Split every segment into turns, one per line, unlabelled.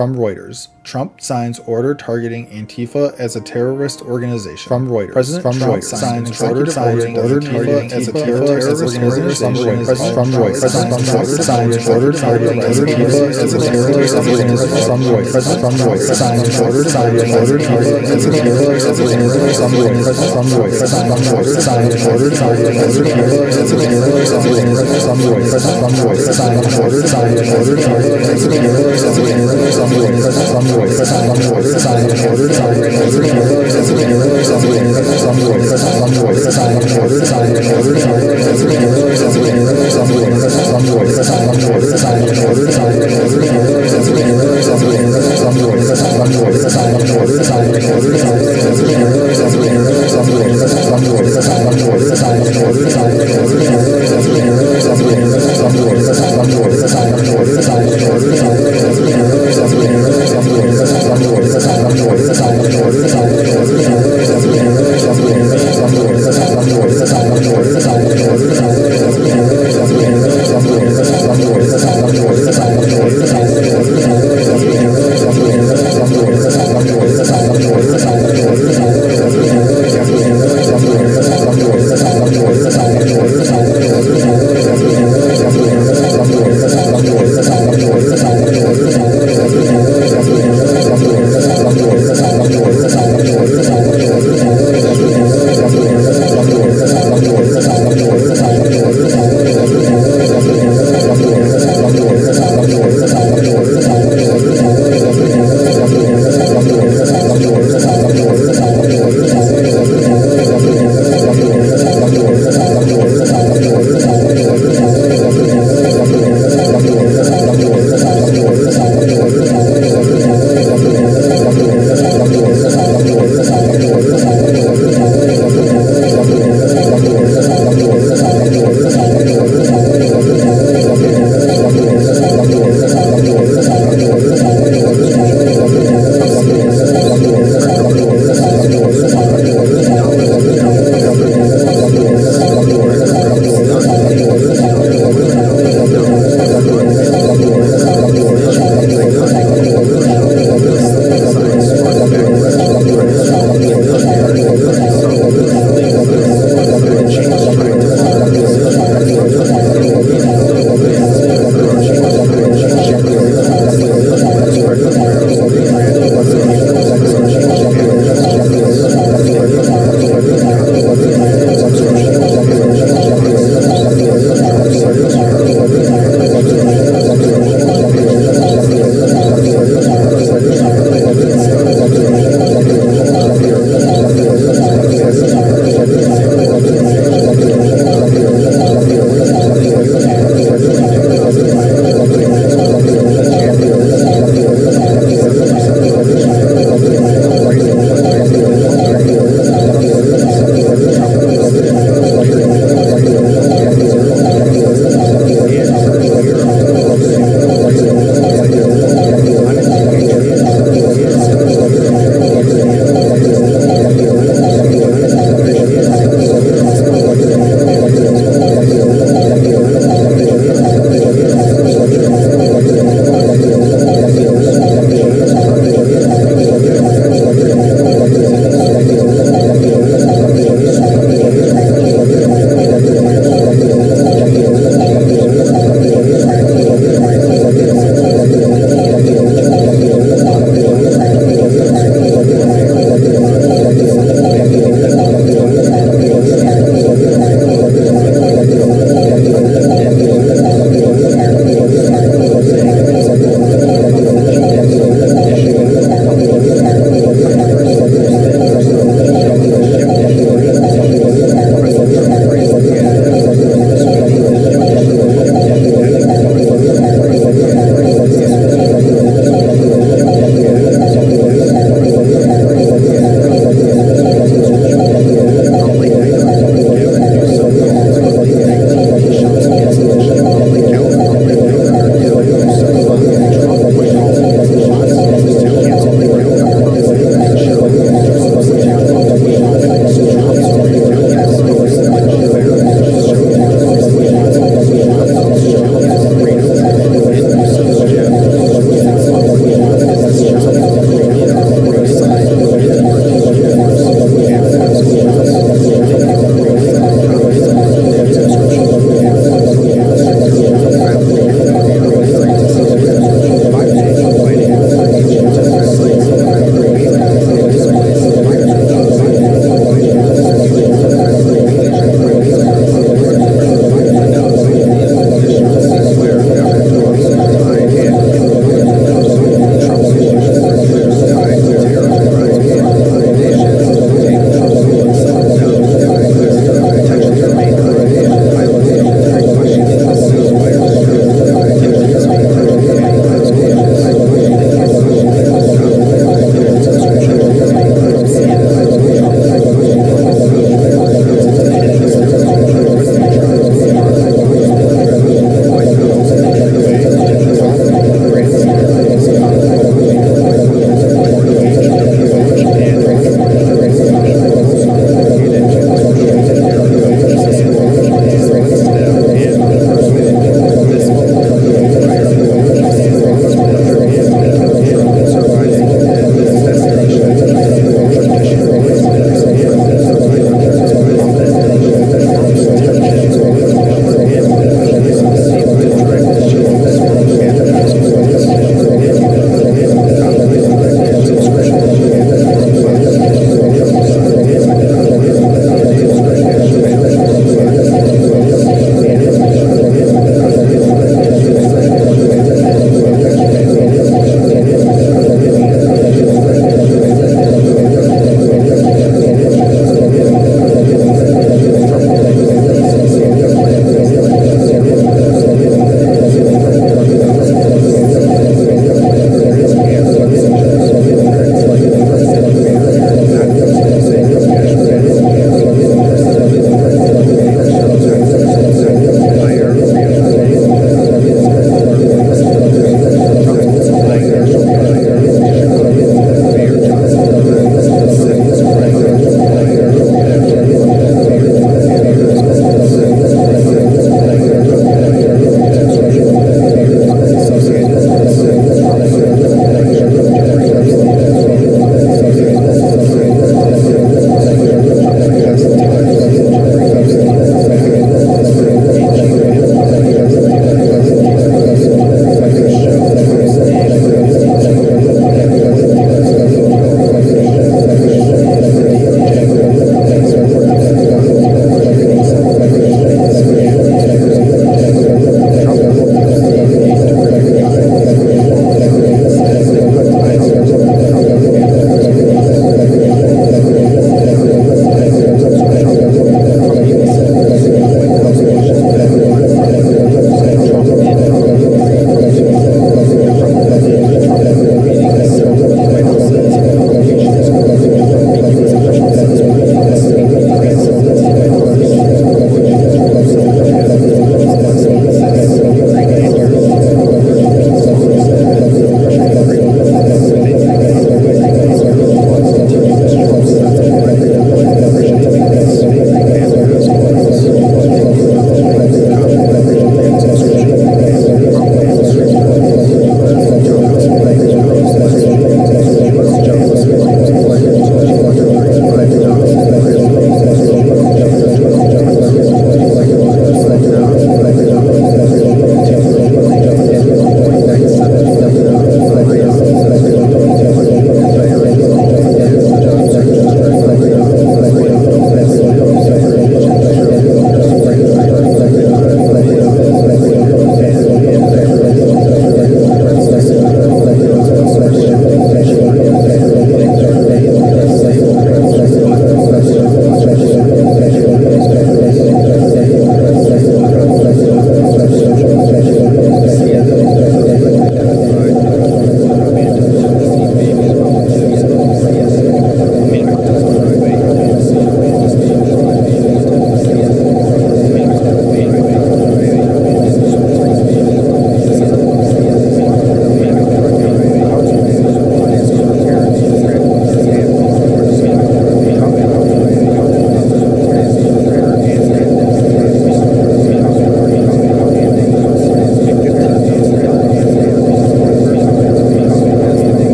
From Reuters. Trump signs order targeting Antifa as a terrorist organization. From Reuters. President Trump signs order targeting Antifa as a terrorist organization. From Reuters. President Trump signs order targeting Antifa as a terrorist organization. From Reuters. President Trump signs order targeting Antifa as a terrorist organization. From Reuters. From Reuters. President Trump signs order targeting Antifa as a terrorist organization. From Reuters. From Reuters. Signs order targeting Antifa as a terrorist organization. From Reuters. From Reuters. Signs order targeting Antifa as a terrorist organization. From Reuters. From Reuters. Signs order targeting Antifa as a terrorist organization. From Reuters. From Reuters. Signs order targeting Antifa as a terrorist organization. From Reuters. From Reuters. Signs order targeting Antifa as a terrorist organization. From Reuters. From Reuters. Signs order targeting Antifa as a terrorist organization. From Reuters. From Reuters. Signs order targeting Antifa as a terrorist organization. From Reuters. From Reuters. Signs order targeting Antifa as a terrorist organization. From Reuters. From Reuters. From Reuters. Signs order targeting Antifa as a terrorist organization. From Reuters. From Reuters. Signs order targeting Antifa as a terrorist organization. From Reuters. From Reuters. From Reuters. Signs order targeting Antifa as a terrorist organization.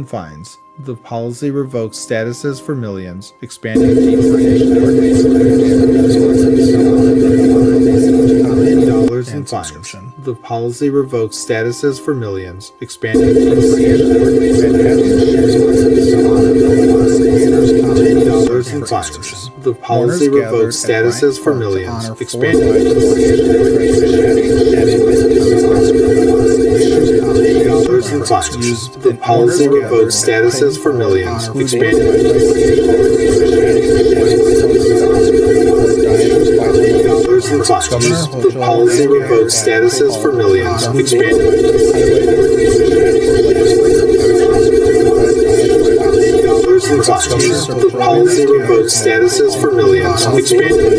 fines. The policy revokes statuses for millions, expanding deportation dollars in fines. The policy revokes statuses for millions, expanding dollars in fines. The policy revokes statuses for millions, expanding dollars in fines. The policy revokes statuses for millions, expanding dollars in fines. The policy revokes statuses for millions, expanding dollars in fines. The policy revokes statuses for millions, expanding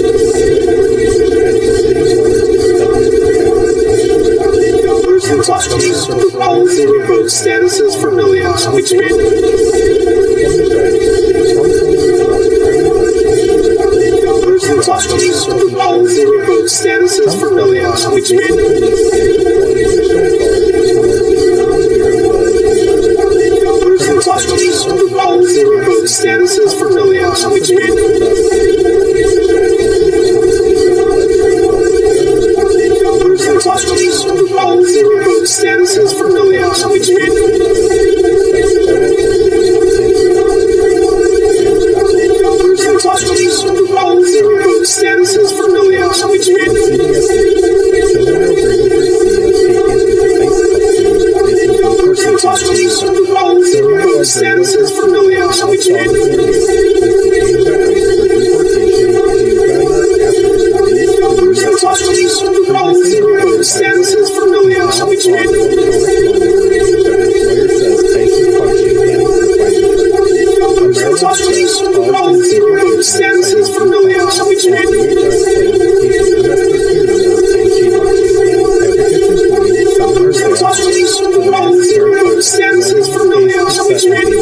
the policy revokes statuses for millions, expanding the policy revokes statuses for millions, expanding the policy revokes statuses for millions, expanding policy revokes statuses for millions, expanding policy revokes statuses for millions, expanding policy revokes statuses for millions, expanding policy revokes statuses for millions, expanding policy revokes statuses for millions, expanding policy revokes statuses for millions, expanding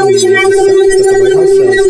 official meeting is set, but the White House says no location is confirmed. A U.S. official says Putin must come to Ukraine for Zelensky first, or it must focus on the path. Zelensky insists the Ukraine aid deals must move forward with peace talks to end the Russian-Ukrainian conflict, with a new envoy in Moscow sought to continue Trump set the Friday deadline for Russia to make peace. And as always, thank you for the last comment of today's discussion. From the Wall Street Journal, the U.S. jobless claim rose Wednesday, and U.S. jobless claims climbed to 235,000 on Friday, up from 224,000 following a slowdown in Tuesday. Continuing claims hit 1.97 million, the highest since 2021, the highest fall in jobs reported. Despite no mass layoffs, predictions show that the spring clearance and earnings data claims will weaken demand in April. Government CEO points customers shifting to cheaper chips, claims remain in a stable range, but investment budgets tight. And as always, thank you for listening to Customers Report Subscription. In CNN, the Trump identified Manhunt of Biden and two baby relatives of President Trump. A manhunt is underway in Tennessee across two families alleged of killing four relatives of a baby found abandoned in suffering Mississippi. The 7-month-old Manhunt is a random courtyard. Hours before the bodies of her parents, grandfather, and older brother found, Drummond, the convicted felon, is the murder and kidnapping target. Aurora won the LA case. A $15,000 reward to Auburn police arrest as the community seeks justice. And as always, when the opportunity comes, take exercise. From the Post-Monitor, 5 Indian hotel operators charged with using minors to run sex trafficking rings out of Nebraska. 5 Indian hotel operators in Omaha face charges for running labor and sex trafficking rings involving minors. Authorities rescued 10 minors and 17 adults from disfigurement conditions at hotels where the victims slept during confession bars. Over $565,000 was seized in 1991 from a family scheme to fraudulently obtain community sex. The accused allegedly encouraged sex trafficking and theft drugs in Hurricane County as one hotel's use cases. And as always, thank you for listening to Customers Report Subscription. On USA Today, Cracker Barrel to retire its one-term employee buyout from customer backlash. Cracker Barrel unveiled a simplified new logo that has all menus, but faced immediate backlash from customers and politicians. Fans called it too market like a Denny's with a gift shop. Stock dropped 7% as Meadowlands aired. President Trump criticized the change on fans called it too company-listen and announced a return to its $5 island. Incisions and praise, stock rising over 9%. Cracker Barrel thanked guests for their passion and commitment to the mission. And as always, incisions and praise, stock rising over 9%. From the Associated Press, a car accident in small-town Tennessee leads to U.S. charges against a major Mexican drug operation. A 2019 Tennessee car crash sparked a major drug market, leading to charges against 5 United Cartels leaders and the state. Wiretaps and surveillance uncovered 850 kilos of meth hidden in a truck, linked to cartel units on Mexico. The U.S. offers $10 million to Venezuela's arrest, targeting the cartel's meth empire in Nicaragua. Mexico handed over 29 cartel figures this year, showing no cooperation in the fight against drug trafficking. And as always, thank you for listening to Customers and Central Show. From the Independent, Trump paid to find immigrants who didn't self-deport $6 billion, and now it's common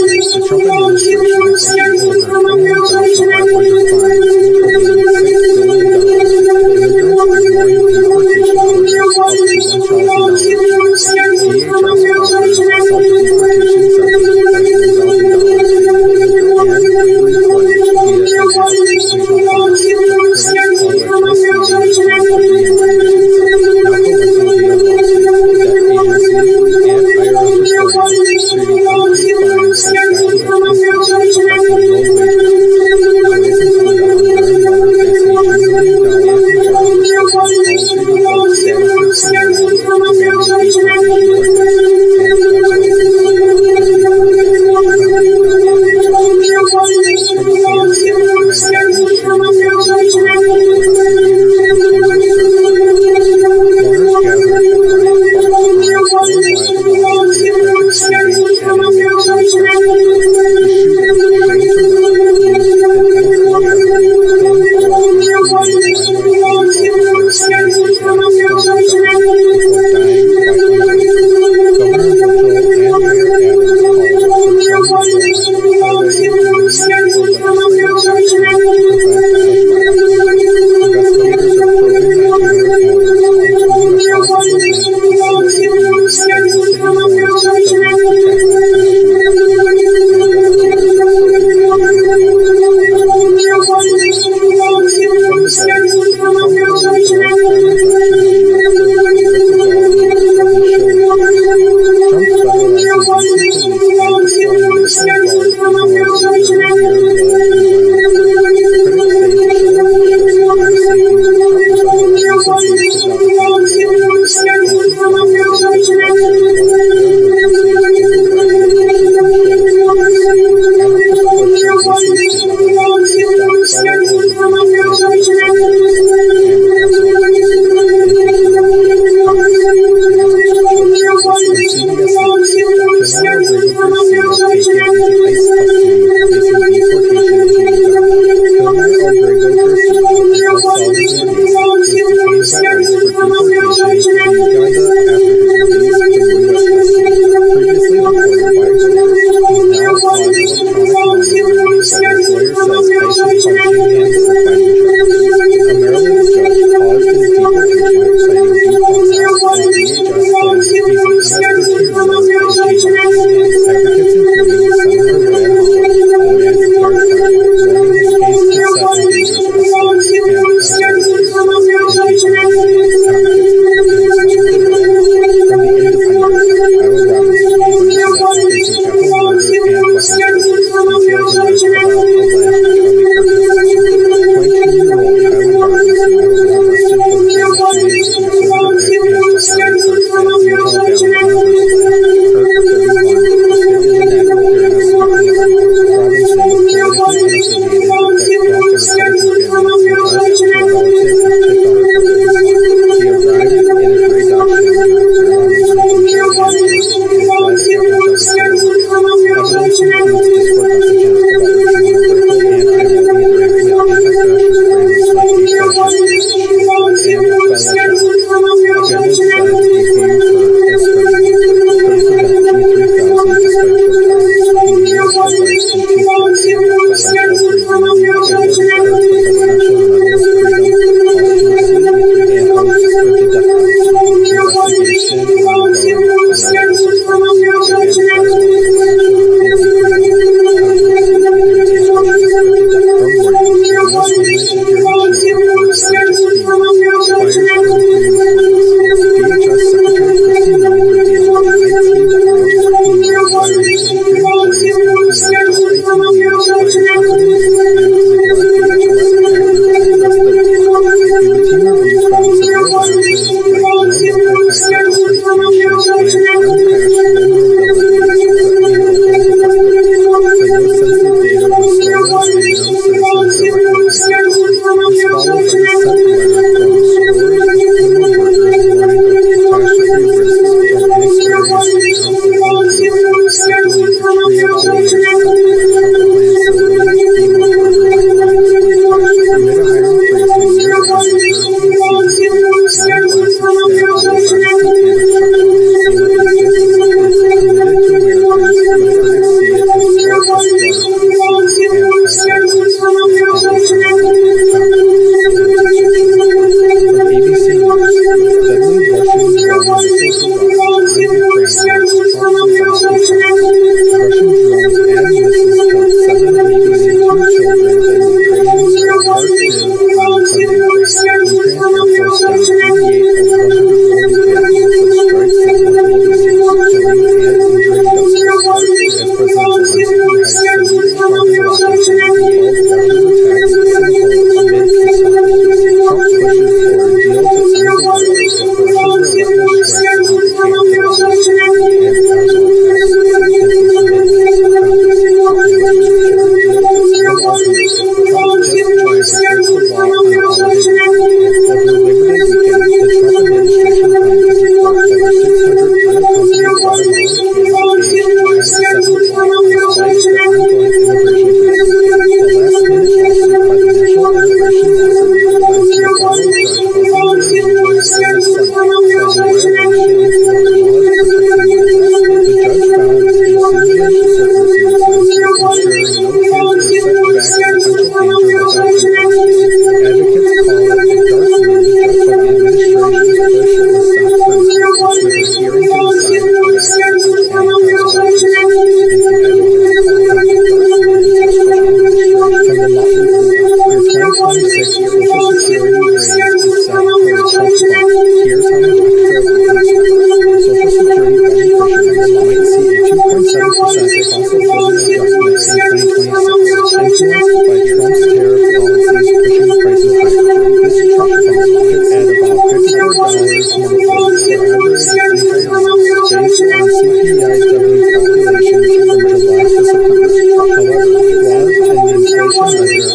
sense. The Trump administration is issuing over $1 million voucher 500 fine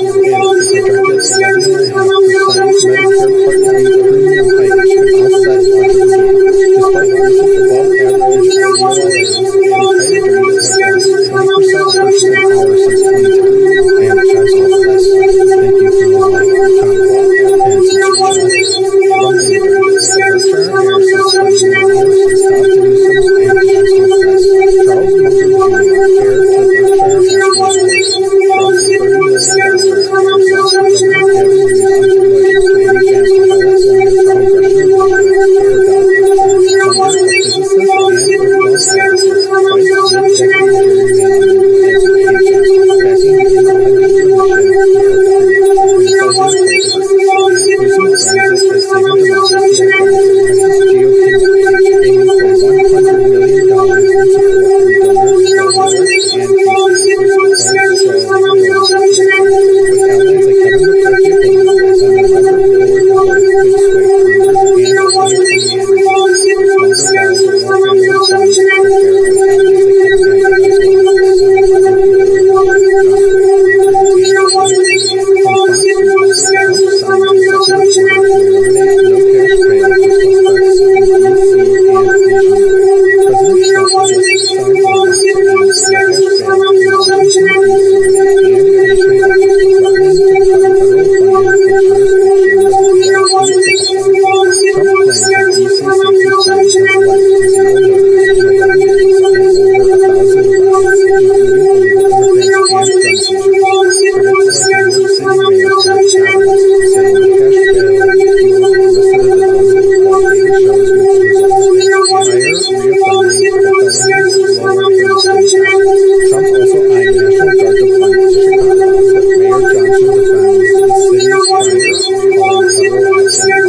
projected 11.5% Medicare Part D premium hike should offset much of the gain. Despite recent above-average IDLRs and tighter ranges have lost 20% purchasing power since 2010. And that's all for this. Thank you for the like, comment, and subscription. From England, the Berkshire Heirs is studying the moves to stop the nuisance and National Press. Charles Munger Jr., heir to Berkshire Hathaway Fortune, from a $30 million heir lost to government having used unto relations to any advance to Alexander Congressional District, heir doctor. Munger, a physicist and earthworm advocate, fights mid-decade gerrymandering as a paycheck, backing independent commission, heir doctor. Recent Brexit has taken democracy again to Texas GOP network, aiming for $100 million in support from donors at Warwick and Casey, recent pledge Joe with allies like Kevin McCarthy opposing on November 4th, the vote could sway Congress and 2028 results. Munger vows a more family fund to prepare with allies like Kevin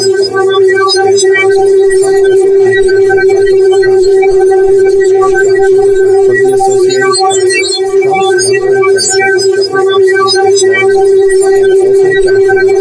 Trump's one-on-one friendship with Jeffrey Epstein is well known, and also Joshua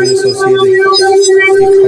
and associated costs. A car accident in small town Tennessee leads to U.S. charges against a major Mexican drug operation. A 2019 Tennessee car crash sparked a major drug bust, leading to charges against 5 United Cartels leaders in Mexico. Wiretaps and surveillance uncovered 850 kilos of meth hidden in a truck, leading to a cartel leader 5 United Cartels. The U.S. offers $10 million for El Bueno's arrest, targeting the cartel's meth empire in Michoacan. Mexico handed over 29 cartel prisoners this year, showing new cooperation in the fight against drug trafficking. And as always, thank you for Mexico handed over 29 subscriptions. From the Independent, Trump team has fined immigrants who didn't self-deport $6 billion, and now it's coming to court. The Trump administration has issued over 21,500 fines totaling $6 billion to immigrants ignoring deportation orders up to $1,000 each. DHS offers self-deportation centers like $1,000 to immigrants and full-fledged via inactive files, but critics call it misleading due to reentry bans. Now collecting via lawsuits, debt agencies, and IRS reporting, treating unpaid fines as taxable income, affecting low-wage workers. Stories include a Honduran mother dicing $2 million in tax reporting, policies revoked statuses for millions, expanding deportation rights, and as always, thank you for dicing $2 million and subscription. From CNN, Manhattan shooting victims punished, investigators continue search for answers. Mourners gathered at Bryant Park to honor 4 lives lost in a tragic shooting at a Midtown skyscraper. The shooter, Shane Tamura, used an undercover weapon, killing 4, including an NYPD officer and a Blackstone executive, before dying by another. Governor Mitchell and Mayor Adams called for gun reform, highlighting the need for legislative action to prevent such violence. Investigators are probing Tamura's motives, including a possible link to CTE as the city mourns its deadliest attack since 2013. Investigators are probing Tamura's motives, including a possible link to CTE. From the Guardian, Trump won his large crime reduction deal for political values, Alicia Vikander. Trump's federalizing DC police and deploying national guards ignores a 30-year low in violence. Critics say it's a show of force and honestly think Trump's federalizing associates without accountability. Cases run the state of the federal emergencies overriding official control of police. Advocates push for DC state head to slash federal overreach and protect civilians. And as always, thank you for listening. And subscribe. From CBS News, Gilmar Abrego Garcia taken into ICE custody, facing deportation to Uganda. Gilmar Abrego Garcia, an El Salvador native, was detained by ICE for deportation into Uganda after his release from U.S. custody. Previously deported by the states, he's now on electronic monitoring, but his lawyer says ICE is punishing him for fighting charges. A Maryland judge paused his deportation, citing due process, as DHS claimed he's an MS-13 murderer, which he denies. Advocates including Senator Van Hollen demand a fair trial, warning his case could set a dangerous precedent. And as always, thank you for your comment, and subscription. From the Independent, Tyler Robbins' case himself facing capital murder and weapons charges. Details emerge about alleged Charlie Kirk disaster. 22-year-old Tyler Robbins now was arrested for the fatal shooting of conservative activist Charlie Kirk at Utah Valley University. Kirk, 31, was hit in the neck during a speaking event. Robinson, politically unaffiliated but from the Republican family, confessed to a relative who tipped off authorities. He arrived in a gray Dodge Challenger, wearing a blue t-shirt and shorts, and fled after jumping from a window. Evidence includes Discord messages about retrieving a rifle and ammo in a grave with anti-fascist phrases like "a fascist bitch" and "Bella Ciao." A family said he viewed Kirk as friendly. Kirk's event drew 3,000 despite protests. He leaves a wife and 2 kids. From Call for Unity, awarded out the Presidential Medal of Freedom posthumously and hopes for the death penalty. Investigation ongoing, no one suspect. And as always, thank you for your comment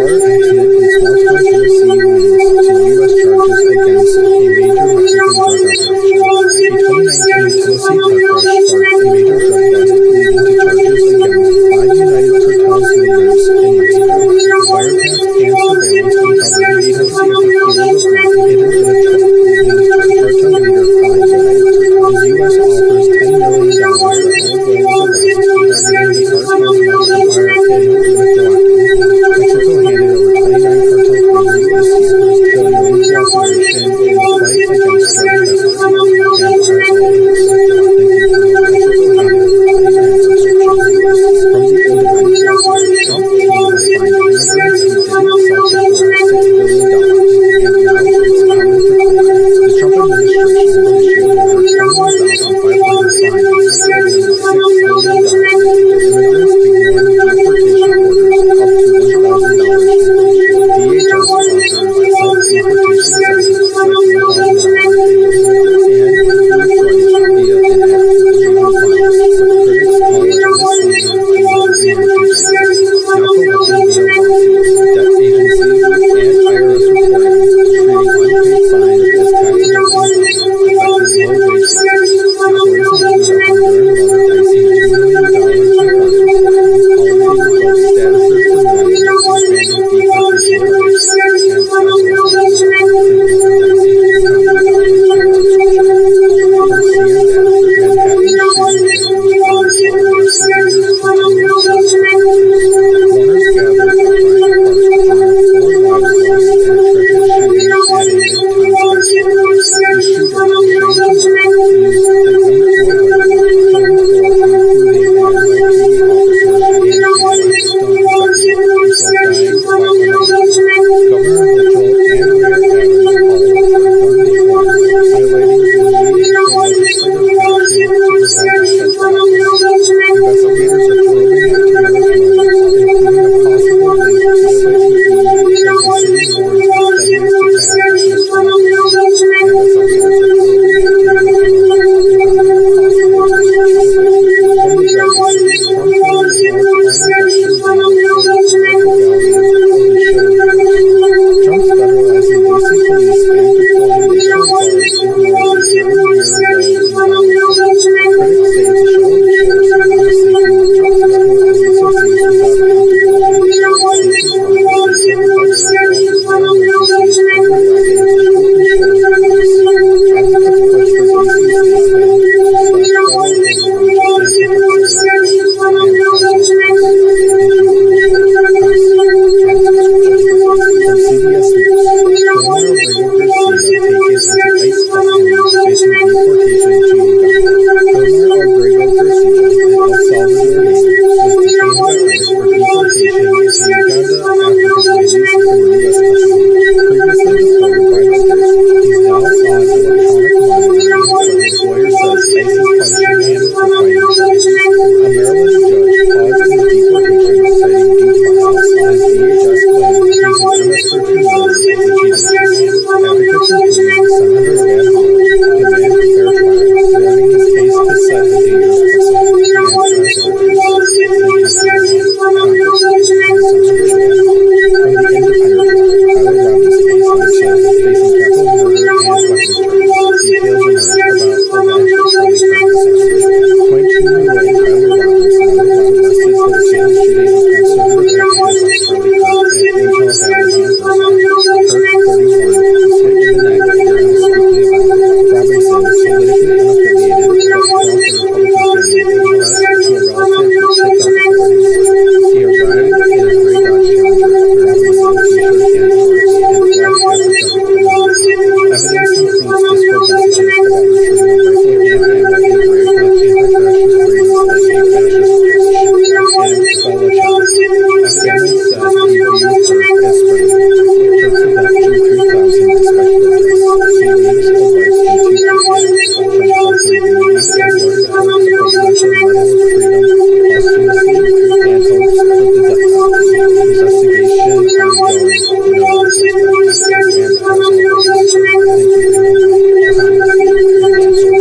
and subscription.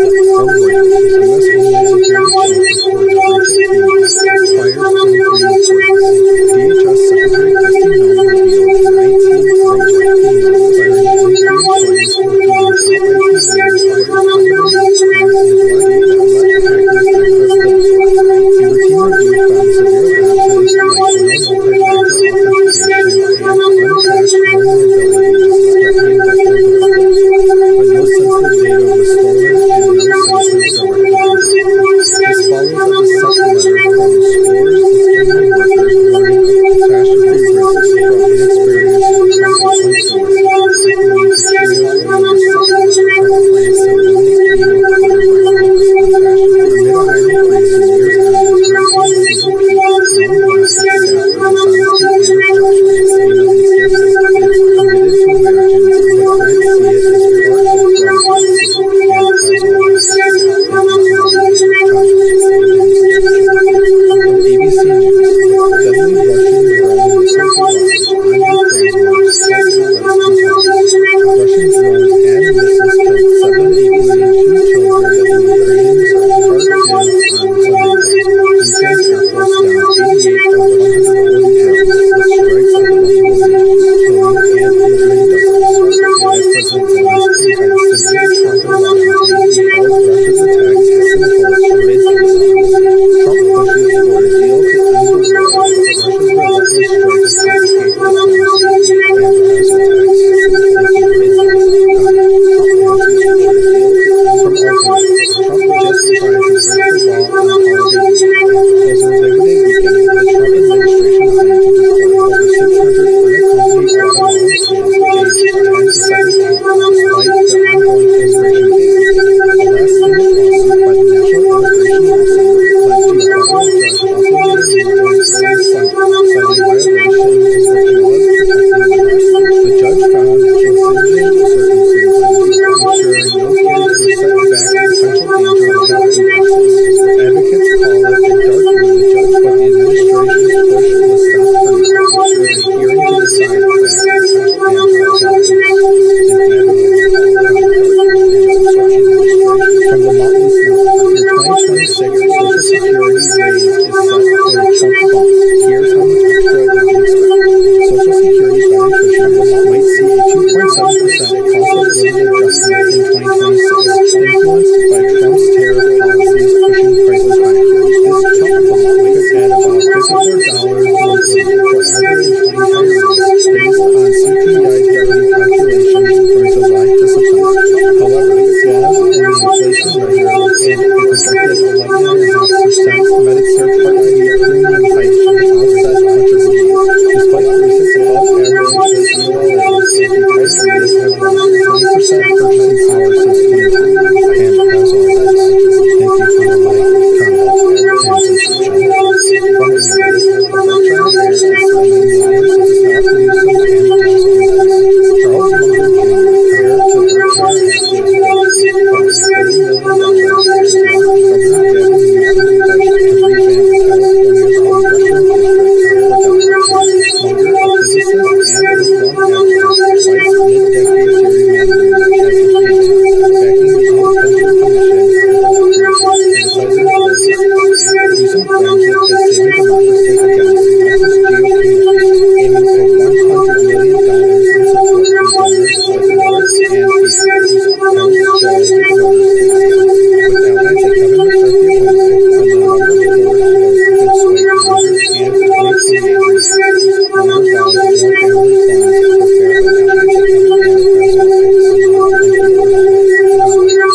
From Reuters, U.S. Homeland Security Chief reports breach at FEMA, fires 23 employees. Susan P. Nonetheless, its staff for dishonesty and obstruction. Even in states it's committed to Americans, but critics see it as part of Trump's policy. And as always, thank you for the From ABC News, deadly Russian drone missile barrage on Ukraine's waters helped Zelensky talk. Russian drones and missiles killed 7 ABC and 2 children in the Ukrainians of Kharkiv on Sunday night. Ukraine's Air Force downed 88 of the 140 drones, with strikes at multiple regions, killing and injuring dozens. As President Zelensky had severely Trump in Washington, he called Russia's attacks hypnotic amidst results. Trump pushes for a deal to end the war, but Russia's relentless strikes complicate diplomacy and as attacks hypnotic amidst results. Trump pushes for a deal from ultimately. Trump just tried to break the law on holiday weekend. Over Labor Day weekend, the Trump administration planned to deport over 600 unaccompanied Guatemalan kids aged 10 to 17, despite the ongoing immigration cases. A last-minute lawsuit by the National Immigration Law Center led to a federal judge offering their movement early Sunday, citing violations of laws protecting minors. The judge found contingent circumstances ensuring no kids were set back in potential danger without due process. Advocates call it a dark room judge, but the administration's push was stopped for now, with a hearing to decide back potential danger of From the Mountains Network, your 2026 Social Security raise is set for a Trump bump. Here's how much extra you can expect. Social Security beneficiaries might see a 2.7% cost of living adjustment in 2026, influenced by Trump's tariff policies pushing prices higher. This Trump bump would add about $54 monthly for average retirees based on CPI-W calculations from July to September. However, flaws in the inflation measure and a projected 11.5% Medicare Part D premium hike should offset much of the gain. Despite recent above-average EOLs, retirees have lost 20% purchasing power since 2010. And as always, thank you for the like, comment, and subscription. From the Berkshire Hathaway is spending millions to stop Newsom and Trump's business. Charles Munger Jr., heir to Berkshire Hathaway's fortune, cost $30 million to block Governor Gavin Newsom's push to revamp California's congressional district for Democrats. Munger, a physicist and reform advocate, fights mid-decade gerrymandering as a veto, backing the independent commission on public criticizing policy. Newsom frames it as saving democracy against Texas GOP members, aiming for $100 million in support from donors like Morris and Eastman. House Joe Waters against, with allies like Kevin McCarthy opposing, on the November 4th vote could sway Congress and 2028 races. Munger vows more family funds for fair allies like Kevin and as always. Thank you for the like,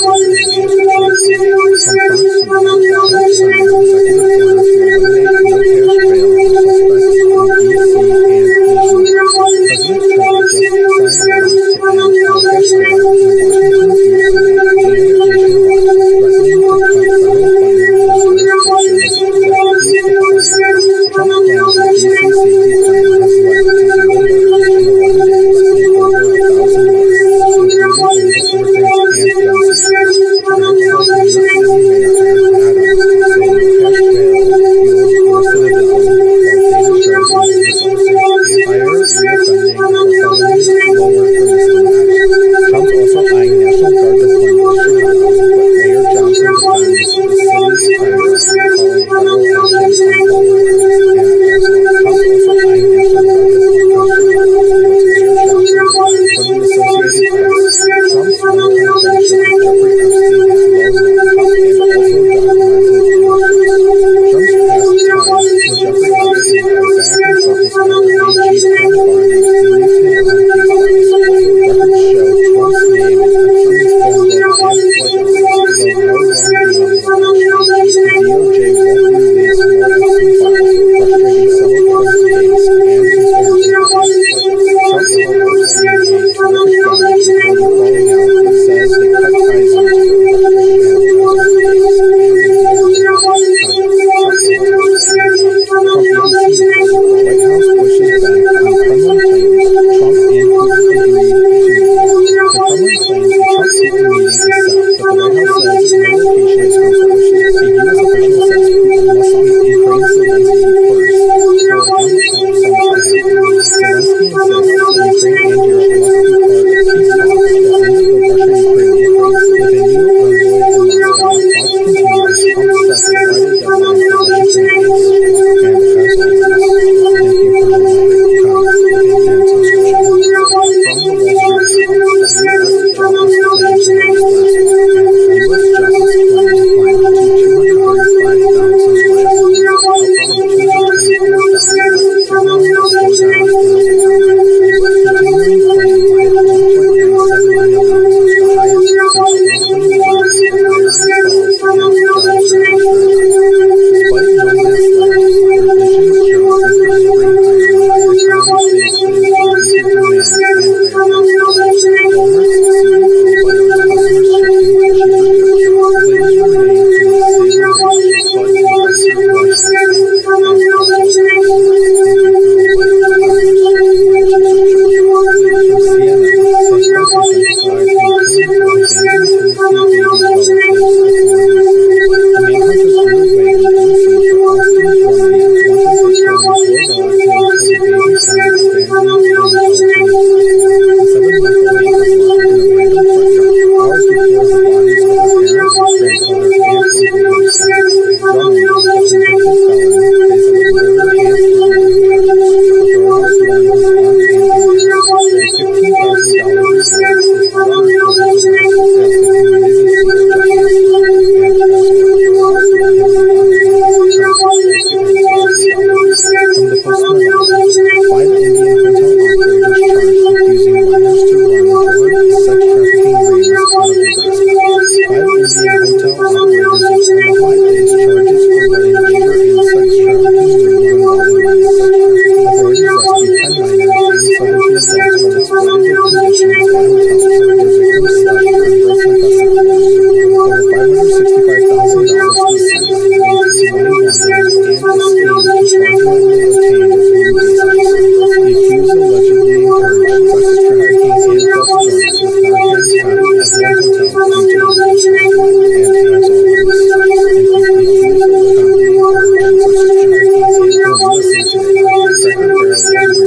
comment, and subscription. From Fox News, Trump signs executive order to eliminate no cash today. Cracker Barrel will return as a old-timer logo on Trump customer backlash. Cracker Barrel unveiled a simplified new logo on its fall menu, but faced immediate backlash from customers and politicians. Fans called it too Barrel like a Denny's with a gift shop. Stock dropped 7% as complaints flourished. President Trump criticized the change. Fans called it too company listened and announced a return to the classic old-timer logo. The decision drew praise with stock rising over 9%. Cracker Barrel thanked guests for their passion and commitment to tradition. From the Associated Press, a car accident in small-town Tennessee leads to U.S. charges against a major Mexican drug operation. A 2019 Tennessee car crash sparked a major drug bust leading to charges against 5 United Cartels leaders in Mexico. Wiretaps and surveillance uncovered 850 kilos of meth hidden in a truck linked to cartel leader Carlos Owen. The U.S. offers $10 million for Owen's arrest, targeting the cartel's meth empire in Nicaragua. Mexico handed over 29 cartel figures this year, showing new cooperation in the fight against drug trafficking. And as always, thank you for the Mexico handed over 29 cartel figures. From the Independent, Trump team has fined immigrants who didn't self-deport $6 billion, and now it's coming to court. The Trump administration has issued over 21,500 fines, totaling $6 billion to immigrants ignoring deportation orders up to $1,000. DHS offers self-deportation sentences like $1,000 and through flight via an app, legal files, but critics call it misleading due to re-entry dates. Now collecting via lawsuits, debt agencies, and IRS reporting, treating unpaid fines as taxable income, affecting low-wage workers. Stories include a Honduran mother facing $2 million in child support, policy revoked statuses for minors, expanding deportation rights, and federal funds. Thank you for listening to From CNN, Manhattan shooting victims on the floor,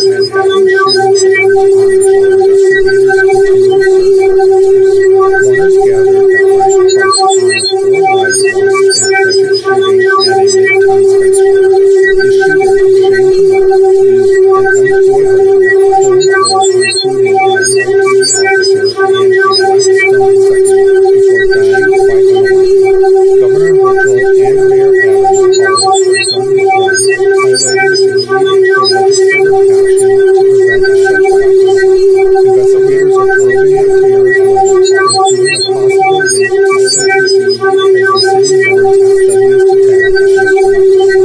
investigators continue search for answers. Mourners gathered at White House honor 4 lives lost in tragic shooting at a Midtown skyscraper. The shooter, Shane Kamara, used an M4 rifle, killing 4, including an NYPD officer and a Blackstone executive, before dying by unaliving. Governor Hochul and Mayor Adams called for gun reform, highlighting the need for legislative action to prevent such practices. Investigators are probing Kamara's motives, including a possible link to CTE as the city mourns its deadliest attack this spring.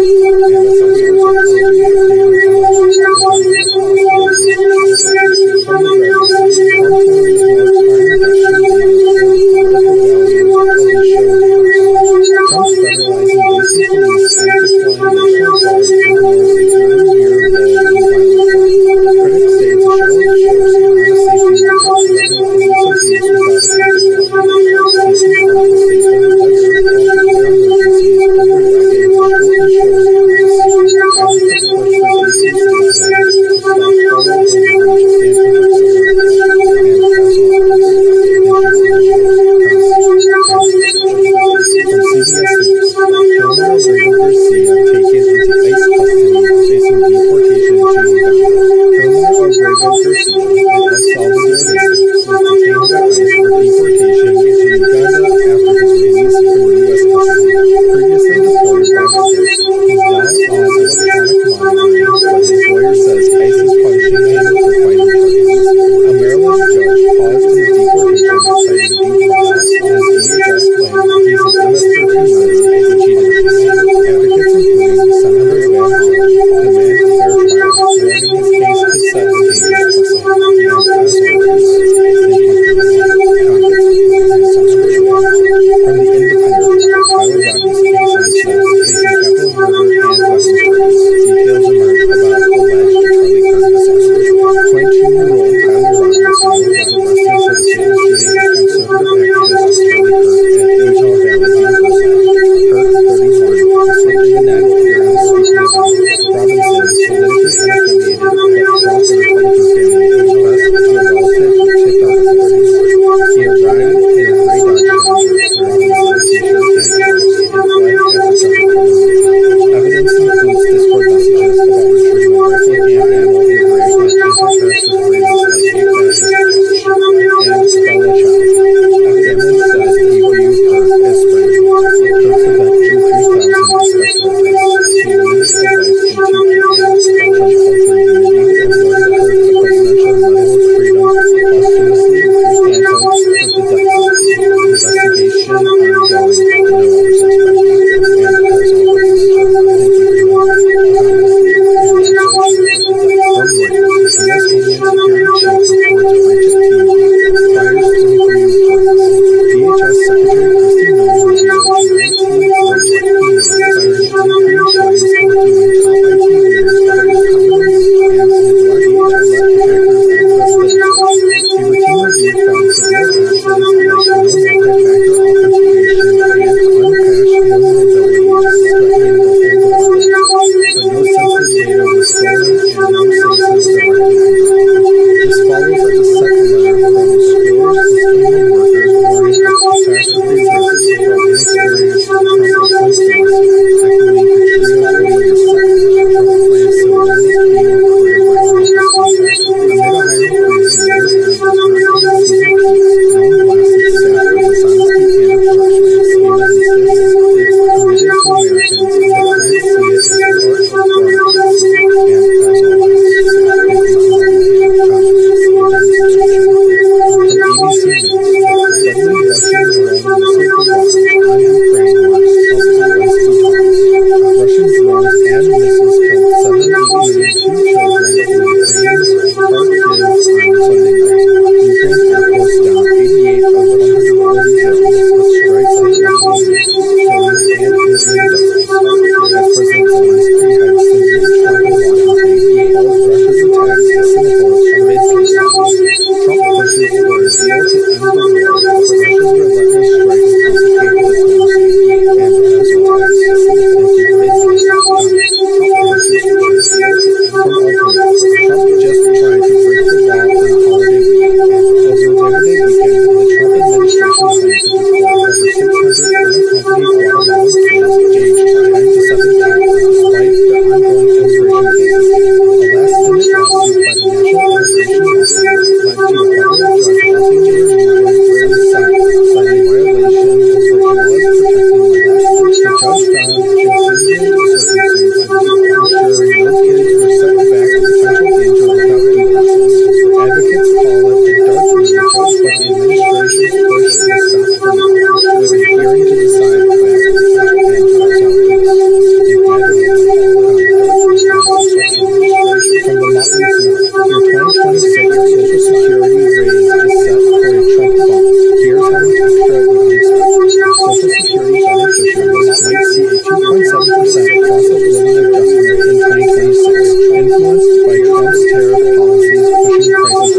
Security beneficiaries might see a 2.7% cost of living adjustment in 2026, influenced by Trump's tariff policies pushing prices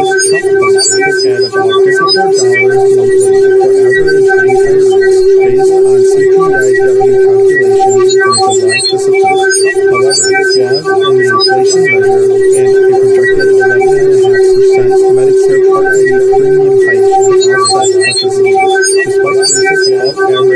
higher. This Trump bump could add about $54 monthly for average home renters based on CPIW calculations from July to September. However, flaws in the inflation measure and a projected 11.5% Medicare Part C premium hike should offset much of the gains. Despite recent above-average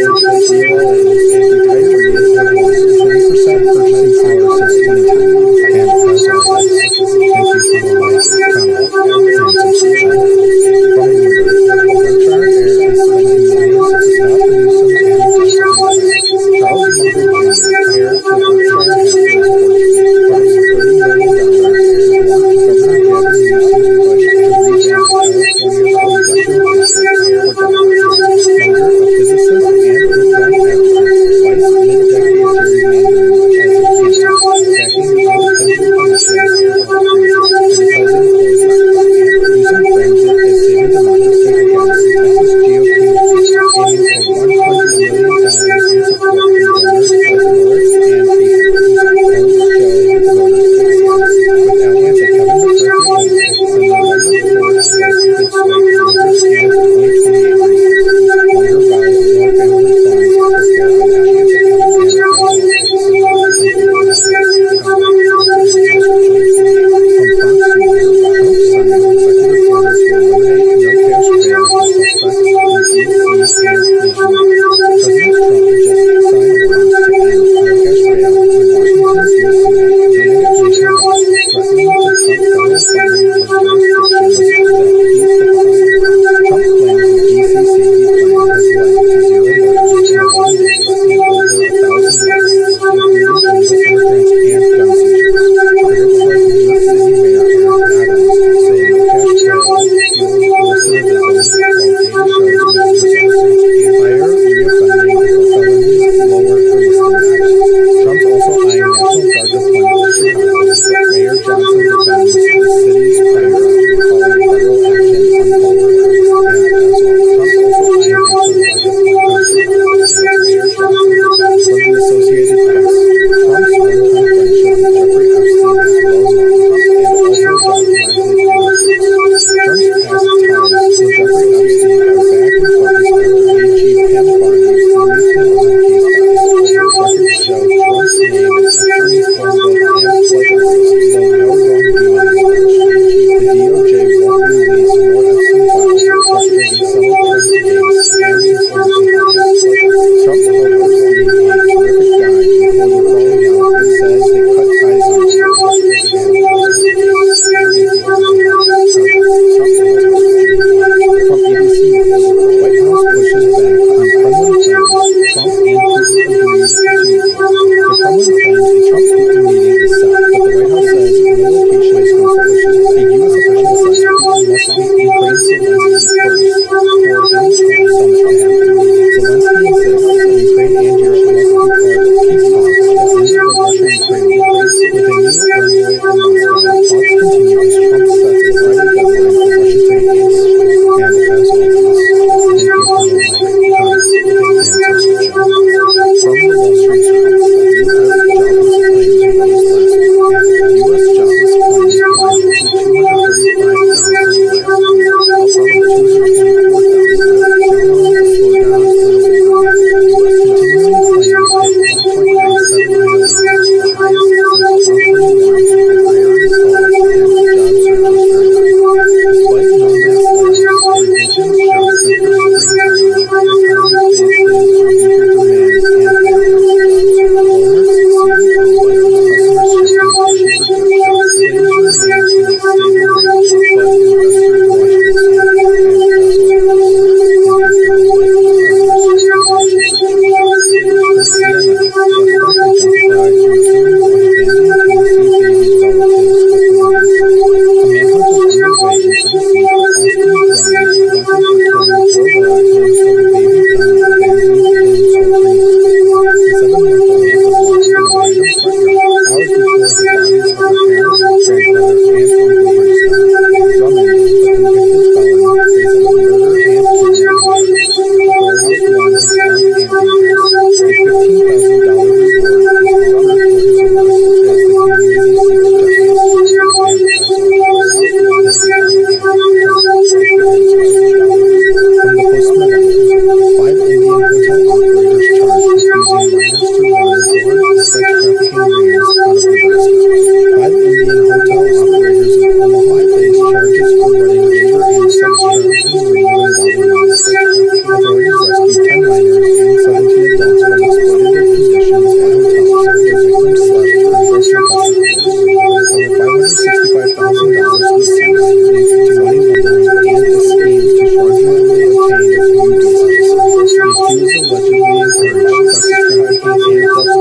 Fans called it too narrow,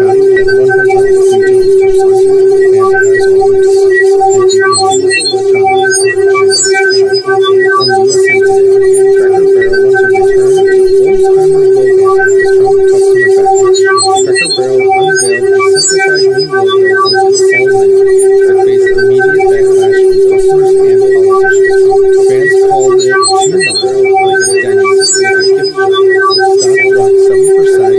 like a Denny's with a gift shop. Stock dropped 7%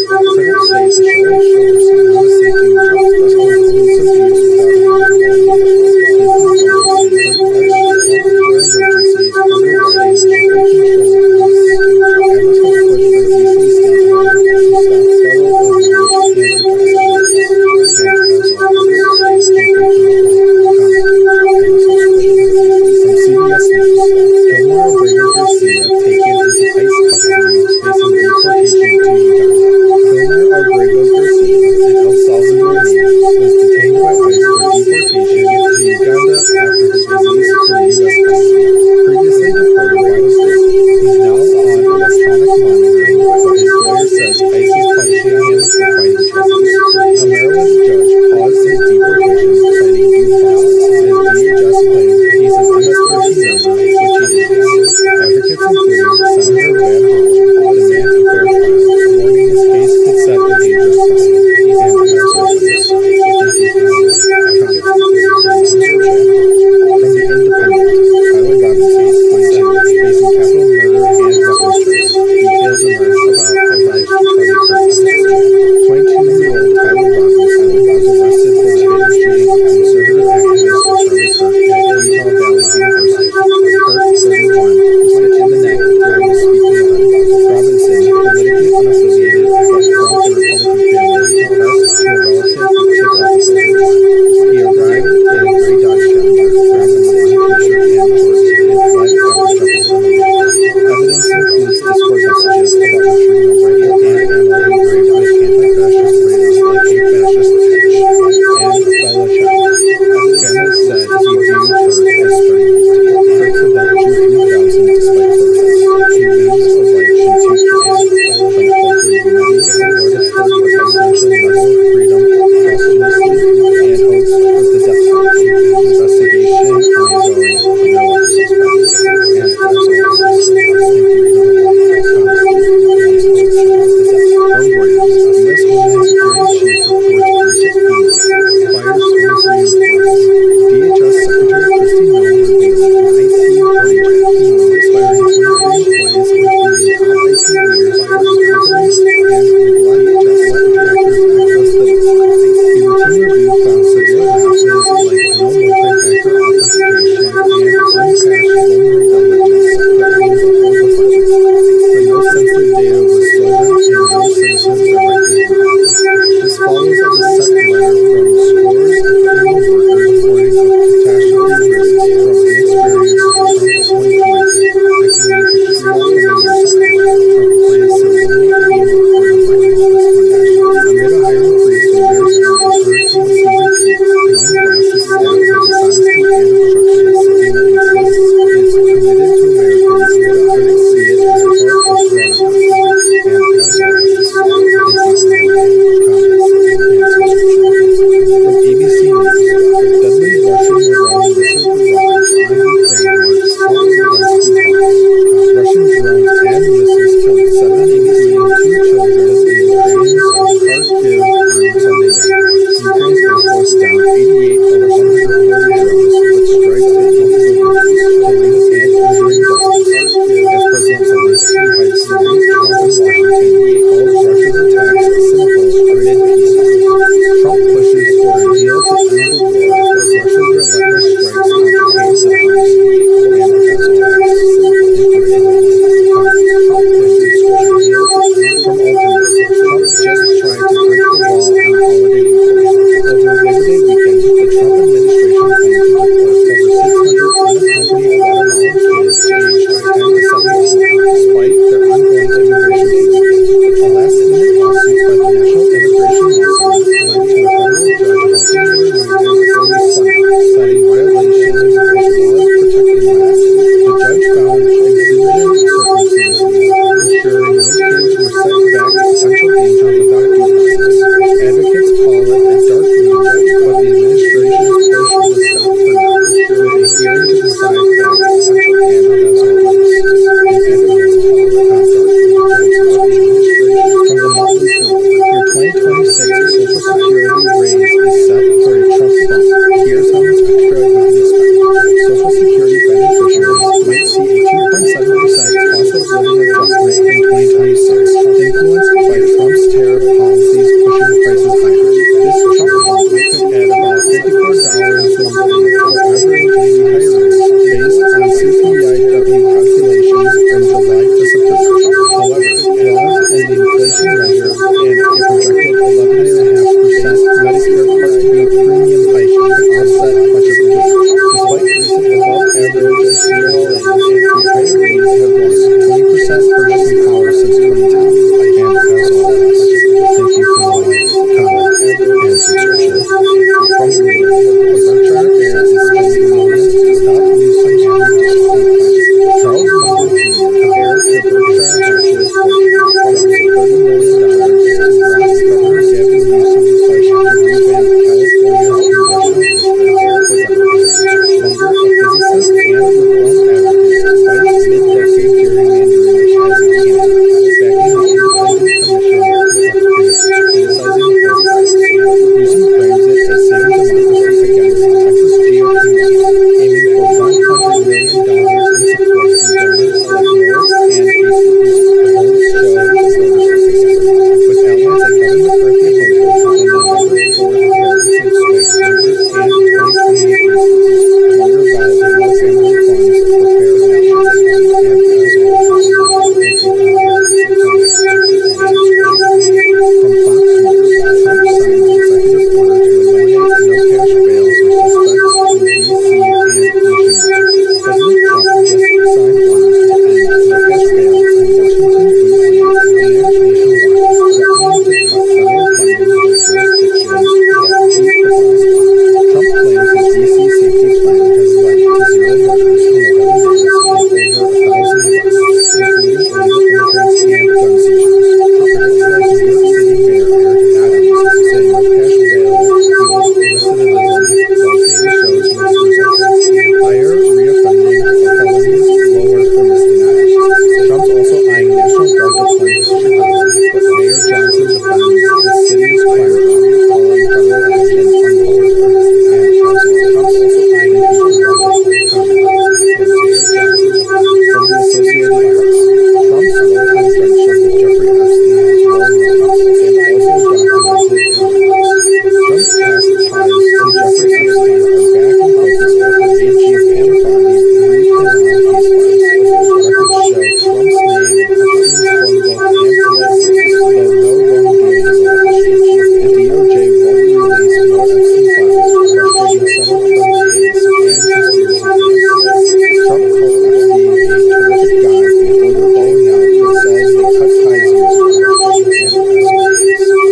Federal states shall enforce non-safety measures, special includes abuse without accountability, emergencies, order writing, shipping control, Amazon push for DC state level to stop federal overreach and protect civilians. And as always, thank you for the from CBS News, Gilmore Abrego Garcia taken into ICE custody, facing deportation to Uganda. Gilmore Abrego Garcia, an El Salvadorian, was detained by ICE for deportation to Uganda after his release from U.S. custody. Previously deported while still, he's now on electronic monitoring, but his lawyer says ICE is punishing him for fighting terrorists. A Maryland judge paused his deportation, citing due process, as DHS claims he's an MS-13 member, which he denies. Advocates including Senator Van Hollen demand a fair trial, warning his case could set a dangerous precedent. And as always, thank you for from The Independent, Tyler Robinson, 22, facing capital murder and weapons charges. Details emerge about alleged Charlie Kirk episode. 22-year-old Tyler Robinson was arrested for the fatal shooting of conservative activist Charlie Kirk at Utah Valley University. Kirk, 31, was hit in the neck during a speaking event. Robinson, politically unaffiliated but from a Republican family, confessed to a relative who tipped off authorities. He arrived in a gray Dodge Challenger, Robinson t-shirt and shorts, and fled after jumping from a vehicle. Evidence includes Discord messages about retrieving a rifle and ammo engraved with anti-fascist phrases like a fascist bitch and Bella Ciao. Family said he viewed Kirk as spreading hate. Kirk's event drew 3,000 despite protests. He leads a right Shinto command from Call for Unity, awarded Kirk the Presidential Medal of Freedom posthumously, and hopes of the death penalty. Investigation ongoing, no other suspects. And as always, thank you for the light, comments, and hopes of the death. From Reuters, U.S. Homeland Security Chief reports breach at FEMA, fires 23 employees. DHS Secretary Kristi Noem reveals an IT breach at FEMA, firing 23 employees, including top IT leaders, firing companies, and neglect DHS contractors access the website. A routine review found severe lapses like no multi-factor authentication and unpatched vulnerabilities threatening the whole device. But no sensitive data was stolen and no citizens directly harmed. This follows a dissent letter from scores of FEMA workers warning of catastrophe risks from inexperienced Trump appointees, echoing Katrina 20 years ago. Trump plans to eliminate FEMA for the reckless funding. Amid a hiring freeze in Mary's as hurricane season peaks, Noem blasted staff for dishonesty and obstruction. FEMA insists it's committed to Americans, but critics see it as part of Veronica. And as always, thank you for the like, comments, and subscription. From ABC News, deadly Russian drone missile barrage on Ukraine marks Trump Zelensky talks. Russian drones and missiles killed 7, including 2 children in Ukraine's Kharkiv on Sunday night. Ukraine's Air Force downed 88 of 140 drones, but strikes hit multiple villages, killing and injuring dozens. As President Zelensky hides the late Trump in Washington, he calls Russia's attacks cynical amid peace talks. Trump pushes for a deal to end the war, but Russia's relentless strikes complicate the talks. And as always, Trump pushes for a deal to end from ultimately. Trump just tried to break the wall on holiday weekend.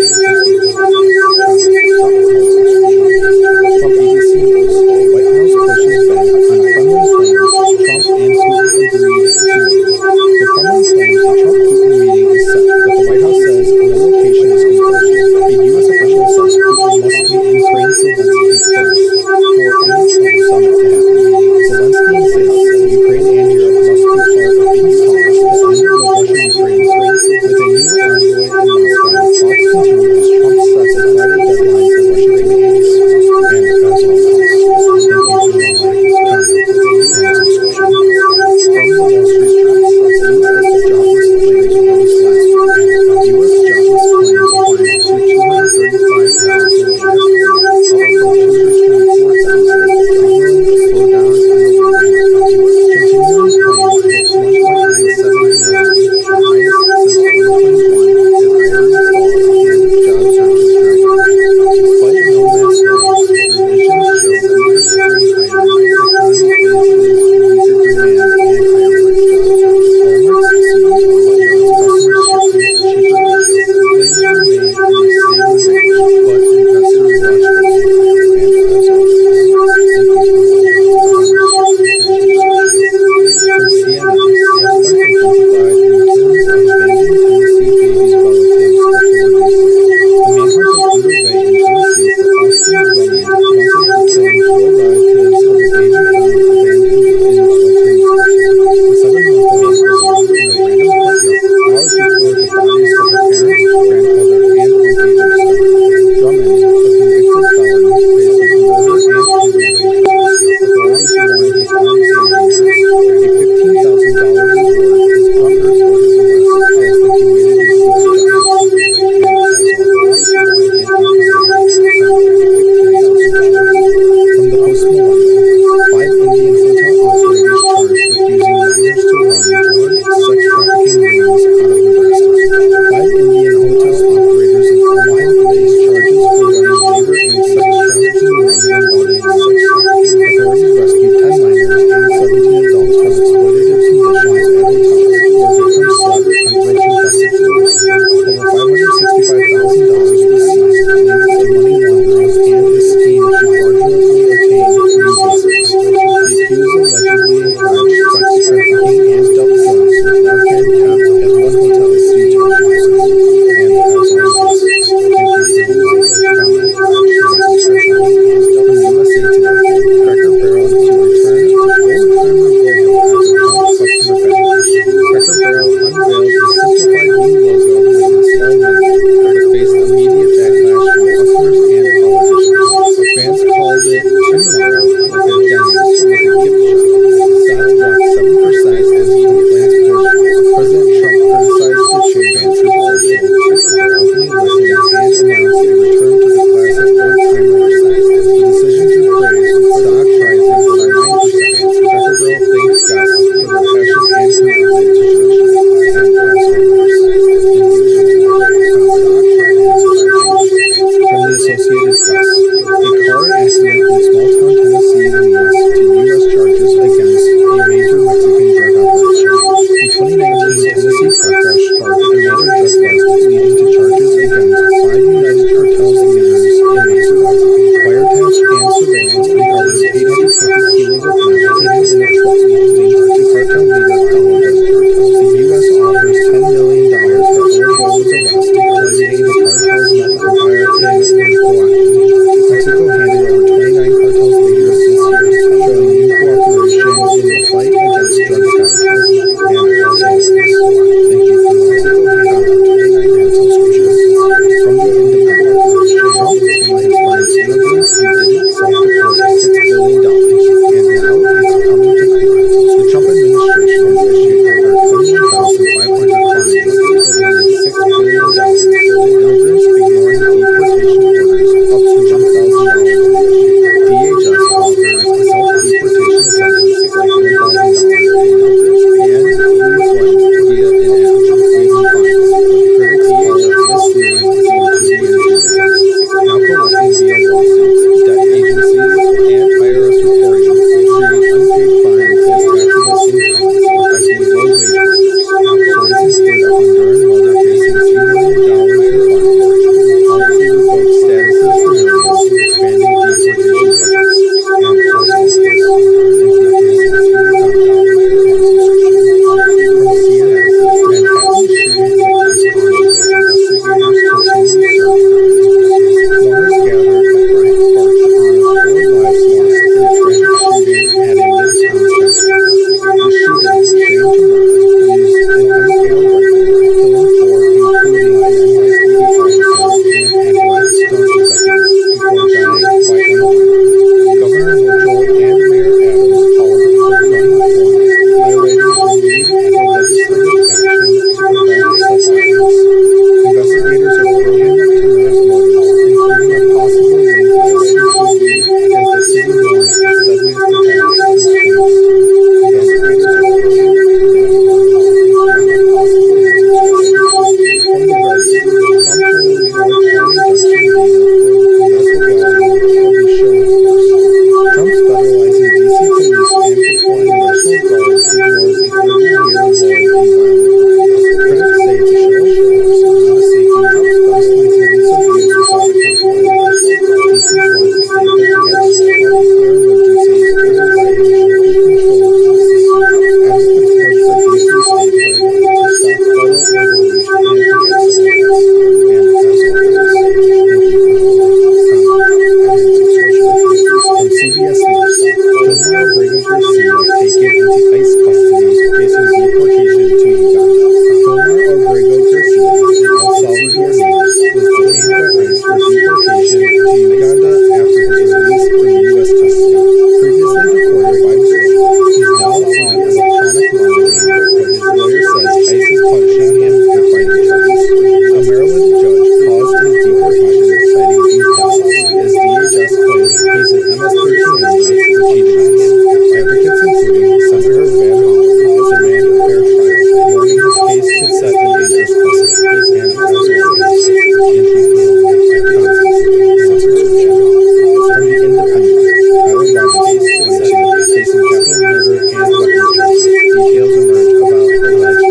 Thank you for Trump ABC News, White House pushes back on Kremlin claims Trump and Putin agreed to meeting. The Kremlin claims a Trump-Putin meeting is set, but the White House says no location is confirmed. A U.S. official says Putin must meet Ukraine Zelensky first for any Trump summit to happen. Zelensky insists that Ukraine and Europe must be part of the peace talks to end the Russia-Ukraine crisis. With a new envoy in Moscow, talks continue as Trump sets a Friday deadline for Russia to engage. And as always, thank you for your like, comment, and subscription. From the Wall Street Journal, U.S. jobless claims rose last week. U.S. jobless claims climbed to 235,000 last week, up from 224,000, signaling a slowdown in the labor market. U.S. continuing claims hit 1.97 million, the highest since 2021, as hiring falls and job searches drag on. Despite no mass layoffs, revisions show that interest rate hiring, the economy faces weaker demand and higher price jobs. Walmart's CEO notes customers shifting to cheaper goods. Claims remain in a stable range, but investors watch closely. And as always, thank you for From CNN, suspect identified in killings of abandoned Tennessee babies' relatives, authorities say. A manhunt is underway in Tennessee for Austin Drummond, wanted for killing 4 relatives of a baby found abandoned in sweltering Texas. The 7-month-old was found in a random front yard, hours before the bodies of her parents, grandmother, and uncle were discovered. Drummond, a convicted felon, faces murder and kidnapping charges. Authorities warn he's armed and dangerous. A $15,000 reward is offered for his arrest as the community seeks justice. And as always, thank you for From the Post-Millennial, 5 Indian hotel operators charged with using minors to run drug, sex trafficking rings out of Nebraska. 5 Indian hotel operators in Omaha face charges for running labor and sex trafficking ring involving sex trafficking. Authorities rescued 10 minors and 17 adults from exploitative conditions at hotels where victims slept on roach-infested floors. Over $565,000 was seized, linked to money laundering and a scheme to fraudulently obtain new visas. The accused allegedly encouraged sex trafficking and dealt drugs with Narcan kept at one hotel suite in Omaha. And as always, thank you for the like, comment, and subscription. From USA Today, Cracker Barrel to return to old-timer logo after Trump customer backlash. Cracker Barrel unveiled a simplified new logo with a small menu, but faced immediate backlash from customers and politicians. Fans called it tomorrow, like a Denny's with a gift shop. Stock dropped 7% as he complains portion. President Trump criticized the change on Truth Social, company listing, and announced a return to the classic old-timer website. The decision drew praise, with stock rising over 9%. Cracker Barrel thanked guests for their passion and commitment to tradition. And as always, thank you for the praise on stock rising over 9%. From the Associated Press, a car accident in small-town Tennessee leads to U.S. charges against a major Mexican drug operation. A 2019 Tennessee car crash sparked a major drug bust, leading to charges against 5 United Cartels leaders in Mexico. Wiretaps and surveillance uncovered 850 kilos of meth hidden in a truck linked to cartel leader Pablo Escobar. The U.S. offers $10 million for Escobar's arrest, targeting the cartel's meth empire in Michoacán. Mexico handed over 29 cartel leaders this year, showing new cooperation in the fight against drug trafficking. And as always, thank you for Mexico handing over 29 and subscriptions. From the Independent, Trump team has fined immigrants who didn't self-deport $6 billion, and now it's coming to court. The Trump administration has issued over 21,500 fines totaling $6 billion to immigrants ignoring deportation orders up to $1,000 each. DHS offers a self-deportation sentence like $1,000 to immigrants and free flights via an app, saving fines, but critics call it misleading due to re-entry bans. Now collecting via lawsuits, debt agencies, and IRS reporting, treating unpaid fines as taxable income, affecting low-wage workers. Stories include a Honduran mother facing $2 million in fines. Trump's federalizing DC police and deploying National Guard ignores a 30-year low in violent crime. Critics say it's a show of force, not a safety net. Trump's police abuse without accountability. DC wants to state that the legislature will declare emergencies or the right to control policy. Advocates push for DC statehood to stop federal overreach and protect civil rights. And as always, thank you for your comment, and subscribe from CBS News. Filmar Abrego Garcia taken into ICE custody, facing deportation to Uganda. Filmar Abrego Garcia, an El Salvador native, was detained by ICE for deportation to Uganda after his release from U.S. custody. Previously deported by mistake, he is now on electronic monitoring, but his lawyer says ICE is punishing him for fighting charges. A Maryland judge paused his deportation, citing these doubts, as DHS claims he's an MS-13 nominee for cheating on him. Advocates, including Senator Van Hollen, demand a fair trial, warning his case could set a dangerous precedent. And as always, thank you for your like, comment, and subscription. From The Independent, Tyler Robinson claims facing capital murder and weapons charges. Details emerge about alleged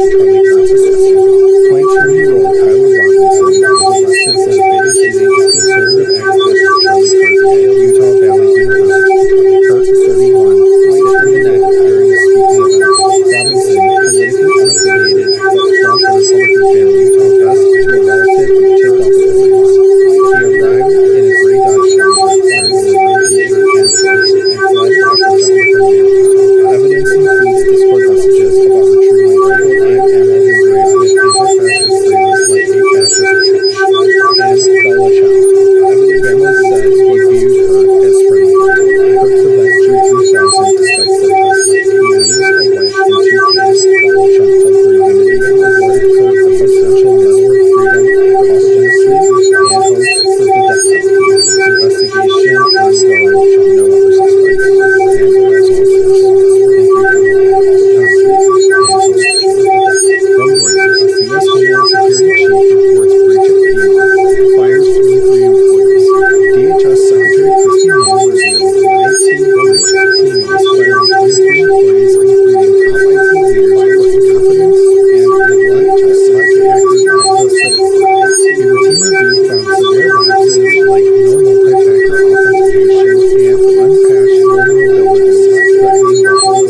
Charlie Kirk assassin. 22-year-old Tyler Robinson was arrested for evading shooting at conservative activist Charlie Kirk at Utah Valley University. Kirk, 31, was hit in the neck during a speaking event. Robinson, politically unaffiliated, but from a Republican family, confessed to a relative who tipped off authorities. He arrived in a gray Dodge Challenger, wearing a maroon t-shirt and shorts, and fled after jumping from mail. Evidence includes Discord messages about retrieving rifle and ammo engraved with anti-fascist phrases like "a fascist bitch" and "Bella Ciao." Family says he viewed her as friendly. Kirk's event drew 3,000 despite protests. He leaves a wife and 2 kids. Bella Ciao called for unity, awarded Kirk the Presidential Medal of Freedom posthumously, and hopes for the death penalty. Investigation ongoing, no other suspects. And as always, thank you for your From Reuters, U.S. Homeland Security Chief reports breach at FEMA, fires 23 employees. DHS Secretary Kristi Noem revealed an IT breach at FEMA is firing 23 employees, including top IT leaders for incompetence and neglect to select hackers access citizens. A routine review found severe lapses like no multi-factor authentication and unpatched vulnerabilities threatening the whole department.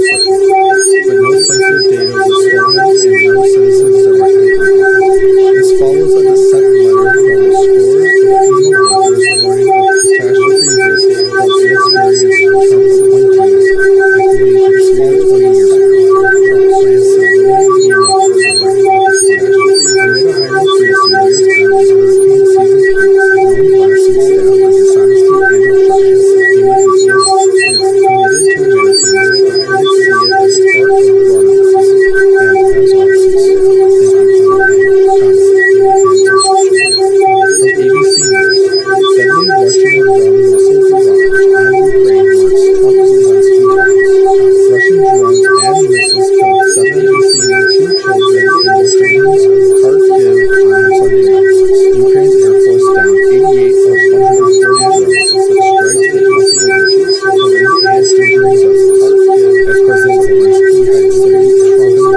But no sensitive data was stolen and no citizens directly harmed. This follows a dissent letter from the scores of FEMA workers warning of catastrophe risk from inexperienced Trump appointees, echoing Kristi 20 years ago. Trump plans to eliminate FEMA for the running of this catastrophe amid a hiring freeze years as hurricane season peaks, known blasted staff for dishonesty and obstruction. FEMA insists it's committed to Americans, but critics see it as part of the run of the season. And as always, thank you for your like, comment, and subscription. From ABC News, deadly Russian-run missile barrage on Ukraine marks Trump-Zelensky talks. Russian drones and missiles killed 7 deceiving 2 children in Ukraine's Kharkiv on Sunday night. Ukraine's Air Force downed 88 of 140 drones, but strikes hit multiple regions, killing and injuring dozens. As President Zelensky heads to meet Trump in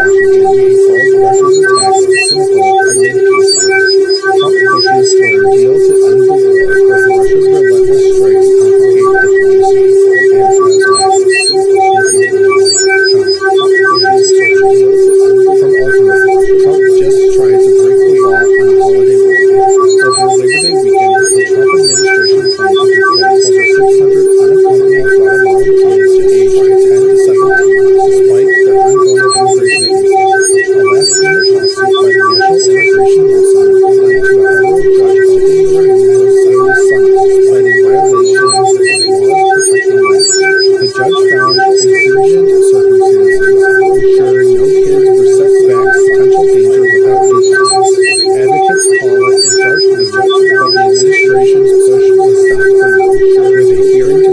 Washington, he called Russia's attack cynical amid peace talks. Trump pushes for a deal to end the war as Russia's relentless strikes complicate diplomacy. And as always, thank you for your like, comment, and subscription. From Ultimate, Trump just tried to break the law on a holiday weekend. Over Labor Day weekend, the Trump administration planned to deport over 600 unaccompanied Guatemalan kids aged 10 to 17, despite their ongoing immigration cases. A last-minute lawsuit by the National Immigration Law Center led to a federal judge halting the removal Saturday Sunday, citing violations of laws protecting language. The judge found exigent circumstances, ensuring no kids were sent back to potential danger without due process. Advocates call it a dark week, but the administration's push was stopped for now, with a hearing to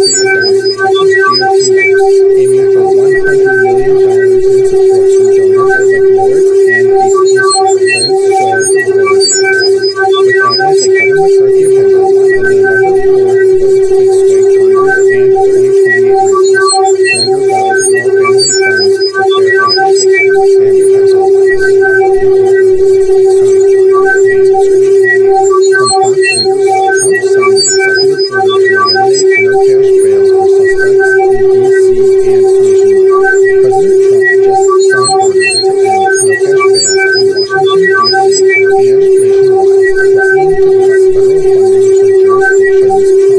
Texas GOP maps, aiming for $100 million in support from donors like Lord and a fitness coach show with allies like Kevin McCarthy of Oklahoma, the November 4th vote could sway Congress and 2028 races. Longer vows, more family funds for fair education, and as always, from Fox News, Trump signs executive order to eliminate no cash bails for suspects in D.C. and nationwide. President Trump just signed orders to end no cash bails in Washington, D.C. and nationwide, threatening to cut federal funding for jurisdictions that keep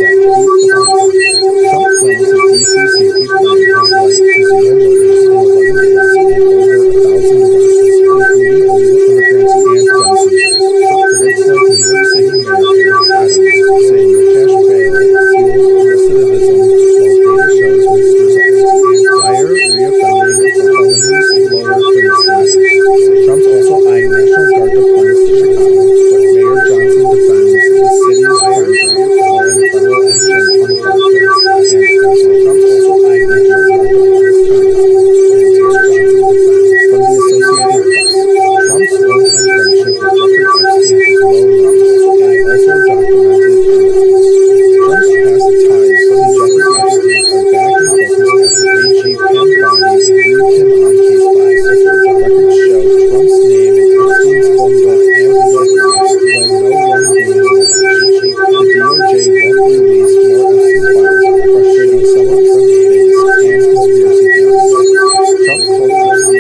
the bond. Trump claims his D.C. safety plan has led to 0 murders in 11 days and over 1,000 arrests, including illegal immigrants and gun seizures. Critics like New York City Mayor Eric Adams say no cash bail fuels recidivism, while data shows mixed results, and higher reoffending for felonies, lower for misdemeanors. Trump's also eyeing National Guard deployments to Chicago, but Mayor Johnson defends the city's crime drive, calling federal action uncalled for. Trump's also eyeing National Guard deployments to Chicago, but Mayor Johnson defends. From the Associated Press, Trump's one-time friendship with Jeffrey Epstein is well known and also documented in evidence. Trump's past ties to Jeffrey Epstein are back in focus after AG Pam Bondi briefed him on case files. Records show Trump's name in Epstein's phone book and blood records, though no wrongdoing is alleged. The DOJ won't release more Epstein files, frustrating some of Trump's base and conspiracy theorists. Trump called Epstein a terrific guy before falling out,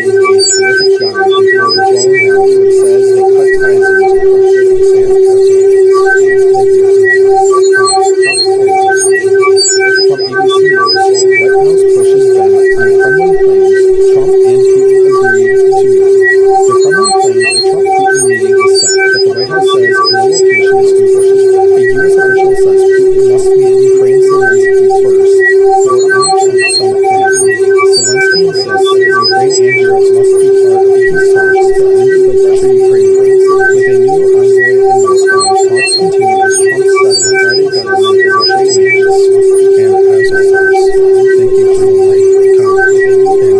but says they cut ties years ago, frustrating Sam Epstein and conspiracy from ABC News, White House pushes back on Kremlin claims Trump and Putin agreed to meet. The Kremlin claims a Trump-Putin meeting is set, but the White House says no location is confirmed. A U.S. official says Putin must meet Ukraine's Zelensky first for any Trump summit to happen. Zelensky insists that Ukraine and Europe must be part of peace talks to end the Russia-Ukraine war. With a new envoy in Moscow, talks continue as Trump sets a Friday deadline for Russia to meet. And as always, thank you for the like, comment, and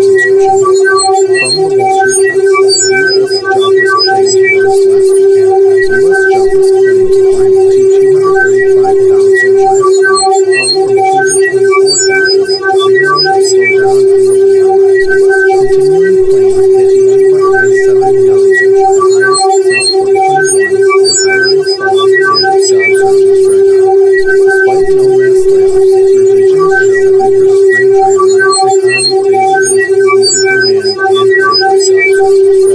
subscription. From the Wall Street Journal, U.S. jobless claims rose last weekend as U.S. jobless claims climbed to 235,000 last week, up from 224,000, signaling a slowdown in the labor market. Continuing claims hit 1.97 million, the highest since 2021, as hiring stalls and job searches drag out. Despite no mass layoffs, revisions show that for spring hiring, the economy faces weaker demand and higher prices. Walmart's CEO notes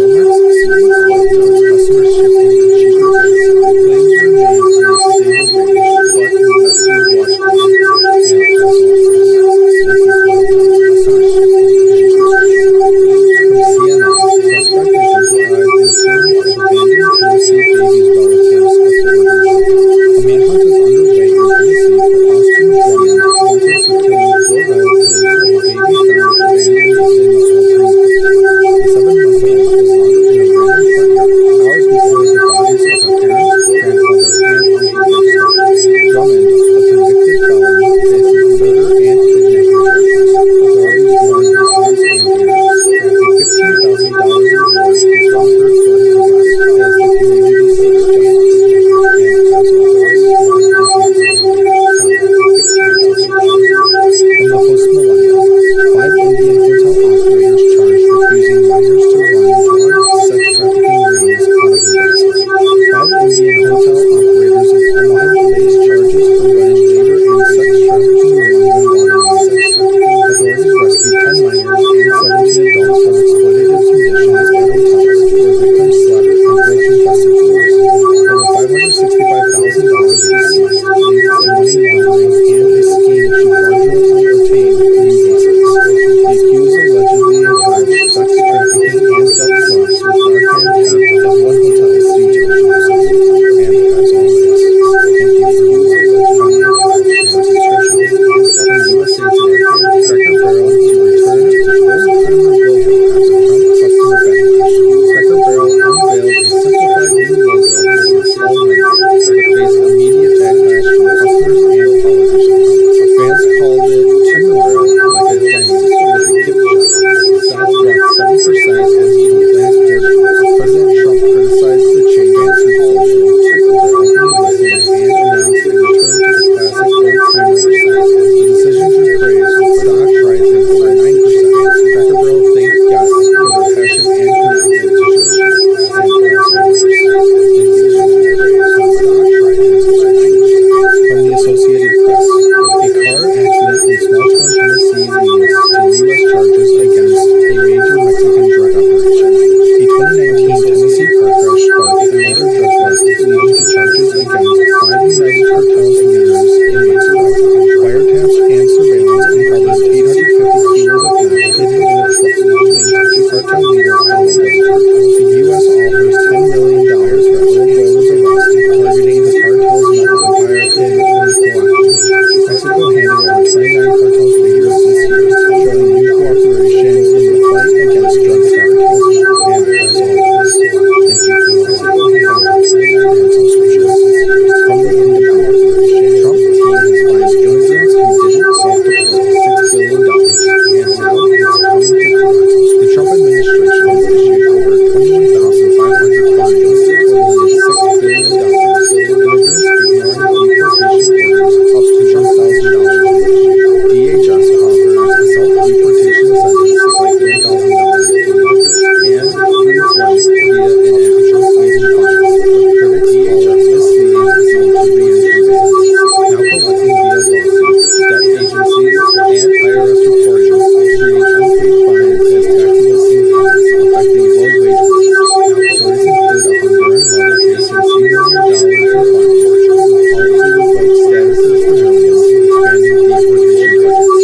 customers shifting to cheaper goods. Claims remain in a stable range, but investors watch closely. And as always, thank you for the customers shifting to cheaper goods. From CNN, suspect identified in killing of abandoned Tennessee baby's relatives, authorities say. A manhunt is underway in Tennessee for Austin Drummond, wanted for killing 4 relatives of a baby found abandoned in the sweltering heat. The 7-month baby was slaughtered in a random front yard hours before the bodies of her parents, grandmother, and uncle were discovered. Drummond, a convicted felon, faces murder and kidnapping charges. Authorities warn his aunts and neighbors. A $15,000 reward is offered for his arrest as the community seeks justice. And as always, from the Post Millennial, 5 Indian hotel operators charged with using minors to run drug, sex trafficking rings out of Nebraska. 5 Indian hotel operators in Omaha face charges for running labor and sex trafficking rings involving sex trafficking. Authorities rescued 10 minors and 17 adults from exploitative conditions at hotels where victims slept on roach-infested floors. Over $565,000 was seized, linked to money laundering and a scheme to fraudulently obtain new visas. The accused allegedly encouraged sex trafficking and dealt drugs with Narcan kept at one hotel's retail premises. And as always, thank you for the like, comment, and subscription. From USA Today, Cracker Barrel to return to old-timer logo after Trump customer backlash. Cracker Barrel unveiled a simplified new logo with its full menu, but faced immediate backlash from customers and politicians. Fans called Tennessee's leads to U.S. charges against a major Mexican drug operation. A 2019 Tennessee car crash sparked a major drug bust, leading to charges against 5 United Cartels leaders in Mexico. Wiretaps and surveillance uncovered 850 kilos of meth hidden in a truck linked to cartel leader Abuelo. The U.S. offers $10 million for Abuelo's arrest, targeting the cartel's meth empire in Michoacán. Mexico handed over 29 cartel figures this year, showing new cooperation in the fight against drug trafficking. And as always, thank you for listening. And subscriptions from the Independent. Trump team has fined immigrants who didn't self-deport $6 billion, and now it's coming to court. The Trump administration has issued over 21,500 fines totaling $6 billion to immigrants ignoring deportation orders up to $1,000 each. DHS offers a self-deportation sentence like $1,000 to immigrants and free flight via an app Trump ID fines, but critics call it misleading to re-entry visas. Now collecting via lawsuits, debt agencies, and IRS reporting, treating unpaid fines as taxable income, affecting low-wage workers. Stories include a Honduran mother facing $2 million in fines, policy revoked statuses for millions, expanding deportation budgets. And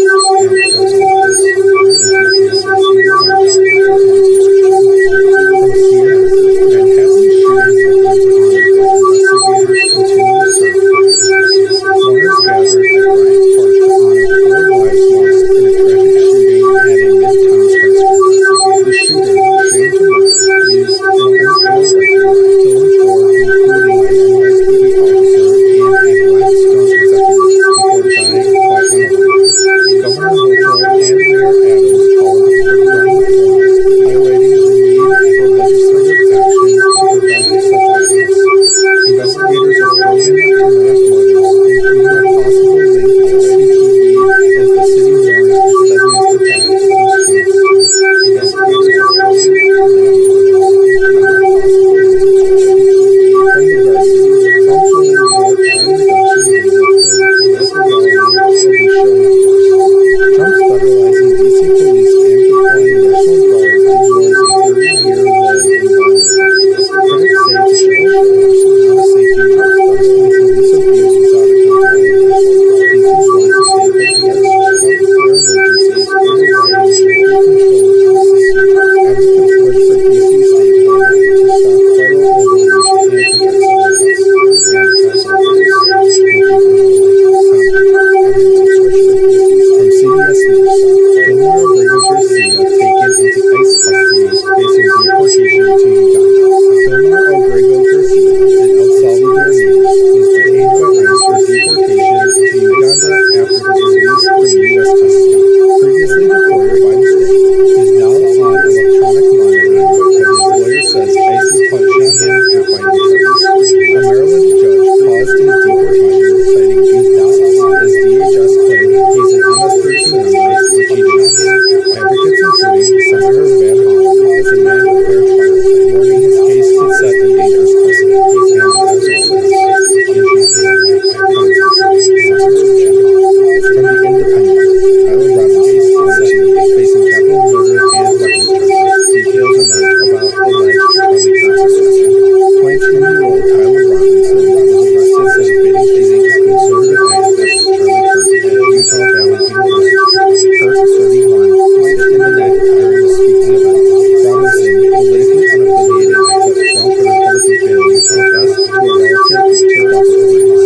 as always, thank you for listening. From CNN, Manhattan shooting victims honored while investigators continue to search for evidence. Mourners gathered at Bryant Park to honor 4 lives lost in a tragic shooting at a Midtown skyscraper. The shooter, Shane Tamura, used an unspent rifle, killing 4, including an NYPD officer and a Blackstone executive, before dying by unaliving. Governor Hochul and Mayor Adams called for gun reform, highlighting the need for legislative action to prevent such violence. Investigators are probing Tamura's motives, including a possible link to CTE as the city mourns its deadliest attack since 2016. Investigators are probing from the Red, Trump pulling for harm reduction deal for West Rebellion will be shown force. Trump's federalizing D.C. police and deploying National Guard ignores a 30-year low in violent crime. Critics say it's a show of force, not a safety net. Federalizing police abuse without accountability. DC's want to stay put yet struggle to declare emergencies, overriding local control of safety. Advocates push for D.C. statehood to stop federal overreach and protect civil rights. And as always, thank you for the like, comment, and subscription. From CBS News, Gilmar Abrego Garcia taken into ICE custody, facing deportation to Uganda. Gilmar Abrego Garcia, an El Salvador native, was detained by ICE for deportation to Uganda after his release from U.S. custody. Previously deported by the state, he is now on electronic monitoring, but his lawyer says ICE is punishing him for fighting charges. A Maryland judge paused his deportation, citing due process, as DHS claimed he's an MS-13 member, which he denies. Advocates including Senator Van Hollen has demanded a fair trial, warning his case could set a dangerous precedent. And as always, thank you for the like, comment, and subscription. From the Independent, Tyler Robinson sentenced, facing capital murder and weapons charges. Details emerge about alleged Charlie Kirk assassin. 22-year-old Tyler Robinson was arrested for pleading a conservative activist Charlie Kirk at Utah Valley University. Kirk, 31, was hit in the neck during a speaking event. Robinson, politically unaffiliated, but from the Republican family, confessed to a relative who tipped off authorities.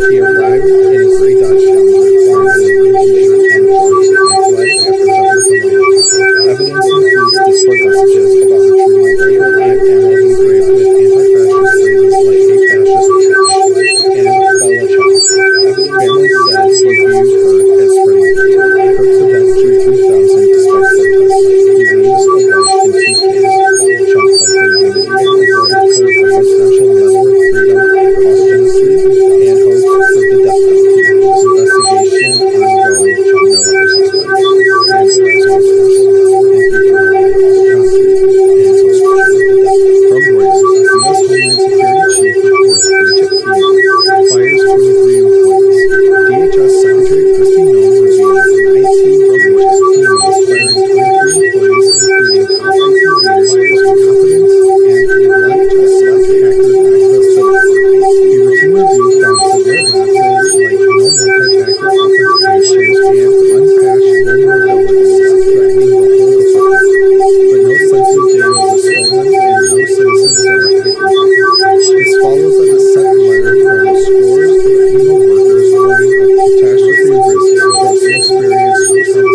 He arrived in a gray Dodge Challenger, wearing a livery t-shirt and shorts, and fled after jumping from a mountain. Evidence includes Discord messages about recruiting a rifle and ammo engraved with anti-fascist phrases like "Hey fascist bitch" and "Bella Ciao." Family said he viewed Kirk as spreading hate. Kirk's event drew 3,000 despite protests. He leaves a wife and 2 kids. Trump called for unity and awarded Kirk the Presidential Medal of Freedom posthumously and hoped for the death penalty. Investigation ongoing. Trump no other suspects. And as always, thank you for the like, comment, and subscription. From Reuters, U.S. Homeland Security Chief reports breach at FEMA, fires 23 employees. DHS Secretary Kristi Noem revealed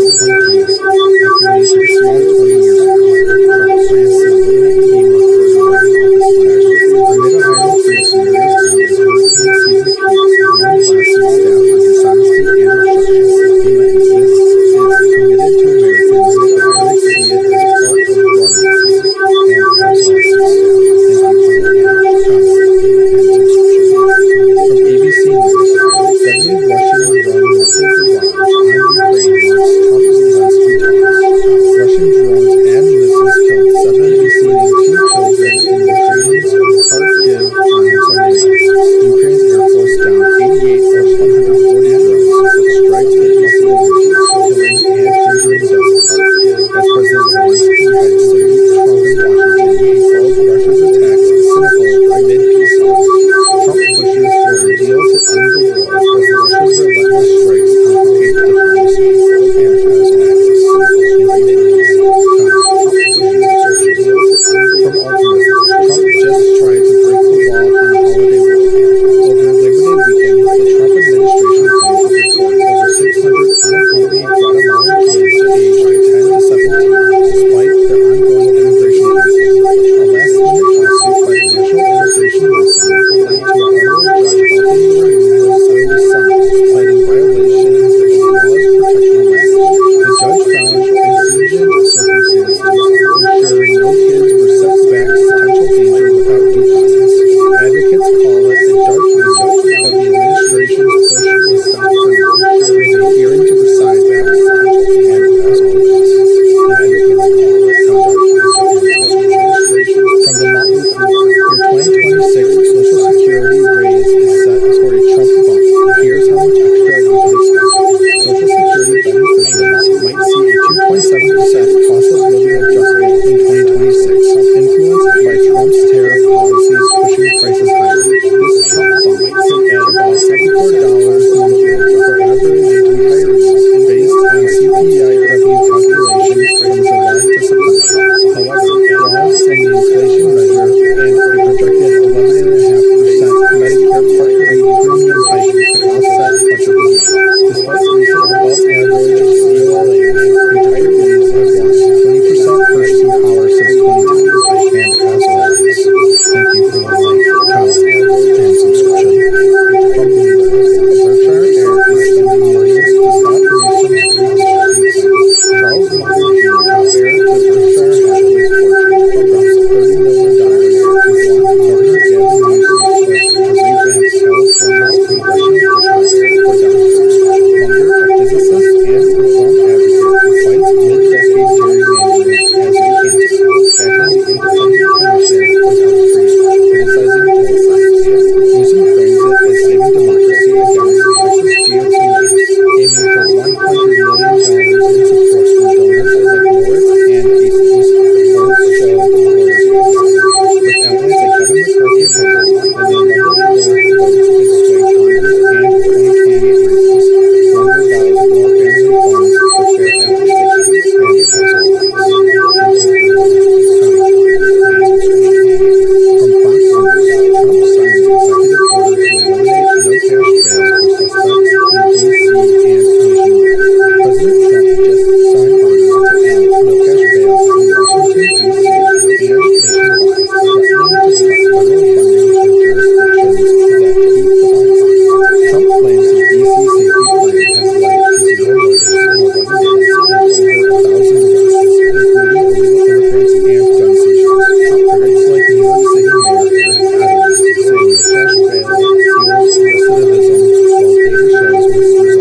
appointees. After being dismissed 20 years ago, Trump plans to eliminate FEMA for direct office fires. Amid a highly precarious time as hurricane season peaks, known less staff for dishonesty and obstruction, FEMA insists it's committed to Americans that see it as part of the broader process. And as always, thank you for listening. From ABC News, deadly Russian drone missile barrage on Ukraine marks Trump-Zelensky talks. Russian drones and missiles killed 7 deceiving 2 children in Ukraine's Kharkiv on Sunday night. Ukraine's Air Force downed 88 of 140 drones that strikes hit multiple regions, killing and injuring dozens. As President Zelensky heads to meet Trump in Washington, he called Russia's attacks cynical amid peace talks. Trump pushes for a deal to end the war as Russia's relentless strikes complicate diplomacy and as always, amid peace talks. Trump pushes for a deal to end the war. From Altamont, Trump just tried to break the law on a holiday weekend. Over Labor Day weekend, the Trump administration plans to deport over 600 unaccompanied Guatemalan kids aged 10 to 17, despite their ongoing immigration cases. A last-minute lawsuit by the National Immigration Law Center led to a federal judge helping the removal of 70 sons, citing violations of laws protecting language. The judge found exigent circumstances, ensuring no kids were sent back to potential danger without due process. Advocates call it a dark window, but the administration's push was stopped for now, with a hearing to decide back to potential danger as always. Advocates call it a dark window, but the administration's from the Motley Fool. Your 2026 Social Security raise is set for a Trump bump. Here's how much extra you can expect. Social Security beneficiaries might see a 2.7% cost of living adjustment in 2026, influenced by Trump's tariff policies pushing prices higher. This Trump bump could add about $74 monthly for average retirees based on CPI revenue calculations from July to September. However, laws and the inflation measure and a projected 11.5% Medicare Part A premium hike could offset much of the gain. Despite recent above-average COLA, retirees have lost 20% purchasing power since 2010. And as always, thank you for the like, comment, and subscription. From Bloomberg, Berkshire Hathaway is spending millions to stop producing and redistributing plants. Charles Munger Jr., heir to Berkshire Hathaway's fortune, drops $30 million to block Governor Gavin Newsom's push to revamp California's congressional district for Democrats. Munger, a physicist and reform advocate who fights mid-decade gerrymandering as a candidate, backing the independent commission without criticizing both sides. Newsom frames it as saving democracy against Texas GOP maps, aiming for $100 million in support from donors like Moritz and Casey's both show the voters with allies like Kevin McCarthy of Oregon and the number 4 votes could sway Congress and 2028 races. Munger vows more family funds for fair allocation, and as always, from Fox News, Trump signs executive order to eliminate no-cash bail for suspects in D.C. and nationwide. President Trump just signed orders to end no-cash bail in Washington, D.C. and nationwide, threatening to cut federal funding for jurisdictions that keep the bonfire. Trump claims his D.C. safety plan has led to 0 murders in 11 days and over 1,000 arrests, including illegal immigrants and gun seizures. Trump critics like New York City Mayor Eric Adams say no-cash bail fuels recidivism, while data shows mixed results, and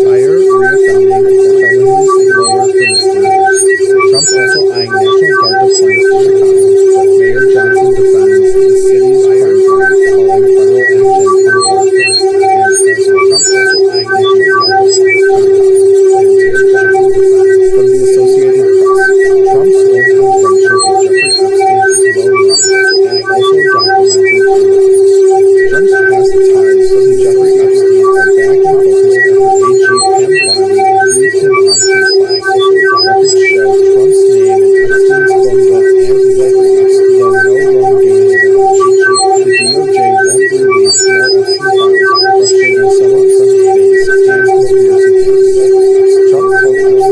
higher reoffending for felonies lower for misdemeanors. Trump's also eyeing National Guard deployments to Chicago, but Mayor Johnson defends the city's crime drive, calling federal action unauthorized. And as well, Trump also eyeing National Guard deployments to Chicago, but Mayor Johnson defends. From the Associated Press, Trump's longtime friendship with Jeffrey Epstein is well known and also documented through evidence. Trump's past ties to Jeffrey Epstein are back in focus after AG Pam Bondi briefed him on case files. Records show Trump's name in Epstein's phone book and Jeffrey Epstein, though no wrongdoing is alleged. The DOJ won't release more Epstein files, frustrating some from days and conspiracy theories. Trump called Epstein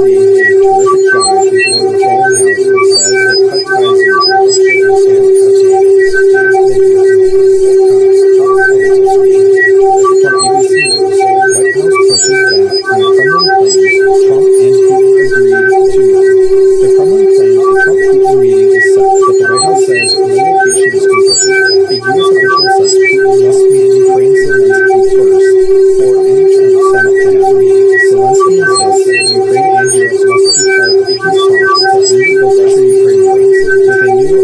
Kremlin claims Trump and Putin agreed to meet. The Kremlin claims a Trump-Putin meeting is set, but the White House says no location is confirmed. A U.S. official says Putin must meet Ukraine's Zelensky first for any Trump summit to have a meeting. Zelensky insists Ukraine and Europe must be part of peace talks to end the Russia-Ukraine war. With a new envoy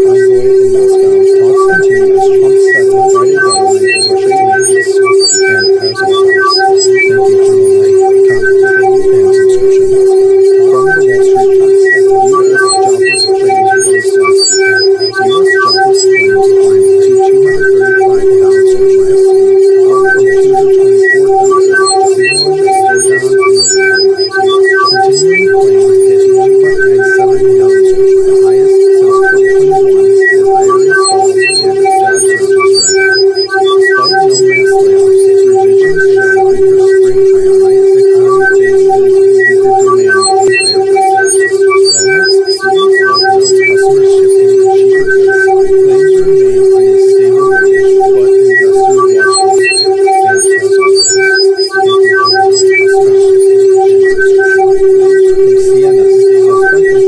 in Moscow, talks continue as Trump sets a Friday deadline for Russia to make peace. And as always, thank you for the like, comment, and subscription. From the Wall Street Journal, U.S. jobless claims rose last week. U.S. jobless claims climbed to 235,000 last week, up from 224,000, signaling a slowdown in the labor market. Continuing claims hit 1.97 million, the highest since 2021, as hiring stalls and job searches drag out. Despite no mass layoffs, revisions show weaker spring hiring, the economy faces weaker demand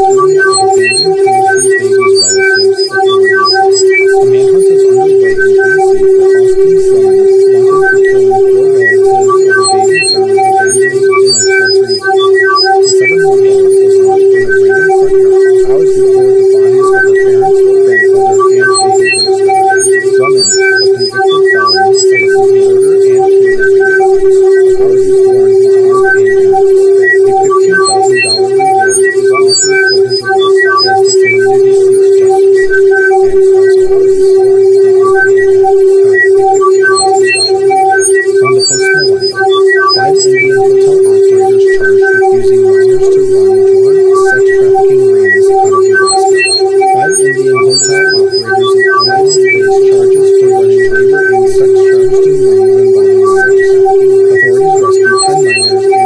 and higher prices. Walmart's CEO notes customers shifting to cheaper goods. Claims remain in a stable range, but investors watch closely. And as always, thank you for the like, customers shifting and subscription. From CNN, suspect identified in killing of abandoned Tennessee babies' relatives, authorities say. A manhunt is underway in Tennessee for Austin Drummond, wanted for killing 4 relatives of a baby found abandoned in a shelter. The 7-month-old was left in a random front yard hours before the bodies of her parents, grandmother, and baby were discovered. Drummond, a convicted felon, faces murder and kidnapping charges. Authorities warn he's armed and dangerous. A $15,000 reward is offered for his arrest as the community seeks justice. And as always, thank you for the From the Post-Millennial, 5 Indian hotel operators charged with using minors to run drug sex trafficking rings out of Nebraska. 5 Indian hotel operators in Ohio face charges for running labor and sex trafficking rings involving minors. Authorities rescued 10 minors and 17 adults from exploitative conditions at hotels where victims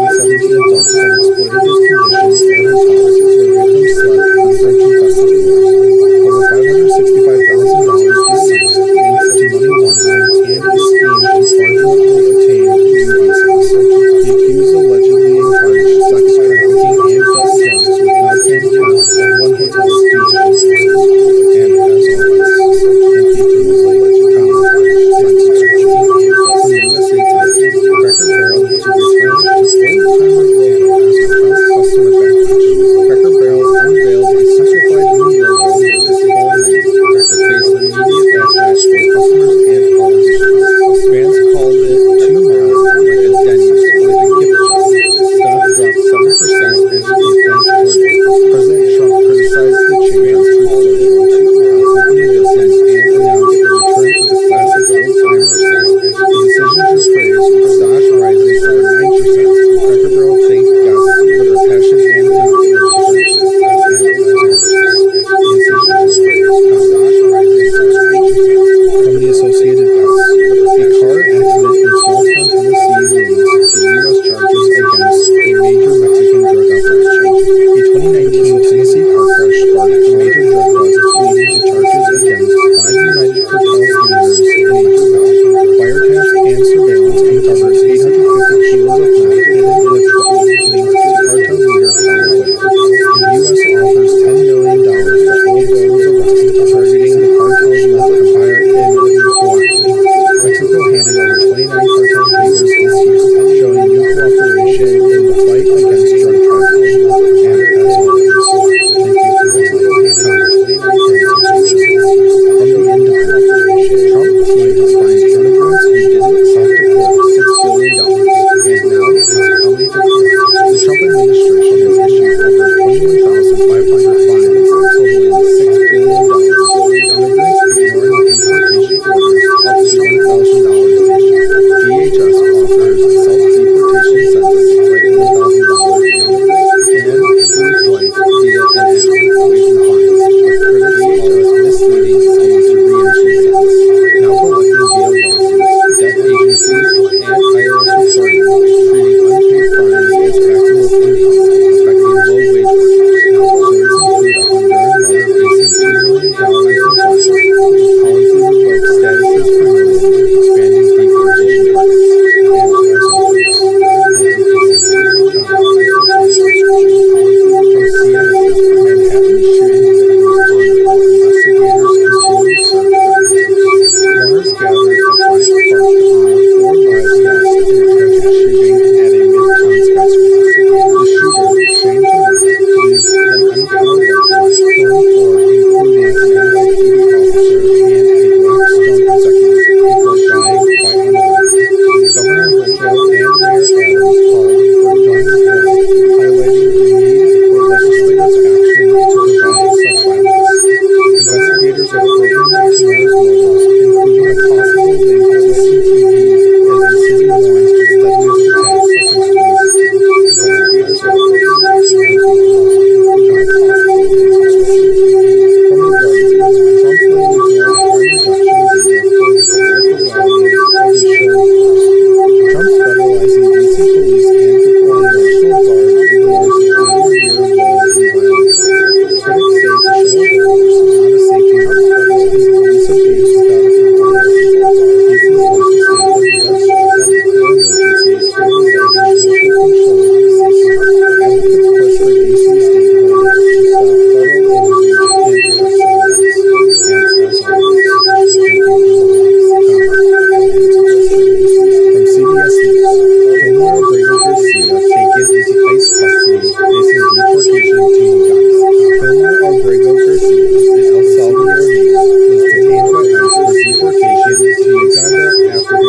slept on drug-infested floors. Over $565,000 was seized, linked to money laundering and a scheme to fraudulently obtain new visas. The accused allegedly encouraged sex trafficking and dealt drugs with Narcan kept at one hotel due to illnesses. And as always, thank you for the like, comment, and subscription. From USA Today, Cracker Barrel to return to old-timer logo as a Trump customer backlash. Cracker Barrel unveiled a simplified new logo with the small name that faced immediate backlash from customers and politicians. Fans called it too modern, like a Denny's with a gift shop. Stock dropped 7% as complaints poured in. President Trump criticized the change on Truth Social. The company listened and announced a return to the classic old-timer aesthetic. The decision drew praise, with stock rising over 9%. Cracker Barrel thanked guests for their passion and commitment to tradition. And as always, the decision drew praise, with stock rising over 9%. From the Associated Press, a car accident in small-town Tennessee leads to U.S. charges against a major Mexican drug operation. A 2019 Tennessee car crash sparked a major drug bust, leading to charges against 5 United Cartel leaders in Mexico. Wiretaps and surveillance uncovered 850 kilos of meth hidden in a truck linked to cartel leader Paulo Guerrero. The U.S. offers $10 million for Paulo Guerrero's arrest, targeting the cartel's meth empire in Milwaukee. Mexico handed over 29 cartel leaders this year, showing new cooperation in the fight against drug trafficking. And as always, thank you for the like, comment, and subscription. From the Independent, Trump team has fined immigrants who didn't self-deport $6 billion, and now it's coming to court. The Trump administration has issued over 21,500 fines totaling $6 billion to immigrants ignoring deportation orders up to $1,000 this year. DHS offers self-deportation sentence like $1,000 to immigrants and free flights via an app, waiving fines, but critics call it misleading due to re-entry bans. Now collecting via lawsuits, debt agencies, and IRS reporting, treating unpaid fines as taxable income, affecting low-wage workers. Now into ICE custody, facing deportation to Uganda. Filmer Albrego Garcia, an El Salvador native, was detained by ICE for deportation to Uganda after his release from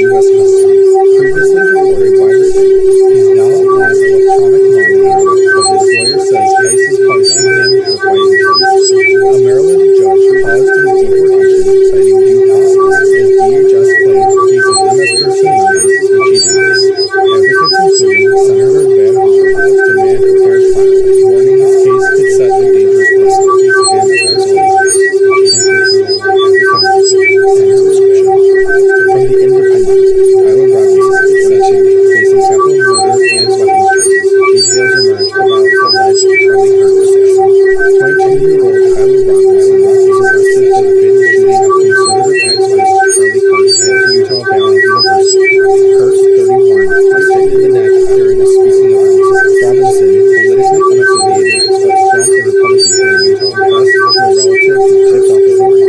U.S. custody. Previously deported by the state, he's now on electronic monitoring, but his lawyer says ICE is punishing him for fighting drugs. A Maryland judge paused his deportation, citing due process, as DHS claimed cases MS-13 members, which he denies. Advocates including Senator Van Hollen demand a fair trial, warning his case could set a dangerous precedent. And as always, from The Independent, Tyler Robinson, 22, facing capital murder and weapons charges. Details emerge about alleged Charlie Kirk assassin. 22-year-old Tyler Robinson was arrested for the fatal shooting of conservative activist Charlie Kirk at Utah Valley University. Kirk, 31, was hit in the neck during a speaking event. Robinson, politically unaffiliated but from a Republican family, confessed to a relative who tipped off his accused.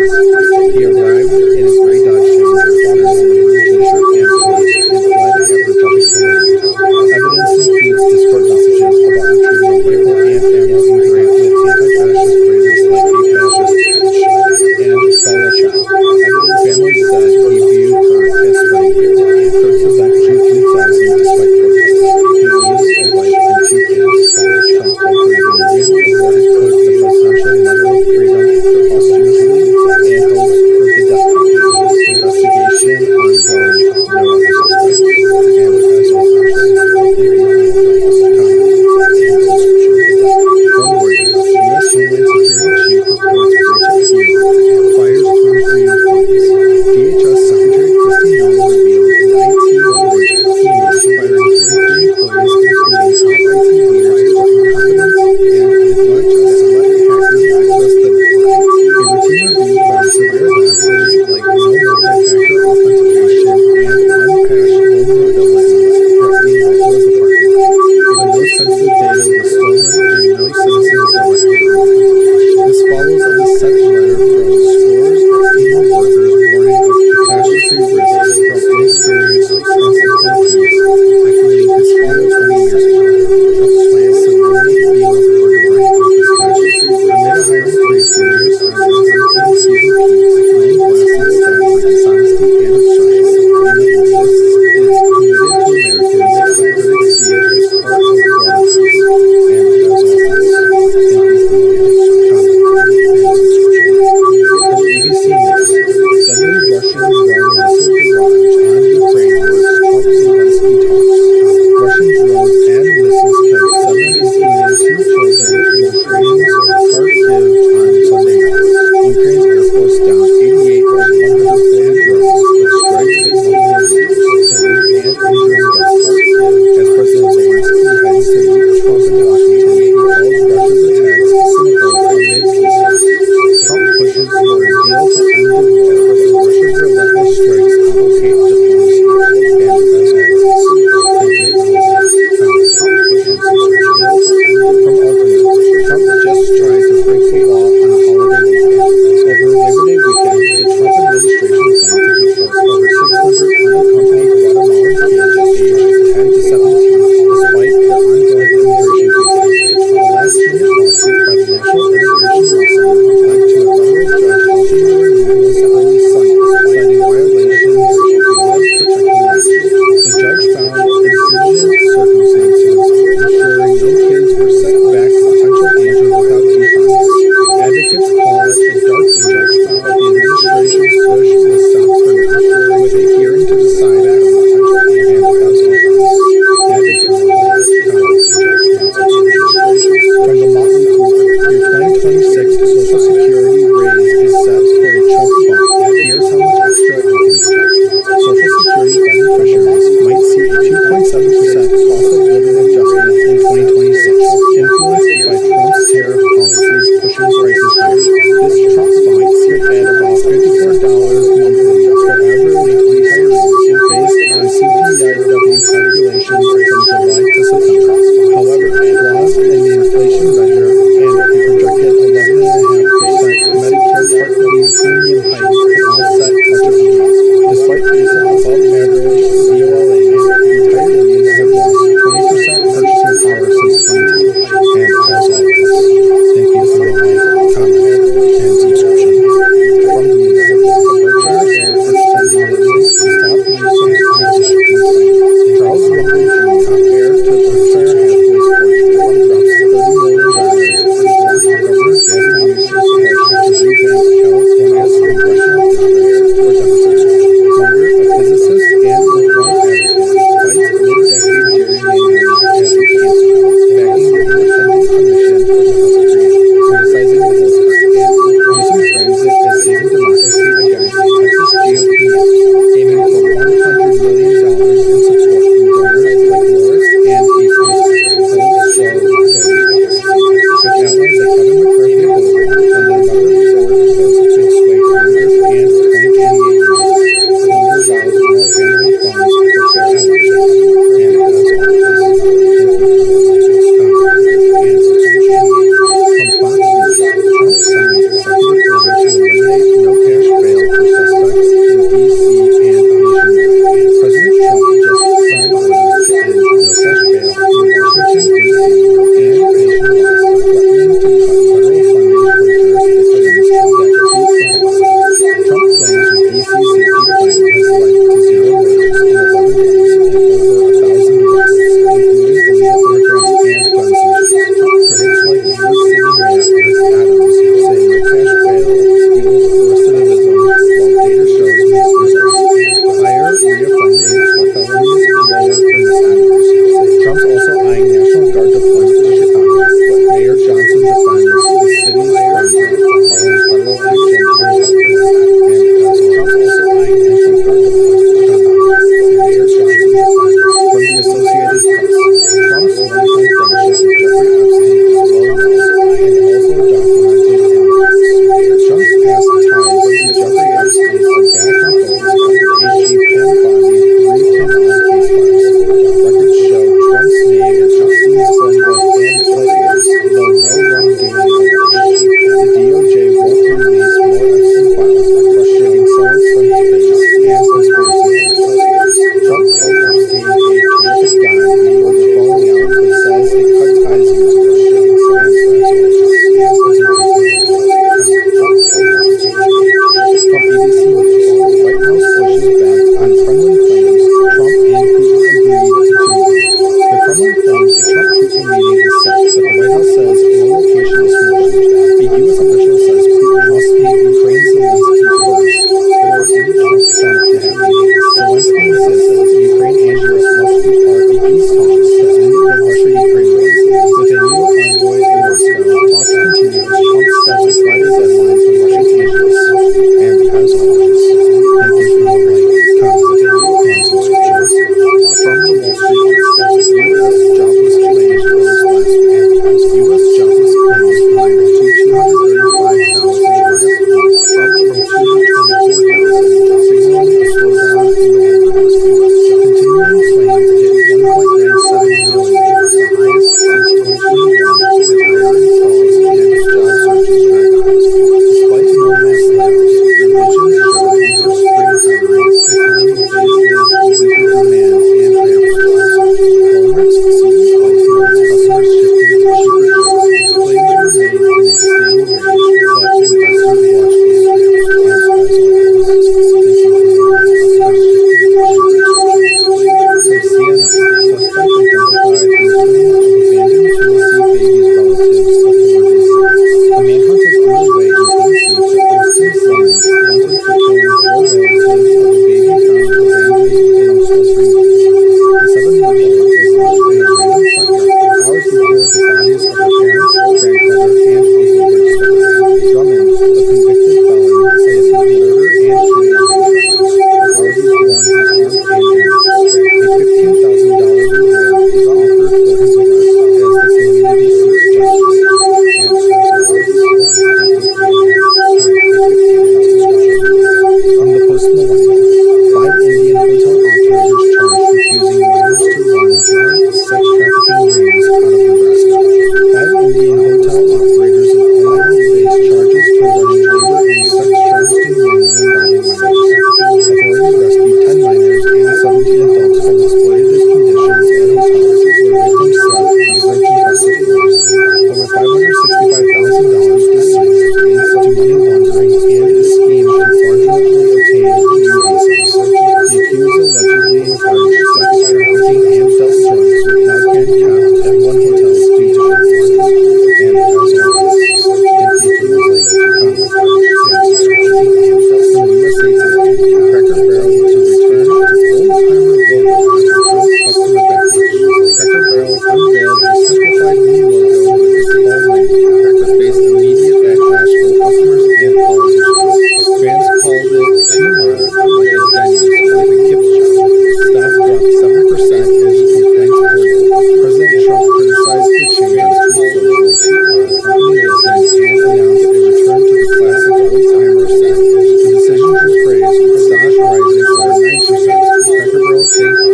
He arrived in a gray Dodge Challenger, Robinson, t-shirt and shorts, and fled after jumping from a rooftop. Evidence includes Discord messages about retrieving a rifle and ammo engraved with anti-fascist phrases like "a fascist catch" and "Bella Ciao." Family said he viewed Kirk as spreading hate. Kirk's event drew 3,000 despite protests. He leaves a wife and 2 kids. Trump told Reagan awarded Kirk the Presidential Medal of Freedom posthumously and hopes for the death penalty. Investigation ongoing. No other suspects. And as always, from Reuters, U.S. Homeland Security Chief reports breach at FEMA, fires 23 employees. DHS Secretary Kristi Noem revealed an IT breach at FEMA, firing 23 employees, including top IT leaders for incompetence and neglect that let hackers access the network. A routine review found severe lapses like no multi-factor authentication and unpatched vulnerabilities threatening Buffalo's apartment. Even though sensitive data was stolen and no citizens directly harmed. This follows a dissent letter from scores of FEMA workers warning of catastrophe risks from inexperienced Trump appointees, echoing his final 20 years ago. Trump's plans to eliminate FEMA for direct office catastrophe amid a hiring freeze series on the hurricane season peak, economic blasting staff for dishonesty and obstruction. FEMA insists it's committed to Americans, but critics see it as part of a broader piece. And as always, thank you for listening, comment, and subscription. From ABC News, deadly Russian drone missile barrage on Ukraine works Trump Zelensky talks. Russian drones and missiles killed 7, including 2 children in Ukraine's Kharkiv on Sunday night. Ukraine's Air Force downed 88 of 140 drones, but strikes hit multiple regions, killing and injuring dozens. As President Zelensky heads to meet Trump in Washington, he calls Russia's attacks cynical amid peace talks. Trump pushes for a deal to end the war, but Russia's relentless strikes complicate diplomacy. And as always, thank you for listening. From Ultimate, Trump just tried to break the law on a holiday weekend. Over Labor Day weekend, the Trump administration planned to deport over 600 unaccompanied Guatemalan kids aged 10 to 17, despite the ongoing immigration cases. A last-minute lawsuit by the National Immigration Law Center led to a federal judge halting the removals early Sunday, citing violations of laws protecting minors. The judge found exigent circumstances, ensuring no Thank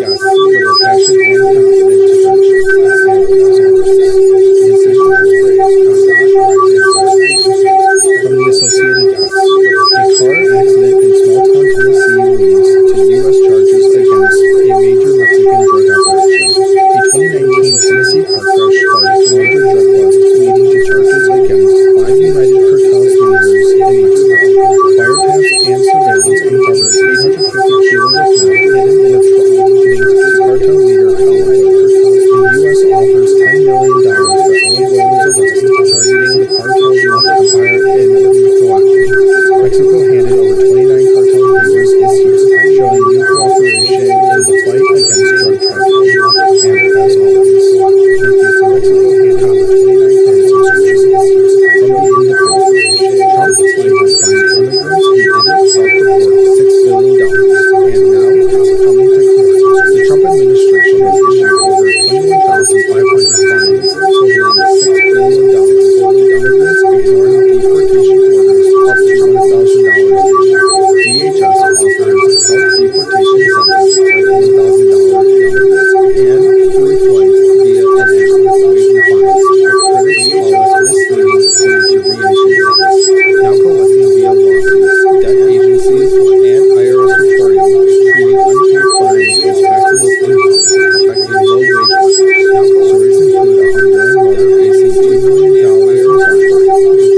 guests for their passion and commitment to church and NBC car crash sparked a major drug bust, leading to charges against 5 United cartel leaders in Mexico. Wiretaps and surveillance uncovered 850 kilos of meth hidden in a truck linked to cartel leader El Abuelo. The U.S. offers $10 million for El Abuelo's arrest, targeting the cartel's meth empire in Michoacán. Mexico handed over 29 cartel figures this year, showing new cooperation in the fight against drug trafficking. And as always, thank you for listening. Comment, 29 credit subscriptions from the Independent. Trump team has fined immigrants who didn't self-deport $6 billion, and now it's coming to collect. The Trump administration has issued over 21,500 fines totaling $6 billion to immigrants ignoring deportation orders up to $1,000 each. DHS offers self-deportation incentives like $1,000 and free flights via an app, waiving fines, but critics call it misleading due to re-entry tests. Now collecting via lawsuits, debt agencies, and IRS reporting, treating unpaid fines as taxable income, affecting low-wage workers. Stories include a Honduran mother facing $2 million in fines,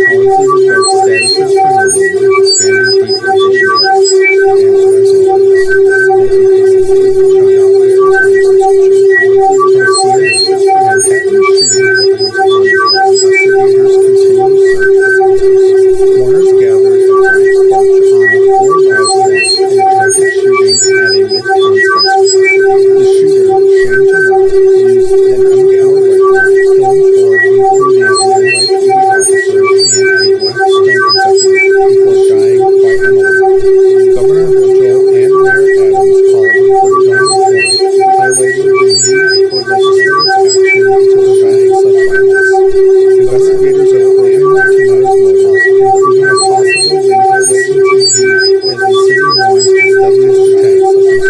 policy revoked statuses for millions, expanding deportation targets. And as always, thank you for listening. Manhattan shooting victims honored while investigators continue search for answers. Mourners gathered at Bryant Park to honor 4 lives lost in a tragic shooting at a Midtown skyscraper. The shooter, Shane Tamura, used an M4 rifle, killing 4, including an NYPD officer and a Blackstone executive, before dying by unalived. Governor Hochul and Mayor Adams called for gun reform, highlighting the need for legislative action to preventing such violence. Investigators are probing Tamura's motives, including a possible link to CTE as the city mourns its deadliest attack since 2016. And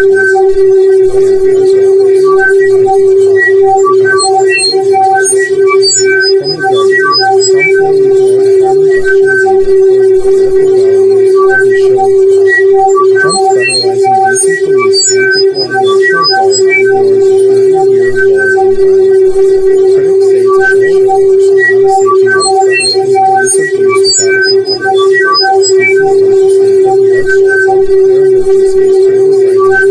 as always, thank you for listening. From The Guardian, Trump will ignore harm reduction data for political values of the showing force. Trump's federalizing DC police and deploying National Guard ignores a 30-year low in violent crime. Critics say it's a show of force, not a safety net that risks police abuse without accountability. DC's legislative judge called their emergencies, overriding local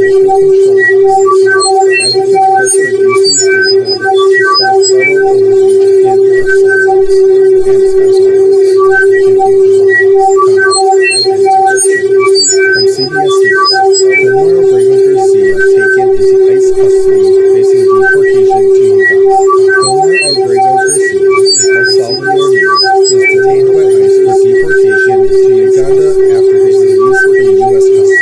control of the safety net. Advocates push for DC statehood to stop federal overreach and protect civil rights. And as always, thank you for listening. Comment, and subscription. From CBS News, Gilmore Abrego Garcia taken into ICE custody, facing deportation to Uganda. Gilmore Abrego Garcia, an El Salvador native, was detained by ICE for deportation to Uganda after his release from U.S. custody.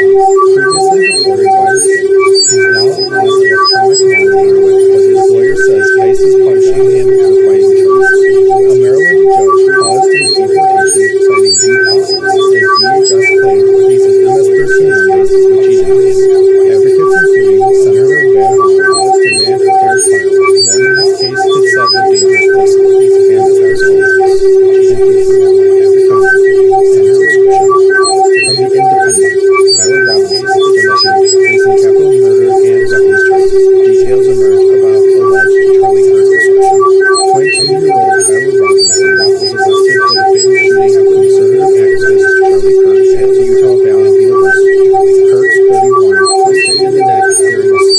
Previously deported by the state, he's now on electronic monitoring, but his lawyer says ICE is punishing him for fighting charges. A Maryland judge paused his deportation, citing due process, as DHS claimed he's an MS-13 member, which he denies. Advocates including Senator Van Hollen demand a fair trial, warning his case could set a dangerous precedent. And as always, thank you for listening. Every comment and subscription. From The Independent, Tyler Robinson, 22, facing capital murder and weapons charges. Details emerge about alleged Charlie Kirk deception. 22-year-old Tyler Robinson was arrested for the fatal shooting of conservative activist Charlie Kirk at Utah Valley University. Kirk's 31 was hit in the neck during a speaking event.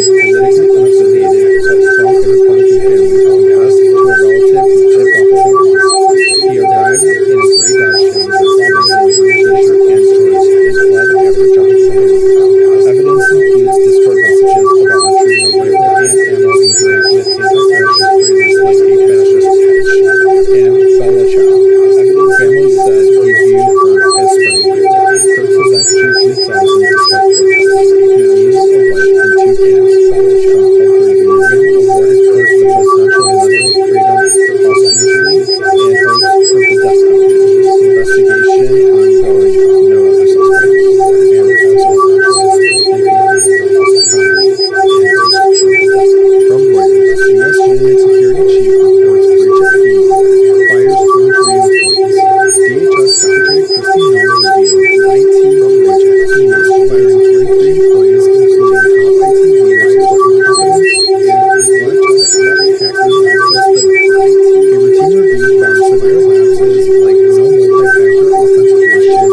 Robinson, politically unaffiliated but from a Republican family, confessed to a relative who tipped off his arrest. He arrived in a gray Dodge Challenger, T-shirt and shorts, and fled after jumping from a roof. Evidence includes Discord messages about retrieving a rifle and ammo engraved with anti-fascist phrases like "hate fascist catch" and "Bella Ciao." Family said he viewed Kirk as spreading hate. Kirk's event drew 3,000 despite protests. He used a wife and 2 kids. Trump called for unity, awarded Kirk the Presidential Medal of Freedom posthumously, and hopes for the death penalty. Investigation ongoing, no other suspects. And as always, thank you for listening. Comment and subscription. From Reuters, U.S. Homeland Security Chief reports to let hackers access the network. A routine review found severe lapses like no multi-factor authentication and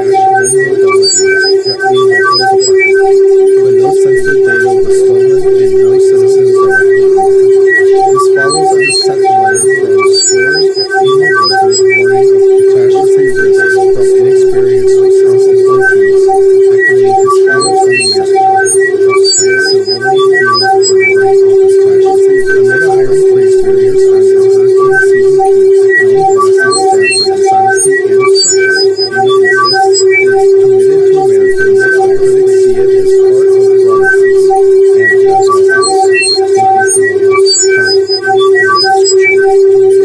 unpatched vulnerabilities threatening Buffalo's apartment. Windows-sensitive data was stolen and no citizens directly impacted. This follows a sent letter from scores of FEMA workers warning of catastrophe risks from inexperienced Trump appointees, echoing his final 20 years ago. Trump plans to eliminate FEMA for direct office clashes amid a hiring freeze for years under hurricane season peak, economic losses staff for dishonesty and obstruction. FEMA insists it is committed to Americans, but critics see it as part of broader peace. And as always, thank you for your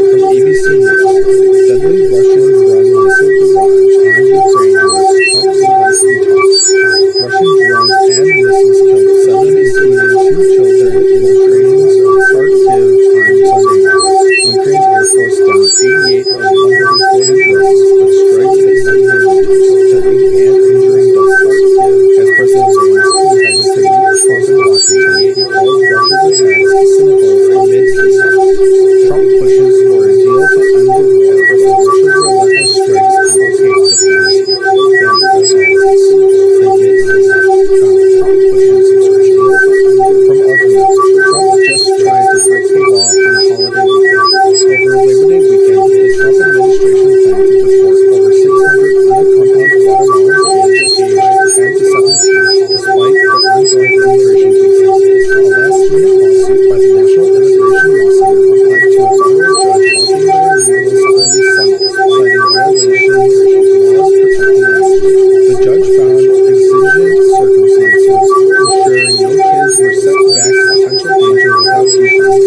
from ABC News, deadly Russian drone missile barrage on Ukraine marks Trump Zelensky talks. Russian drones and missiles killed 7 including 2 children in Ukraine's Kharkiv on Sunday night. Ukraine's Air Force downed 88 of 140 drones, but strikes hit multiple regions, killing and injuring dozens. As President Zelensky headed to meet Trump in Washington, he called Russia's attacks cynical amid peace talks. Trump pushes for a deal to end the war, but Russia's relentless strikes complicate diplomacy. And as always, they get Trump pushes for a deal to end the war. From Alchemist, Trump just tried to break the law on a holiday weekend. Over Labor Day weekend, the Trump administration planned to deport over 600 unaccompanied Guatemalan kids aged 10 to 17, despite the ongoing immigration cases. A last-minute lawsuit by the National Immigration Law Center led to a federal judge halting their removals early Sunday, citing violations of laws protecting migrants. The judge found exigent circumstances, ensuring no kids were sent back to potential danger without due process.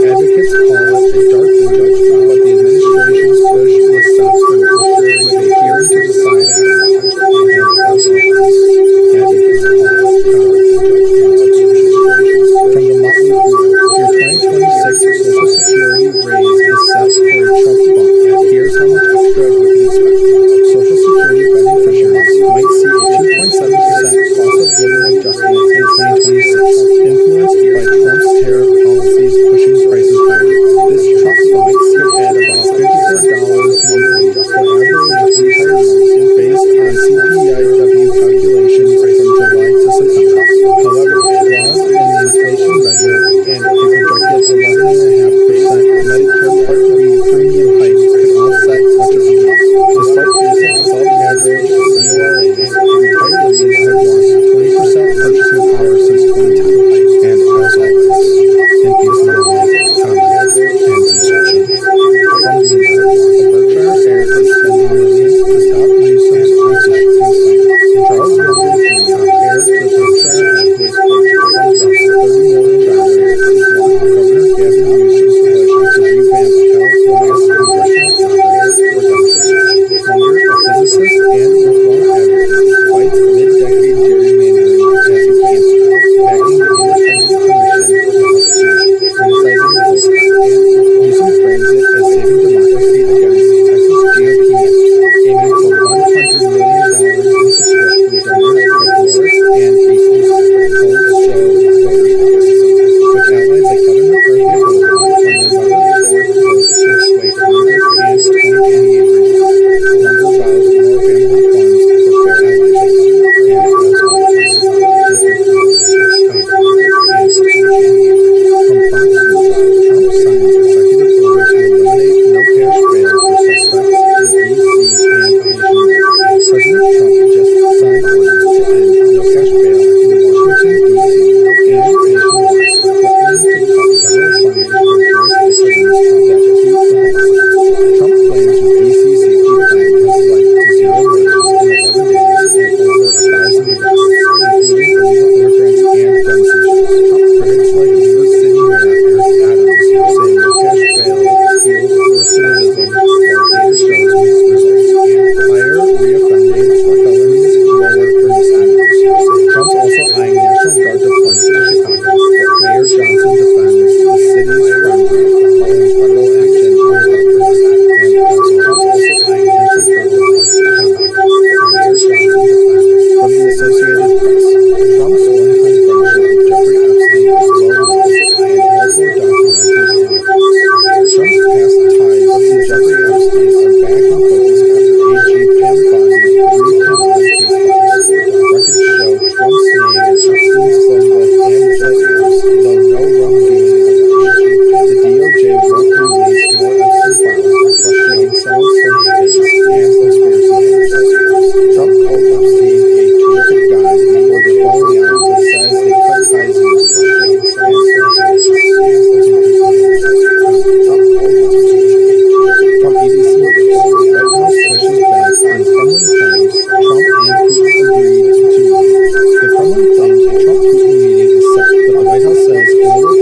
Advocates call it a dark judge, but the administration's push was set for now, with a hearing to decide after potential danger as always. Advocates call it a dark judge. From the Motley Fool, your 2026 Social Security raise is set for a Trump bump, and here's how much extra you can expect. Social Security beneficiaries might see a 2.7% cost of living adjustment in 2026, influenced by Trump's tariff policies pushing prices higher. This Trump bump could add about $54 monthly for average retirees based on CPIW calculations from July to September. However, flaws in the inflation measure and a projected 11.5% Medicare Part B premium hike could offset much of the gain. Despite losing above-average COLAs, retirees have lost 20% purchasing power since 2010. And as always, thank you for your like, comment, and subscription. From Bloomberg, Berkshire Hathaway is spending millions to stop use of research plan. And Charles Munger Jr., heir to Berkshire Hathaway's fortune, drops $30 million to block Governor Gavin Newsom's push to revamp California's congressional district for Democrats. Munger, a physicist and reform advocate, fights mid-decade gerrymandering as a cancer, backing the independent commission for the opportunity, criticizing the vote count. Newsom frames it as saving democracy against Texas GOP maps, aiming for $100 million in support from donors like Morris and Hastings. Polls show voters enthusiasm, with allies like Kevin McCarthy and Oregon on their November 4th vote to sway Congress and 2028 results. Munger vows more family funds for fair elections. And as always, thank you for your like, comment, and subscription. From Fox News, Trump signs executive order to eliminate no cash bail for suspects in D.C. and nationwide. President Trump just signed orders to end no cash bail in Washington, D.C. and nationwide, threatening to cut federal funding for jurisdictions that keep the law. Trump claims the D.C. safety plan has led to zero raids in 11 days and over 1,000 arrests, including illegal immigrants and gun seizures. Critics like New York City Mayor Eric Adams say no cash bail fuels recidivism, while data shows mixed results. Higher reoffending for felonies, lower for misdemeanors. Trump's also eyeing National Guard deployment to Chicago, but Mayor Johnson defends the city's crime rate, calling federal Trump's past ties to Jeffrey Epstein are back in focus after AG Pam Bondi briefed him on case files. Records show Trump's name in Epstein's phone book and footnotes, though no wrongdoing alleged. The DOJ won't release more Epstein files, frustrating some Trump's base and conspiracy theorists. Trump called Epstein a terrific guy before the falling out, but says they cut ties years ago. From ABC News, White House pushes back on Kremlin claims Trump and Putin agreed to meet. The Kremlin claims a Trump-Putin meeting is set, but the White House says no location is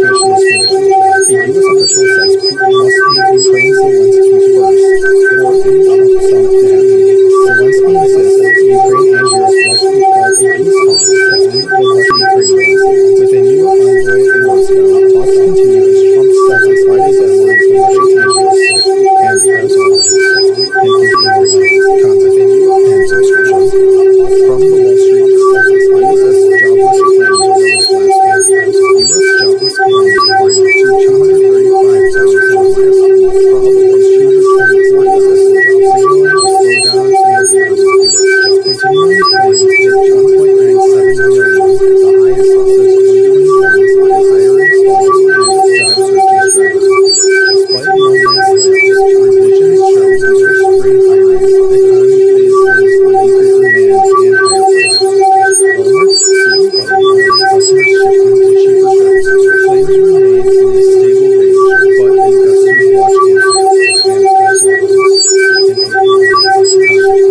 confirmed. A U.S. official says Putin must meet Ukraine's Zelensky first before any Trump summit to have meeting. Zelensky insists that Ukraine and Europe must be part of peace talks to end the Russia-Ukraine war. With a new envoy in Moscow, talks continue as Trump sets a Friday deadline for Russia tensions. And as always, thank you for your like, comment, and subscription. From the Wall Street Journal, U.S. jobless claims rose last week. U.S. jobless claims climbed to 235,000 last week, from 224,000 jobs, signaling a slowdown in the labor market. Continuing claims hit 1.97 million, the highest since 2021, as hiring stalls and job searches drag on. Despite no mass layoffs, revisions show weaker spring hiring, the economy faces weaker demand and higher prices. Walmart's CEO notes customers shifting to cheaper goods. Claims remain in a stable range, but investors watch closely. And as always, thank you for from CNN, suspect identified in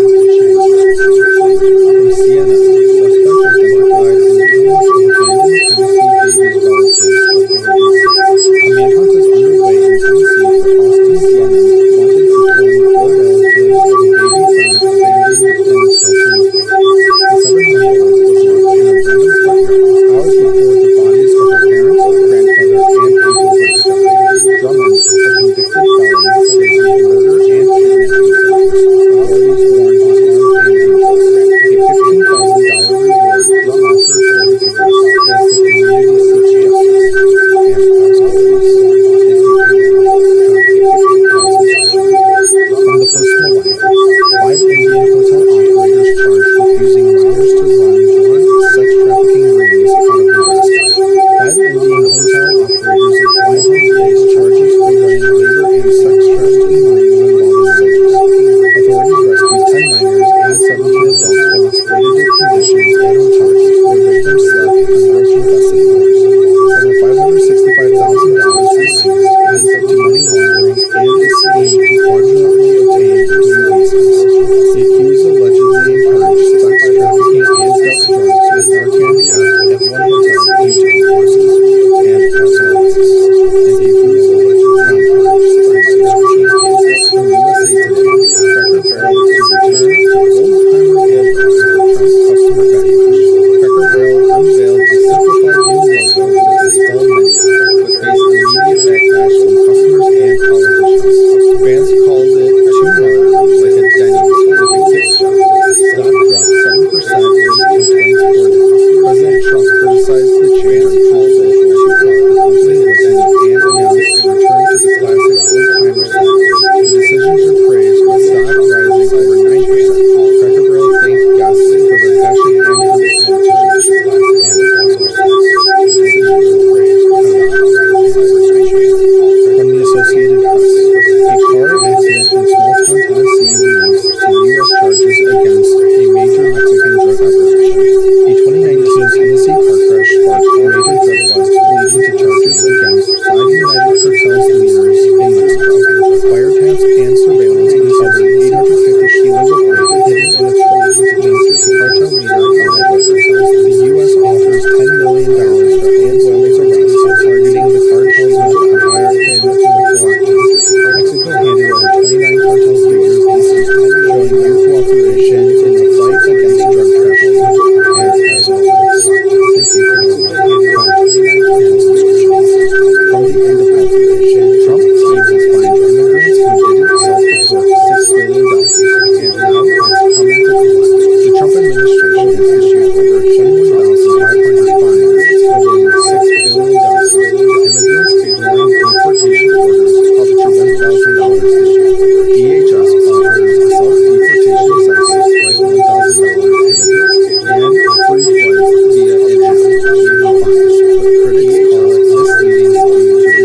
the killing of abandoned Tennessee babies' relatives, authorities say. A manhunt is underway in Tennessee for Austin Sienna, wanted for killing 4 relatives of a baby found abandoned in Sulphur, Florida. The 7-month-old was left in a random courtyard hours before the bodies of her parents, grandmother, and uncle were discovered. Drummond, a convicted felon, faces murder and kidnapping charges. Authorities warn he's armed and dangerous. A $15,000 reward is offered for his arrest as the community seeks justice. And as always, thank you for your like, comment, and subscription. From the Post Millennial, 5 Indian hotel operators charged with using minors to run drug sex trafficking rings out of Nebraska. 5 Indian hotel operators in Omaha face charges for running labor and sex trafficking rings involving minors. Authorities rescued 10 minors and 17 adults from exploitative conditions at hotels where victims slept on drug-infested floors. Over $565,000 was seized, linked to money laundering and a scheme to fraudulently obtain new visas. The accused allegedly encouraged sex trafficking and dealt drugs with Narcan kept at one hotel in Utah, Texas. And as always, thank you for the like, comment, and subscription. From USA Today, Cracker Barrel to return to old-timer ethos for Trump customer backlash. Cracker Barrel unveiled a simplified new logo with its fall menu, but faced immediate backlash from customers and politicians. Fans called it too modern, like a Denny's with a gift shop. Stock dropped 7% as complaints poured in. President Trump criticized the change on Truth Social. The company listened and announced a return to the classic old-timer style. The decisions were praised, with stock rising over 9%. Cracker Barrel thanked guests for their passion and commitment to tradition. And as always, the decisions were praised, with stock rising over 9%. From the Associated Press, a car accident in small-town Tennessee leads to U.S. charges against a major Mexican drug operation. A 2019 Tennessee car crash sparked a major drug bust, leading to charges against 5 United Cartels leaders in Mexico. Wiretaps and surveillance uncovered 850 kilos of weight hidden in a truck linked to cartel leader Pablo Escobar. The U.S. offers $10 million for Anguila's arrest, targeting the cartel's meth empire in Michoacán. Mexico handed over 29 cartel figures this year, showing their cooperation in the fight against drug trafficking. And as always, thank you for the like, comment, and subscription. From the Independent, Trump ignoring deportation orders up to $1,000 this year. DHS offers a self-deportation incentive like $1,000 paid and free flights via in-app with no fines, but critics call it misleading due to re-entry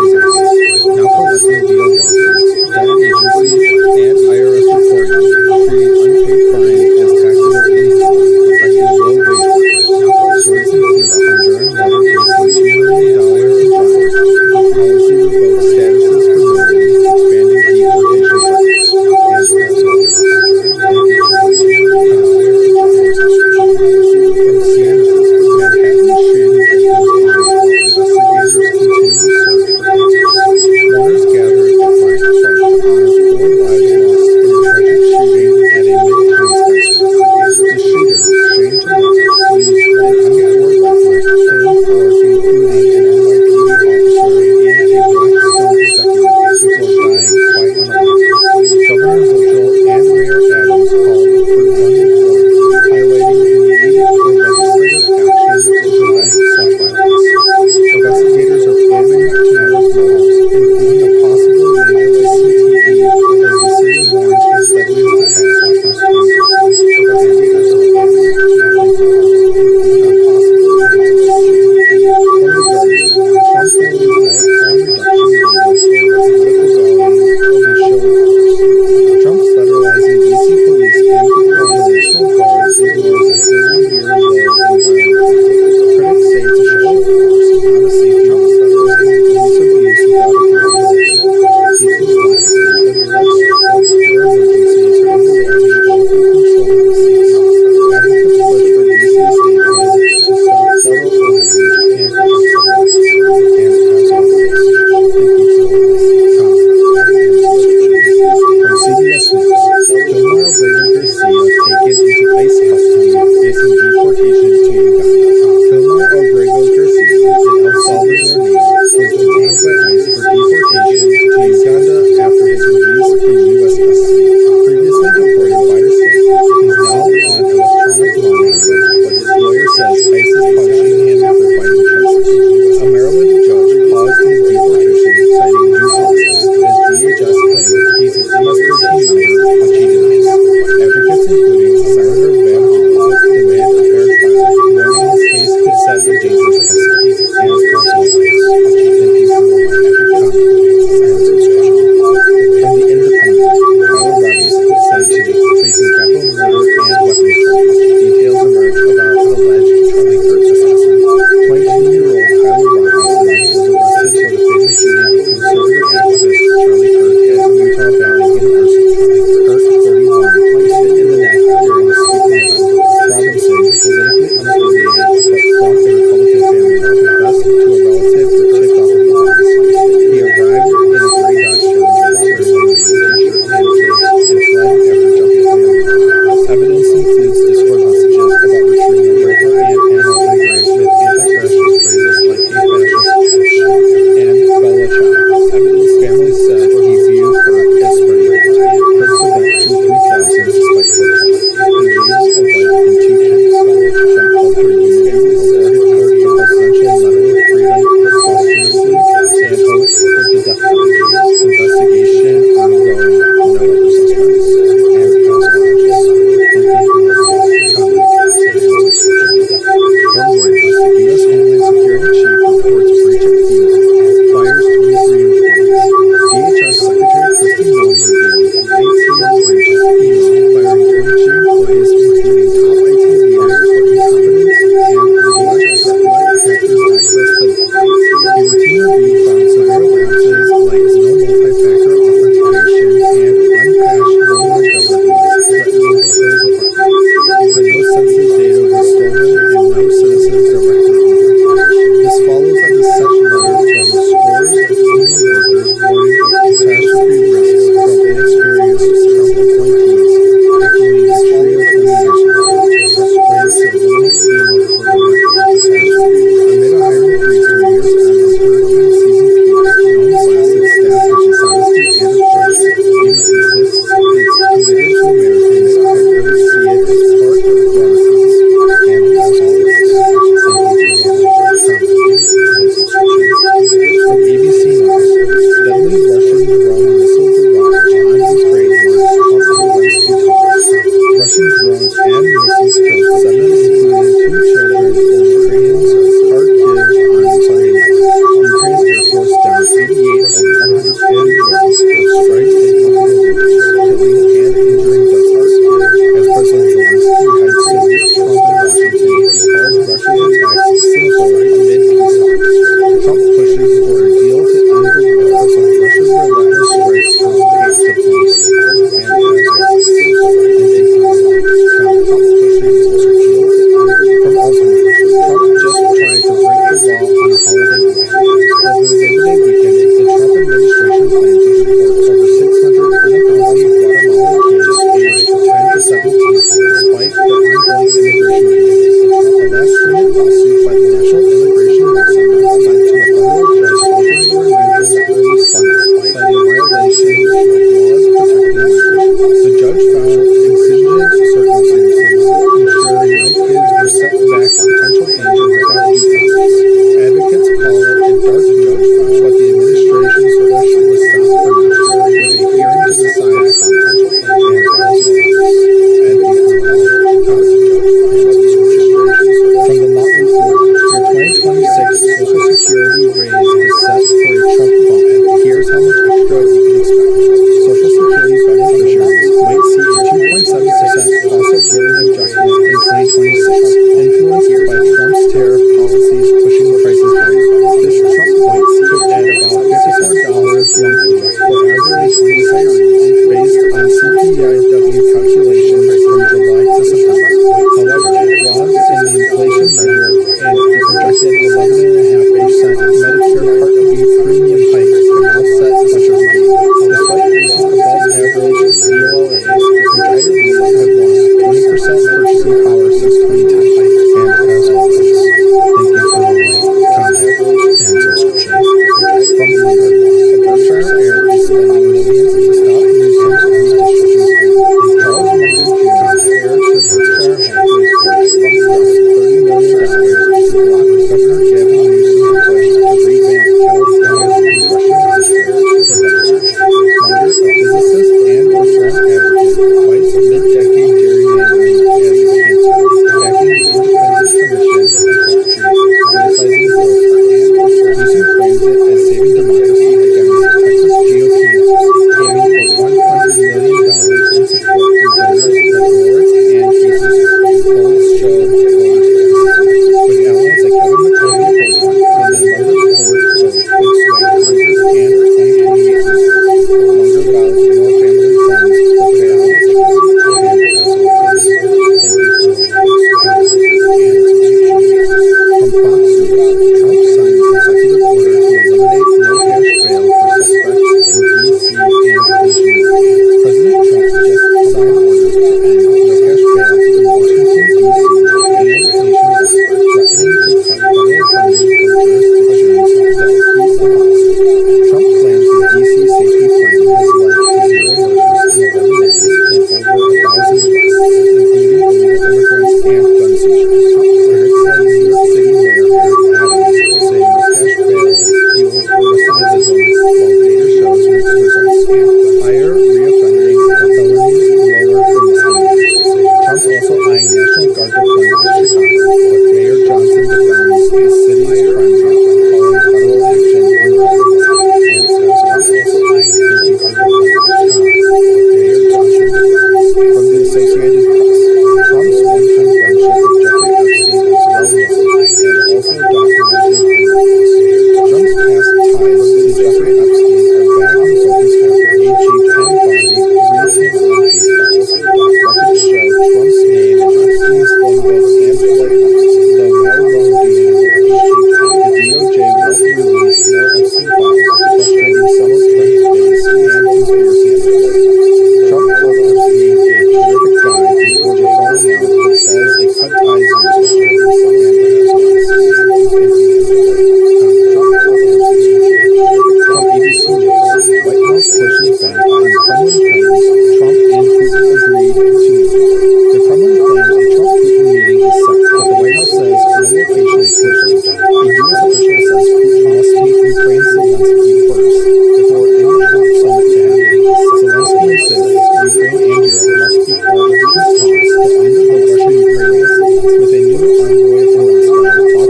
barriers. Now collecting via lawsuits, debt agencies, and IRS reporting, treating unpaid fines as taxable income, affecting low-wage workers. Sources include a Honduran letter raising $2 million in funds, a policy revokes statuses for millions, expanding deportation targets, and as always, thank you for from Siena, Manhattan shooting victims honored while investigators continue search for answers. Mourners gathered at Bryant Park to honor 4 lives lost in a tragic shooting at a Midtown skyscraper. The shooter, Shane Tamura, used an unforced rifle, killing 4, including an NYPD officer and a Blackstone executive, before dying quite unalived. Governor Hochul and Mayor Adams called for gun reform, highlighting the need for legislative action to prevent such violence. Investigators are probing Tamura's motives, including a possible link to CTE, as the city mourns its deadliest attack since 2013. Investigators are probing Tamura's motives, including a possible link to CTE. From The Guardian, Trump will ignore harm reduction data for political value of a show of force. Trump's federalizing DC police and deploying National Guard ignores a 30-year low in violent crime. Critics say it's a show of force, not a safety net. Federalizing police abuse without accountable National Guard teaches lack of state that directs their emergencies or emphasizing local control of the state. Advocates push for DC state heads to stop federal overreach and protect civil rights. And as always, thank you for listening. Comment and subscribe. From CBS News, Gilmore O'Brien-Garcia taken into ICE custody, facing deportation to Uganda. Gilmore O'Brien-Garcia, an El Salvador native, was detained by ICE for deportation to Uganda after his release from U.S. custody. Previously deported by the state, he's now on electronic monitoring, but his lawyer says ICE is punishing him for fighting charges. A Maryland judge paused his deportation, citing due process, as DHS claims he's an MS-13 member, which he denies. Advocates, including Senator Van Hollen, demand a fair trial, warning his case could set a dangerous precedent. And as always, thank you for commenting and subscribing. From The Independent, Tyler Robinson said today, facing capital murder and weapons charges. Details emerge about alleged Charlie Kirk assassin. 22-year-old Tyler Robinson was arrested for the fatal shooting of conservative activist Charlie Kirk at Utah Valley University. Kirk, 31, was hit in the neck during a speaking event. Robinson, politically unaffiliated but from a Republican family, confessed to a relative who tipped off authorities. He arrived in a gray Dodge Challenger wearing a t-shirt and shorts and fled after jumping from the window. Evidence includes Discord messages about retrieving a rifle and ammo engraved with anti-fascist phrases like "A fascist catch" and "Bella Ciao." Evidence family said he viewed Kirk as spreading hate. Kirk fled to 3,000 despite protests and leaves a wife and 2 kids. Trump called for unity, awarded Kirk the Presidential Medal of Freedom posthumously, and hopes for the death penalty. Investigation ongoing, no other suspects. And as always, thank you for listening, comment, and subscription. From Reuters, U.S. Homeland Security Chief reports breach at FEMA, fires 23 employees. DHS Secretary Kristi Noem revealed an IT breach at FEMA, firing 22 employees, including top IT leaders for incompetence and the DHS that let hackers access the data. A routine review found severe lapses like no multi-factor authentication and unpatched vulnerabilities threatening the whole department. But no sensitive data was stolen and no citizens directly authorized. This follows a dissent letter from scores of FEMA workers warning of catastrophe risks from inexperienced Trump appointees, echoing a trio of 20 years ago. Trust plans to eliminate FEMA for direct catastrophe amid a hiring freeze through year's end as hurricane season peaks. Noem blasted staff for dishonesty and approach. FEMA insists it's committed to Americans, but critics see it as part of the broader cause. And as always, thank you for listening, comment, and subscription. From ABC 98 of 140 drones or strikes hit multiple regions, killing and injuring dozens. As President Zelensky hides physics, Trump in Washington calls Russia's attacks cynical amid peace talks. Trump pushes for a deal to end the war as Russia's relentless strikes complicate diplomacy. And as always, thank you for Trump pushes for a deal to end the war. From Alternate, Trump just tried to break the law on a holiday weekend. Over Labor Day weekend, the Trump administration plans to deport over 600 unaccompanied Guatemalan kids aged 10 to 17 despite their ongoing immigration cases. A last-minute lawsuit by the National Immigration Law Center led to a federal judge altering the removal early Sunday, citing violations of laws protecting minors. The judge found exigent circumstances, ensuring no kids were set back for potential danger without due process. Advocates call it a dark judge, but the administration's push was stopped for now, with a hearing to decide for potential danger and as always. Advocates call it a dark judge, and subscription. From the Motley Fool, your 2026 Social Security raise is set for a Trump bump. Here's how much extra you can expect. Social Security beneficiaries might see a 2.7% cost of living adjustment in 2026, influenced by Trump's tariff policies pushing prices higher. This Trump bump could add about $54 monthly for average retirees based on CPIW calculations from July to September. However, flaws in the inflation measure and a projected 11.5% Medicare Part B premium hike can offset much of the gain. Despite recent above-average COLAs, retirees have lost 20% purchasing power since 2010. And as always, thank you for the like, comment, and subscription. From Bloomberg, Berkshire Air is spending millions to stop Newsom's redistribution plan. Charles Munger Jr., heir to Berkshire Hathaway's fortune, invested $30 million to block Governor Gavin Newsom's push to revamp California's congressional district for Democrats. Munger, a physicist and reform advocate, fights mid-decade gerrymandering as a cancer, backing the Independent Commission for Control Treaty, criticizing Bill Clinton, using transit as saving democracy against Texas GOP networks, aiming for $100 million in support from donors like Moritz and Casey. Polls show voters against. With allies like Kevin McCarthy opposing, and then Leonard Ford's vote could sway Congress and 2028 leaders. Munger vows more family funds for families. And as always, thank you for the likes, comments, and subscriptions. From Fox News, Trump signs executive order to eliminate no-cash bail for suspects in D.C. and nationwide. President Trump just signed orders to end no-cash bail in Washington, D.C. and nationwide, threatening to cut federal funding for jurisdictions that he's abolished. Trump claims the D.C. safety plan has led to 0 murders in 11 days and over 1,000 arrests, including illegal immigrants and gun seizures. Critics like New York City Mayor Eric Adams say no-cash bail fuels recidivism, while data shows mixed results and higher reoffending for felonies, lower for misdemeanors. Trump's also eyeing National Guard deployment in Chicago, but Mayor Johnson defends the city's crime problem, calling federal action uncalled for. And as also eyeing National Guard deployment in Chicago, but Mayor Johnson defends. From the Associated Press, Trump's one-time friendship with Jeffrey Epstein is well known and also documented in reports. Trump's past ties to Jeffrey Epstein are back in focus after AG Pam Bondi briefed him on case files. Records show Trump's name in Epstein's phone book and flight logs, though no wrongdoing alleged. The DOJ won't release more Epstein files, frustrating some of Trump's base and conspiracy theorists. Trump called Epstein a terrific guy before the falling out, but says they cut ties years ago. From ABC News, White House pushes back on Kremlin claims Trump and Putin agreed to meet. The Kremlin claims a Trump-Putin meeting is set, but the White House says no location is confirmed. A U.S. official says Putin must meet Ukraine's Zelensky first before any Trump summit to happen. Zelensky insists Ukraine and Europe must be part of peace talks to end the Russia-Ukraine war. With a new envoy in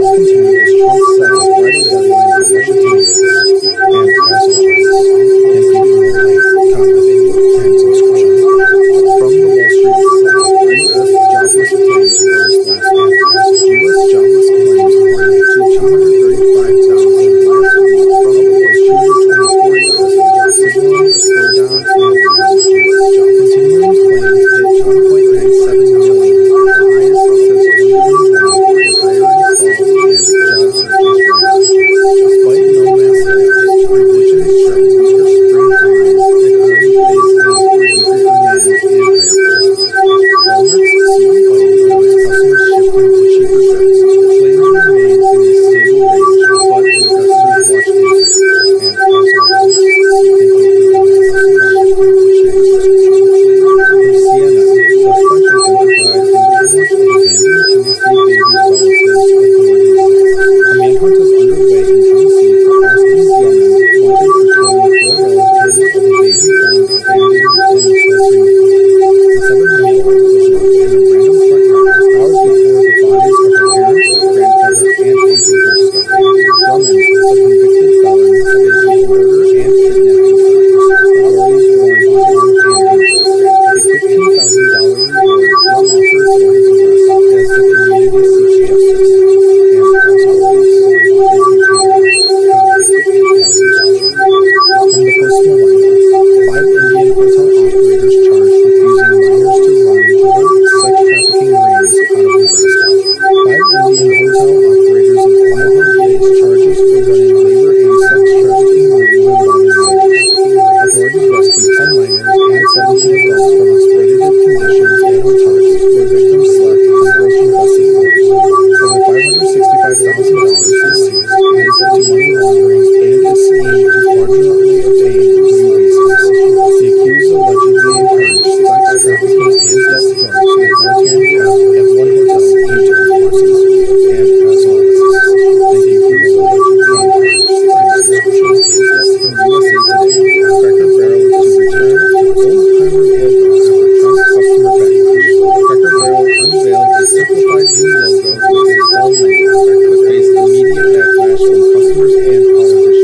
Moscow, talks continue as Trump sets a Friday deadline for Russia to make peace. And
a slowdown in the labor market. Continuing claims hit 1.97 million, the highest since 2021, with hiring stalls and job searches dragging on. Despite no mass layoffs, revisions show weaker spring hiring, economy faces weaker demand and higher prices. Walmart's CEO notes customers shifting to cheaper goods. Claims remain in a stable range, but investors watch closely. And as always, thank you for listening. From CNN, suspect identified in killings of abandoned Tennessee babies' relatives authorities say. A manhunt is underway in Tennessee for Austin Drummond, wanted for killing 4 relatives of a baby found abandoned in sweltering heat. The 7-month-old was left in a random front yard hours before the bodies of her parents, grandmother, and aunt were discovered. Drummond, a convicted felon, faces murder and kidnapping charges. Authorities warn he's armed and dangerous. A $15,000 reward was offered for his arrest as the community seeks justice. And as always, thank you for From the Post-Millennial, 5 Indian hotel operators charged with using minors to run drug sex trafficking rings out of Nebraska. 5 Indian hotel operators in Omaha face charges for running labor and sex trafficking rings involving minors. Authorities rescued 10 minors and 17 adults from exploitative conditions at hotels where victims slept on roach-infested floors. Over $565,000 is seized and is up to money laundering and a scheme to fraudulently obtain new visas. The accused allegedly encouraged sex trafficking and dealt drugs with Narcan kept at one hotel due to courses. And as always, thank you for listening. From USA Today, Cracker Barrel to return to old-timer logo after Trump customer backlash. Cracker Barrel unveiled a simplified new logo with its fall menu, but faced immediate backlash from customers and politicians.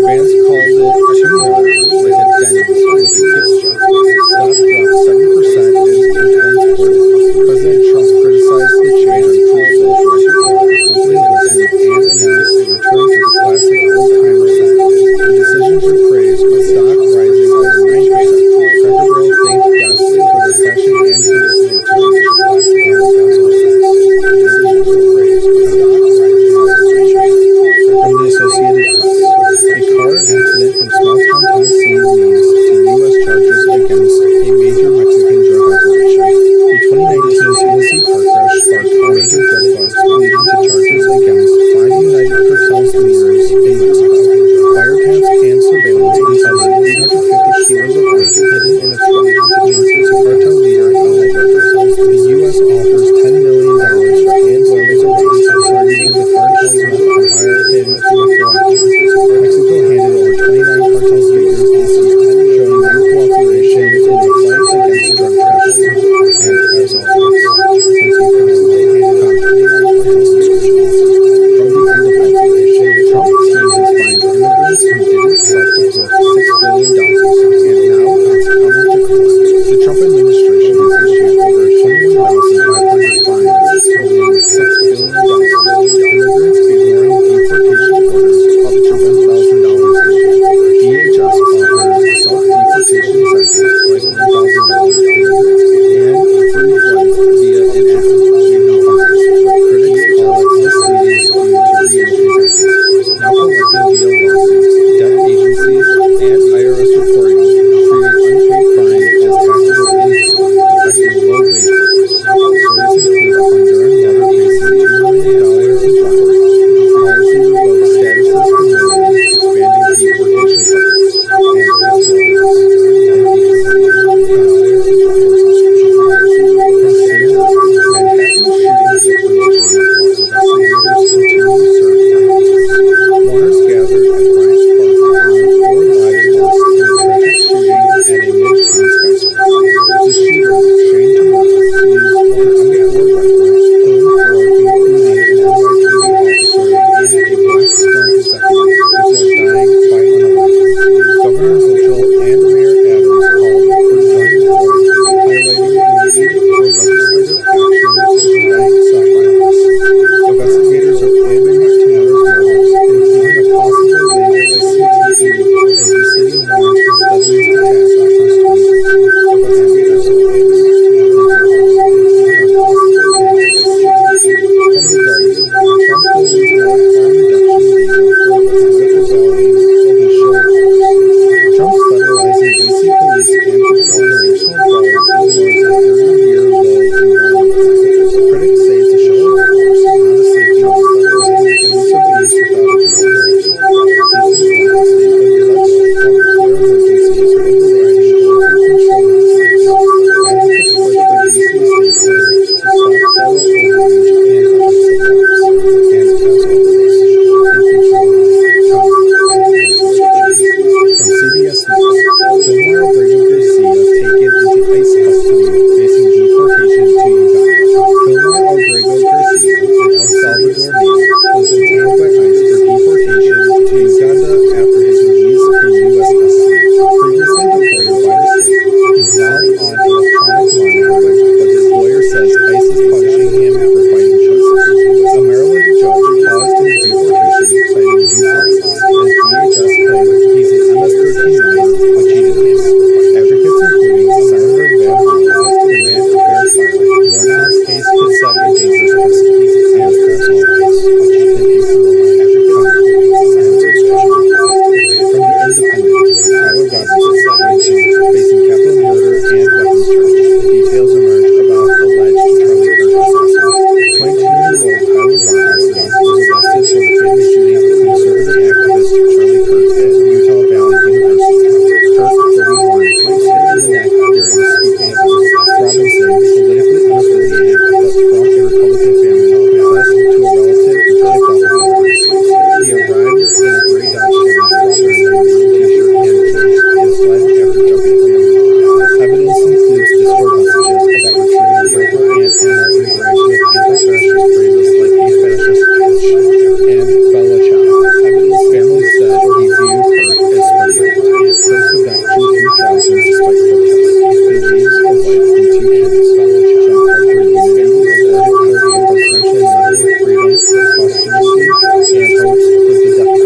Fans called it too modern, like a Denny's with a gift shop. Stock dropped 7% as complaints poured in. President Trump criticized the change on Truth Social, the company listened and announced a return to the classic old-timer sound. The decision drew praise, with stock rising over 9%. Cracker Barrel thanked guests for their passion and commitment to tradition. And as always, the decision drew praise, with stock rising over 9%. From the Associated Press, a car accident in small-town Tennessee leads to U.S. charges against a major Mexican drug operation. A 2019 Tennessee car crash sparked a major drug bust, leading to charges against 5 United Cartels leaders in Mexico. Wiretaps and surveillance uncovered 850 kilos of weed hidden in a truck linked to cartel leader El Chapo. The U.S. offers $10 million for Anzo's arrest, targeting the cartel's meth empire in Michoacán. Mexico handed over 29 cartels leaders this year, showing new cooperation in the fight against drug trafficking. And as always, thank you for listening. From the Independent, Trump team has fined immigrants who didn't self-deport $6 billion, and now it's coming to court. The Trump administration has issued over 21,500 fines totaling $6 billion to immigrants ignoring deportation orders, up to $1,000 issued. DHS offers a self-deportation sentence like $1,000 to immigrants and a free flight via an app, leaving fines, but critics call it misleading due to re-entry bans. Now collecting via lawsuits, debt agencies, and IRS reporting treating unpaid fines as taxable income, affecting low-wage workers. Stories include a Honduran mother facing $2 million in fines, policy revoked statuses for millions, expanding deportation targets. And as always, thank you for From CNN, Manhattan shooting victims honor while investigators continue search for witnesses. Mourners gathered at Bryant Park to honor 4 lives lost in a tragic shooting at a midtown skyscraper. The shooter, Shane Tamura, used an M4 rifle, killing 4, including an NYPD officer and a Blackstone executive, before dying by unaliving. Governor Hochul and Mayor Adams CBS News. Gilmar Abrego Garcia taken into ICE custody, facing deportation to Uganda. Gilmar Abrego Garcia, an El Salvador native, was detained by ICE for deportation to Uganda after his release from U.S. custody. Previously deported by the state, he's now on electronic monitoring, but his lawyer says ICE is punishing him for fighting justice. A Maryland judge paused his deportation, citing due process, as DHS claims he's an MS-13 which he denies. Advocates including Senator Van Hollen demand a fair trial, warning his case could set a dangerous precedent. And that's all ICE, which he denies for the line. Advocates including Senator Van Hollen from the Independent, Tyler Robinson, 22, facing capital murder and weapons charges. The details emerge about alleged Charlie Kirk assassin. 22-year-old Tyler Robinson was arrested for the famous shooting of conservative activist Charlie Kirk at Utah Valley University. Kirk, 31, was hit in the neck during a speaking event. Robinson, politically unaffiliated but from a Republican family, confessed to a relative who tipped off the police. He arrived in a gray Dodge Challenger wearing a maroon t-shirt and shorts and fled after jumping from a window. Evidence includes Discord messages about retrieving a rifle and ammo engraved with anti-fascist phrases like "a fascist bitch" and "Bella Ciao." Evidence family said he viewed Kirk as spreading hate. Kirk's event drew 3,000 despite protests. He leaves a wife and 2 kids. Trump called for unity, awarded Kirk the Presidential Medal of Freedom posthumously, and hopes for the death penalty.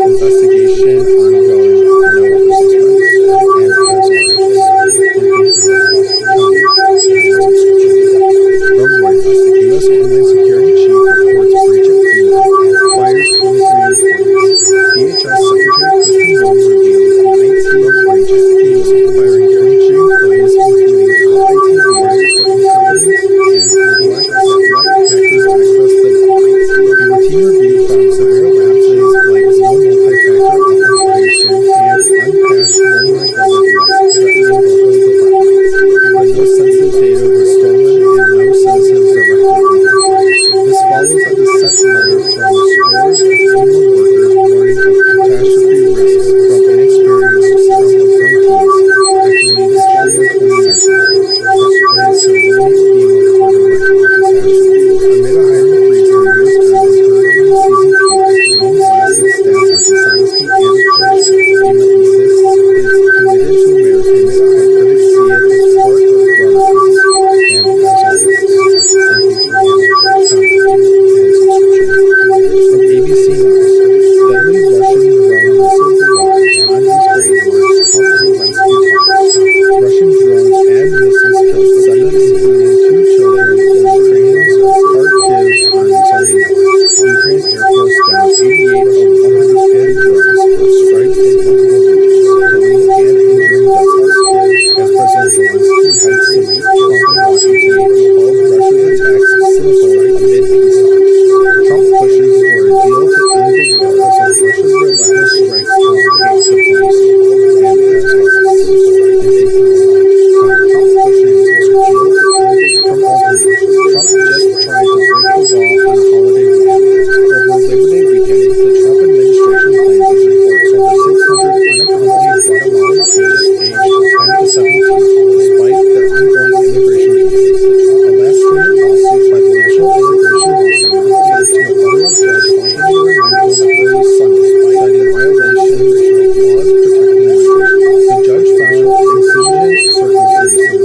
Investigation ongoing, no other suspects. And as always, thank you for listening, comment, and subscription. From Reuters, the U.S. Homeland Security Chief reports breach at FEMA and fires 23 employees. DHS Secretary Kristi Noem revealed an IT breach at FEMA, firing 23 employees, including top IT leaders for incompetence and neglect that let hackers access the net. A routine review found severe lapses like no multi-factor authentication and unpatched vulnerabilities threatening the whole department. But no sensitive data was stolen and no citizens directly impacted. This follows a dissent letter from scores of FEMA workers warning of catastrophe risks from inexperienced Trump appointees, echoing the trio 20 years ago. Trump plans to eliminate FEMA for direct catastrophe amid a hiring freeze during years ago as hurricane season peaks. Noem blasted staff for dishonesty and obstruction. FEMA insists it's committed to Americans, but critics see it as part of broader policy. And as always, thank you for your comment, and subscription. From ABC News, deadly Russian drone missile barrage on Ukraine warns Trump Zelensky talks. Russian drones and missiles killed 7, including 2 children in Ukraine's Kharkiv on Sunday night. Ukraine's Air Force downed 88 of 140 drones with strikes in multiple regions, killing and injuring dozens. As President Zelensky heads to meet Trump in Washington, he called Russia's attacks cynical amid peace talks. Trump pushes for a deal to end the war as Russia's relentless strikes complicate diplomacy. And as always, thank you for listening. Trump pushes for a deal to end the war. From Albany, Trump just tried to break the law on a holiday weekend. Over Labor Day weekend, the Trump administration plans to deport over 600 unaccompanied Guatemalan kids aged 10 to 17, despite their ongoing immigration cases. A last-minute lawsuit by the National Immigration Law Center led to a federal judge halting the renewal early Sunday, citing violations of laws protecting minors. The judge found exigent circumstances,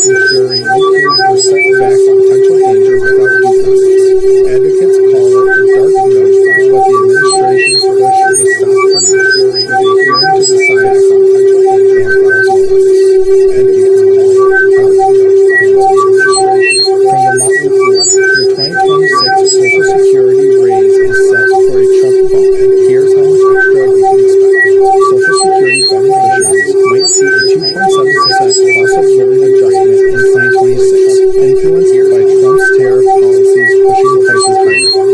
ensuring no kids were sent back to potential danger without due process. Advocates call it a dark judge, but the administration's push was stopped for now, with a hearing to decide on potential danger. And as always, thank you for calling, comment, and subscription. From the Motley Fool, your 2026 Social Security raise is set for a Trump bump, and here's how much extra you can expect. Social Security beneficiaries might see a 2.7% cost of living adjustment in 2026, influenced by Trump's tariff policies pushing prices higher. This Trump bump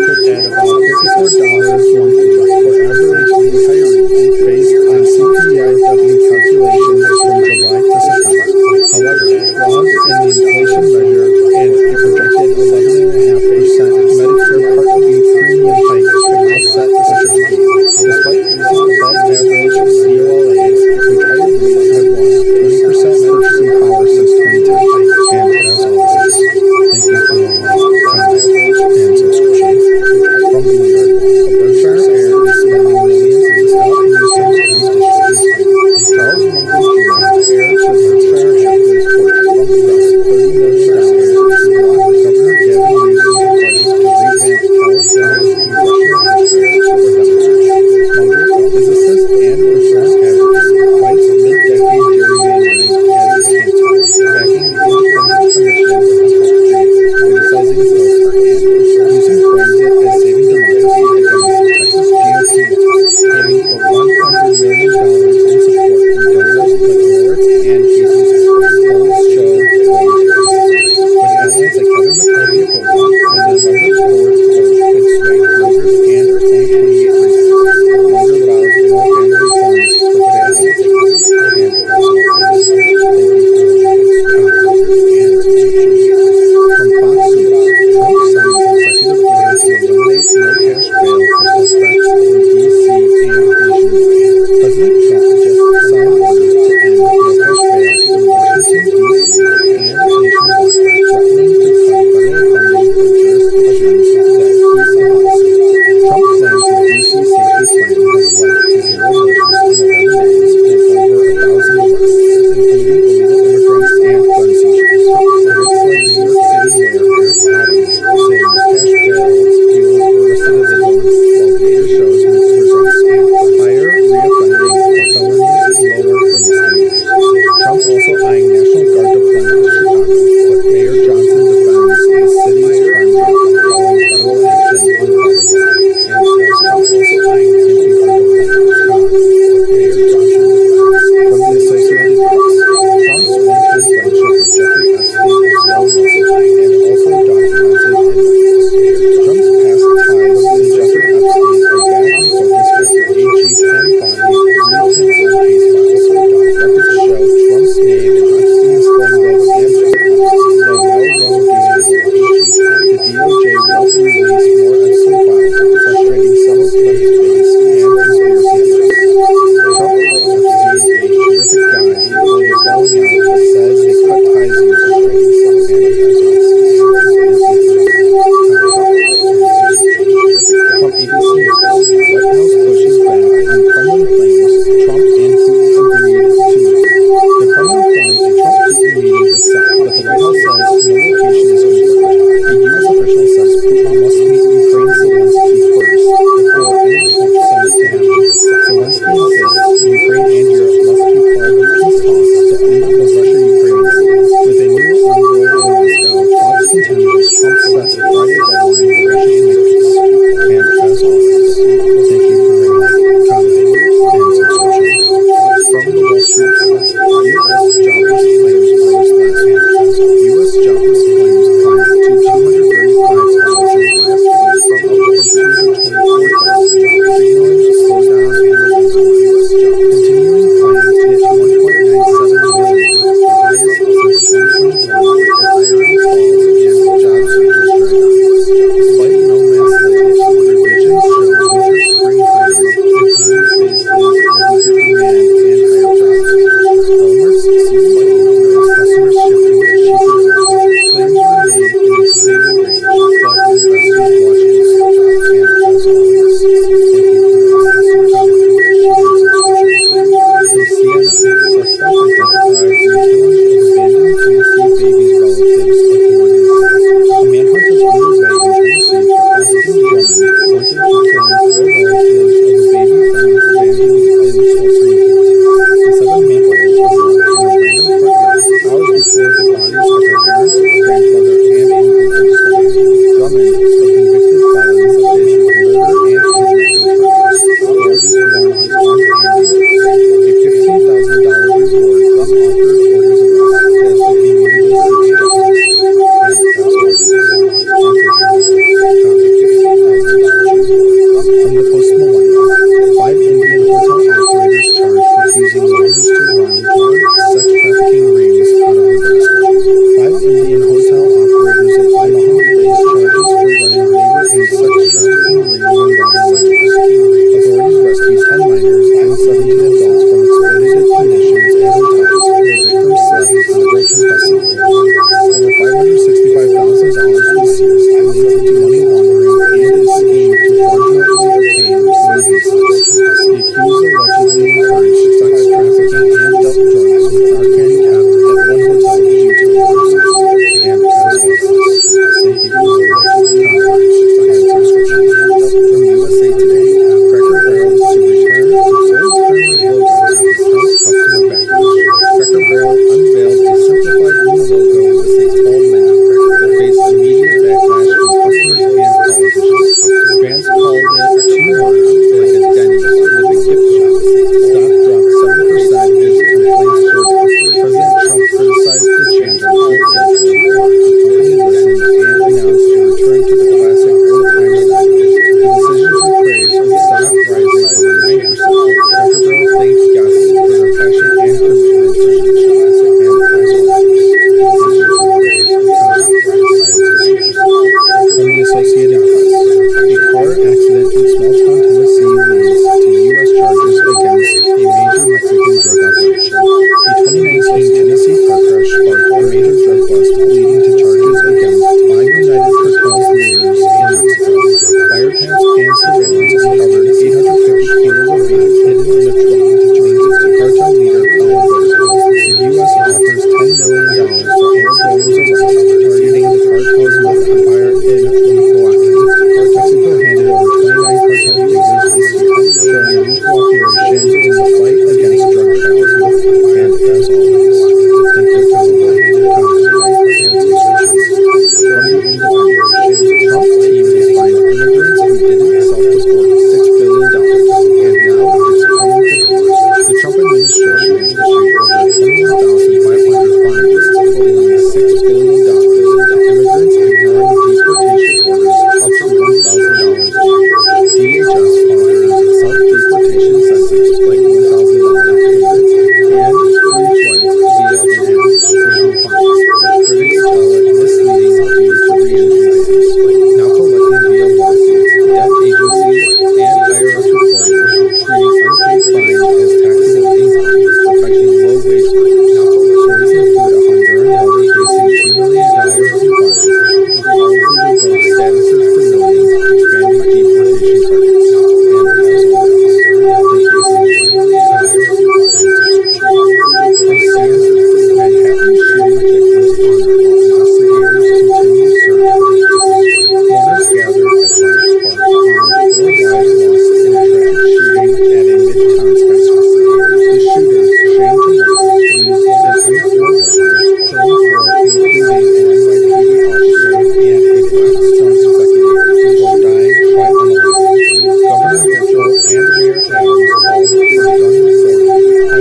could add about $54 monthly for average retirees based on CPIW calculations from July to September. However, flaws in the inflation measure and a projected 11.5% Medicare Part B premium hike could offset such a gain. Despite recent above-average COLAs, retired REITs have won 20% purchasing power since 2010. And as always, thank you for all like, comment, and subscription. From Bloomberg, a Berkshire heir is spending millions to stop Newsom's redistricting plan. Charles Munger Jr., heir to Berkshire Hathaway's fortune, invests $30 million to block Governor Gavin Newsom's pledges to revamp California's congressional district for demonstration. Munger, a physicist and reform advocate, fights mid-decade gerrymandering as a cancer, backing the Independent Commission on Appropriations, criticizing its vote for and using transit as saving democracy against Texas GOP networks, aiming for $100 million in support from donors like Moritz and Casey polls show voters but allies like Kevin McCarthy oppose them, and the Munger Moritz vote could sway Rogers and 2028 races. Munger vows more family funds for families and as always, thank you for the likes, comments, and subscription. From Fox News, Trump signs executive order to eliminate no cash bail for suspects in D.C. and nationwide. President Trump just signed orders to end no cash bail in Washington, D.C. and nationwide, threatening to cut federal funding for jurisdictions that he supports. Trump claims the D.C. safety plan has led to 0 murders in 11 days and over 1,000 arrests, including illegal immigrants and gun seizures. Critics like New York City Mayor Eric Adams say no cash bails fuels recidivism, while data shows mixed results and higher reoffending for felonies, lower for misdemeanors. Trump's also eyeing National Guard deployment to Chicago, but Mayor Johnson defends the city's crime problem, calling federal action uncalled for. And as Trump also eyeing National Guard deployment to Chicago, but Mayor Johnson defends. From the Associated Press, Trump's one-time friendship with Jeffrey Epstein is well known and also documented in records. Trump's past ties to Jeffrey Epstein are back in focus after AG Pam Bondi briefed him on case files. Records show Trump's name in Epstein's phone book and Jeffrey Epstein, though no wrongdoing alleged. The DOJ will release more Epstein files, frustrating some of Trump's base and conspiracy theorists. Trump called Epstein a terrific guy before the falling out, but says they cut ties years ago, frustrating some of From ABC News, White House pushes back on Kremlin claims Trump and Putin agreed to meet. The Kremlin claims a Trump-Putin meeting is set, but the White House says no location is confirmed. A U.S. official says Putin must meet Ukraine's Zelensky first before any Trump summit to happen. Zelensky insists Ukraine and Europe must be part of peace talks to end the Russia-Ukraine war. With a new envoy in Moscow, talks continue as Trump sets a Friday deadline for Russia to make peace. And as always, thank you for your like, comment, and subscription. From the Wall Street Journal, U.S. jobless claims rose last week. U.S. jobless claims climbed to 235,000 last week from up from 224,000, signaling a slowdown in the labor market. Continuing claims hit 1.97 million, the highest since 2021, as hiring stalls and job searches drag on. Despite no mass layoffs, revisions show weaker spring hiring, economy faces weaker demand and higher jobs. Walmart's despite no mass customers shifting to cheaper goods, claims remain in a stable range, but investors watch higher jobs. And as always, thank you for your customers shifting to cheaper subscription. From CNN, suspect identifies in killings of abandoned Tennessee babies' relatives, authorities say. A manhunt is underway in Tennessee for Austin Drummond, wanted for killing 4 relatives of a baby found abandoned in Sultry, The 7-month-old was left in a random front yard hours before the bodies of her parents, grandmother, and uncle were discovered. Drummond, a convicted felon, is facing murder and kidnapping charges. Authorities warn he's armed and dangerous. A $15,000 reward was offered for his arrest as the community seeks justice. And as always, thank you for From the Post-Millennial, 5 Indian hotel operators charged with using minors to run drug, sex trafficking rings out of Nebraska. 5 Indian hotel operators in Omaha face charges for running labor and sex trafficking rings involving minors. Authorities rescued He was allegedly encouraged sex trafficking and dealt drugs with Narcan kept at one hotel due to overdoses. And as always, thank you for the like, comment, and subscription. From USA Today, Cracker Barrel to return to old-timer logo after Trump customer backlash. Cracker Barrel unveiled a simplified new logo with a tall man that faced immediate backlash from customers and politicians. Fans called it too hard, like a Denny's with a gift shop. Stock dropped 7% as complaints soared. President Trump criticized the change on Truth Social. The company listened and announced a return to the classic old-timer logo. The decision drew praise, with stock rising over 9%. Cracker Barrel thanked guests for their passion and commitment to the classic and From the Associated Press, a car accident in small-town Tennessee leads to U.S. charges against a major Mexican drug operation. A 2019 Tennessee car crash sparked a major drug bust, leading to charges against 5 United Cartels leaders in Mexico. Wiretaps and surveillance uncovered 850 kilos of meth hidden in a truck linked to cartel leader Paulo Bozo. The U.S. offers $10 million for Paulo Bozo's arrest, targeting the cartel's meth empire in Michoacán. Mexico handed over 29 cartel figures this year, showing new cooperation in the fight against drug trafficking. And as always, thank you for the like, comment, and subscriptions. From the Independent, Trump team has fined immigrants who didn't self-deport $6 billion, and now it's coming to court. The Trump administration has issued over 21,500 fines totaling $6 billion to immigrants ignoring deportation orders up to $1,000 a year. DHS offers self-deportation incentives like $1,000 payment and free flights via in-app freedom fines, but critics call it misleading due to re-entry bans. Now collecting via lawsuits, debt agencies, and IRS reporting, treating unpaid fines as taxable income, affecting low-wage workers. Sources include a Honduran mother facing $2 million in fines, policy revoked statuses for millions, expanding deportation targets. And as always, thank you for the like, comment, and subscription. From CNN, Manhattan shooting victims honored while investigators continue search for suspects. Mourners gathered at Bryant Park to honor 4 lives lost in a tragic shooting at a Midtown skyscraper. The shooters, Shane Tamura, used an M4 rifle, killing 4, including an NYPD officer and a Blackstone executive, before dying quite unaliving. Governor Hochul and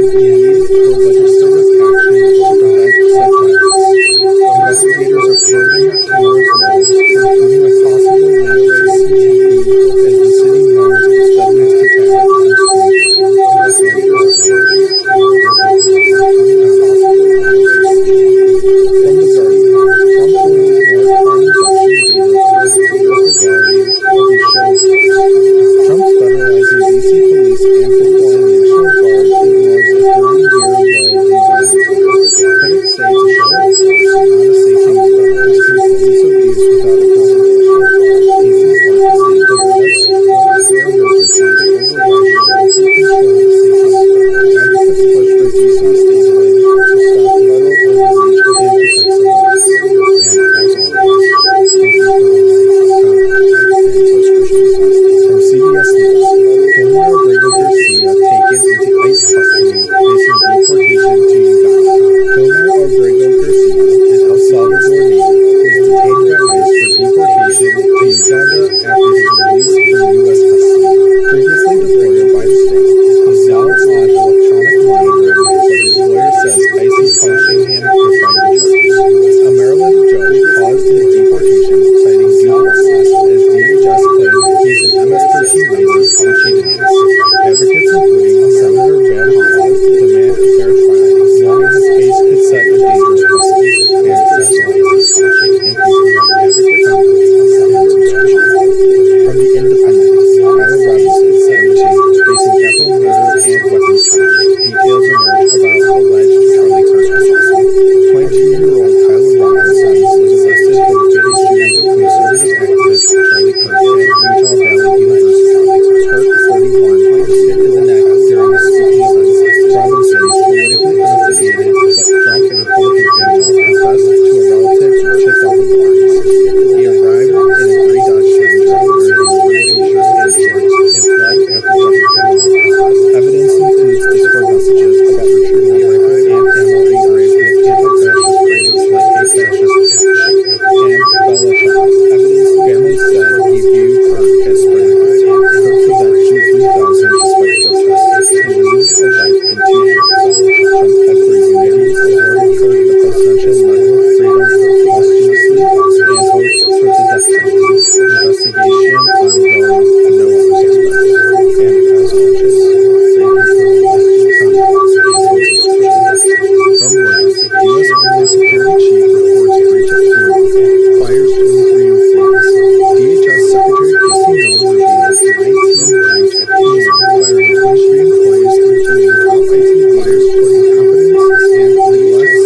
Mayor Adams called for gun reform, highlighting the need for legislative action to prevent such violence. Investigators are probing Tamura's motives, including a possible link to CTE as the city mourns its deadliest attack since 2013. From the Guardian, Trump will ignore harm reduction data throughout the political gallery will be shown first. Trump's federalizing DC police and deploying National Guard ignores a 30-year low in violent crime. Critics say to show of force, not a safety net. Listing police abuse without accountability. DC's left state that lets Trump declare emergencies, override local control of safety net. Advocates push for DC statehood to stop federal overreach and protect civil rights. And as always, thank you for the like, comment, and subscription. From CBS News, Gilmar Abrego Garcia taken into ICE custody, facing deportation to Uganda. Gilmar Abrego Garcia, an El Salvador native, was detained by ICE for deportation to Uganda after his release from U.S. custody. Previously deported by the state, he's now on electronic monitoring, but his lawyer says ICE is punishing him for fighting charges. A Maryland judge paused his deportation, citing due process, as DHS claimed he's an MS-13 minor on cheated acts. Advocates including Senator Van Hollen demand a fair trial, warning his case could set a dangerous precedent. And as always, thank you for the advocate comment and subscription. From the Independent, Tyler Robinson, 17, facing capital murder and weapons charges. Details emerge about alleged Charlie Kirk assassin. 22-year-old Tyler Robinson was arrested for the fatal shooting of conservative activist Charlie Kirk at Utah Valley University. Kirk, 31, was hit in and leads a life in teaching. Trump called for unity, awarded for the Presidential Medal of Freedom posthumously, and hopes for the death penalty. Investigation ongoing, no other suspects. And as always, thank you for the like, comment, and subscription. From Reuters, U.S. Homeland Security Chief reports breach at FEMA, fires 23 employees. DHS Secretary Kristi Noem revealed an IT breach at FEMA, firing 23 employees due to top IT leaders reporting competence and neglect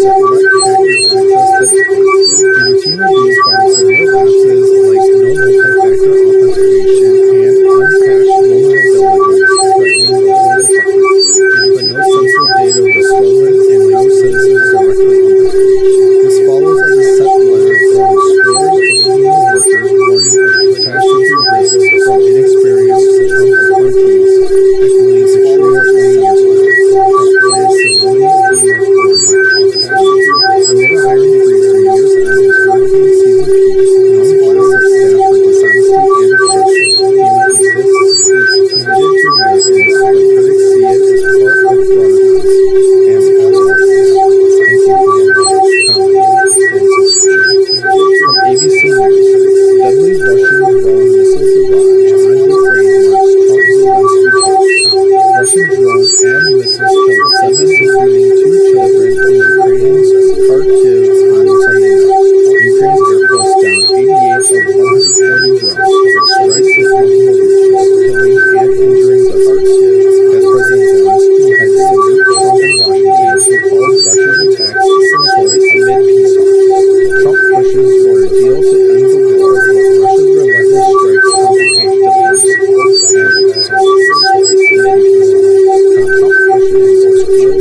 set let hackers access the network. A routine review found severe lapses like no multi-factor authentication and unpatched vulnerabilities threatening the whole department. But no sensitive data was stolen and no citizens directly impacted. This follows a dissent letter from scores of FEMA workers warning of catastrophe risks from inexperienced Trump appointees, echoing security 20 years ago. Trump plans to eliminate FEMA for direct office. Amid a hiring freeze for years on as hurricane season peaks, one class of staff for dishonesty and obstruction. FEMA exists, it's committed to Americans, but critics see it as part of broader cuts. And as always, thank you for your like, comment, and subscription. From ABC News, deadly Russian drone missile barrage on Ukraine marks Trump-Zelensky talks. Russian drones and missiles killed 7, including 2 children in Ukraine's Kharkiv on Sunday night. Ukraine's Air Force down 88 of 140 drones, but strikes hit multiple regions, killing and injuring dozens. As President Zelensky heads to meet Trump in Washington, he calls Russia's attacks cynical amid peace talks. Trump pushes for a deal to end the war, but Russia's relentless strikes complicate diplomacy. And as always, thank you for the like, comment, and subscription.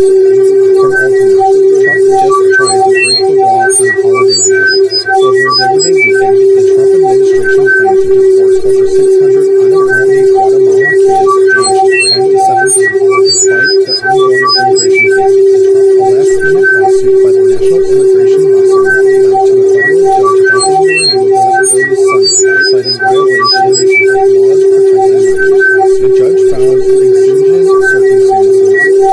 From Altamont, Trump just tried to break the law on a holiday weekend. Over Labor Day weekend, the Trump administration planned to divorce over 600 unaccompanied Guatemalan kids aged 10 to 17, despite their ongoing immigration cases. A last-minute lawsuit by the National Immigration Law Center led to a federal judge halting the removal early Sunday, citing violations of laws protecting minors. The judge found exigent circumstances, ensuring no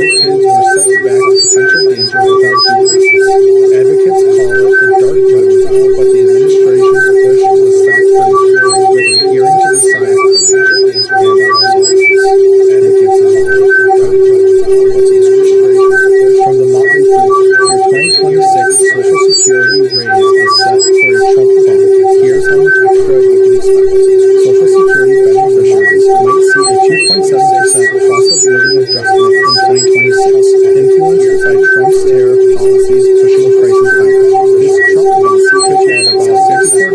kids were set back to potential danger without due process. Advocates call it a dark judgment, but the administration's push was stopped from ensuring with a hearing to decide potential danger without always. Advocate for the comment, but the administration's push from the Motley Fool. Your 2026 Social Security raise is set for a Trump bump. Here's how much extra you can expect. Social Security beneficiaries might see a 2.7% cost of living adjustment in 2026, influenced by Trump's tariff policies pushing prices higher. This Trump bump could add about $54 a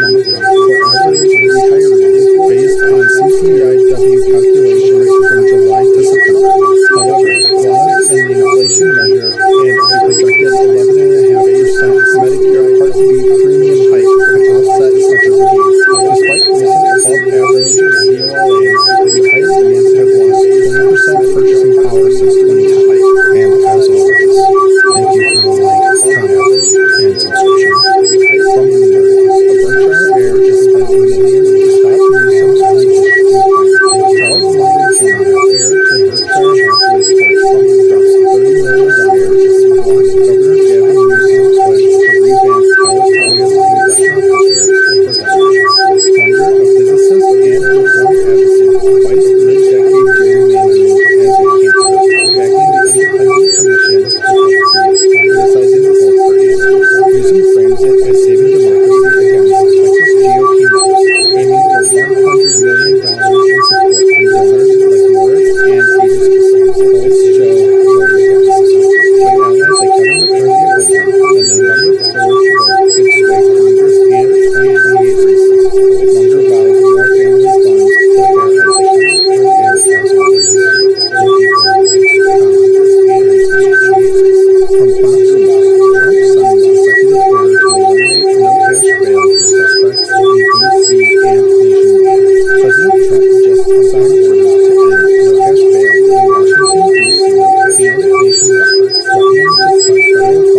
month for average retirees based on CCIW calculations from July to September. However, laws and the inflation measure and a projected 11.5% Medicare Part B premium hike could offset much of the gains. Despite recent above-average COLAs, retirees have lost 20% purchasing power since 2010. And as always, thank you for the like, comment, and subscription. From Bloomberg, Berkshire Air is spending millions to stop Newsom's unleashed plan. Charles Munger Jr. heir to Berkshire Hathaway's fortune drops $30 million to block Governor Gavin Newsom's push to revamp California's congressional district for Democrats. Munger, a physicist and reform advocate, fights mid-decade gerrymandering as a candidate, backing the independent commission to help create, criticizing the both parties. Newsom frames it as saving democracy against Texas GOP members, aiming for $100 million in support from donors like Moritz and agencies. Polls show voter against. With allies like Kevin McCarthy opposing, the November 4th vote could sway Congress and 2028 races. Munger vows more family funds for fair legislation. And as always, thank you for the like, comment, and subscription. From Fox News, Trump signs executive order to eliminate no-cash bail for suspects in D.C. and nationwide. President Trump just signed orders to end no-cash bail in Washington, D.C. and nationwide, threatening to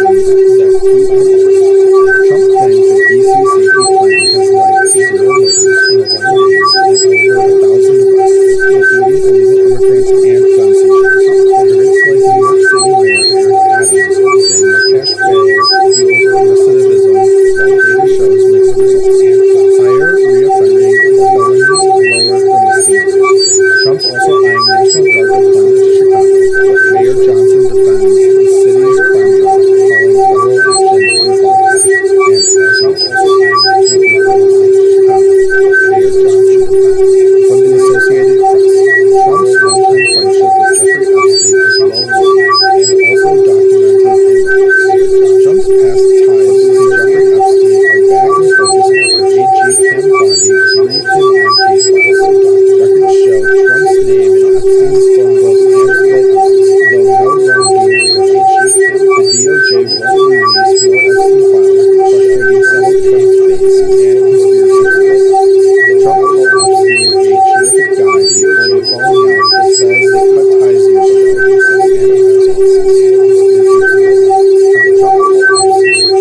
cut federal funding for jurisdictions that keep the laws. Trump claims the D.C. safety plan has led to 0 murders in 11 days and over 1,000 arrests, including Trump's also eyeing National Guard deployment to Chicago, but Mayor Johnson defends the city's crime drive, calling federal action uncalled for. And Trump's also eyeing National Guard deployment to Chicago, but Mayor Johnson defends. From the Associated Press, Trump's one-time friendship with Jeffrey Epstein is well known and also documented in records. Trump's past ties to Jeffrey Epstein are back in focus after AG Pam Bondi briefed him on case files. Records show Trump's name in Epstein's phone book and flight logs, though no wrongdoing with AG Pam. The DOJ won't release more Epstein files, frustrating some of Trump's base and conspiracy theorists. Trump called Epstein a terrific guy before the falling out, but says they cut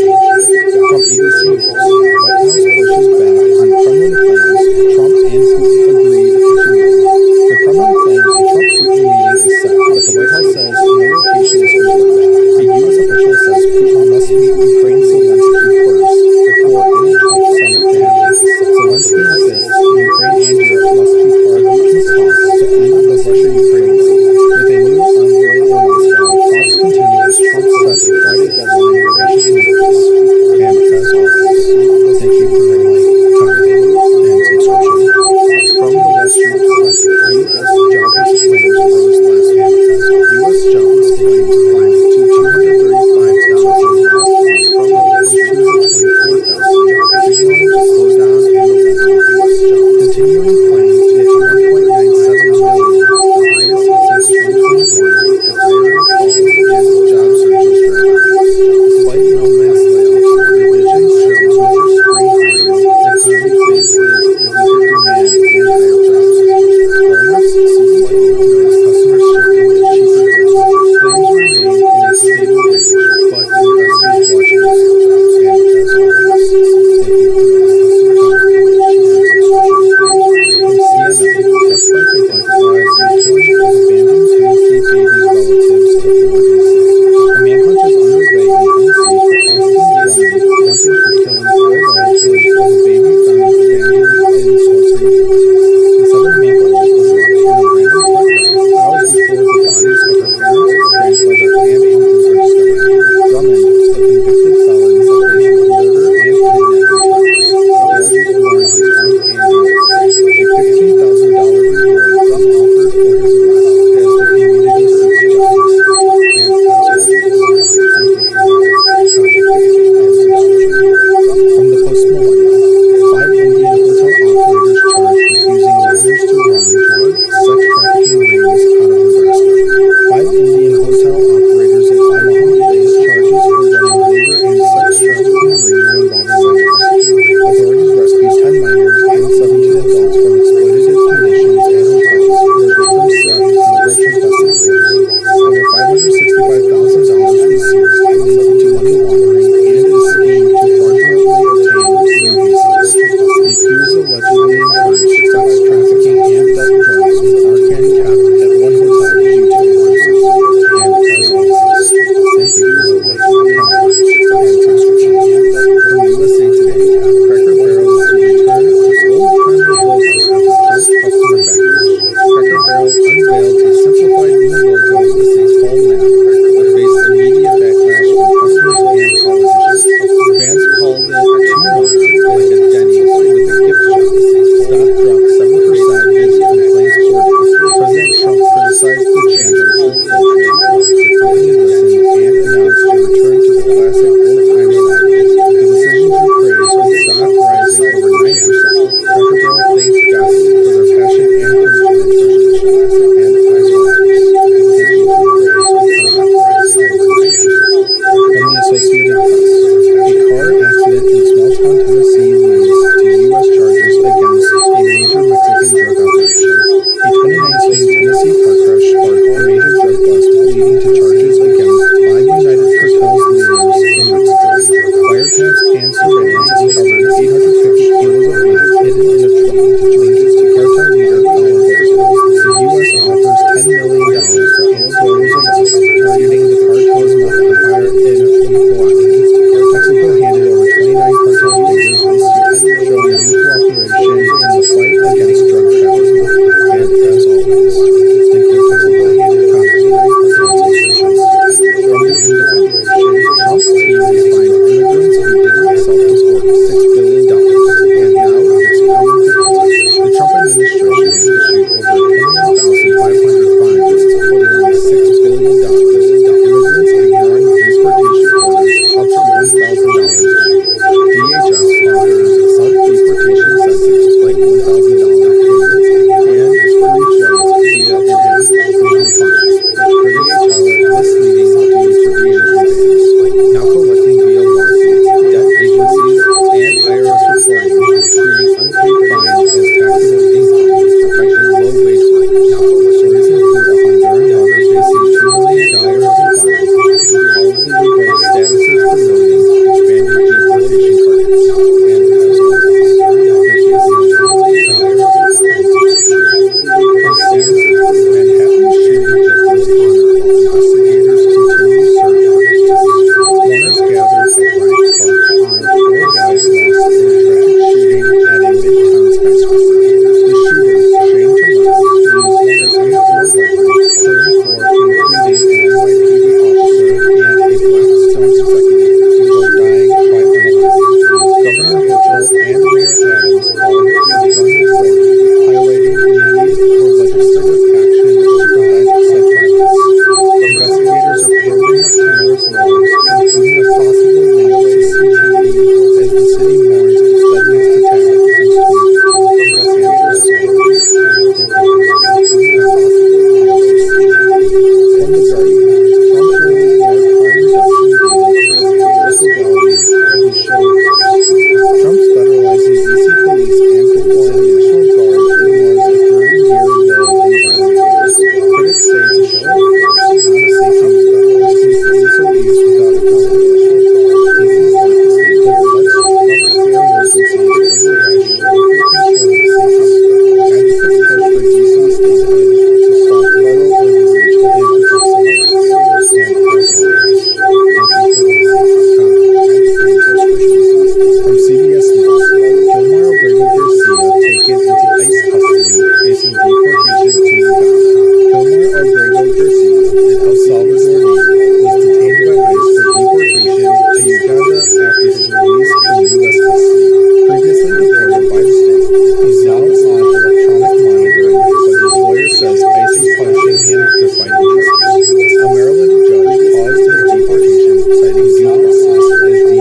ties years From ABC News, White House pushes back on Kremlin claims Trump and Putin agreed to meet. The Kremlin claims a Trump-Putin meeting is set, but the White House says no location is confirmed. A U.S. official says Putin must meet Ukraine's Zelensky first before any Trump summit can happen. Zelensky insists Ukraine and Europe must be part of peace talks to end the Russia-Ukraine war. With a new envoy in Moscow, talks continue as Trump sets a Friday deadline for Russian migrants. And as always, thank you for your like, comment, and subscription. From the Wall Street Journal, U.S. jobless claims rose last week. U.S. jobless claims climbed to 235,000 last week from 224,000, signaling a slowdown in the labor market. Continuing claims hit 1.97 million, the highest since 2021, as hiring falls and job searches drag on. Despite no mass layoffs, revisions show weaker spring hiring, economy faces weaker demand and higher prices. Walmart's CEO notes customers shifting to cheaper goods. Claims remain in a stable range, but investors watch closely. And as always, thank you for your customer comment and subscription. From CNN, suspect identifies in killing of abandoned Tennessee babies' relatives of Monday say. A manhunt is underway in Tennessee for Austin Drummond, wanted for killing 4 relatives of a baby found abandoned in Tulsa, the 7-month-old was left in a random truck drive hours before the bodies of her parents, grandmother, and uncles are discovered. Drummond, a convicted felon, is facing murder and kidnapping charges. Authorities warn he's armed and dangerous. A $15,000 reward was offered for his arrest as the community seeks justice. And as always, thank you for your comment and subscription. From the Post-Millennial, 5 Indian hotel operators charged with using minors to run drug, sex trafficking rings out of Nebraska. 5 Indian hotel operators in Omaha face charges for running labor and sex trafficking rings involving minors. Authorities rescued 10 minors and 17 adults from exploitative conditions at hotels where victims slept outright confessing. Over $565,000 was seized and linked to money laundering and a scheme to fraudulently obtain new visas. The accused allegedly encouraged sex trafficking and dealt drugs with Narcan kept at one hotel due to lawsuits. And as always, thank you for the like, comment, and subscription. From USA Today, Cracker Barrel to return to old-timer logos after Trump customer backlash. Cracker Barrel unveiled a simplified new logo with a fall nap, but faced immediate backlash from customers and politicians. Fans called it too modern, like a Denny's with a gift shop. Stock dropped 7% as complaints poured in. President Trump criticized the change on full cultural. The company listened and announced a return to the classic old-timer logo. The decision drew praise with stock rising over 9%. Cracker Barrel thanked guests for their passion and commitment to tradition. And as always, thank you for your praise with stock rising over 9%. From the Associated Press, a car accident in small-town Tennessee leads to U.S. charges against a major Mexican drug operation. A 2019 Tennessee car crash sparked a major drug bust leading to charges against 5 United Cartels leaders in Mexico. Wiretaps and surveillance uncovered 850 kilos of meth hidden in a truck linked to cartel leader Pablo Bozo. The U.S. offers $10 million for Pablo Bozo's arrest, targeting the cartel's meth empire in Michoacán. Mexico handed over 29 cartel figures this year, showing new cooperation in the fight against drug trafficking. And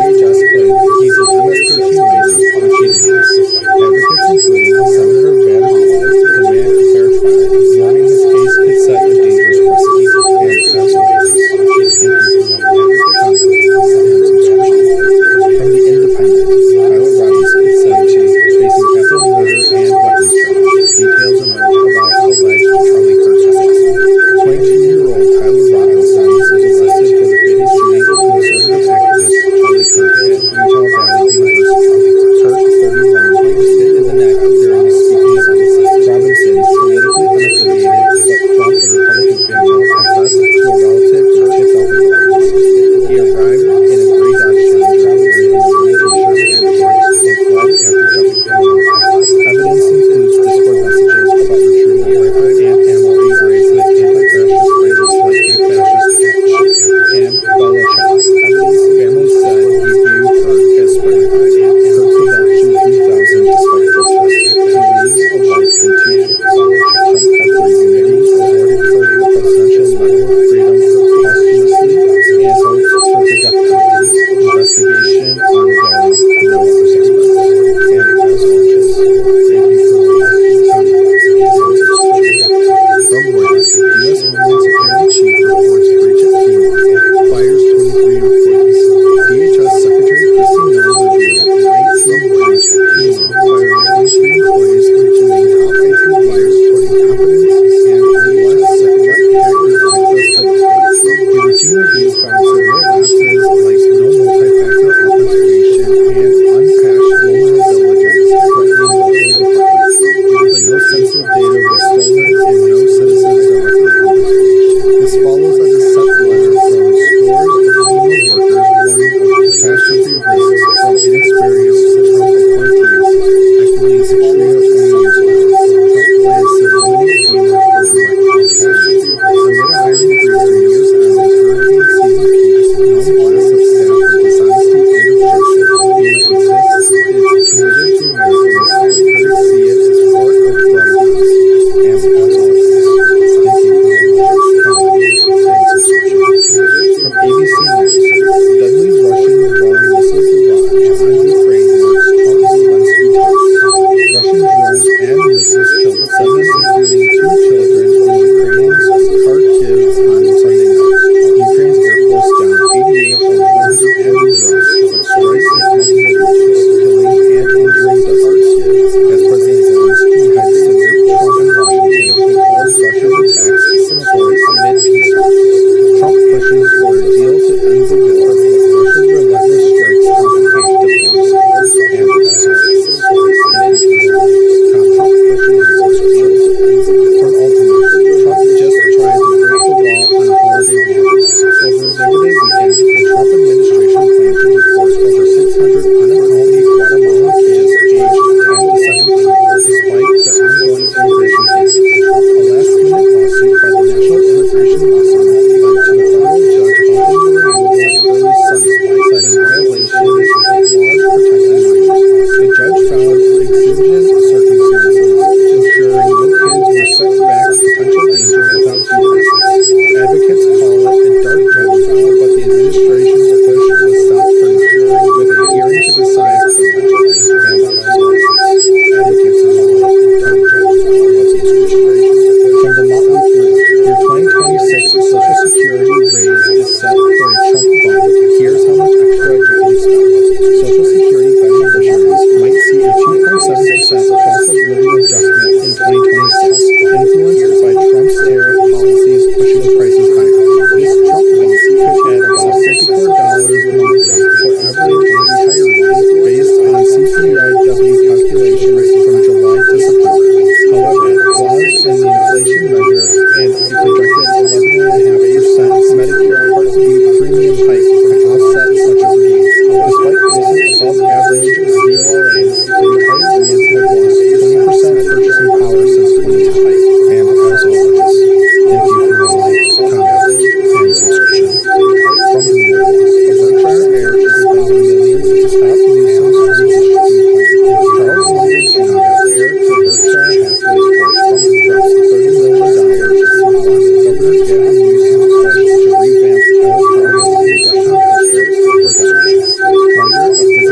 adjustment in 2026, influenced by Trump's tariff policies pushing prices
inflation measure and a projected 11.5% Medicare Part B premium hike could offset much of the gains. Despite recent above-average COLA, retirees have lost 20% purchasing power since 2010.
And as always, thank you for your like, comment, and subscription.
From Bloomberg, a Berkshire heir is spending millions to stop Newsom's unrestricted plan. Charles Munger Jr., heir to Berkshire Hathaway's fortune, drops $30 million to blunt Governor Gavin Newsom's pledge to revamp California's congressional districts for Democrats. Munger, a physicist and reform advocate,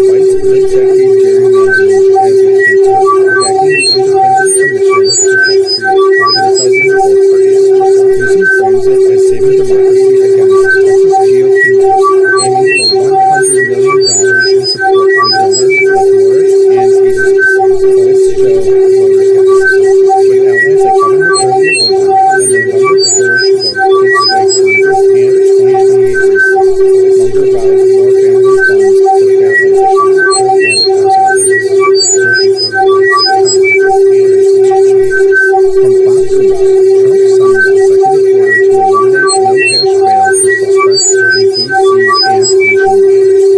fights mid-decade gerrymandering as a cancer, backing the independent commission to help create, criticizing the both parties. Newsom frames it as saving democracy against Texas GOP mayors, aiming for $100 million in support from donors like Moritz and Aces. Polls show voter skepticism. With allies like Kevin McCarthy opposing, the November 4th vote could sway Congress and 2028 races. Munger vows more family funds to families like Kevin. And as always, thank you for the likes, comments, and subscription. From Fox News, Trump signs executive order to eliminate no-cash bail for suspects in D.C. and nationwide.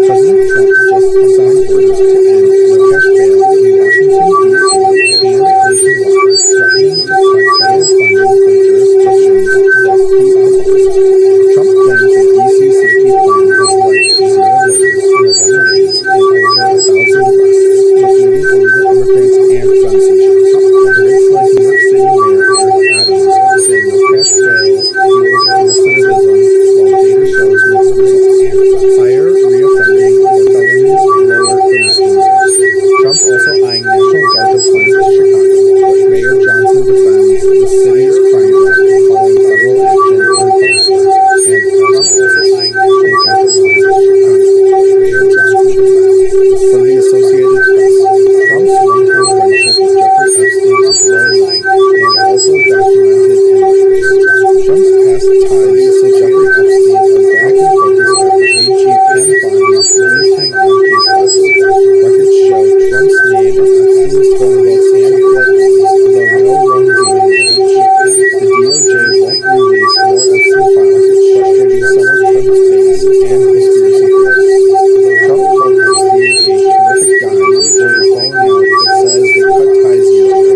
President Trump just signed orders to end no-cash bail in Washington, D.C. and nationwide, threatening to cut federal funding for jurisdictions that keep the laws. Trump claims the D.C. safety plan has led to 0 murders in 11 days and over 1,000 arrests, including illegal immigrants and gun seizures. Critics like New York City Mayor Eric Adams say no-cash bail fuels recidivism, while data shows mixed results. Higher reoffending for felonies, lower for misdemeanors. Trump's also eyeing National Guard deployment to Chicago, but Mayor Johnson defends the city's crime rate, calling federal action uncalled for. And Trump's also eyeing National Guard deployment to Chicago, but Mayor Johnson defends. From the Associated Press, Trump's one-time friendship with Jeffrey Epstein is well-known and also documented in records. Trump's past ties to Jeffrey Epstein are back in focus after AG Pam Bondi released him on case files. Records show Trump's name in Epstein's phone books and flight logs, though no wrongdoing alleged. The DOJ won't release more Epstein files, frustrating some of Trump's base and conspiracy theorists. Trump called Epstein a terrific guy before the falling out, but says they cut ties years ago.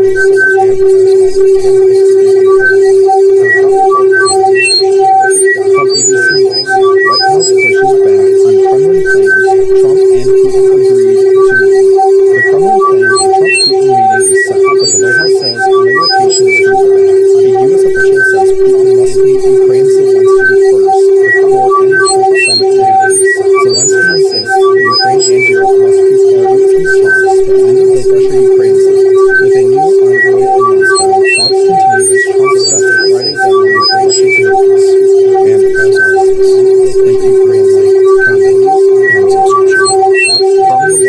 From ABC News, White House pushes back on Kremlin claims Trump and Putin agreed to meet. The Kremlin claims a Trump-Putin meeting is set, but the White House says no location is confirmed. A U.S. official says Putin must meet Ukraine Zelensky first before any Trump summit to happen. Zelensky insists Ukraine and Europe must be part of peace talks to end the Russia-Ukraine war. With a new envoy in Moscow, talks continue as Trump sets a Friday deadline for Russia to make peace. And as always, thank you for your like, comment, and subscription. From the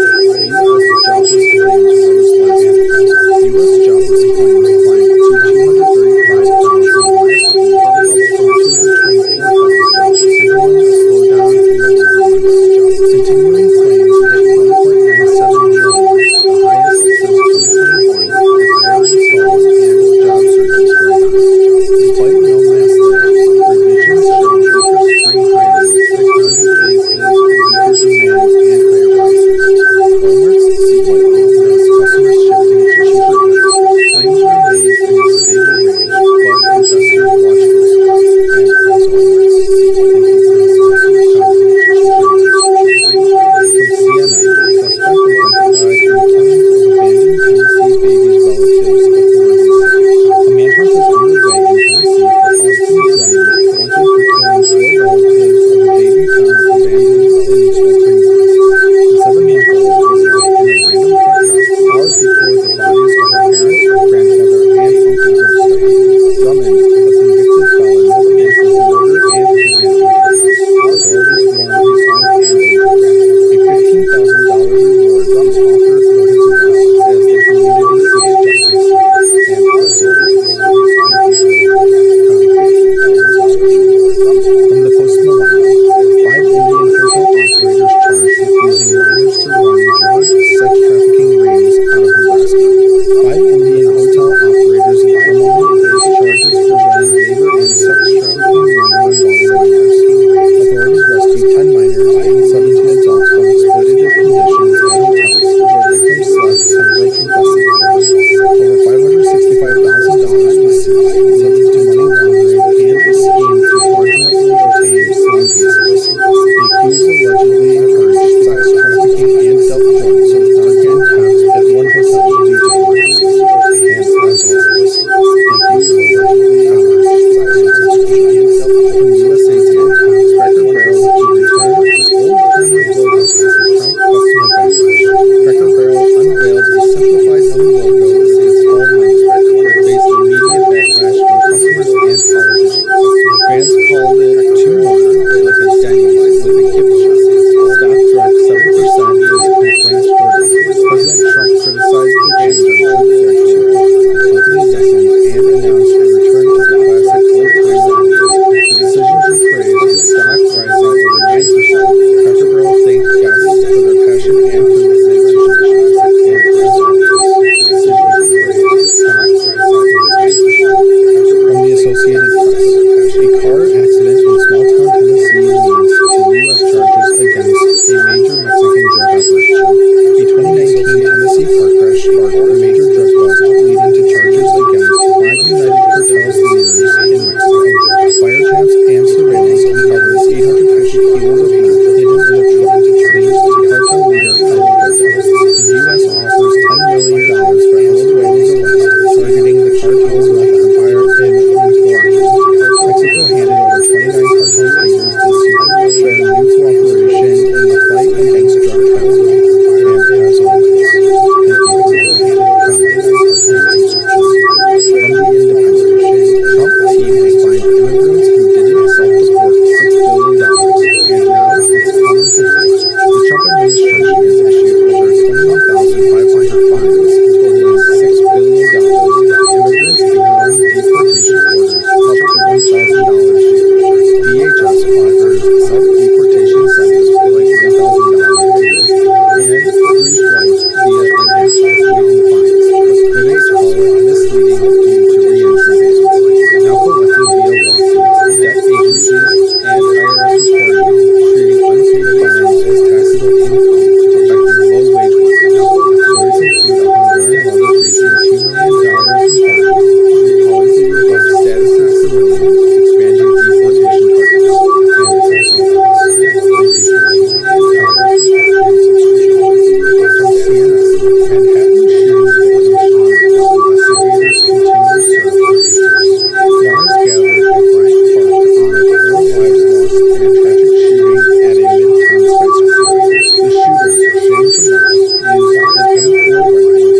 Wall Street Journal, U.S. jobless claims rose last week. U.S. jobless claims always, thank you for watching Commerce, Science, and Subscriptions from USA Today. Cracker Barrel to return to old-timer logo after Trump customer backlash. Cracker Barrel unveiled a simplified new logo with its fall menu, but faced immediate backlash from customers and politicians. Fans called it too modern, like a Denny's with a gift shop. Stock dropped 7% as complaints poured in. President Trump criticized the change on Truth Social, the company's second, and announced a return to the classic old-timer logo. The decisions were praised, with stock rising over 9%. Cracker Barrel thanked guests for their passion and commitment to tradition. And as always, the decisions were praised, with stock rising over 9%. From the Associated Press, a car accident in small-town Tennessee leads to U.S. charges against a major Mexican drug operation. A 2019 Tennessee car crash sparked a major drug bust, leading to charges against 5 United Cartels leaders in Mexico. Wiretaps and surveillance uncovered 850 kilos of meth hidden in a truck linked to cartel leader Pablo Cortez. The U.S. offers $10 million for Venezuela's arrest, targeting the cartel's meth empire in Nicaragua. Mexico handed over 29 cartel figures this year, showing new cooperation in the fight against drug trafficking. And as always, thank you for watching Commerce, Science, and Subscriptions. From the Independent, Trump team has fined immigrants who didn't self-deport $6 billion, and now it's coming to court. The Trump administration has issued over 21,500 fines, totaling $6 billion to immigrants ignoring deportation orders, up to $1,000 jail. DHS offers self-deportation incentives like $1,000 a year, and free flights via in-app waiving fines, but critics call it misleading due to re-entry bans. Now collecting via lawsuits, debt agencies, and IRS reporting, treating unpaid fines as taxable income, affecting low-wage workers. Stories include a Honduran mother facing $2 million in fines, policy revoked status of civilians, expanding deportation targets. And as always, thank you for watching Commerce, Science, and Subscriptions. From CNN, Manhattan shooting victim honor while investigators continue search for answers. Mourners gathered at Bryant Park to honor 4 lives lost in a tragic shooting at a Midtown skyscraper. The shooters, Shane Tamura, used an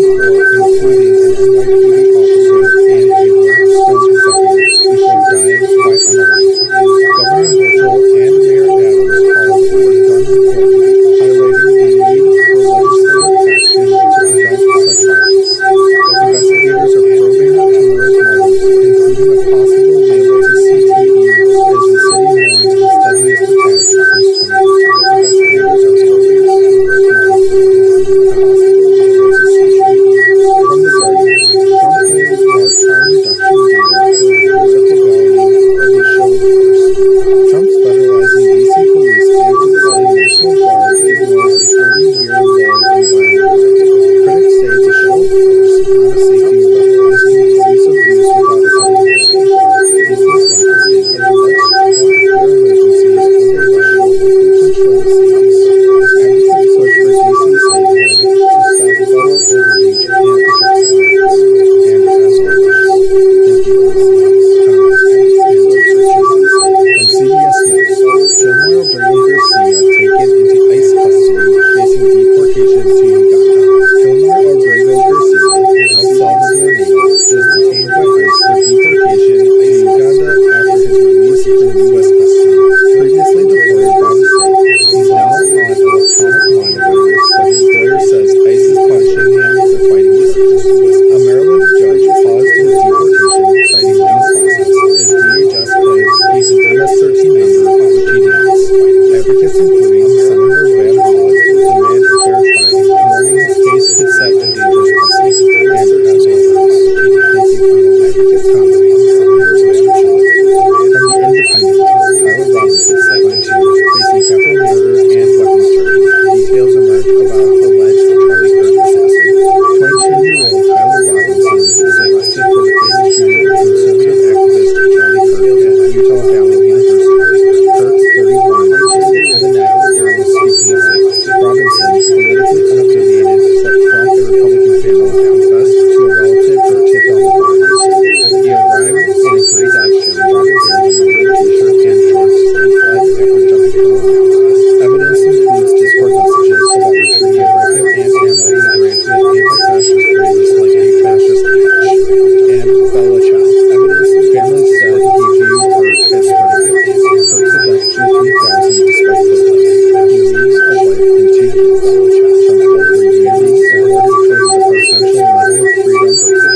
M4 rifle, killing 4, including an NYPD officer and a Blackstone executive, before dying by unaliving. Governor Hochul and Mayor Adams called for gun reform, highlighting the need for legislative action to prevent such violence. Investigators are probing Tamura's motives, including a possible link to CTE, as the city mourns its deadliest attack since 2013. Investigators are probing Tamura's motives, including a possible link to CTE. From The Guardian, Trump holds more crime reduction data for political value of a show of force. Trump's federalizing DC police and deploying National Guard ignores a 30-year low in violent crime. Critics say it's a show of force, not a safety move. Police abuse without accountability. DC's lack of data lets Trump declare emergencies, overriding local control of safety laws. Advocates push for DC statehood to stop federal overreach and protect civil rights. And as always, thank you for listening.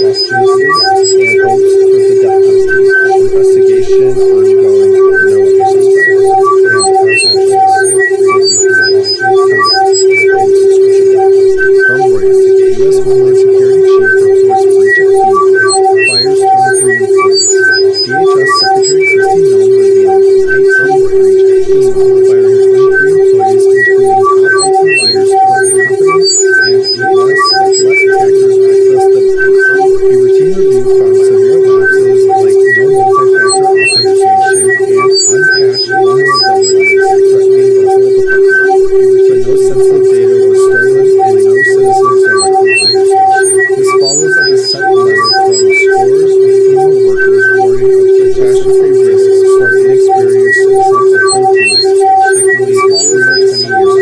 questions and hopes for the death penalty. Investigation ongoing. No other suspects. And as always, thank you for watching, commenting, and subscription. From Reuters, U.S. Homeland Security Chief reports breach at FEMA, fires 23 employees. DHS Secretary Kristi Noem revealed an IT breach at FEMA, firing 23 employees, including top IT leaders for incompetence and U.S. that let hackers access the network. A routine review found severe lapses like no multi-factor authentication and unpatched vulnerabilities threatening the whole department. But no sensitive data was stolen and no citizens directly harmed. This follows a dissent letter from scores of FEMA workers warning of catastrophe risks from inexperienced Trump appointees, echoing Katrina 20 years ago. Trump plans to eliminate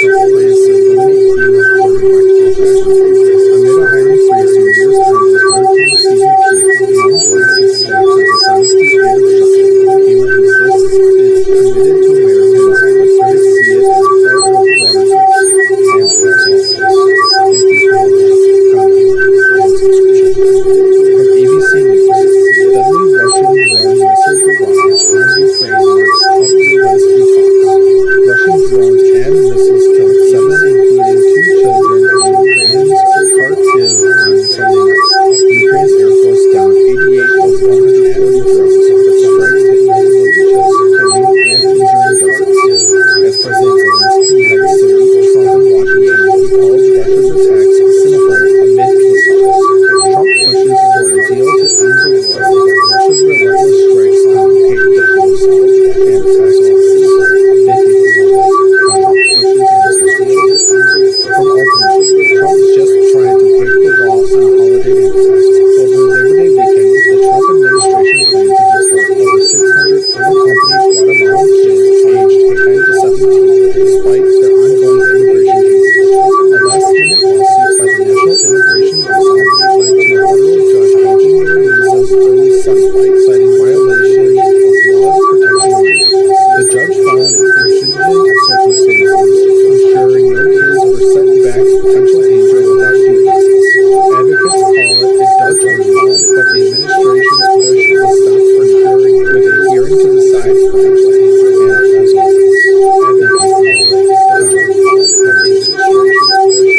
FEMA for direct catastrophe risk amid a hiring freeze to years end as hurricane season peaks. Noem blasted stabs of dishonesty and obstruction. FEMA insists it's committed to Americans, but critics see it as part of broader cuts. And as always, thank you for your comment and subscription. From ABC News, deadly Russian drone missile barrage on Ukraine marks Trump-Zelensky talks. Russian drones and missiles killed 7, including 2 children in Ukraine's Kharkiv on Sunday night. Ukraine's Air Force downed 88 of 140 drones, but strikes hit multiple regions, killing and injuring dozens. As President Zelensky heads to meet Trump in Washington, he calls Russia's attacks cynical amid peace talks. Trump pushes for a deal to end the war, but Russia's relentless strikes complicate diplomacy. And as always, thank you for all from Ultimate, Trump's just trying to break the law on holiday access. Over Labor Day weekend, the Trump administration planned to deport over 600 unaccompanied Guatemalan kids aged 10 to 17, despite their ongoing immigration cases. A last-minute lawsuit by the National Immigration Law Center led to a federal judge changing the release of early son flight, citing violations of laws protecting minors. The judge found exigent circumstances, ensuring no kids were sent back to potential danger without due process. Advocates call it a dark turnaround, but the administration's push was stopped for now, with a hearing to decide potential danger. And as always,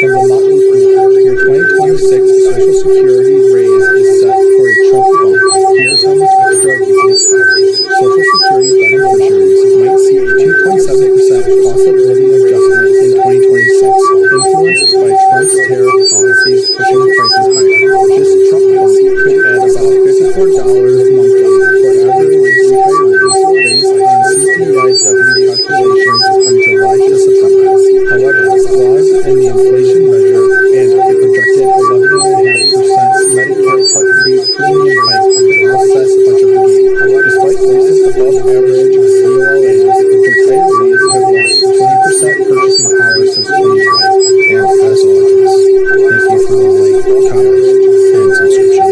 from the Motley Fool, your 2026 Social Security raise is set for a Trump bump. Here's how much extra you can expect. Social Security beneficiaries might see a 2.7% cost of living adjustment in 2026, influenced by Trump's tariff policies pushing prices higher. This Trump bump could add about $54 monthly for average retirees based on CPIW calculations from July to September. However, flaws in the inflation measure and a projected 11.5% Medicare Part B premium hike could offset much of the gain. Despite recent above-average COLAs, retirees have lost 20% purchasing power since 2020. And as always, thank you for the like, comment, and subscription.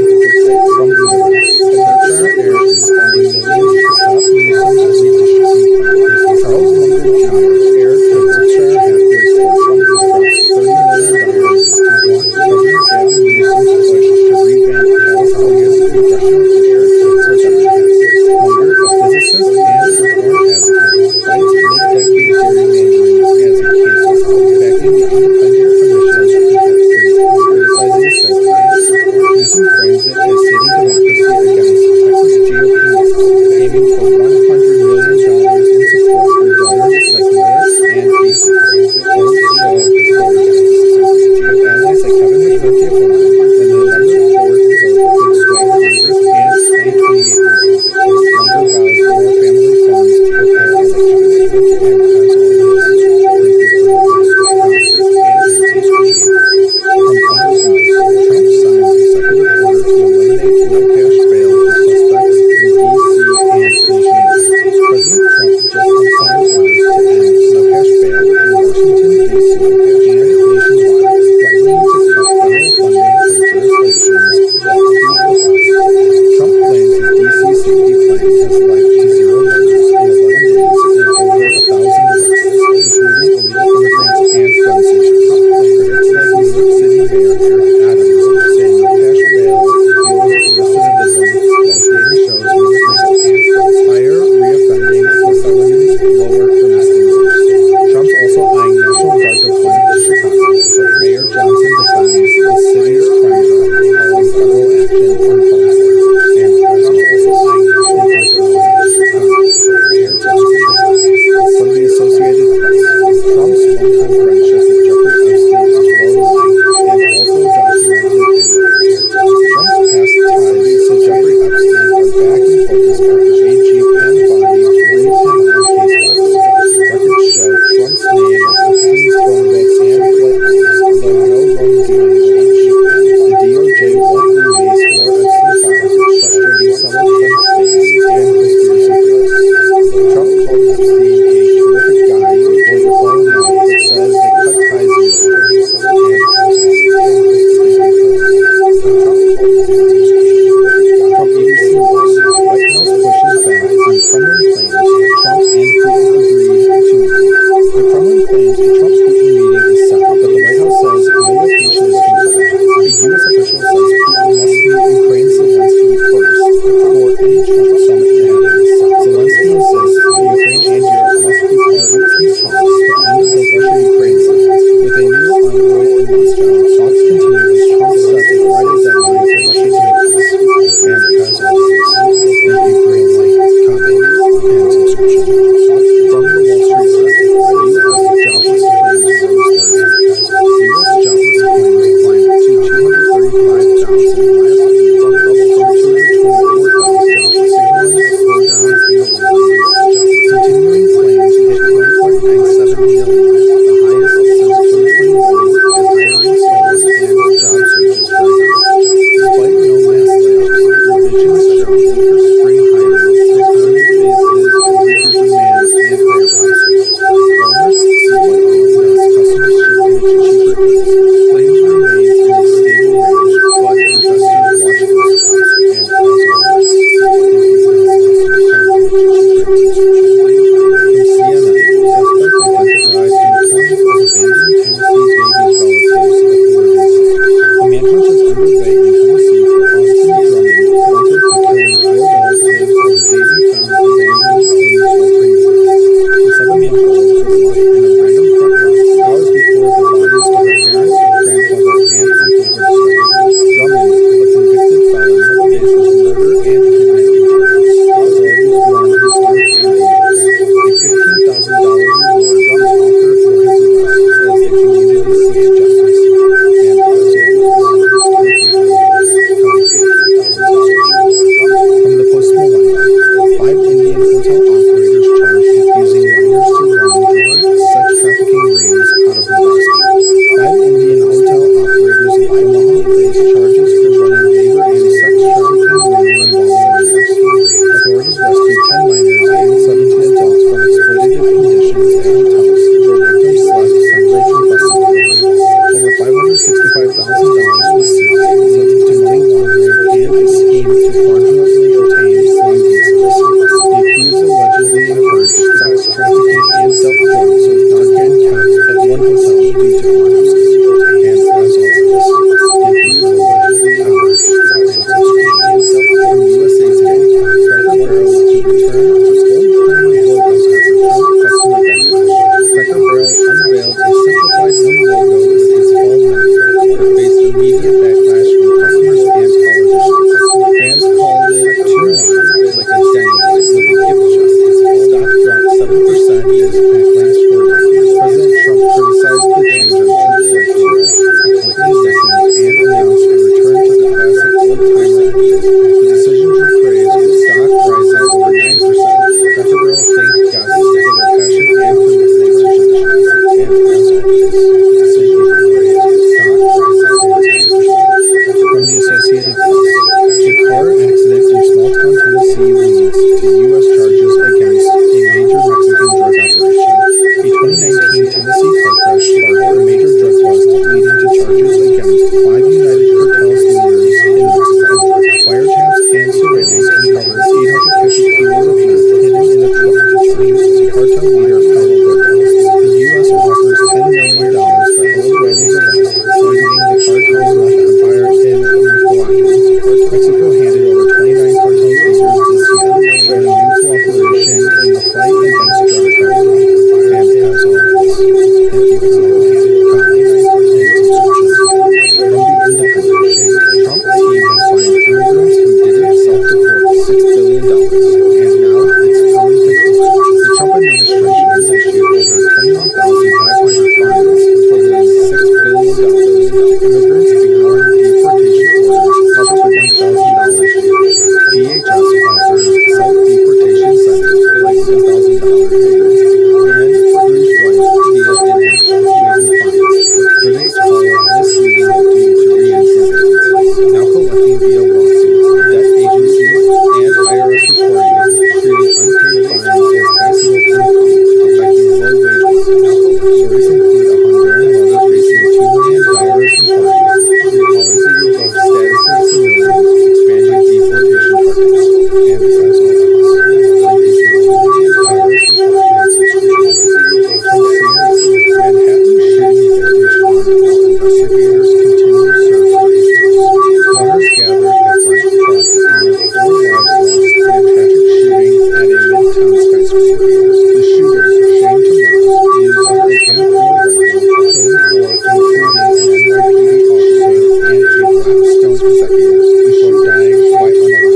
From Bloomberg, Berkshire Air is spending millions to stop Newsom's redistricting plan. Charles Munger Jr., heir to Berkshire Hathaway's fortune, drops $30 million to block Governor Gavin Newsom's push to revamp California's congressional district for Democrats. Munger, a physicist and reform advocate, fights mid-decade gerrymandering as a cancer, backing the independent commissions he helped create, criticizing sales price. Newsom frames it as saving democracy against Texas GOP mayors, aiming for $100 million in support from donors like Norris and Casey. Polls show the Florida candidates, with allies like Kevin McCarthy opposing, and the November 4th vote could sway Congress and 2028 races. Munger vows more family funds to prepare elections. And as always, thank you for your comment and subscription. From Fox News, Trump signs executive order to eliminate no cash bail for suspects in D.C. and nationwide. President Trump just signed orders to end no cash bail in Washington, D.C. and nationwide, threatening to cut federal funding for jurisdictions that keep the bus. Trump claims his D.C. safety plan has led to 0 murders in 11 days and over 1,000 arrests, including illegal immigrants and gun seizures. Critics like New York City Mayor Eric Adams say no cash bail recidivism, while data shows higher reoffending for felonies, lower for misdemeanors. Trump's also eyeing National Guard deployment to Chicago, but Mayor Johnson defends the city's crime drive, calling federal action uncalled for. And Trump's also eyeing National Guard deployment to Chicago, but Mayor Johnson defends. From the Associated Press, Trump's one-time friendship with Jeffrey Epstein is well-known and also documented in records. Trump's past ties to Jeffrey Epstein are back in focus after AG Pam Bondi blamed him on case files. Records show Trump's name in Epstein's phone books and flight logs, though no wrongdoing is alleged. The DOJ won't release more Epstein files, frustrating some of Trump's base and conspiracy theorists. Trump called Epstein a terrific guy before the falling out, but says they cut ties years ago. From ABC News, White House pushes back on Kremlin claims Trump and Putin agreed to meet. The Kremlin claims a Trump-Putin meeting is set, but the White House says no location is confirmed. A U.S. official says Putin must meet Ukraine's Zelensky first before any Trump summit to happen. Zelensky insists Ukraine and Europe must be part of peace talks to end the Russia-Ukraine conflict. With a new envoy in Moscow, talks continue as Trump sets a Friday deadline for Russia to make peace. And as always, thank you for your like, comment, and subscription. From the Wall Street Journal, U.S. jobless claims rose last week. U.S. jobless claims climbed to 235,000 last week, from 224,000 jobs, signaling a slowdown in the labor market. Continuing claims hit 1.97 million, the highest since 2021, as hiring stalls and job searches drag out. Despite no mass layoffs, revisions show weaker spring hiring, the economy faces weaker demand and higher prices. Walmart's CFO notes customers shifting to cheaper goods. Claims remain in a stable range, but investors watch closely. And as always, thank you for your comment, and subscription. From CNN, suspect identified in killing of abandoned Tennessee babies' relatives, authorities say. A manhunt is underway in Tennessee for Austin Drummond, wanted for killing 4 relatives of a baby found abandoned in sweltering woods. The 7-month-old was lying in a random front yard hours before the bodies of her parents, grandmother, and uncle were discovered. Drummond, a convicted felon, faces murder and kidnapping charges. Authorities warn he's armed and dangerous. A $15,000 reward was offered for his arrest as the community seeks justice. And as always, thank you for your From the Post Millennial, 5 Indian hotel operators charged with using minors to run drug sex trafficking rings out of Nebraska. 5 Indian hotel operators in Omaha face charges for running labor and sex trafficking rings involving minors. Authorities rescued 10 minors and 17 adults from exploitative conditions at hotels where victims slept on roach-infested floors. Over $565,000 was seized, linked to money laundering and a scheme to fraudulently obtain slang visas. The accused allegedly encouraged sex trafficking and dealt drugs with Narcan kept at one hotel due to overdoses. And as always, thank you for allegedly encouraged sex trafficking. From USA Today, Cracker Barrel to return to old-timer logos after Trump customer backlash. Cracker Barrel unveiled a simplified new logo with its fall menu, but faced immediate backlash from customers and politicians. Fans called it too modern, like a Denny's with a gift shop. Stock dropped 7% as backlash spurred. President Trump criticized the change on Truth Social. The company listened and announced a return to the classic old-timer idea. The decision drew praise, with stock rising over 9%. Cracker Barrel thanked guests for their passion and commitment to tradition. And as always, the decision drew praise, with stock rising over 9%. From the Associated Press, a car accident in small-town Tennessee leads to U.S. charges against a major Mexican drug operation. A 2019 Tennessee car crash sparked a major drug bust, leading to charges against 5 United Cartels leaders in Mexico. Wiretaps and surveillance uncovered 850 kilos of meth hidden in a truck linked to cartel leader Pablo Gordo. The U.S. offers $10 million for Venezuela's arrest, targeting the cartel's meth empire in Michoacán. Mexico handed over DHS offers self-deportation centers like $1,000 payment and free flights via in-app waiving fines, but critics call it misleading due to re-entry bans. Now collecting via lawsuits, debt agencies, and IRS reporting, treating unpaid fines as taxable income, affecting low-wage workers. Stories include a Honduran mother facing $2 million in fines, calling to revoke status of civilians, expanding deportation targets. And because all that, thank you for $2 million in subscription. From CNN, Manhattan shooting victims honored while investigators continue search for answers. Mourners gathered at Bryant Park to honor 4 lives lost in a tragic shooting at a midtown skyscraper. The shooters, Shane Tamura, used an inappropriate rifle, killing 4, including an NYPD officer and a Blackstone executive, before dying by unalived.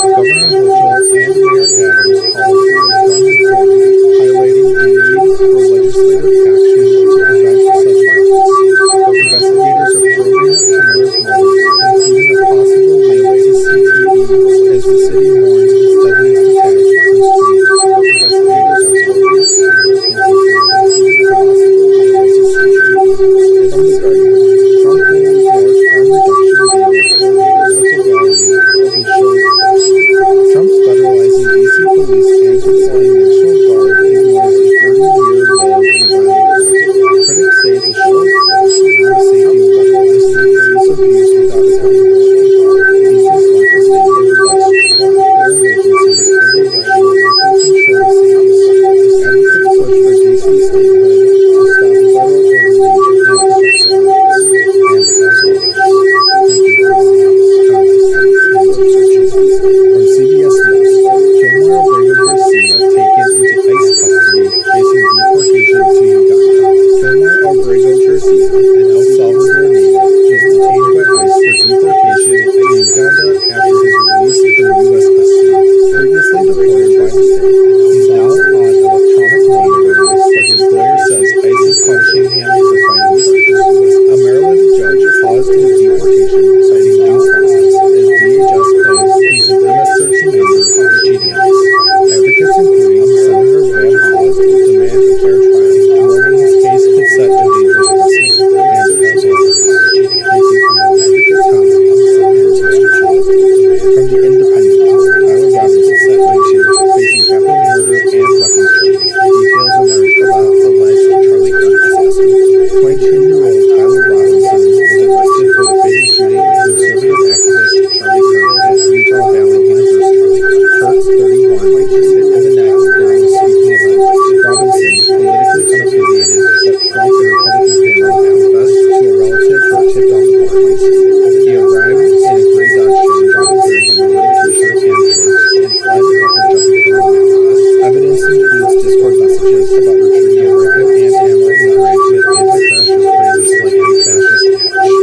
Governor Hochul and Mayor Adams called for gun reform, highlighting the need for legislative action to prevent such violence. Investigators are probing Tamura's motives, including a possible link to CTE, as the city mourns its deadliest attack since 2013. Investigators are probing Tamura's From the Guardian, Trump holds North arm reduction deal for rental value will be shown first. Trump's federalizing DC police and deploying National Guard ignores a 30-year low in violent crime. Critics say it's a show of force, not a safety of federalizing police abuse without accountability. DC's lack of stakeholder legislation declare emergencies overriding local control of safety. Advocates push for DC statehood to stop federal overreach and protect civil rights. And as always, thank you for all likes, comments, and subscriptions. From CBS News, Gilmore Abrego Garcia taken into ICE custody, facing deportation to Uganda. Gilmore Abrego Garcia, an El Salvador native, was detained by ICE for deportation to Uganda after his release from U.S. custody. Previously deported by the state, he's now on electronic monitoring, but his lawyer says ICE is punishing him for fighting charges. A Maryland judge paused his deportation, citing due process, as DHS claims he's an MS-13 member of the cheating ICE. Advocates, including Senator Van Hollen, demand a fair trial, warning his case could set a dangerous precedent. And as always, thank you for all advocates, comments, and subscriptions. From The Independent, Tyler Robbins is set by 2, facing capital murder and weapons charges. Details emerged about alleged Charlie Kirk assassin. 22-year-old Tyler Robinson was arrested for the fatal shooting of conservative activist Charlie Kirk at Utah Valley University. Kirk, 31, was hit in the neck during a speaking event. Robinson, politically unaffiliated but from the Republican panel, confessed to a relative who tipped off the parties. He arrived in a gray Dodge Challenger wearing a maroon t-shirt and shorts and fled after jumping from a mountain. Evidence includes Discord messages about retreating a rocket and ammo engraved with anti-fascist phrases like "anti-fascist hatch"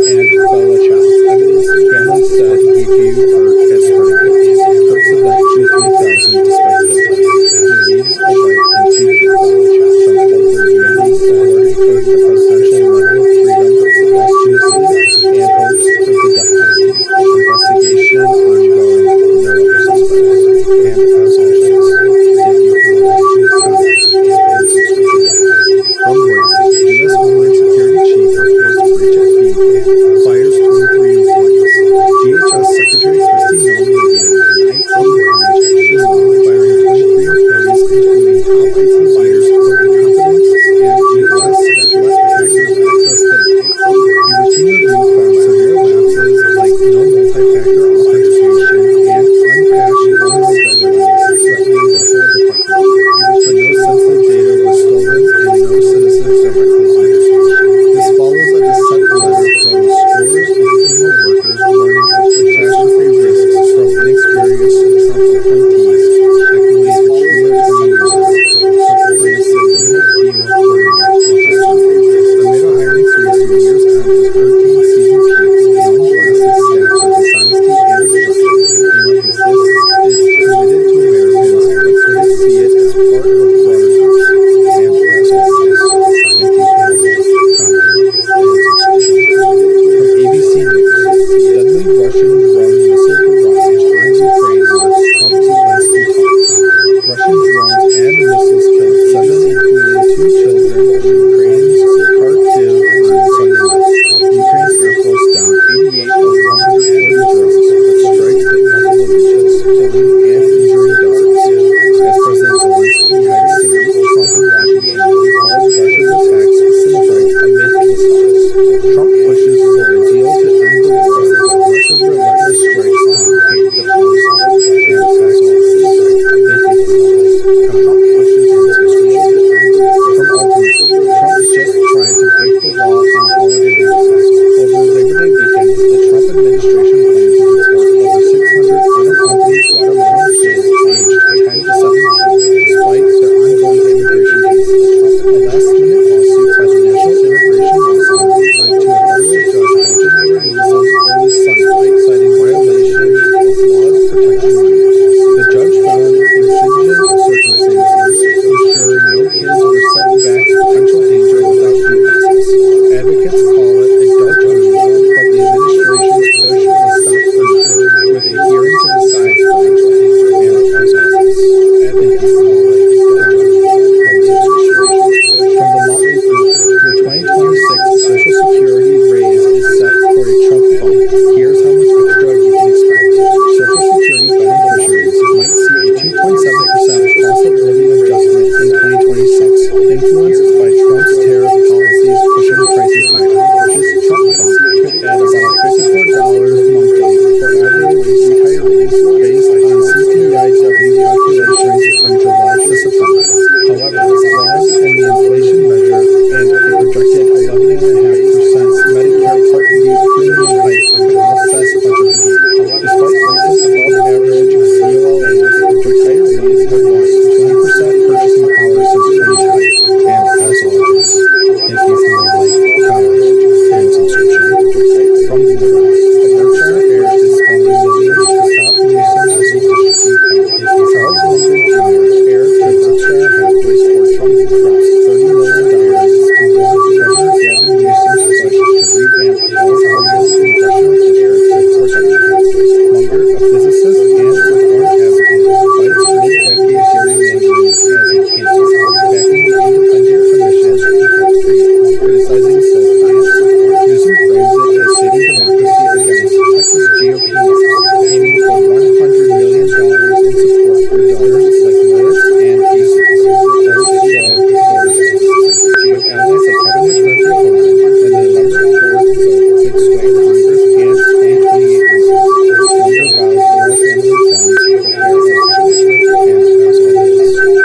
and "Bella Ciao." Evidence family said he viewed Kirk as spreading it. Kirk's event drew 3,000 despite protests. He leaves a wife and 2 kids. Trump called for unity, awarding Kirk the Presidential Medal of Freedom posthumously, and hopes for the death penalty. Investigation ongoing, no other suspects. And as always, thank you for watching, comments, and subscription. From Reuters, U.S. Homeland Security Chief reports breach at FEMA, fires 23 employees. DHS Secretary Kristi Noem revealed an IT breach at FEMA, firing 23 employees, including top IT leaders for incompetence and neglect that let hackers access the data. A routine review found severe lapses like no multi-factor authentication and unpatched vulnerabilities threatening the whole department. But no sensitive data was stolen and no citizens directly hired. This follows a dissent letter from scores of FEMA workers warning of catastrophe risks from inexperienced Trump appointees, echoing a trio 20 years ago. Trump plans to eliminate FEMA quarterback office. Amid a hiring freeze 2 years out as hurricane season peaks, one blasted staff for dishonesty and obstruction. FEMA insists it's committed to Americans, but critics see it as part of a broader policy. And as always, thank you for all like, comment, and subscription. From ABC News, deadly Russian drone missile barrage on 38 of 140 drones that strikes the multiple regions, killing and injuring dozens. As President Zelensky hides scenes of Trump in Washington, he calls Russia's attacks cynical amid peace talks. Trump pushes for a deal to end the war, but Russia's relentless strikes complicate diplomacy. And as always, thank you for listening. Trump pushes for a deal to end the war. From Ultimate, Trump just tried to break the law on a holiday weekend. Over Labor Day weekend, the Trump administration planned to deport over 600 unaccompanied Guatemalan kids aged 10 to 17, despite their ongoing immigration cases. A last-minute lawsuit by the National Immigration Law Center led to a federal judge halting the release of early Sunday, citing violations of laws protecting minors. The judge found exigent circumstances, ensuring no kids were sent back to potential danger without due process. Advocates call it a dark move, but the administration's push was stopped for now, with a hearing to decide potential danger and as always. Advocates call it a dark move, but the administration's push. From the Motley Fool, your 2026 Social Security raise is set for a Trump bump. Here's how much extra you can expect. Social Security beneficiaries might see a 2.7% cost of living adjustment in 2026, influenced by Trump's tariff policies pushing prices higher. This Trump bump could add about $54 monthly for average retirees based on CPIW calculations from July to September. However, laws and the inflation measure and a projected 11.5% Medicare Part B premium hike could offset much of the gain. Despite prices above average COLAs, retirees have lost 20% purchasing power since 2010. And as always, thank you for the like, comment, and subscription. From the Midwest, Berkshire Hathaway is spending millions to stop Newsom's redistricting plan. Charles Munger Jr., heir to Berkshire Hathaway's fortune, drops $30 million to warn Governor Gavin Newsom's push to revamp California's congressional district for Berkshire Hathaway. Munger, a physicist and reform advocate, fights mid-decade gerrymandering as a cancer, backing the independent commissions he helped create, criticizing sole plans. Newsom frames it as saving democracy against Texas GOP mayors, aiming for $100 million in support for donors like Morris and Casey, as the show voters. With allies like Kevin McCarthy opposing, and the number 4th vote could sway Congress and 2028 races. Munger vows more family funds for fair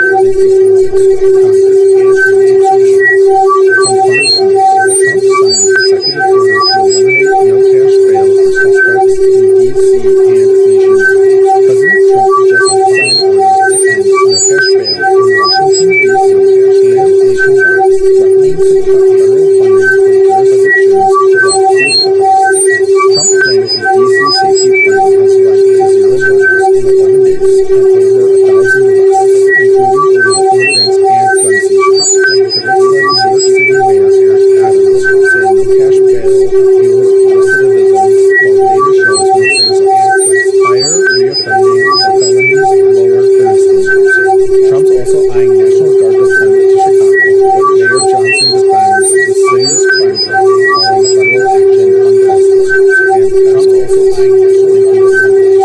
elections. And as always, thank you for listening. Congress and 2028. From Fox News, Trump signs executive order to eliminate no-cash bail for suspects in D.C. and nationwide. President Trump just signed orders to end no-cash bail in Washington, D.C. and nationwide, threatening to cut federal funding for jurisdictions that approve the policy. Trump claims his D.C. safety plan has led to 0 murders in 11 days and over 1,000 arrests, including illegal immigrants and gun seizures. Critics like New York City Mayor Eric Adams say no-cash bail fuels recidivism, while data shows mixed results. Higher reoffending for felonies, lower for misdemeanors. Trump's also eyeing National Guard deployment to Chicago, but Mayor Johnson defends the city's crime problem, calling federal action uncalled for. And Trump's also eyeing National Guard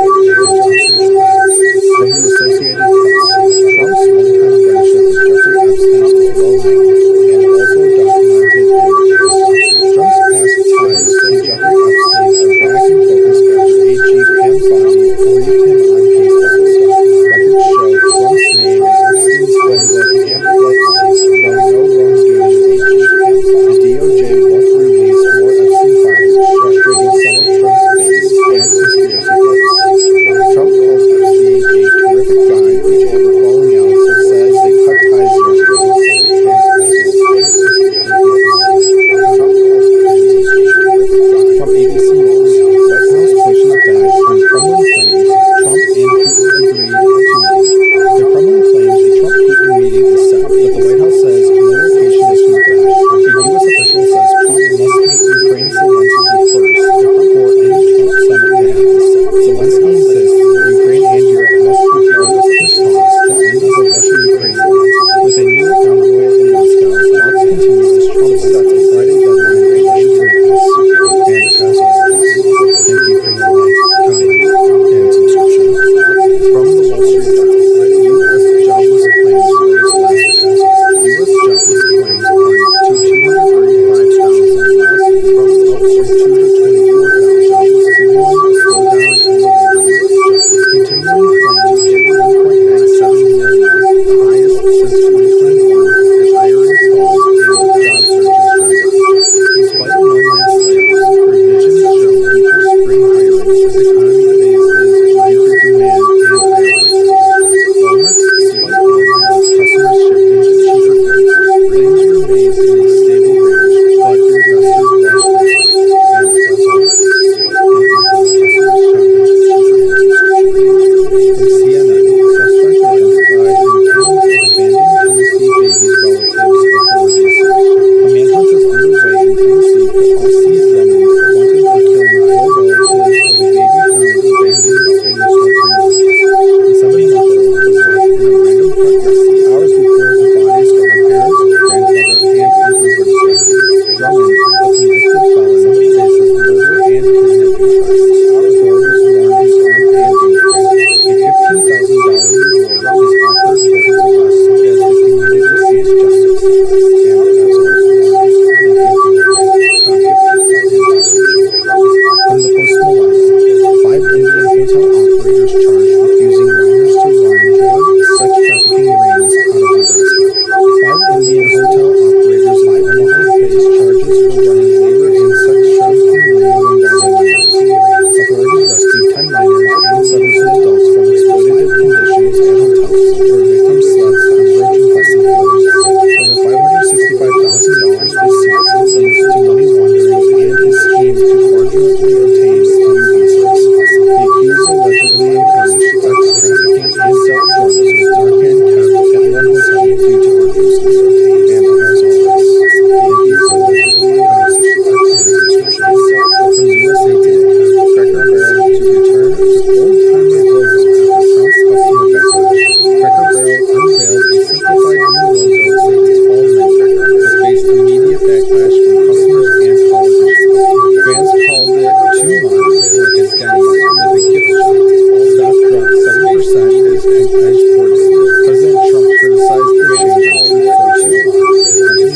deployment to Chicago, but Mayor Johnson defends. From the Associated Press, Trump's one-time friendship with Jeffrey Epstein is well-known and also documented in records. Trump's past ties to Jeffrey Epstein are back in focus after AG Pam Bondi briefed him on case files. Records show Trump's name in Epstein's phone book and flight logs, though no wrongdoing in AG Pam Bondi. The DOJ won't release more Epstein files, frustrating some of Trump's base and conspiracy theorists. Trump calls Epstein a terrific guy who told her falling out, but says they cut ties years ago. From ABC News, White House pushes back on Kremlin claims Trump and Putin agreed to meeting. The Kremlin claims a Trump-Putin meeting is set, but the White House says no location is confirmed. A U.S. official says Trump must meet Ukraine's Zelensky first before any Trump summit to happen. Zelensky insists Ukraine and Europe must be part of peace talks to end the Russia-Ukraine war. With a new envoy in Moscow, talks continue as Trump sets a Friday deadline for Russia to make peace. And as after the like, comment, and subscription. From the Wall Street Journal, U.S. jobless claims rose last week. U.S. jobless claims climbed to 235,000 last week, up from 2 to 24,000, signaling a slowdown in the labor market. Continuing claims hit 1.97 million, the highest since 2021, as hiring stalled and job searches drag on. Despite no mass layoffs, revisions show weaker spring hiring as the economy faces weaker demand and higher prices. Walmart's despite no layouts, customers shifting to cheaper goods. Claims remain in a stable range, but investors watch closely. And as always, thank you for listening. From CNN, suspect identified in killings of abandoned Tennessee babies' relatives, authorities say. A manhunt is underway in Tennessee for Aussie Drummond, wanted for killing 4 relatives of a baby found abandoned in sweltering woods. The 7-month-old was left in a random front yard hours before the bodies of her parents, grandmother, and uncle were discovered. Drummond, a convicted felon, faces murder and kidnapping charges. Authorities warn he's armed and dangerous. A $15,000 reward is offered for his arrest as the community seeks justice. And as always, thank you for from the Post-Millennial, 5 Indian hotel operators charged with using minors to run drug, sex trafficking rings out of Nebraska. 5 Indian hotel operators in Omaha face charges for running labor and sex trafficking rings involving minors. Authorities rescued 10 minors and 17 adults from exploitative conditions at hotels where victims slept on roach-infested floors. Over $565,000 received linked to money laundering and his scheme to fraudulently obtain EU visas. The accused allegedly encouraged sex trafficking and dealt drugs with Narcan kept at one hotel due to abuses. And as always, thank you for watching. From USA Today, Cracker Barrel to return to old-timer logo after Trump's customer backlash. Cracker Barrel unveiled a simplified new logo with its fall menu, but faced immediate backlash from customers and politicians. Fans called it too modern, like a Denny's with a gift shop. Stock dropped 7% as Edge reported. President Trump criticized the change on Truth Social,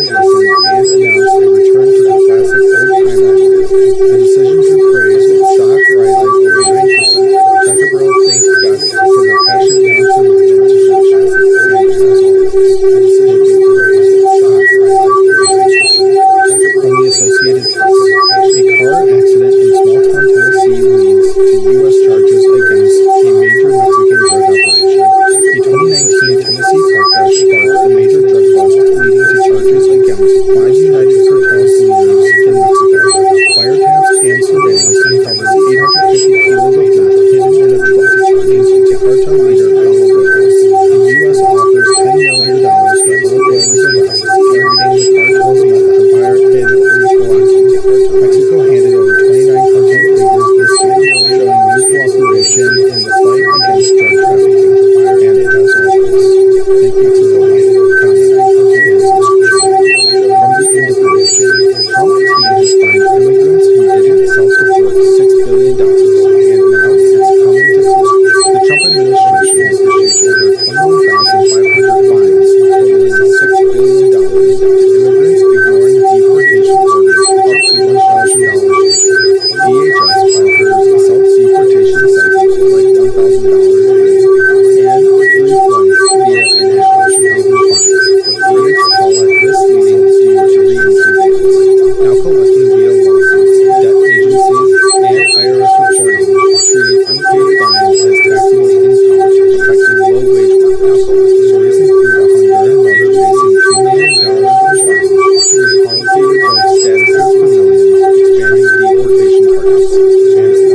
and announced a return to the classic old-timer logo. The decision drew praise, with stock rising over 9%. Cracker Barrel thanked guests for their passion and commitment to fashion. And as always, the decision drew praise, with stock rising over 9%. From the Associated Press, a car accident in small-town Tennessee leads to U.S. charges against a major Mexican drug operation. A 2019 Tennessee car crash sparked a major drug bust, leading to charges against 5 United Cartels leaders in Mexico. Wiretaps and surveillance uncovered 850 kilos of meth hidden in a truck linked to cartel leader Paulo Vela. The U.S. offers $10 million for Paulo Vela's arrest, targeting the cartel's meth empire in Michoacán. Mexico handed over 29 cartel figures this year, showing new cooperation in the fight against drug trafficking. And as always, thank you for the like, comment, and subscription. From the Independent, Trump team has fined immigrants who didn't self-deport $6 billion, and now it's coming to court. The Trump administration has issued over 21,500 fines, totaling $6 billion to immigrants ignoring deportation orders up to $1,000 each. DHS offers self-deportation sites like $1,000 and free flights via international fines, but critics call it misleading due to re-entry bans. Now collecting via lawsuits, debt agencies, and IRS reporting, treating unpaid fines as taxable income, affecting low-wage workers. Stories include a Honduran mother facing $2 million in fines, with policy revoked statuses for millions, expanding deportation targets. And as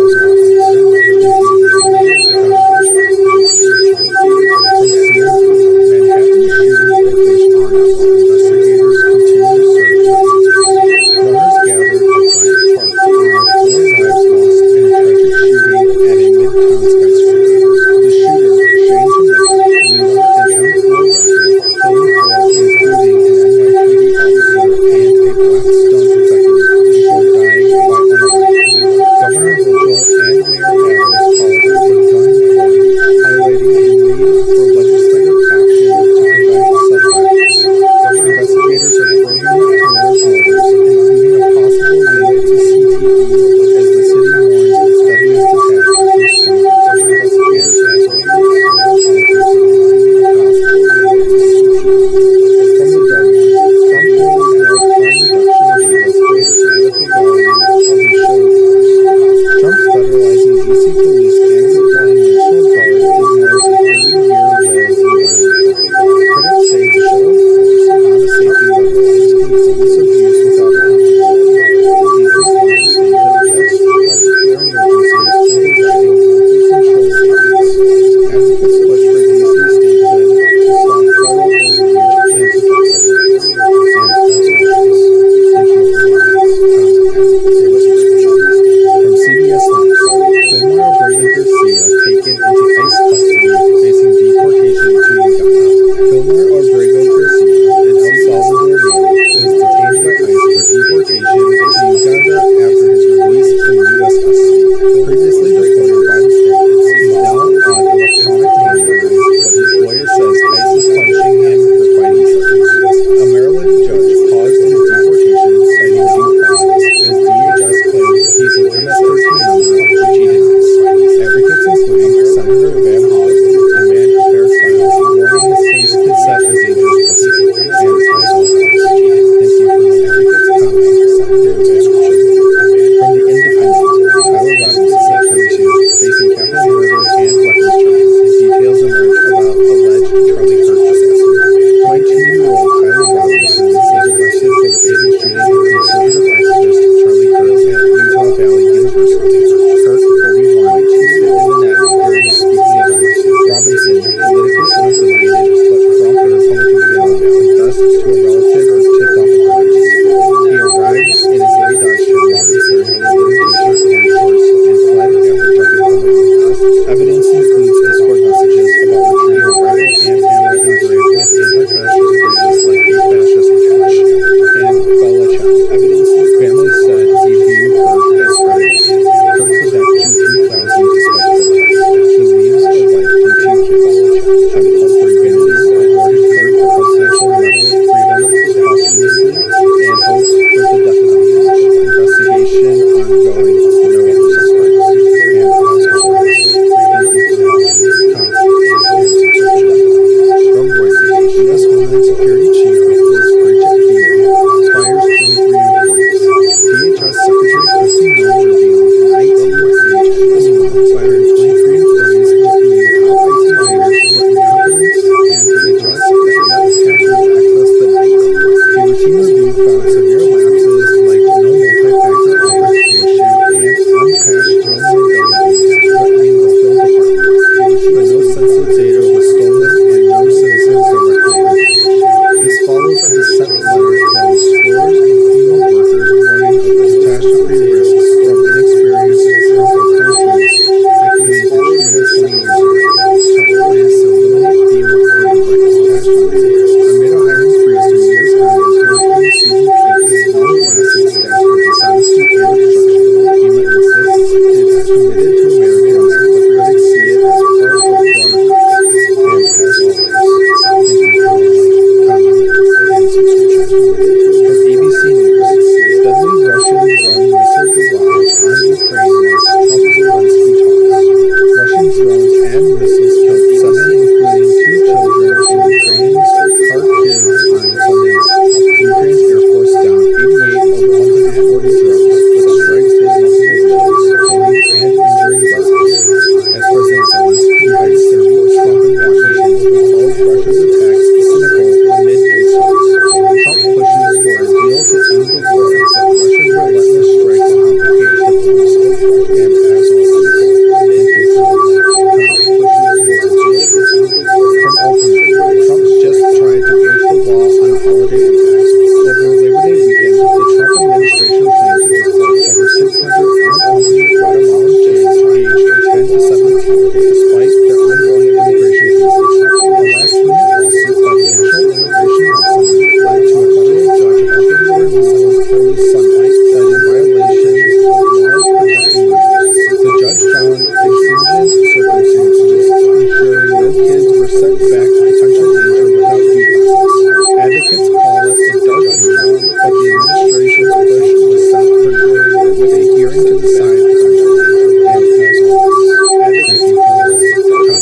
always, from CNN, Manhattan shooting victims are not while investigators continue to search for answers. Runners gathered at Bryant Park to honor 4 lives lost in a tragic shooting at a and Mayor Adams called a gun forum, highlighting the need for legislative action to prevent self-violence. Investigators are probing towards orders, including a possible link to CTE as the city mourns its deadliest attack since 2013. From The Guardian, Trump will ignore crime reduction deals with political value of the show force. Trump's federalizing DC police and deploying National Guard ignores a 30-year low in violent crime. Critics say the show of force, not a safety levelized police abuse without accountability. The DC Fire State has alleged Trump's clear emergency is overriding local control techniques. Advocates push for DC statehood to stop federal overreach and protect civil rights. And as always, thank you for your likes, comments, and subscription. From CBS News, Gilmore O'Brien Garcia taken into ICE custody, facing deportation to Uganda. Gilmore O'Brien Garcia, an El Salvador native, was detained by ICE for deportation to Uganda after his release from U.S. custody. Previously deported by the state, he's now on electronic monitoring, but his lawyer says ICE is punishing him for fighting charges. A Maryland judge paused his deportation, citing due process, as DHS claimed he's an MS-13 member, which he denies. Advocates including Senator Van Hollen demand a fair trial, warning his case could set a dangerous precedent. And as always, thank you for the advocates' comment, and subscription. From The Independent, Tyler Robinson, 22, facing capital murder and weapons charges. Details emerge about alleged Charlie Kirk assassin. 22-year-old Tyler Robinson was arrested for the fatal shooting of conservative activist Charlie Kirk at Utah Valley University. Kirk, 31, spit in the net during a speaking event. Robinson, politically unaffiliated but from a Republican family, confessed to a relative who tipped off authorities. He arrived in his gray Dodge Challenger wearing a limited t-shirt and shorts and fled after jumping on the contest. Evidence includes Discord messages about retrieving a rifle and ammo engraved with anti-fascist phrases like "a fascist catch" and "Bella Ciao." Evidence his family said he viewed Kirk as spreading. Kirk was at Q3000 despite protests. He leaves a wife and 2 kids. Chemical for Humanity awarded Kirk the Presidential Medal of Freedom posthumously and hopes for the death penalty. Investigation ongoing. No other suspects. And as always, thank you for your likes, comments, and subscription. From Reuters, U.S. Homeland Security Chief reports breach at FEMA, fires 23 employees. DHS Secretary Kristi Noem revealed an IT breach at FEMA, firing 23 employees, including top IT leaders for incompetence and vigilance that let hackers access the IT. A routine review found severe lapses like no multi-factor authentication and unpatched vulnerabilities threatening the whole department. But no sensitive data was stolen and no citizens directly impacted. This follows a dissent letter from scores of FEMA workers warning of catastrophe risks from inexperienced critical teams, echoing Katrina 20 years ago. Several plans to eliminate FEMA for direct cash funding. Amid a hiring freeze through years end as hurricane season peaks, long-lasting staff for dishonesty and obstruction. FEMA insists it's committed to Americans, but critics see it as part of broader cuts. And as always, thank you for your like, comment, and subscription. From ABC News, deadly Russian-run missile barrage on Ukraine marks Trump-Zelensky talks. Russian drones and missiles killed 7, including 2 children in Ukraine's Kharkiv on Sunday night. Ukraine's Air Force down 88 of 140 drones, but strikes hit multiple regions, killing and injuring dozens. As President Zelensky heads to meet Trump in Washington, he called Russia's attacks cynical amid peace talks. Trump pushes for a deal to end the war, but Russia's relentless strikes complicate diplomacy. And as always, thank you for the like, comment, and subscription. From Ultimate, Trump's just tried to break the law on a holiday weekend. Over Labor Day weekend, the Trump administration planned to deport over 600 unaccompanied Guatemalan kids aged 10 to 17, despite their ongoing found exigent circumstances, ensuring no kids were sent back to potential danger without due process. Advocates call it a dark move, but the administration's push was stopped for now with a hearing to decide potential danger. And as always, thank you for the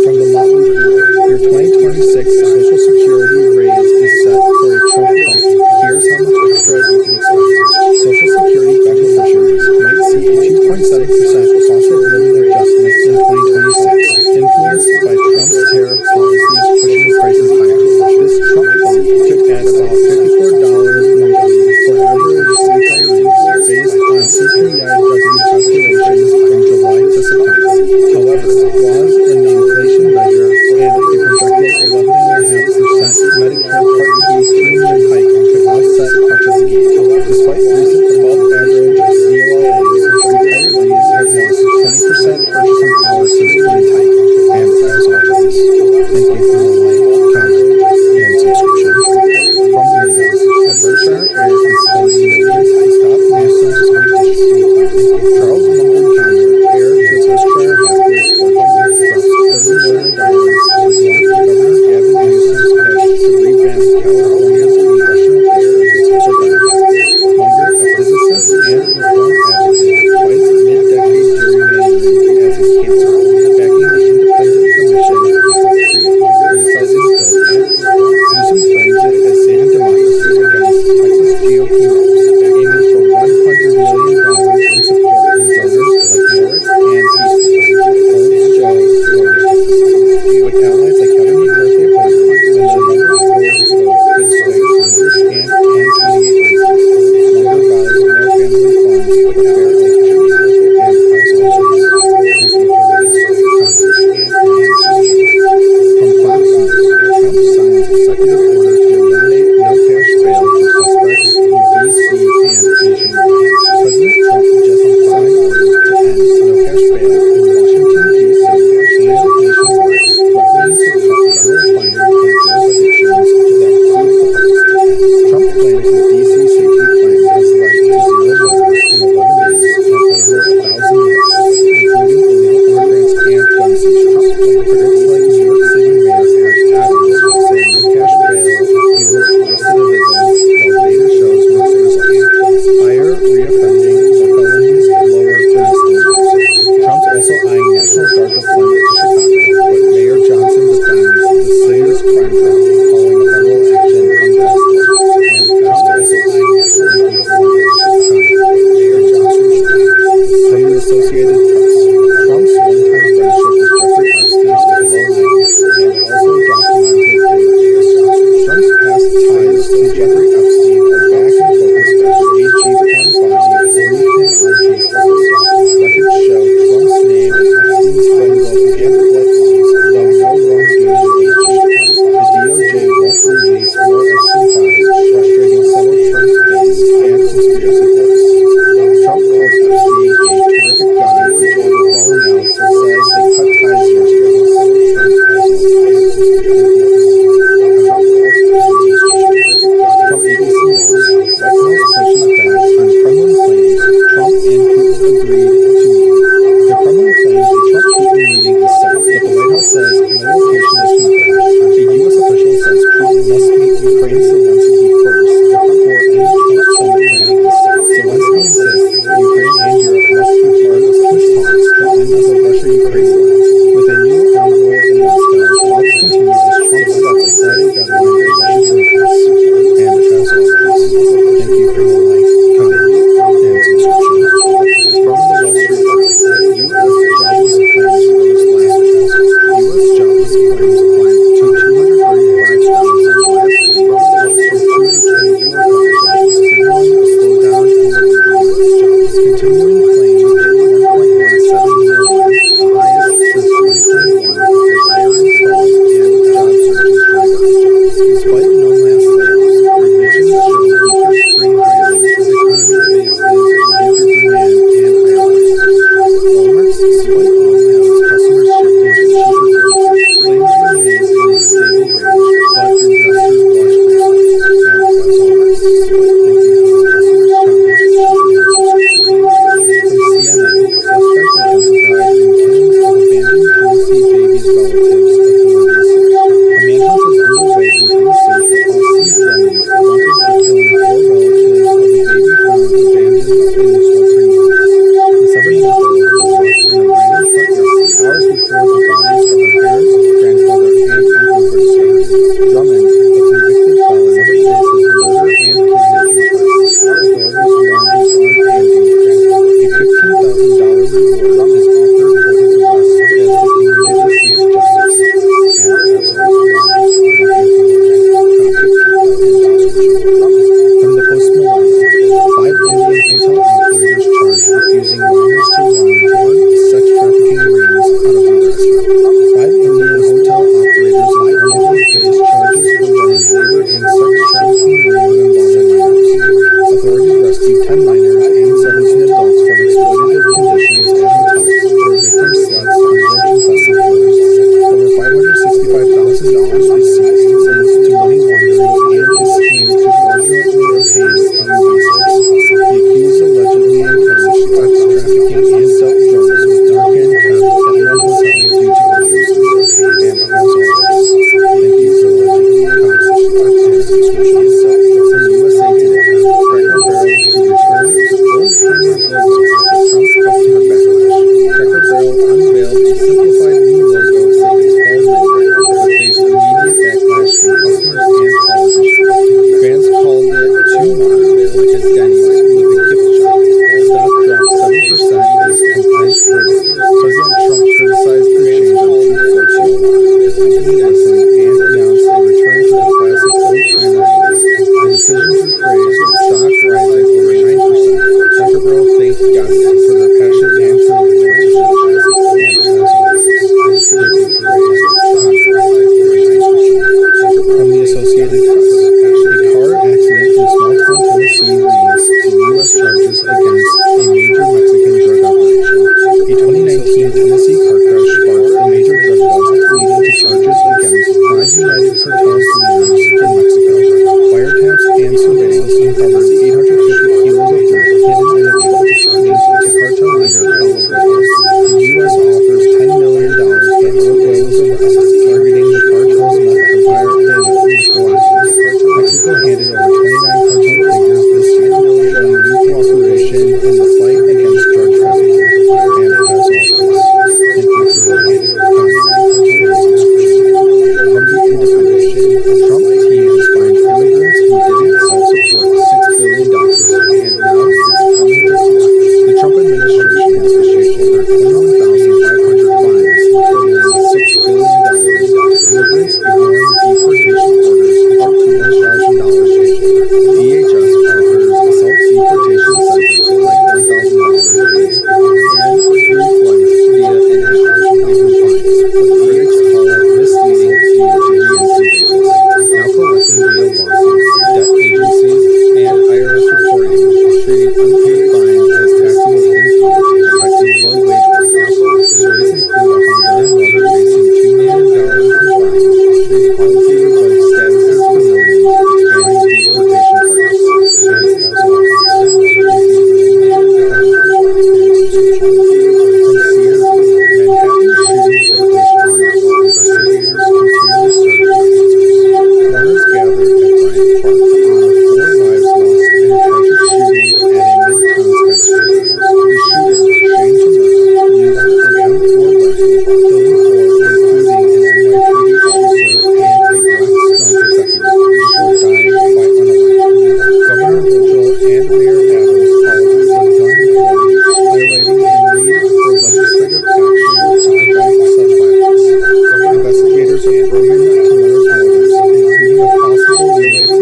from the Motley Fool. Your 2026 Social Security raise is set for a Trump bump. Here's how much extra you can expect. Social Security beneficiaries might see a 2.7% cost of living adjustment in 2026, influenced by Trump's tariff policies pushing prices higher. This Trump bump could add about $54 monthly for average retirees based on CPIW calculations from July to September. However, flaws in the inflation measure and a projected 11.5% Medicare Part B premium hike could offset much of the gain. Despite recent above-average COLAs, retirees have lost 20% purchasing power since 2010. And as always, thank you for the like, comment, and subscription. From Windows, the Berkshire Air is spending millions to stop Newsom's redistricting plan. Charles Munger Conner, heir to Berkshire Hathaway's fortune, drops $30 million to block Governor Gavin Newsom's push to revamp California's congressional districts for Democrats. Munger, a physicist and reform advocate, fights mid-decade gerrymandering as a cancer, backing the independent commission he helped create, criticizing both sides. Newsom claims it as saving democracy against Texas GOP maps, aiming for $100 million in support from donors like Moritz and Hastings. Holmes Joe Reuters Texas. With allies like Kevin McCarthy opposing, the November 4th vote could sway Congress and 1028 races. Munger vows more family funds with fair elections. And as always, thank you for listening, comments, and subscribing. From Fox News, Trump signs executive order to eliminate no cash bail for suspects in D.C. and nationwide. President Trump just signed orders to end no cash bail in Washington, D.C. and nationwide, threatening to cut federal funding for jurisdictions that keep the post. Trump claims the D.C. safety plan has led to 0 murders in 11 days and over 1,000 arrests, including illegal immigrants and gun seizures. Critics like New York City Mayor Eric Adams say no cash bail fuels recidivism, while data shows mixed results. Higher reoffending for felonies, lower for misdemeanors. Trump's also eyeing National Guard deployment to Chicago, but Mayor Johnson defends the city's crime trap, calling federal action uncalled for. And as also eyeing National Guard deployment to Chicago, but Mayor Johnson defends. From the Associated Press, Trump's one-time friendship with Jeffrey Epstein is well known and also documented in records. Trump's past ties to Jeffrey Epstein are back in focus after AG Pam Bondi briefed him on case files. Records show Trump's name in Epstein's phone book and flight logs, though no wrongdoing in AG. The DOJ won't release more Epstein files, frustrating some of Trump's base and conspiracy theorists. Trump calls Epstein a terrific guy before the falling out, but says they cut ties years ago. Trump From ABC News, White House pushes back on Kremlin claims Trump and Putin agreed to meet. The Kremlin claims a Trump-Putin meeting is set, but the White House says no location is confirmed. A U.S. official says Putin must meet Ukraine's Zelensky first before any Trump summit meeting is set. Zelensky insists that Ukraine and Europe must be part of peace talks to end the Russia-Ukraine war. With a new envoy in Moscow, talks continue as Trump sets a Friday deadline for Russia to meet us. And as always, thank you for the like, comment, and subscription. From the Wall Street Journal, U.S. jobless claims rose last week. U.S. jobless claims climbed to 235,000 last week, up from 224,000, signaling a slowdown in the labor market. Continuing claims hit 1.17 million, the highest since 2021, as hiring stalled and job searches dried up. Despite no mass layoffs, revisions show weaker spring hiring as the economy faces weaker demand and higher prices. Walmart's despite all layoffs, customers shifting to cheaper goods, claims remain in a stable range, but investors watch closely. And as always, thank you for the customers' comments and subscription. From CNN. hours before the bodies of her parents, grandmother, and uncle were discovered. Drummond, a convicted felon, faces murder and kidnapping charges. Authorities warned his armed and dangerous. A $15,000 reward is offered for his arrest as the community seeks justice. And as always, thank you for from the Post-Millennial, 5 Indian hotel operators charged with using minors to run drug, sex trafficking rings out of a restaurant. 5 Indian hotel operators in Omaha face charges for running labor and sex trafficking rings involving minors. Authorities rescued 10 minors and 17 adults from exploitative conditions at hotels where victims slept on roach-infested floors. Over $565,000 was seized, linked to money laundering and a scheme to fraudulently obtain EU visas. The accused allegedly encouraged sex trafficking and dealt drugs with Darkan kept at one hotel due to her uses. And as always, thank you for listening. Comment, and subscription. From USA Today, Cracker Barrel to return to old-timer logo after Trump's customer backlash. Cracker Barrel unveiled a simplified new logo saying it's fall menu, but faced immediate backlash from customers and politicians. Fans called it too modern, like a Denny's with a gift shop. Stock dropped 7% as complaints poured in. President Trump criticized the change on Truth Social, his company Edison, and announced a return to the classic old-timer logo. The decision drew praise, with stock rising over 9%. Cracker Barrel thanked guests for their passion and commitment to the classic, and as always, the decision drew praise, with stock rising over 9%. From the Associated Press, a car accident in small-town Tennessee leads to U.S. charges against a major Mexican drug operation. A 2019 Tennessee car crash sparked a major drug bust, leading to charges against 5 United Cartels leaders in Mexico. Wiretaps and surveillance uncovered 850 kilos of meth hidden in a truck linked to cartel leader Paulo Reyes. The U.S. offers $10 million for Paulo Reyes' arrest, targeting the cartel's meth empire in Michoacán. Mexico handed over 29 cartel figures this year, showing new cooperation in the fight against drug trafficking. And as always, thank you for listening. Comment, and subscription. From the Independent, the Trump team has fined immigrants who didn't self-support $6 billion, and now it's coming to collect. The Trump administration has issued over 21,500 fines, totaling $6 billion to immigrants ignoring deportation orders up to $1,000 each. DHS offers a self-deportation sentence like $1,000 each, and free flights via an app with fines, but critics call it misleading due to re-entry bans. Now collecting via lawsuits, debt agencies, and IRS reporting, treating unpaid fines as taxable income, affecting low-wage workers. Stories include a Honduran mother facing $2 million in fines, treating unfavorable statuses for millions, expanding deportation targets. And as always, thank you for from Seattle, Manhattan shooting victims honored while investigators continue to search for answers. Mourners gathered at Bryant Park to honor 4 lives lost in a tragic shooting at a midtown skyscraper. The shooter, Shane Tamura, used an M4 rifle, killing 4, including an NYPD officer and a Blackstone executive, before dying by unaliving. Governor Hochul and Mayor Adams called the gun reform, highlighting the need for legislative action to prevent such violence. Investigators of Roman Tamura's motives, including a possible link to CTE, as the city mourns its deadliest attack since 2014. Investigators as always. Thank you for listening. Possible link to CTE. From the Guardian, Trump will ignore crime reduction data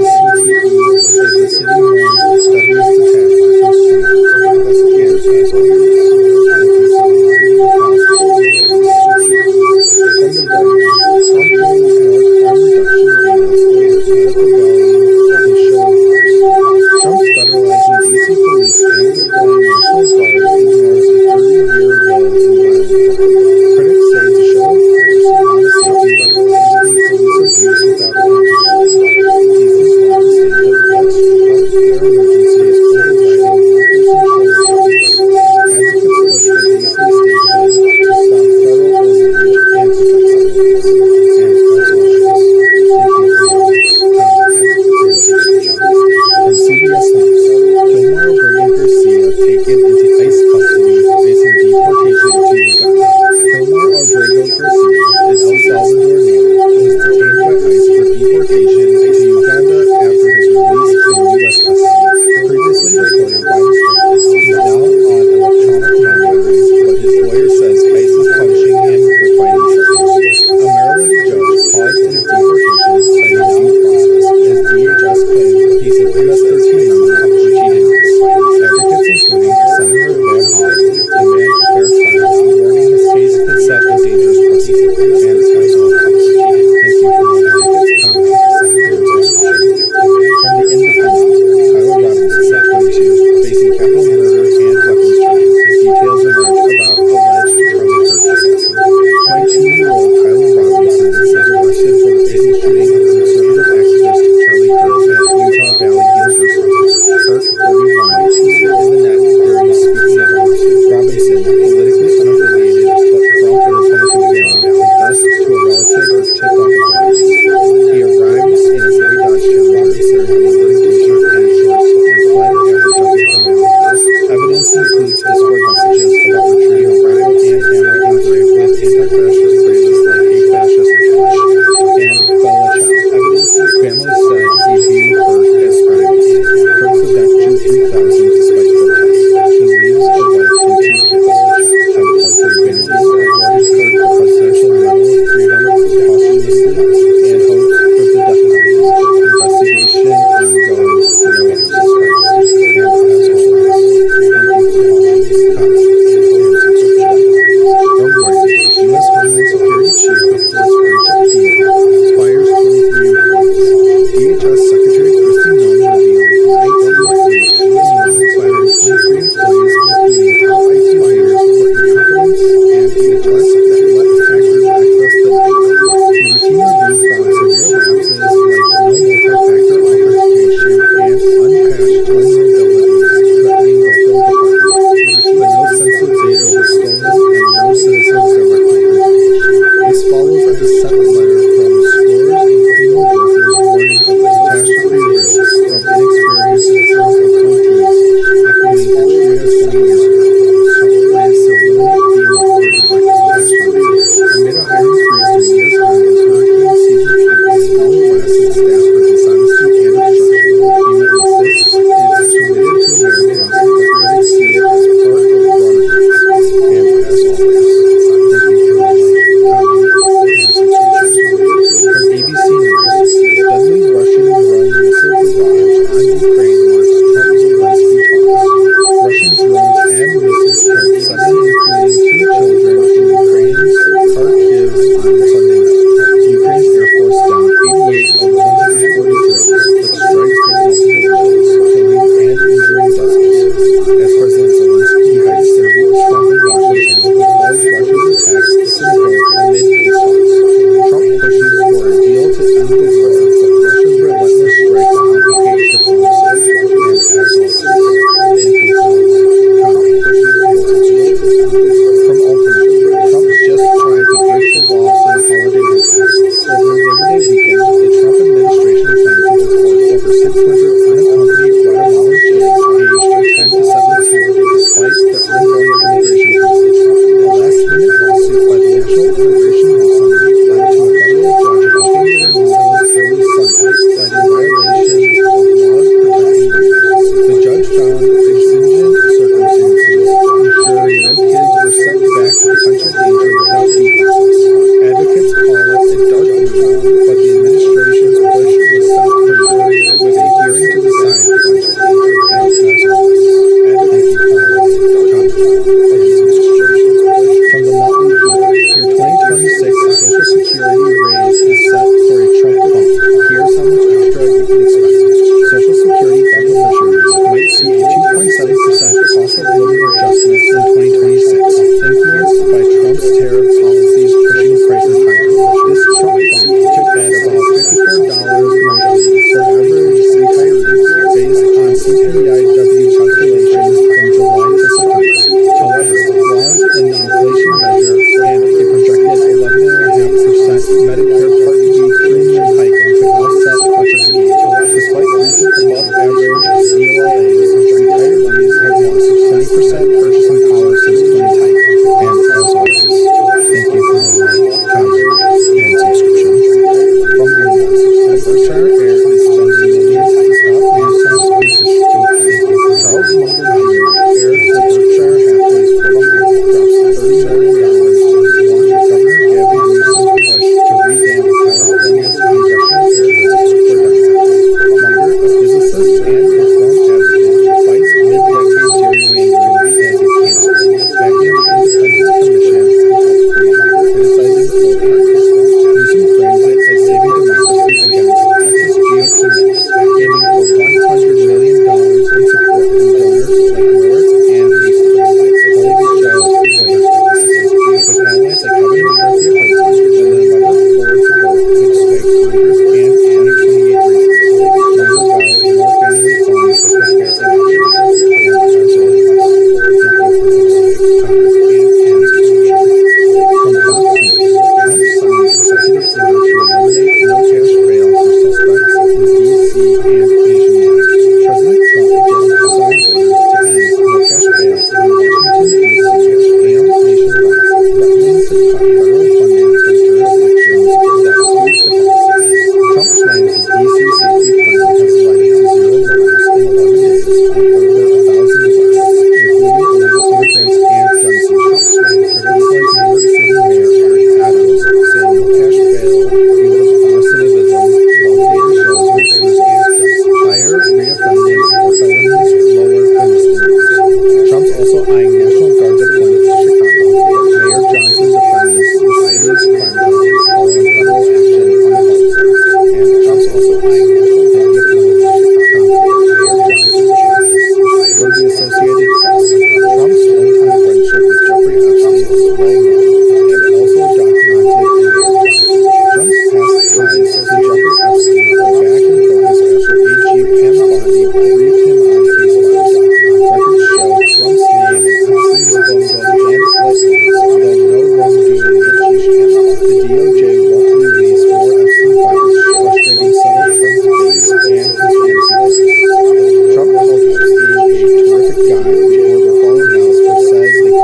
for medical value of his show of force. Trump's federalizing DC police and deploying National Guard ignores a 30-year low in violent crime. Critics say the show of force, not a safety net, federalizing police abuse without accountability. DC's legislature lets Trump declare emergencies, overriding local control of advocates push for DC statehood to stop federal overreach and protect civilians. And as always, thank you for listening. Comment, and subscription. From CBS News, Gilmar O'Brien Garcia taken into ICE custody, facing deportation to Uganda. Gilmar Rodrigo Garcia, an El Salvador native, was detained by ICE for deportation to Uganda after his release from U.S. custody, previously deported by the state. Now on electronic monitoring, but his lawyer says ICE is punishing him for fighting charges. A Maryland judge paused his deportation, citing due process, as DHS claims he's an MS-13 member, which he denies. Advocates including Senator Van Hollen demand a fair trial, warning his case could set a dangerous precedent. And as always, thank you for the advocates' comments. From the Independent, Tyler Robinson, 22, facing capital murder and weapons charges. Details emerge about alleged Charlie Kirk assassin. 22-year-old Tyler Robinson was arrested for the fatal shooting of conservative activist Charlie Kirk at Utah Valley University. Kirk, 31, was hit in the neck during a speaking event. Robinson, politically unaffiliated but from a Republican family, confessed to a relative who tipped off authorities. He arrived in a gray Dodge Challenger, wearing a living t-shirt and shorts, and fled after jumping from a mountain. Evidence includes Discord messages about retreating a rifle and camera engraved with anti-fascist phrases like "hate fascist trash" and "Bella Ciao." Evidence family said he viewed Kirk as spreading hate. Kirk's event drew 3,000 despite protests. He leaves a wife and 2 kids. Have called for Humanities awarded Kirk the Presidential Medal of Freedom posthumously and hopes for the death penalty. Investigation ongoing. No other suspects. And as always, thank you for calling, comment, and subscribe. From Reuters, U.S. Homeland Security Chief reports breach at FEMA, fires 23 employees. DHS Secretary Kristi Noem revealed an IT breach at FEMA, firing 23 employees, including top IT leaders for incompetence, and DHS that let hackers access the night. A routine review found severe lapses like no multi-factor authentication and unpatched vulnerabilities threatening the whole department. But no sensitive data was stolen and no citizens directly impacted. This follows a dissent letter from scores of FEMA workers warning of catastrophe risks from inexperienced Trump appointees, echoing Katrina 20 years ago. Trump plans to eliminate FEMA for direct disaster funding. Amid a hiring freeze 3 years on as hurricane season peaks, nonetheless, its staff for dishonesty and obstruction. FEMA insists it is committed to Americans, but critics see it as part of broader threats. And as always, thank you for the like, comment, and subscription. From ABC News, deadly Russian-run missile barrage on Ukraine marks Trump-Zelensky talks. Russian drones and missiles killed 7, including 2 children in Ukraine's Kharkiv on Sunday night. Ukraine's Air Force downed 88 of 140 drones, but strikes hit multiple villages, killing and injuring dozens. As President Zelensky heads to meet Trump in Washington, he calls Russia's attacks cynical amid peace talks. Trump pushes for a deal to end the war, but Russia's relentless strikes complicate diplomacy. And as always, thank you for the like, comment, and subscription. From Alternate, Trump just tried to break the law on holiday attacks. Over Labor Day weekend, the Trump administration planned to deport over 600 unaccompanied Guatemalan kids aged 10 to 17 despite their ongoing immigration crisis. A last-minute lawsuit by the National Immigration Law Center led to a federal judge helping the removals early Sunday, citing violations of laws protecting minors. The judge found exigent circumstances, ensuring no kids were sent back to potential danger without due process. Advocates call it a dark move, but the administration's push was stopped for now, with a hearing to decide potential danger. And as always, thank you for the like, comment, but the administration's push. From the Motley Fool, your 2026 Social Security raise is set for a Trump bump. Here's how much extra you can expect. Social Security beneficiaries might see a 2.7% cost of living adjustment in 2026, influenced by Trump's tariff policies pushing executive order to eliminate no cash bail for suspects in D.C. and nationwide. President Trump just signed orders to end no cash bail in Washington, D.C. and nationwide, threatening to cut federal funding for jurisdictions that refuse the policy. Trump claims his D.C. safety plan has led to zero murders in 11 days and over 1,000 arrests, including illegal immigrants and gun seizures. Critics like New York City Mayor Eric Adams say no cash bail fuels recidivism, while data shows murders and gun seizures higher reoffending for felonies, lower for misdemeanors. Trump's also eyeing National Guard deployment to Chicago, but Mayor Johnson defends the city's crime problem, calling federal action uncalled for. And Trump's also eyeing national debt deployment to Chicago, Mayor Johnson defends. From the Associated Press, Trump's one-time friendship with Jeffrey Epstein is well known and also documented in areas. Trump's past ties to Jeffrey Epstein are back in focus after AG Pam Bondi briefed him on case files. Records show Trump's name in Epstein's phone book and flight logs, though no wrongdoing impeached him. The DOJ won't release more Epstein files, frustrating several Trump base and conspiracy theorists. Trump called Epstein a terrific guy before their falling outs, but says they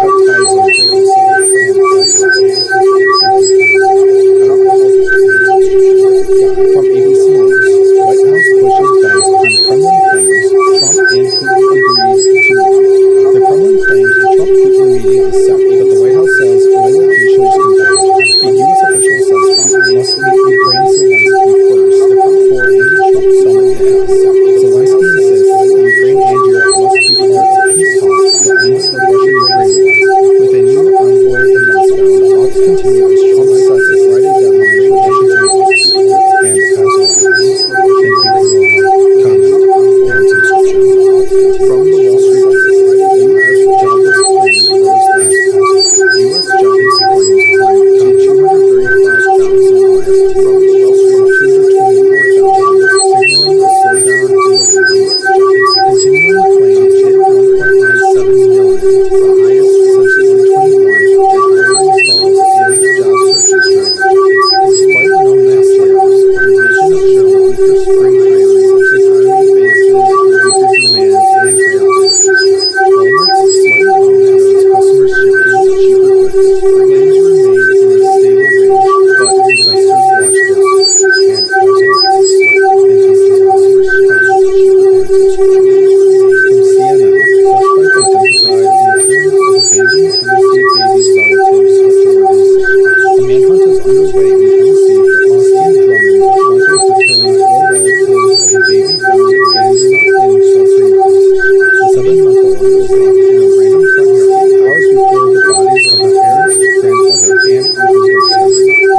cut ties years ago. From ABC News, White House pushes back on Kremlin claims Trump and Putin agreed to meet. The Kremlin claims a Trump-Putin meeting is set, but the White House says no location is confirmed. A U.S. official says Trump must meet Ukraine's Zelensky first before any Trump summit can be set. Zelensky insists Ukraine and Europe must be part of peace talks that ends the Russia-Ukraine war. With a new envoy in Moscow, talks continue as Trump sets a Friday deadline for Russia to make peace. And as always, thank you for the like, comment, and subscription. From the Wall Street Journal, U.S. jobless claims rose last past week. U.S. jobless claims climbed to 235,000 last week, from the Wall Street 224,000, signaling a slowdown in the labor market. Continuing claims hit 1.97 million, the highest since 2021, as hiring stalls and job searches drag out. Despite no mass layoffs, organizations show weaker spring hiring, economy faces weaker demand and higher wages. Walmart's slightly low shows customers shifting to cheaper goods. Claims remain in a stable range, but investors watch closely. And as always, thank you for the like, comment, and subscription. From CNN, suspect identified in killings of abandoned Tennessee babies' relatives, authorities say. A manhunt is underway in Tennessee for Austin Drummond, wanted for killing 4 relatives of a baby found abandoned in Sulphur Mountain. The 7-month-old was left in a random front yard hours before the bodies of her parents, grandfather, and uncle were discovered.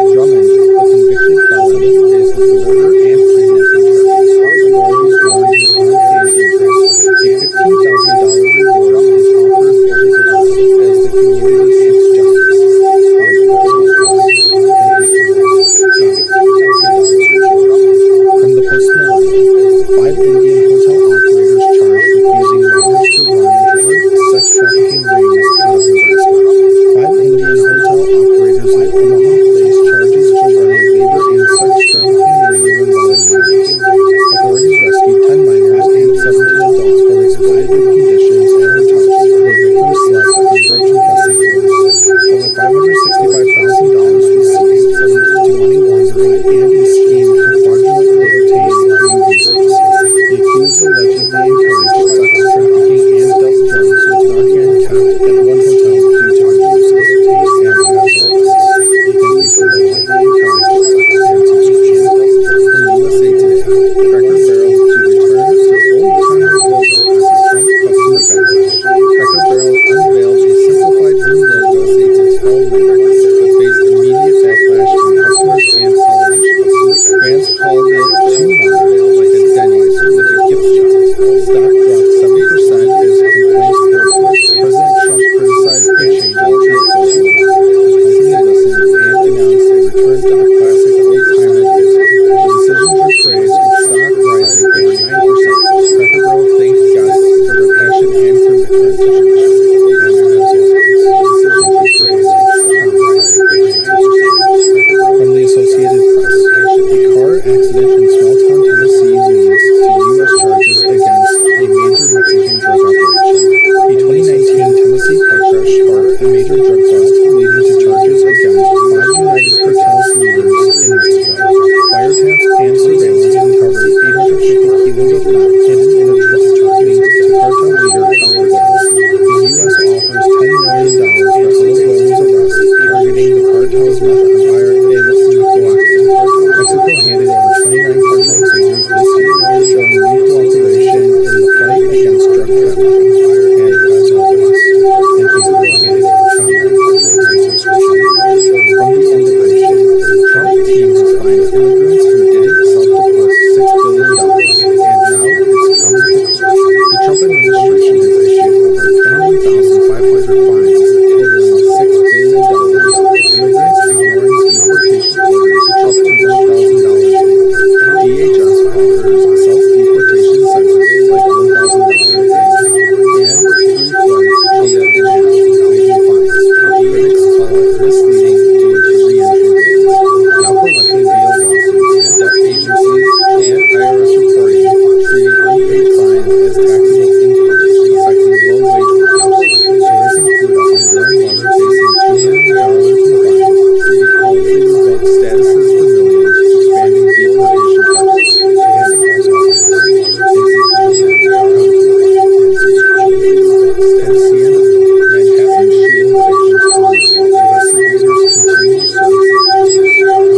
Drummond, a convicted felon, faces murder and kidnapping charges. Authorities warn he's armed and dangerous. A $15,000 reward is offered for his arrest as the community seeks justice. And as always, thank you for the $15,000 from the Post-Millennial. 5 Indian hotel operators charged with using minors to run drug sex trafficking rings out of Nebraska. 5 Indian hotel operators in Omaha face charges for running labor and sex trafficking rings involving minors. Authorities rescued 10 minors and 17 adults from exploitative conditions at hotels where victims slept on broken dressing floors. Over $565,000 was seized linked to money laundering and a scheme to fraudulently obtain new visas. The accused allegedly encouraged sex trafficking and dealt drugs with Narcan kept at one hotel due to abuses. And as always, thank you for the like, comment, and subscription. From USA Today, Cracker Barrel to return to old-timer logo after Trump customer backlash. Cracker Barrel unveiled a simplified new logo dated 12 minutes, but faced immediate backlash from customers and politicians. Fans called it too modern, like a Denny's with a gift shop. Stock dropped 70% as complaints poured in. President Trump criticized the change on Truth Social. The company listened and announced a return to the classic old-timer logo. The decision drew praise, with stock rising over 9%. Cracker Barrel thanked guests for their passion and commitment to tradition. And as always, the decision drew praise, with stock rising over 9%. From From the Associated Press, a car accident in small-town Tennessee leads to U.S. charges against a major Mexican drug operation. A 2019 Tennessee car crash sparked a major drug bust, leading to charges against 5 United Cartels leaders in Mexico. Wiretaps and surveillance uncovered 850 kilos of meth hidden in a truck linked to cartel leader Paulo Wells. The U.S. offers $10 million for Paulo Wells' arrest, targeting the cartel's meth empire in Michoacán. Mexico handed over 29 cartel figures this year, showing new cooperation in the fight against drug trafficking. And as always, thank you for handing over comment and subscription. From the integration, Trump team has fined immigrants who didn't self-deport $6 billion, and now it's coming to court. The Trump administration has issued over 21,500 fines totaling $6 billion to immigrants ignoring deportation orders up to $1,000. DHS offers self-deportation sentences like $1,000 and free flights via in-house waiving fines. Critics call it misleading due to re-entry bans. Now collecting via lawsuits, debt agencies, and IRS reporting, treating unpaid fines as taxable income, affecting low-wage workers. Stories include a Honduran mother facing $2 million in fines, treating policy revoked statuses for millions, expanding deportation targets. And as always, thank you for and CNN, Manhattan shooting victims honored while investigators continue search.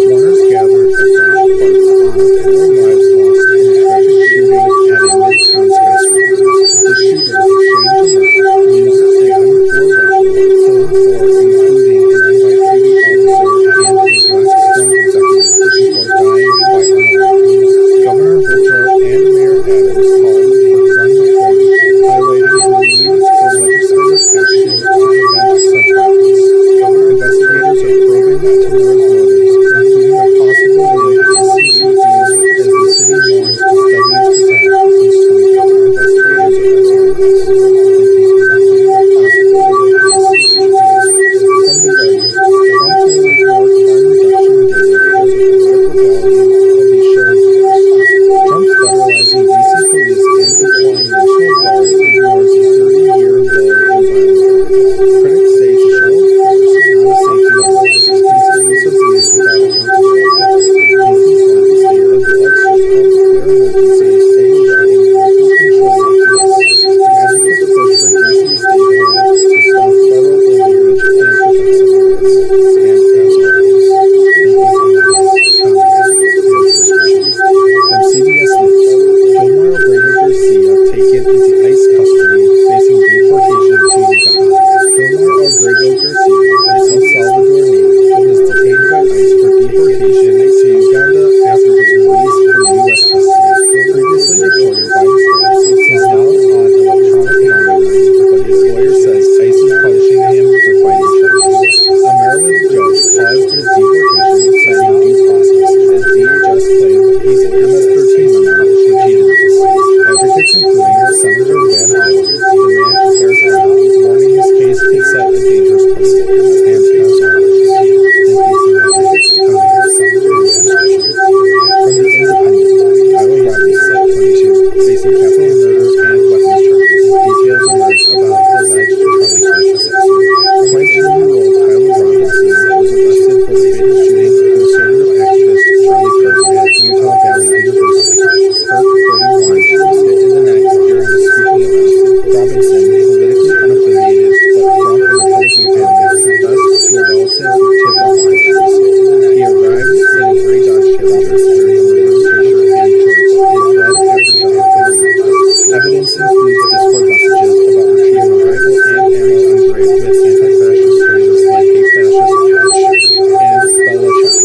Mourners gathered at Bryant Park to honor 4 lives lost in a tragic shooting at a Midtown skyscraper. The shooter, Shane Tamura, used a M4 rifle, killing 4, including an NYPD officer and a Blackstone executive, before dying by unaliving. Governor Hochul and Mayor Adams called for gun reform, highlighting the need for legislative action to prevent such weapons. Investigators are probing Tamura's motives, including a possible link to CTE, as the city mourns its deadliest attack since 2015. Investigators are as always. Thank you for including a possible link to CTE. From the Guardian, Trump will ignore crime reduction data as a political value will be shown first. Trump's federalizing DC police and deploying National Guard ignores a 30-year low in violent crime. Critics say it's a show of force, not a safety net. These police abuse without accountability. DC's last year of election health care emergencies overriding local control police. Advocates push for DC statehood to stop federal overreach and protect civil rights. And as always, thank you for your like, comment, and subscription. From CBS News, Gilmar Abrego Garcia taken into ICE custody, facing deportation to Uganda. Gilmar Abrego Garcia, an El Salvador native, was detained by ICE for deportation to Uganda after his release from U.S. custody. Previously deported by the States, he's now on electronic monitoring, but his lawyer says ICE is punishing him for fighting charges. A Maryland judge paused his deportation, citing due process, as DHS claimed he's an MS-13 member, which he denies. Advocates, including Senator Van Hollen, demand a fair trial, warning his case could set a dangerous precedent. And as always, thank you for that like, comment, Senator Van Hollen. From the Independent, Tyler Robinson, 22, facing capital murder and weapons charges. Details emerge about alleged Charlie Kirk assassin. 22-year-old Tyler Robinson was arrested for the fatal shooting of conservative activist Charlie Kirk at Utah Valley University. Kirk, 31, was hit in the neck during a speaking event. Robinson, politically unaffiliated but from a Republican family, confessed to a relative who tipped off eyewitnesses. He arrived in a gray Dodge Challenger wearing a maroon t-shirt and shorts and fled after jumping from a window. Evidence includes Discord messages about retrieving a rifle and ammo engraved with anti-fascist phrases like "Hate Fascist Catch" and "Bella Ciao." Evidence family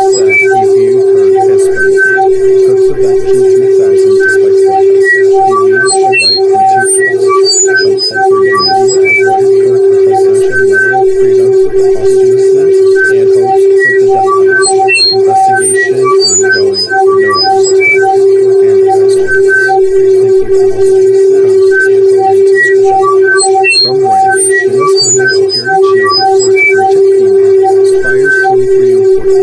said he viewed Kirk as friendly. Kirk's event drew 3,000 despite protests. He leaves a wife and 2 kids. Trump called for unity, awarded Kirk a Presidential Medal of Freedom posthumously, and hopes for the death penalty. Investigation ongoing for no other suspects. And as always, thank you for all like, comment, and subscription. From Reuters, U.S. Homeland Security Chief reports breach at female, fires 23 and 40.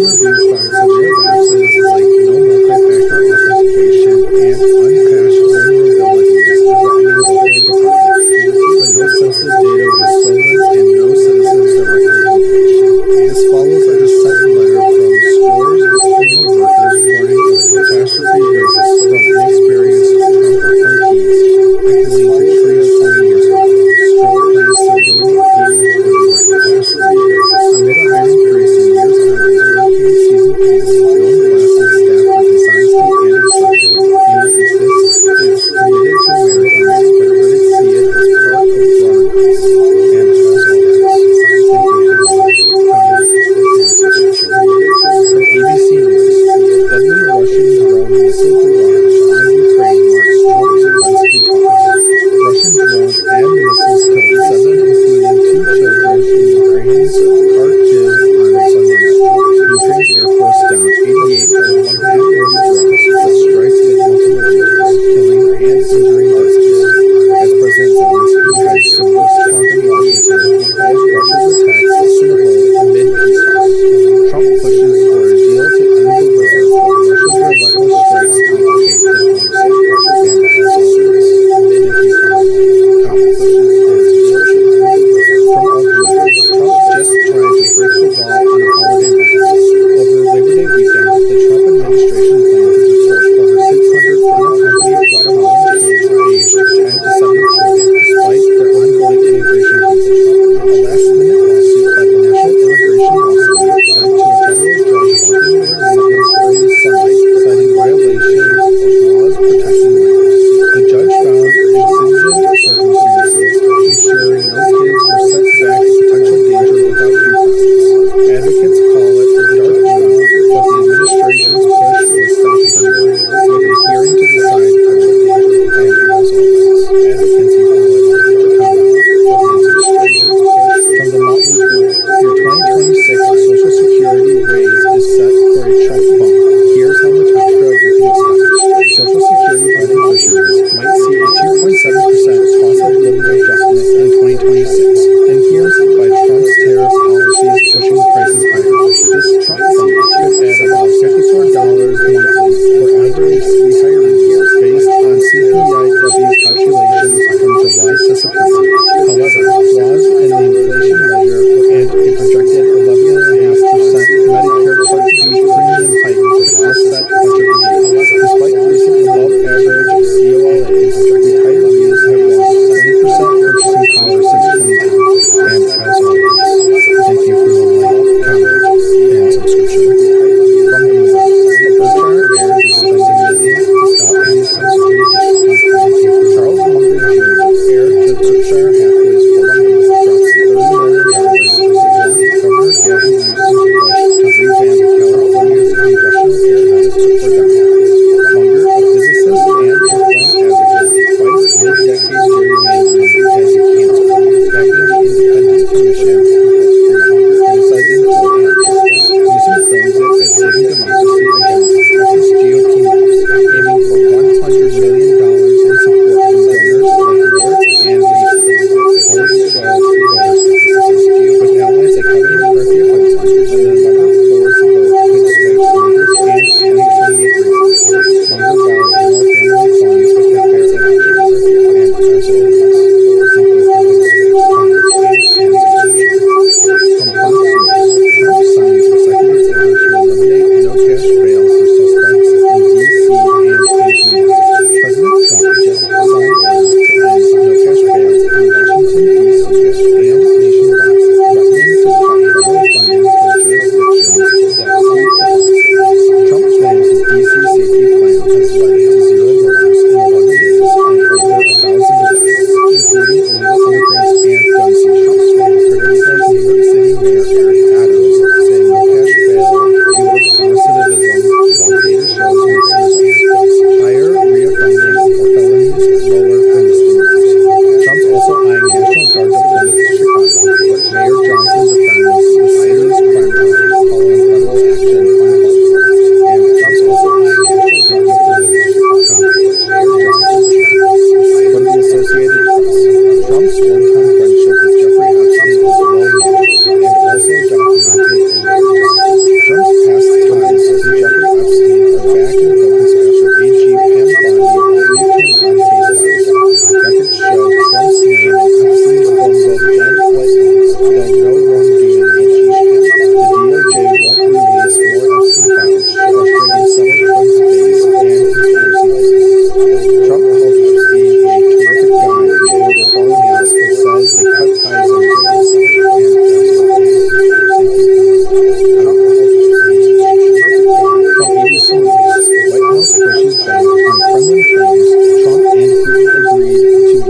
review found severe lapses like no multi-factor authentication and uncached vulnerabilities threatening the whole department. But no sensitive data was stolen and no citizens directly impacted. This follows a dissent letter from scores of FEMA workers warning of catastrophe risks from inexperienced Trump appointees, echoing Katrina 20 years ago. Trump plans to eliminate FEMA for direct disaster relief. Amid a hiring freeze in years on as hurricane season peaks, Bill blasted staff for dishonesty and obstruction. FEMA insists it's committed to Americans, but critics see it as part of broader cuts. And as always, thank you for the like, comment, and subscription. From ABC News, deadly Russian drone missile barrage on Ukraine marks Trump-Zelensky talks. Russian drones and missiles killed 7, including 2 children in Ukraine's Kharkiv on Sunday night. Ukraine's Air Force downed 88 of 140 drones that strikes hit multiple regions, killing and injuring dozens. As President Zelensky heads to meet Trump in Washington, he calls Russia's attacks a cynical amid peace talks. Trump pushes for a deal to end the war, while Russia's relentless strikes complicate diplomacy. And as always, thank you for the like, comment, and subscription. From Altitude, Trump just trying to break the wall on a holiday visit. Over Labor Day weekend, the Trump administration planned to deport over 600 unaccompanied Guatemalan kids aged 10 to 17, despite their ongoing immigration cases. A last-minute lawsuit by the National Immigration Law Center led to a federal judge halting the remittances early Sunday, citing violations of laws protecting minors. The judge found exigent circumstances, ensuring no kids were sent back to potential danger without due process. Advocates call it a dark move, but the administration's push was stopped for now, with a hearing to decide potential danger. And as always, advocates call it a dark comment, and subscription. From the Motley Fool, your 2026 Social Security raise is set for a Trump bump. Here's how much extra you can expect. Social Security beneficiaries might see a 2.7% cost of living adjustment in 2026. And here's by Trump's tariff policies pushing prices higher. This Trump bump could add about $54 monthly for average retirees based on CPIW calculations from July to September. However, flaws in the inflation measure and a projected 11.5% Medicare Part B premium hike could offset much of the gain. Despite recent above-average COLAs, retirees have lost 20% purchasing power since 2010. And as always, thank you for the like, comment, and subscription. From Bloomberg, Berkshire Hathaway is spending millions to stop any sensory dispute. Charles Munger Jr., heir to Berkshire Hathaway's fortune, drops $30 million to block Governor Gavin Newsom's push to revamp California's congressional airways for Democrats. Munger, a physicist and reform advocate, fights mid-decade gerrymandering as he cancels, backing the independent commission he helped create, criticizing coal ads. Newsom frames it as saving democracy against Texas GOP maps, aiming for $100 million in support from donors like Moritz and Beasley. Polls show voter skepticism, with allies like Kevin McCarthy opposing, and the November 4th vote could sway senators and 2028 races. Munger vows more family funds with the fair election. And as always, thank you for the like, comment, and subscription. From Fox News, Trump signs executive order to eliminate no-cash bail for suspects in D.C. and nationwide. President Trump just signed orders to end no-cash bail in Washington, D.C. and nationwide, threatening to cut federal funding for jurisdictions that keep the policy. Trump claims his D.C. safety plan has led to 0 murders in 11 days and over 1,000 arrests, including illegal immigrants and gun seizures. Critics like New York City Mayor Eric Adams say no-cash bail fuels recidivism, while data shows mixed results. Higher reoffending for felonies, lower for misdemeanors. Trump's also eyeing National Guard deployment to Chicago, but Mayor Johnson defends the city's crime rate, calling federal action uncalled for. And Trump's also eyeing National Guard deployment to Chicago, but Mayor Johnson defends the city. From the Associated Press, Trump's one-time friendship with Jeffrey Epstein is well known and also documented in marriages. Trump's past ties to Jeffrey Epstein are back in focus after AG Pam Bondi briefed him on case files. Records show Trump's name in Epstein's phone book and flight logs, though no wrongdoing impeached him. The DOJ won't release more Epstein files, frustrating some of Trump's base and conspiracy theorists. Trump called Epstein a terrific guy before their falling out, but says they cut ties into him. From ABC News, White House pushes back on Kremlin claims Trump and Putin agreed to meet.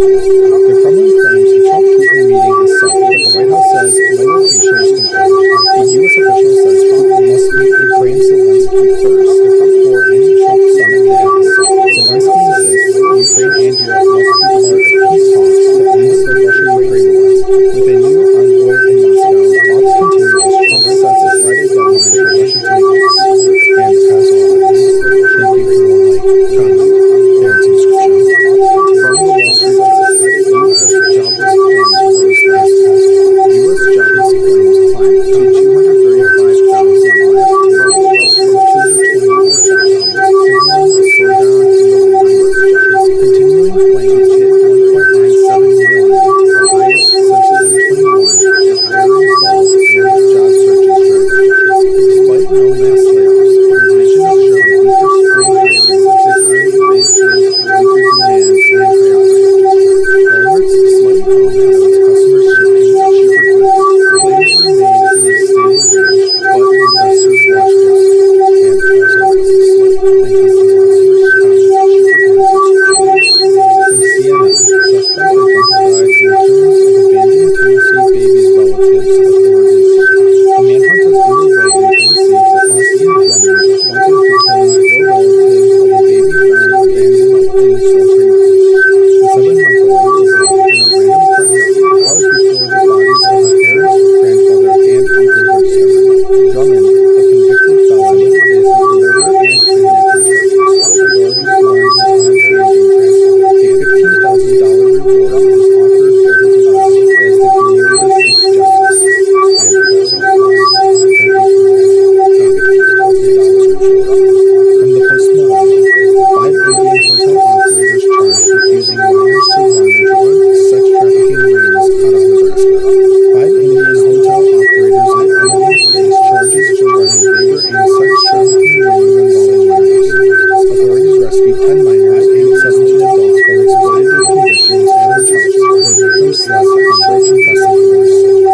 The Kremlin claims a Trump-Putin meeting is set, but the White House says no location is confirmed. A U.S. official says Trump must meet Ukraine Zelensky first before any Trump summit that is set. Zelensky insists Ukraine and Europe must be part of peace talks to end the Russia-Ukraine war. With a new envoy in Moscow, talks continue as Trump sets a Friday deadline for Russia to make peace. And as always, thank you for your like, comment, and subscription. From the Wall Street Journal, U.S. jobless claims rose last month. U.S. jobless claims climbed to 235,000 last month from 224,000, signaling a slowdown in the labor market. Continuing claims hit 1.97 million, the highest since 2021, as hiring stalls and job searches drag out. Despite no mass layoffs, revisions show weaker spring hiring as the economy faces weaker demand and higher prices. Walmart's slight home and notes customers shifting to cheaper goods. Claims remain in a stable range, but investors watch closely. And as always, thank you for your from CNN, suspect identified in terms of abandoned Tennessee baby's relatives, authorities say. A manhunt is underway in Tennessee for Austin Drummond, wanted for killing 4 relatives of a baby found abandoned in Sultry Mountains. The 7-month-old was found in a random front yard hours before the bodies of her parents, grandfather, and uncle were discovered. Drummond, a convicted felon, faces murder and kidnapping charges. Authorities warned his armed handing grandfather a $15,000 reward is offered for his arrest as the community seeks justice. And as always, thank you for from the Post-Millennial, 5 Indian hotel operators charged with using minors to run drug, sex trafficking rings out of Nebraska. 5 Indian hotel operators in Omaha face charges for running labor and sex trafficking rings involving minors. Authorities rescued 10 minors and 17 adults from exploitative conditions at hotels where victims slept on roach-infested floors.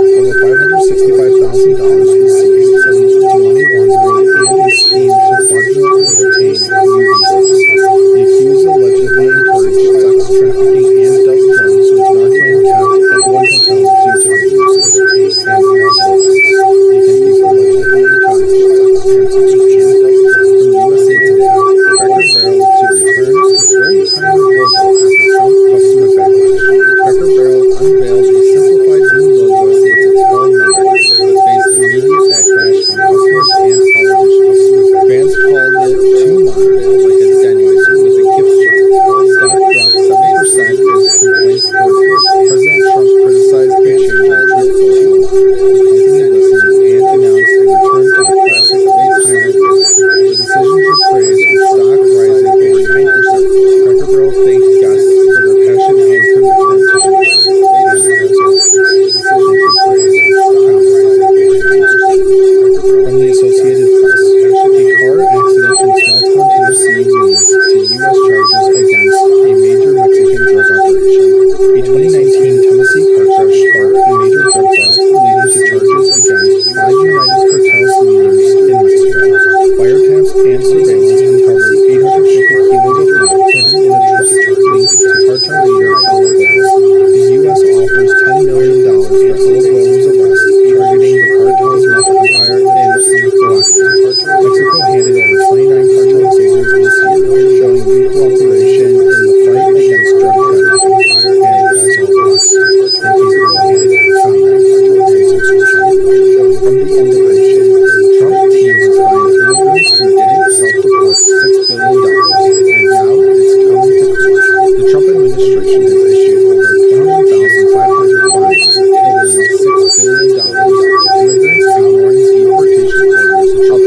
Over $565,000 was seized, linked to money laundering and a scheme to fraudulently obtain EU visas. The accused allegedly encouraged sex trafficking and dealt drugs with Narcan kept at one hotel due to overdoses. And as always, thank you for allegedly encouraged sex and subscription. From USA Today, Cracker Barrel to return to old-timer logo after Trump customer backlash. Cracker Barrel unveiled a simplified new logo since its fall members, but faced immediate backlash from customers and politicians. Fans called it too modern, like a Denny's with a gift shop. Stock dropped 70% as complaints poured in. President Trump criticized the changes truthfully. The company listened and announced a return to the classic old-timer logo. The decision drew praise, with stock rising over 9%. Cracker Barrel thanked guests for their passion and commitment to tradition. And as always, the decision drew praise, with stock rising over 9%. From the Associated Press, a car accident in small-town Tennessee leads to U.S. charges against a major Mexican drug operation. A 2019 Tennessee car crash sparked a major drug bust, leading to charges against 5 United Cartels leaders in Mexico. Wiretaps and surveillance uncovered 850 kilos of meth hidden in a truck linked to cartel leader El Wells. The U.S. offers $10 million for El Wells' arrest, targeting the cartel's meth empire in Michoacán. Mexico handed over 29 cartel tasers this year, showing new cooperation in the fight against drug trafficking. And as always, thank you for handing over 29 cartel tasers. From the Independent, Trump team has fined immigrants who didn't self-deport $6 billion, and now it's coming to court. The Trump administration has issued over 21,500 fines totaling $6 billion to immigrants ignoring deportation orders. The Trump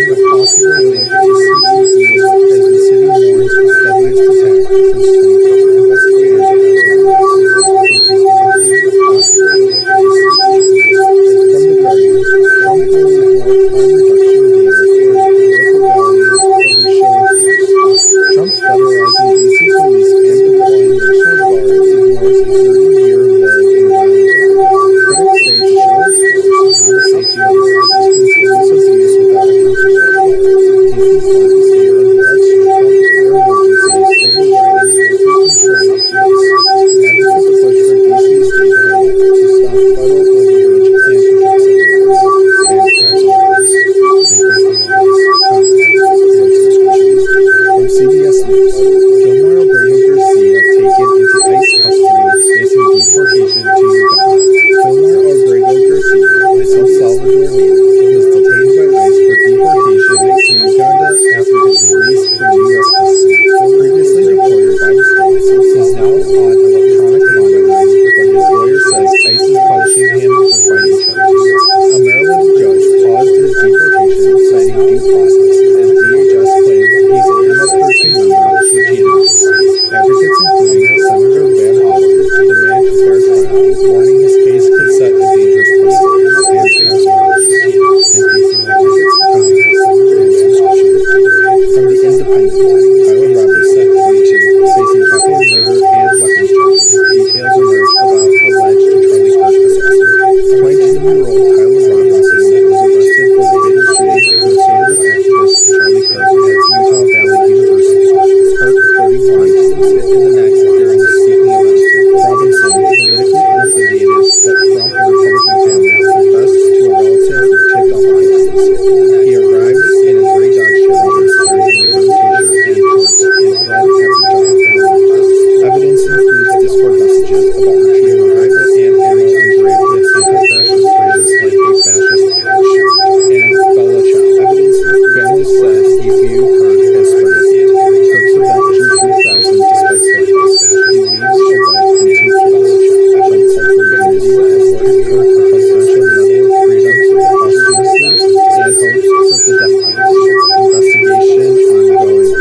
regarding a possible link to CTE as the city mourns its deadliest attack since 2012. Investigators as well as from The Guardian, Trump will ignore crime reduction data for political value will be show of force. Trump's federalizing DC police and deploying National Guard ignores a 30-year low in violence. Critics say it's a show of force, not a safety exercise, since police abuse without accountability. DC's left state of what Trump declare emergencies, overriding local control of police. Advocates push for DC statehood to stop federal overreach and protect civil rights. And as always, thank you for the likes, comments, and subscriptions. From CBS News, Gilmore Abrego Garcia taken into ICE custody, facing deportation to Uganda. Gilmore Abrego Garcia, a El Salvador native, was detained by ICE for deportation to Uganda after his release from U.S. custody. Previously deported by the state, he's now on electronic monitoring, but his lawyer says ICE is punishing him for fighting charges. A Maryland judge paused his deportation, citing due process, as DHS claimed he's an MS-13 member, which he denies. Advocates, including Senator Van Hollen, demand a fair trial, warning his case could set a dangerous precedent. And as always, thank you for the likes, comments, and subscriptions. From The Independent, Tyler Robinson, 22, facing capital murder and weapons charges. Details emerge about alleged Charlie Kirk assassin. 22-year-old Tyler Robinson was arrested for the fatal shooting of conservative activist Charlie Kirk at Utah Valley University. Kirk, 31, was hit in the neck during a speaking event. Robinson, politically unaffiliated but from a Republican family, confessed to a relative who tipped off ISIS. He arrived in a gray Dodge Challenger wearing a maroon t-shirt and shorts and fled after jumping from a rooftop. Evidence includes Discord messages about retrieving a rifle and ammo engraved with anti-fascist phrases like "a fascist catch" and "Bella Ciao." Families said he viewed Kirk as friends. Kirk's event drew 3,000 despite protests. He leaves a wife and 2 kids. Trump called for unity, awarded Kirk a presidential Medal of Freedom posthumously, and hopes for the death penalty. Investigation ongoing, no other suspect. And as always, thank you for the likes, comments,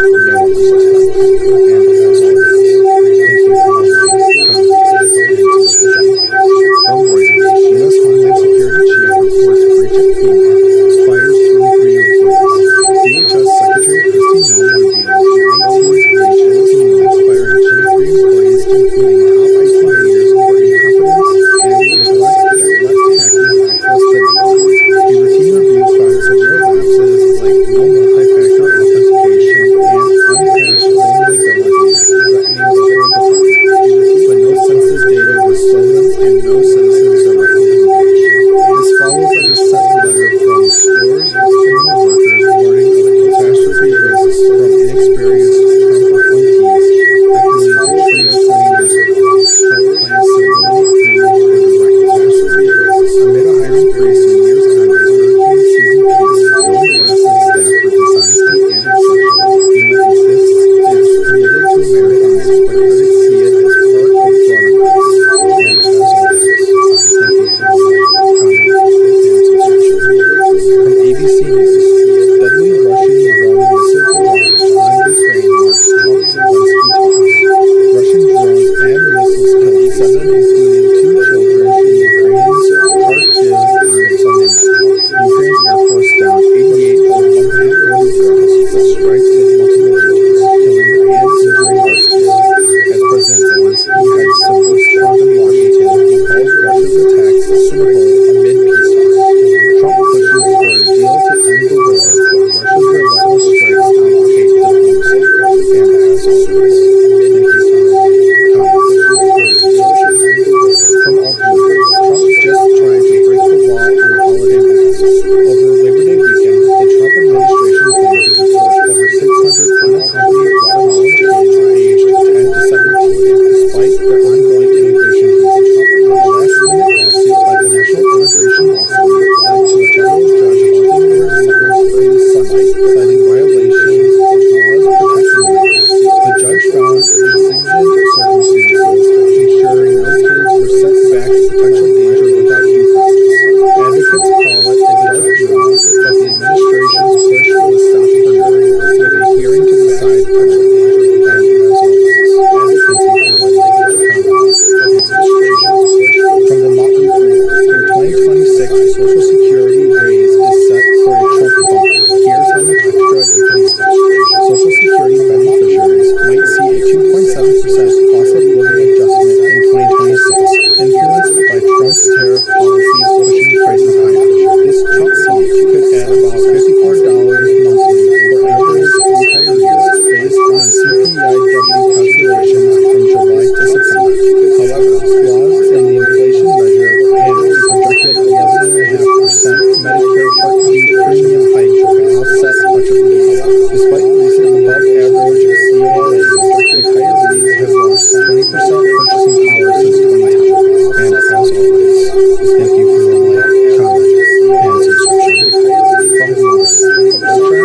and subscriptions. From Reuters, U.S. Homeland Security Chief reports breach at FEMA, fires 23 employees. DHS Secretary Kristi Noem reveals 19 breach at FEMA, firing 23 employees, including top ICE leaders for incompetence and neglect that left hackers access the data. A routine review found severe lapses like no multi-factor authentication and unpatched vulnerabilities threatening the whole department. But no sensitive data was stolen and no citizens directly engaged. This follows a dissent letter from scores of FEMA workers warning of catastrophe risks from inexperienced Trump appointees, echoing Katrina 20 years ago. Trump plans to eliminate FEMA for direct catastrophe risks amid a hiring freeze in years on as hurricane season peaks. No blasted staff for dishonesty and obstruction. FEMA insists it's committed to Americans, but critics see it as part of broader cuts. And as always, thank you for the like, comment, and subscription. From ABC News, deadly Russian drone missile barrage on Ukraine marks Trump-Zelensky talks. Russian drones and missiles killed 7, including 2 children in Ukraine's Kharkiv on Sunday night. Ukraine's Air Force downed 88 of 140 drones that strikes in multiple regions, killing and injuring residents. As President Zelensky heads to meet Trump in Washington, he calls Russia's attacks cynical amid peace talks. Trump pushes for a deal to end the war, but Russia's relentless strikes complicate diplomacy. And as always, thank you for the like, comment, and subscription. From Ultimate, Trump just trying to break the law on a holiday weekend. Over Here's how much extra you can expect. Social Security beneficiaries might see a 2.7% cost of living adjustment in 2026, influenced by Trump's tariff policies pushing prices higher. This chunk sum could add about $54 monthly for average retirees based on CPIW calculations from July to September. However, flaws in the inflation measure and a projected 11.5% Medicare Part D premium hike could offset much of the gains. Despite recent above-average COLAs, retirees have lost 20% purchasing power since 2010. And as always, thank you for the like, comment, and subscription. From Bloomberg, Berkshire Hathaway is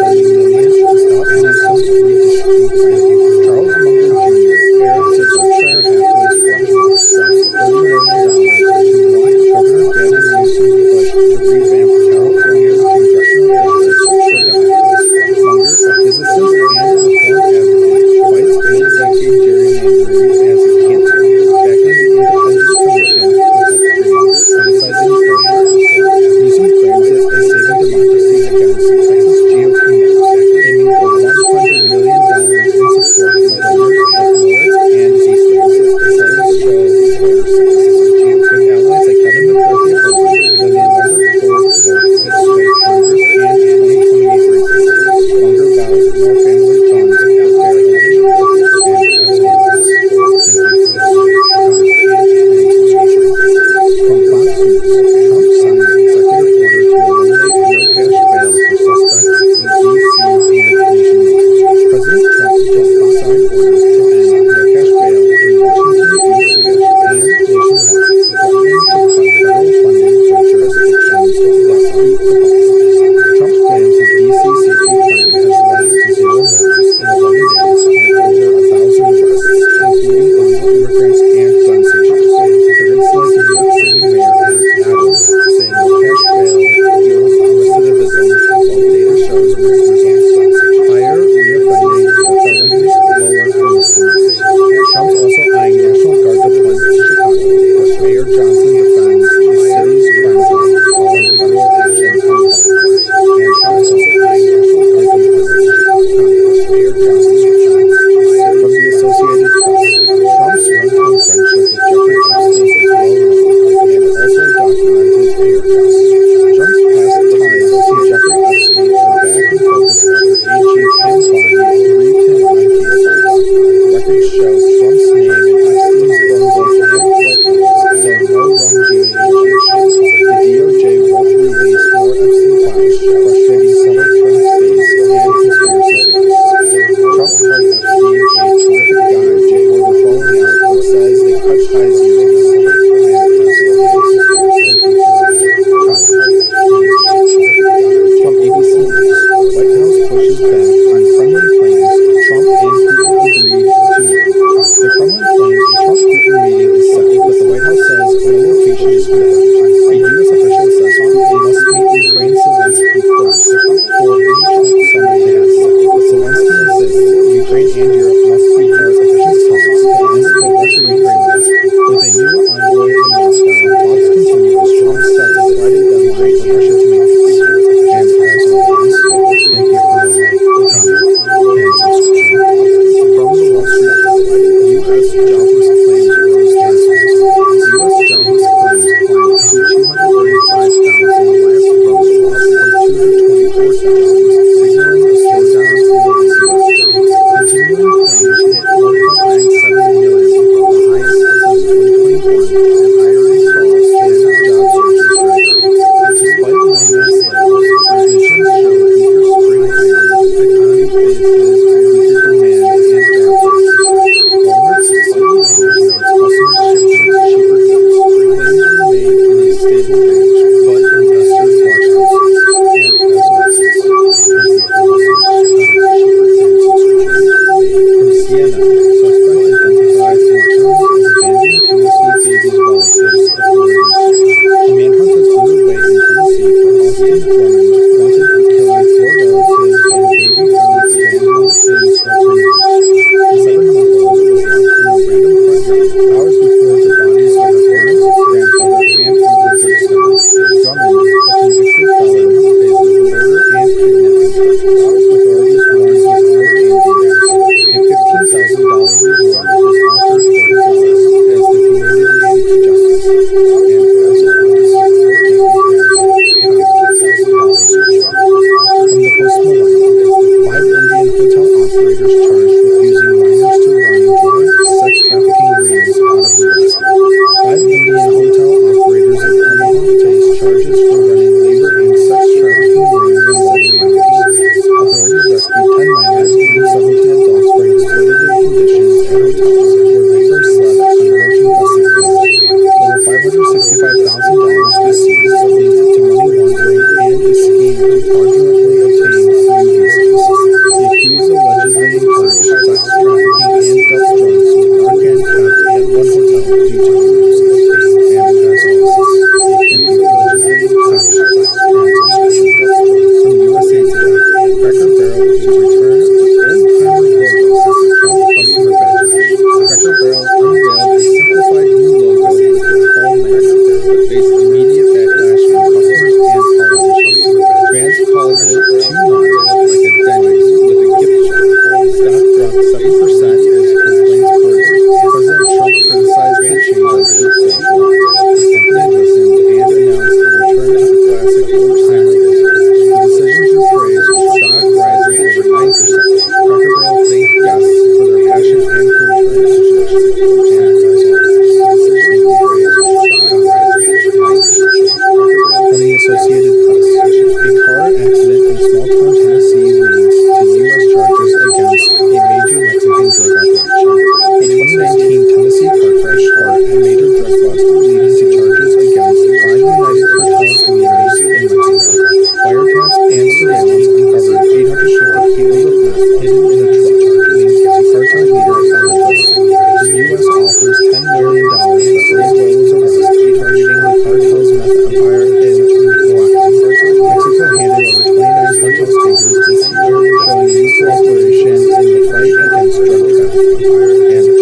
spending millions to stop Samsung's redistricting plan. Charles Munger Jr., heir to Berkshire Hathaway's fortune, drops $30 million to block Governor Gavin Newsom's push to revamp California's congressional districts for Democrats. Munger, a physicist and reform advocate, fights mid-decade gerrymandering as a cancer, backing the Independence Commission to help create, criticizing Berkshire. Newsom frames it as saving democracy against Texas GOP maps, aiming for $100 million in support from donors like Moritz and Hastings. Polls show voter success. With allies like Kevin McCarthy opposing, the November 4th vote could sway Congress and 2028 races. Munger vows more family funds in healthcare election. And as always, thank you for the like, comment, and subscription. From Fox News, Trump signs executive order to eliminate no-cash bail for suspects in D.C. and nationwide. President Trump just signed orders to end no-cash bail in Washington, D.C. and nationwide, threatening to cut federal funding for jurisdictions that keep the ball. Trump claims his D.C. safety plan has led to 0 murders in 11 days and over 1,000 arrests, including illegal immigrants and gun seizures. Critics like New York City Mayor Eric Adams say no-cash bail fuels recidivism, while data shows mixed results. Higher reoffending for felonies, lower for misdemeanors. Trump's also eyeing National Guard deployment to Chicago, but Mayor Johnson defends the city's crime rate, calling federal action uncalled for. And Trump's also eyeing National Guard deployment to Chicago, but Mayor Johnson defends. From the Associated Press, Trump's one-time friendship with Jeffrey Epstein is well known and also documented ARS. Trump's past ties to Jeffrey Epstein are back in focus after AG Pam Bondi briefed him on case files. Records show Trump's name in Epstein's phone book and flight logs, though no wrongdoing allegations. The DOJ won't release more Epstein files, frustrating Senate Trump's base and conspiracy theorists. Trump called Epstein a terrific guy before the falling out, but says they cut ties years ago. And as always, thank you for from ABC News, White House pushes back on Kremlin claims Trump and Putin agreed to meet. The Kremlin claims a Trump-Putin meeting is set, but the White House says no location is confirmed. A U.S. official says Putin must meet Ukraine's Zelensky first for any Trump summit to happen. Zelensky insists Ukraine and Europe must be part of efficient talks to end the Russia-Ukraine war. With a new envoy in Moscow, talks continue as Trump sets a Friday deadline for Russia to make peace. And as always, thank you for the like, comment, and subscription. From the Wall Street Journal, U.S. jobless claims rose last month. U.S. jobless claims climbed to 235,000 last month, up from 224,000, signaling a slowdown in the labor market. Continuing claims hit 1.97 million, the highest since 2021, as hiring falls and job searches drag out. Despite no mass layoffs, revisions show weaker spring hiring, economy faces weaker demand and job prices. Walmart's sudden pause notes customers shifting to cheaper goods. Claims remain in a stable range, but investors watch closely. And as always, thank you for the like, comment, and subscription. From CNN, suspect identified in terms of abandoned Tennessee baby's relatives, authorities say. A manhunt is underway in Tennessee for Austin Drummond, wanted for killing 4 relatives and a baby found abandoned in sweltering heat. The 7-month-old was left in a random front yard hours before the bodies of her parents, grandfather, and uncle were discovered. Drummond, a convicted felon, faces murder and authorities rescued 10 minors and 17 adults from exploitative conditions at hotels where victims slept on roach-infested floors. Over $565,000 was seized, linked to money laundering and a scheme to fraudulently obtain U visas. The accused allegedly encouraged sex trafficking and dealt drugs with Narcan kept at one hotel due to overdoses. And as always, thank you for listening, comment, and subscription. From USA Today, Cracker Barrel to return to old-timer logo after Trump customer backlash. Cracker Barrel unveiled a simplified new logo with its fall menu, but faced immediate backlash from customers and politicians. Fans called it too modern, like a Denny's with a gift shop. Stock dropped 7% as complaints poured. President Trump criticized the changes to social. The company listened and announced a return to the classic old-timer logo. The decision drew praise, with stock rising over 9%. Cracker Barrel thanked guests for their passion and for returning to tradition. And as always, the decision drew praise, with stock rising over 9%. From the Associated Press, a car accident in small-town Tennessee leads to U.S. charges against a major Mexican drug operation. A 2019 Tennessee car crash sparked a major drug bust, leading to charges against 5 United Cartels leaders in Mexico. Wiretaps and surveillance uncovered 850 kilos of meth hidden in a truck, linked to cartel leader El Chapo. The U.S. offers $10 million for El Chapo's arrest, targeting the cartel's meth empire in Michoacán. Mexico handed over 29 cartel figures this year, showing new cooperation in the fight against drug trafficking. And as always, thank you for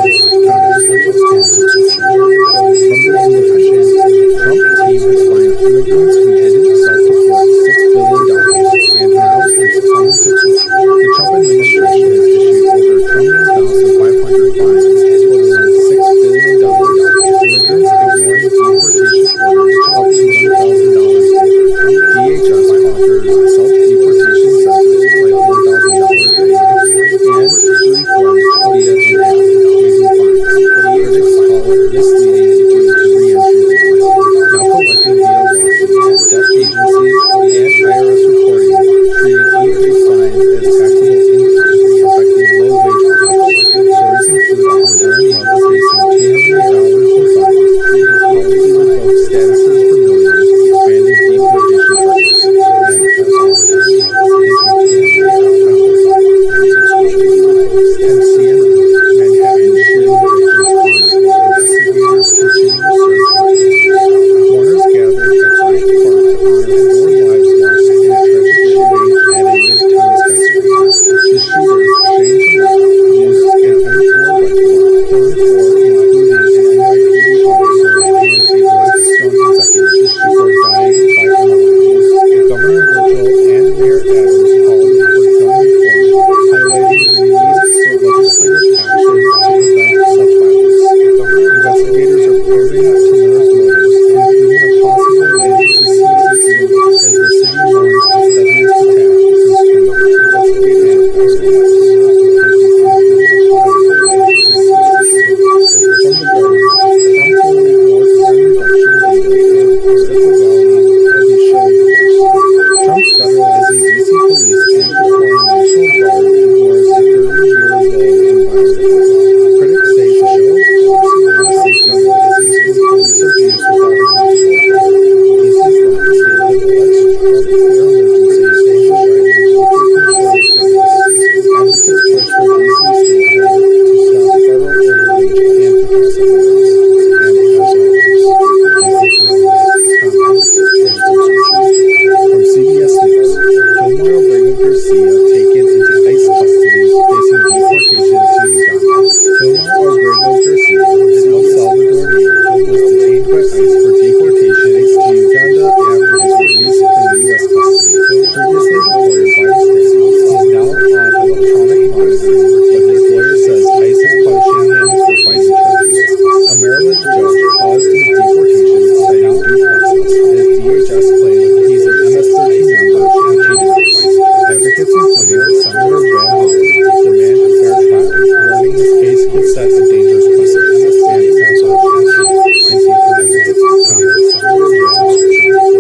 listening, comment, and subscription. From the Independent, Trump team has fined immigrants who didn't self-deport $6 billion, and now it's coming to court. The Trump administration has issued over 21,500 fines, totaling $6 billion to immigrants ignoring deportation orders up to $1,000 a year. DHS offers self-deportation centers like $1,000 a year, and free flights via an app, waiving fines. Critics call it misleading due to re-entry laws, now collecting via lawsuits, debt agencies, and IRS reporting, treating unpaid fines as taxable income, affecting low-wage workers. Stories include a Honduran mother facing $2 million in fines, policy revoked statuses for millions, expanding deportation targets. And as always, thank you to and CNN, Manhattan shooting victims honored while investigators continue search for teenagers. Mourners gathered at Bryant Park to honor 4 lives lost in a tragic shooting at a Midtown skyscraper. The shooter, Shane Tamara, used an M4 rifle, killing 4, including an NYPD officer and a Blackstone executive, before dying by unaliving. Governor Hochul and Mayor Adams called for gun reform, highlighting the need for legislative action to prevent such violence. Investigators are probing Tamara's motives, including a possible link to CTE, as the city mourns its deadliest attack since 2013. From The Guardian, Trump will ignore crime reduction data and political value will be shown force. Trump's federalizing DC police and deploying National Guard ignores a 30-year low in violent crime. Critics say the show of force, not a safety mechanism, is police abuse without accountable authority. DC Front stated that let's Trump clear emergencies and providing local control police. Advocates push for DC statehood to stop federal overreach and protect civil rights. And as always, thank you for listening, comment, and subscription. From CBS News, Gilmar Abrego Garcia taken into ICE custody, facing deportation to Uganda. Gilmar Abrego Garcia, an El Salvador native, was detained by ICE for deportation to Uganda after his release from U.S. custody. Previously deported by the state, he is now on electronic monitoring, but his lawyer says ICE is punishing him for fighting charges. A Maryland judge paused his deportation, citing due process, as DHS claimed he's an MS-13 member who cheated race. Advocates, including Senator Van Hollen, demand a fair trial, warning this case could set a dangerous precedent. And as always, thank you for your like, comment, and subscription.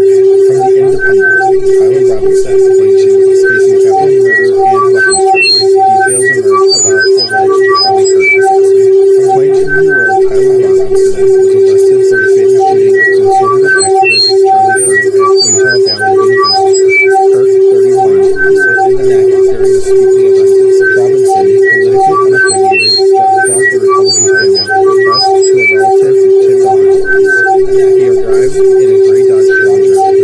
From The Independent, Tyler Robinson, 22, is facing capital murder and weapons charges. Details emerge about alleged Charlie Kirk assassin. 22-year-old Tyler Robinson was arrested for the fatal shooting of conservative activist Charlie Kirk at Utah Valley University. Kirk, 31, was hit in the neck during a speaking event. Robinson, politically unaffiliated but from a Republican family, confessed to a relative who tipped off authorities. He arrived in a gray Dodge Charger wearing a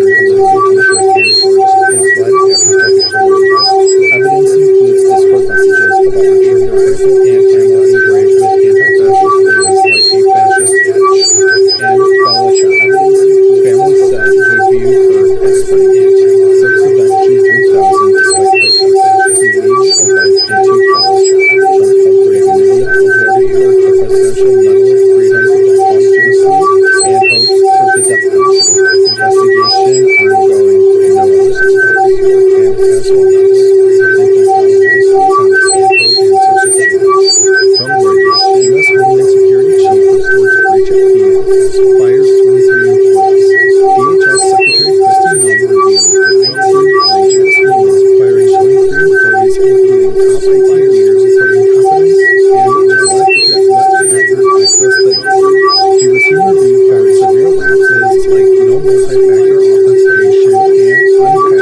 political t-shirt and shorts and fled after checking for no arrest. Evidence includes Discord messages about ensuring a rifle and ammo engraved with anti-fascist flavors like hate fascist etch and Bella Ciao. Family said he viewed Kirk as spreading anti. Kirk's event drew 3,000 despite protests. He leads a wife and 2 kids. Trump called for a committee awarding Kirk the Presidential Medal of Freedom posthumously and hopes for the death penalty. Investigation ongoing. No other suspects. And as always, thank you for the likes, comments, and subscription. From Reuters, U.S. Homeland Security Chief reports breach at FEMA, fires 23 employees. DHS Secretary Kristi Noem revealed 19 breaches at FEMA, firing 23 employees, including top IT leaders for incompetence and neglect that let hackers access the network. The routine review found severe lapses like no multi-factor authentication and unpatched vulnerabilities threatening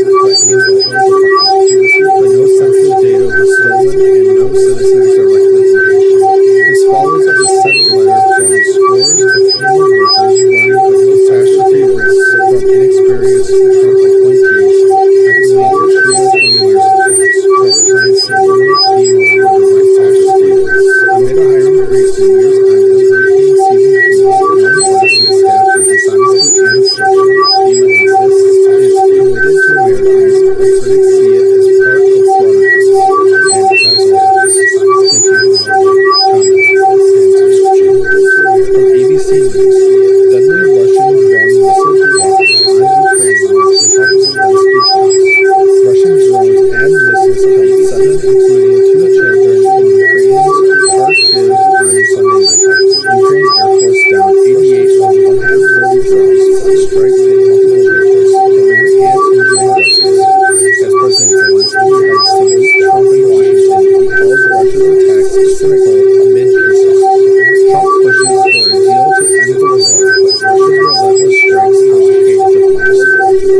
the whole department. But no sensitive data was stolen and no citizens directly engaged. This follows a sent letter from scores of FEMA workers warning of catastrophe risks from inexperienced Trump appointees, echoing a trio 20 years ago. Trump plans to eliminate FEMA for direct catastrophe risks amid a hiring freeze in years on as hurricane season peaks. One blasted staff for dishonesty and obstruction. FEMA insists it's committed to Americans, but critics see it as part of fraud. And as always, thank you for the like, comment, and subscription. From ABC News, deadly Russian drone missile barrage on Ukraine marks Trump's Zelensky talks. Russian drones and missiles killed 7, including 2 children in Ukraine's Kharkiv on Sunday night. Ukraine's Air Force downed 88 of 140 drones that strike hit multiple villages, killing and injuring dozens. As President Zelensky heads to meet Trump in Washington, he calls Russia's attacks cynical amid peace talks. Trump pushes for a deal to end the war, but Russia's relentless strikes complicate diplomacy. And as always,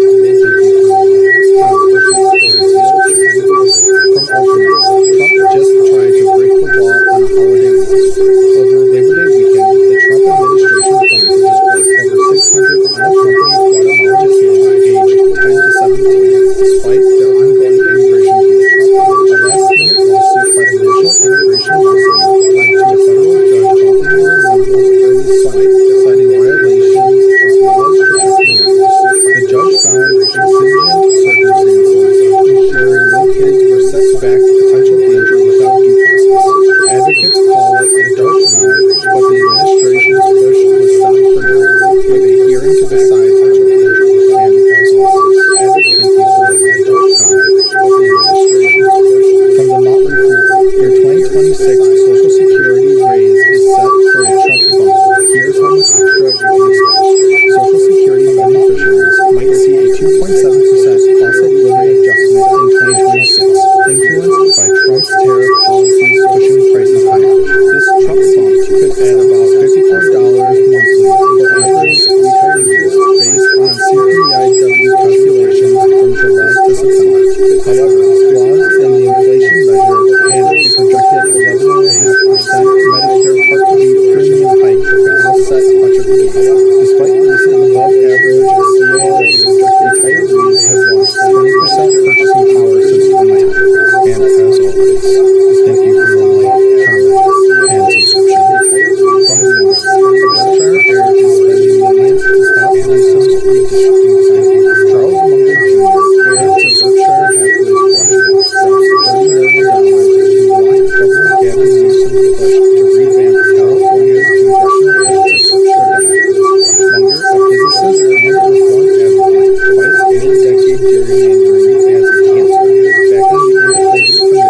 amid the Trump pushes for a deal to end the war. From Alternate, Trump just tried to break the law on a holiday week. Over Labor Day weekend, the Trump administration plans to deport over 600 unaccompanied Guatemalan kids aged 10 to 17, despite their ongoing immigration cases. A last-minute lawsuit by the National Immigration Law Center led to a federal judge halting the removals early Sunday, citing violations of laws protecting minors. The judge found exigent circumstances, ensuring no kids were set back to potential danger without due process. Advocates call it a dark night, but the administration's push was stopped for now, with a hearing to decide potential danger. And as always, thank you for the like, comment, but the administration's push. From the Motley Fool, your 2026 Social Security raise is set for a Trump bump. Here's how much extra you can expect. Social Security beneficiaries might see a 2.7% cost of living adjustment in 2026, influenced by Trump's tariff policies pushing prices higher. This Trump bump could add about $54 monthly for average retirees based on CPIW calculations from July to September. However, flaws in the inflation measure and a projected 11.5% Medicare Part D premium hike could offset much of the gain. Despite recent above-average COLAs, retirees have lost 20% purchasing power since 2010. And as always, thank you for the like, comment, and subscription. From Bloomberg, Berkshire Hathaway is spending millions to stop Newsom's redistricting plan. Charles Munger Jr., heir to Berkshire Hathaway's fortune, drops $30 million to block Governor Gavin Newsom's push to revamp California's congressional districts for Democrats. Munger, a physicist and reform advocate, fights mid-decade gerrymandering as a cancer. Back on the independent committee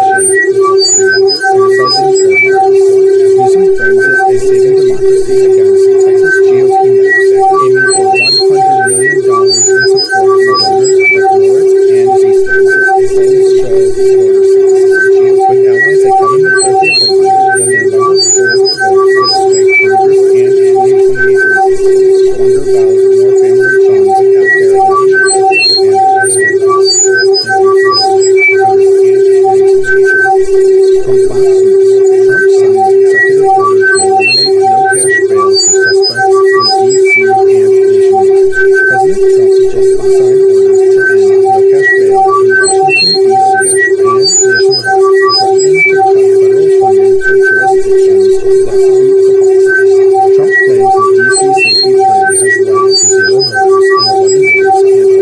in support from donors like Moritz and Easton, Helen Cho voter signs, with allies like Kevin McCarthy opposing, the November 4th vote could sway Congress and 2028 races. Longer vows more family funds at their election. And as always, thank you for listening. From Fox News, Trump signs executive order to eliminate no cash bail for suspects in D.C. and nationwide. President Trump just signed orders to end no cash bail in Washington, D.C. and nationwide, threatening to cut federal funding for jurisdictions that keep the policy. Trump claims his D.C. safety plan has led to 0 murders in 11 days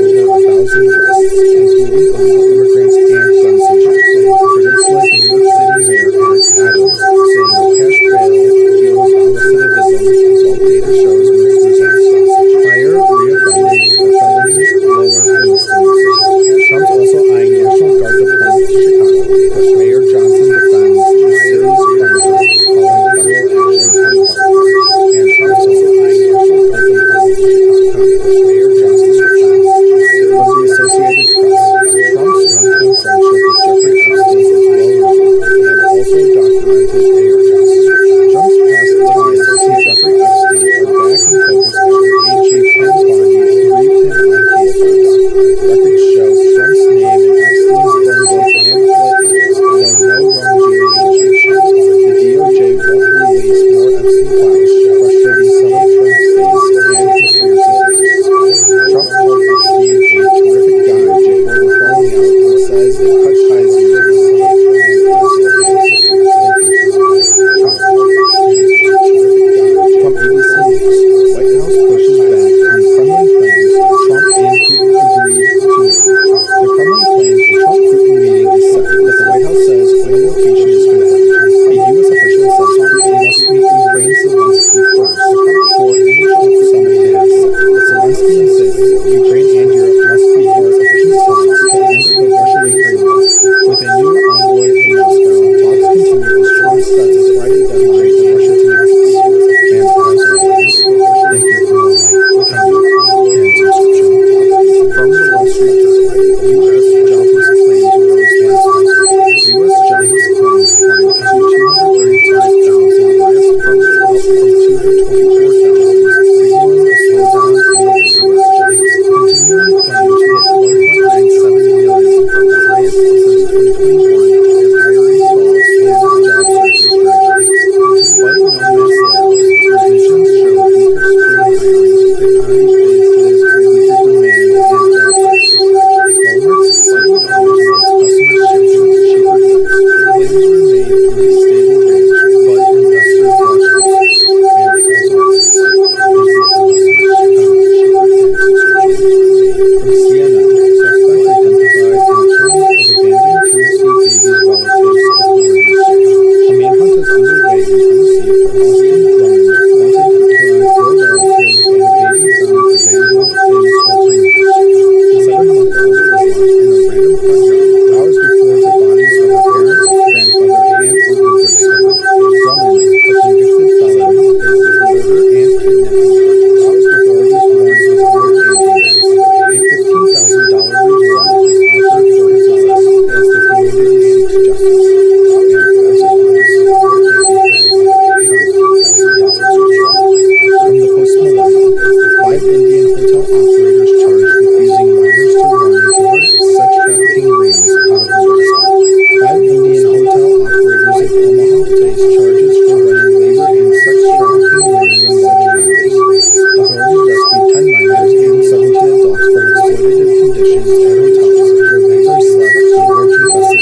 and over 1,000 arrests, including illegal immigrants and gun seizures. Critics like New York City Mayor Eric Adams say no cash bail fuels recidivism, while data shows mixed results. Higher reoffending for felonies, lower for misdemeanors. Trump's also eyeing National Guard deployment to Chicago, but Mayor Johnson defends the city's crime rate, calling federal action uncalled for. And Trump's also eyeing National Guard deployment to Chicago, but Mayor Johnson defends from the Associated Press. Trump's one-time friendship with Jeffrey Epstein is well known and also documented ARS. Trump's past ties to Jeffrey Epstein are back in focus after AG Ken Bondi briefed him on case conduct. Records show Trump's name in Epstein's phone book and flight logs, though no wrongdoing indication. The DOJ won't release more Epstein files, frustrating some of Trump's base and conspiracy theorists. Trump called Epstein a terrific guy before the falling out, but says they cut ties years ago. From ABC News, White House pushes back on Kremlin claims Trump and Putin agreed to meet. The Kremlin claims a Trump-Putin meeting is set, but the White House says no location is confirmed. A U.S. official says Putin must meet Ukraine's Zelensky first before any Trump summit to happen. But Zelensky insists Ukraine and Europe must be part of peace talks to end the Russia-Ukraine war. With a new envoy in Moscow, talks continue as Trump sets a Friday deadline for Russia to make peace. And as always, thank you for the like, comment, and subscription. From the Wall Street Journal, U.S. jobless claims rose last month. U.S. jobless claims climbed to 235,000 last month, up from 224,000, signaling a slowdown in the labor market. Continuing claims hit 1.97 million, the highest since 2021, as hiring falls and job searches drag out. Despite no mass layoffs, revisions show weaker spring hiring, the economy faces weaker demand and job prices. Walmart's sudden knowledge that its customers shifting to cheaper goods. Claims remain in a stable range, but investors watch closely. And as always, thank you for listening. From CNN, suspects identified in terms of abandoned Tennessee babies' relatives, authorities say. A manhunt is underway in Tennessee for Austin Drummond, wanted for killing 4 relatives of a baby found abandoned in sweltering heat. The 7-month-old was left in a random front yard hours before the bodies of her parents, grandmother, and uncle were discovered. Drummond, a convicted felon, faces murder and kidnapping charges. Authorities warn he's armed and dangerous. A $15,000 reward is offered for his arrest as the community seeks justice. And as always, from the Post-Millennial, 5 Indian hotel operators charged with using minors to run drug, sex trafficking rings out of Nebraska. 5 Indian hotel operators in Omaha face charges for running labor and sex trafficking rings involving minors. Authorities rescued 10 minors and 17 adults from exploitative conditions at hotels where victims slept in roach-infested floors.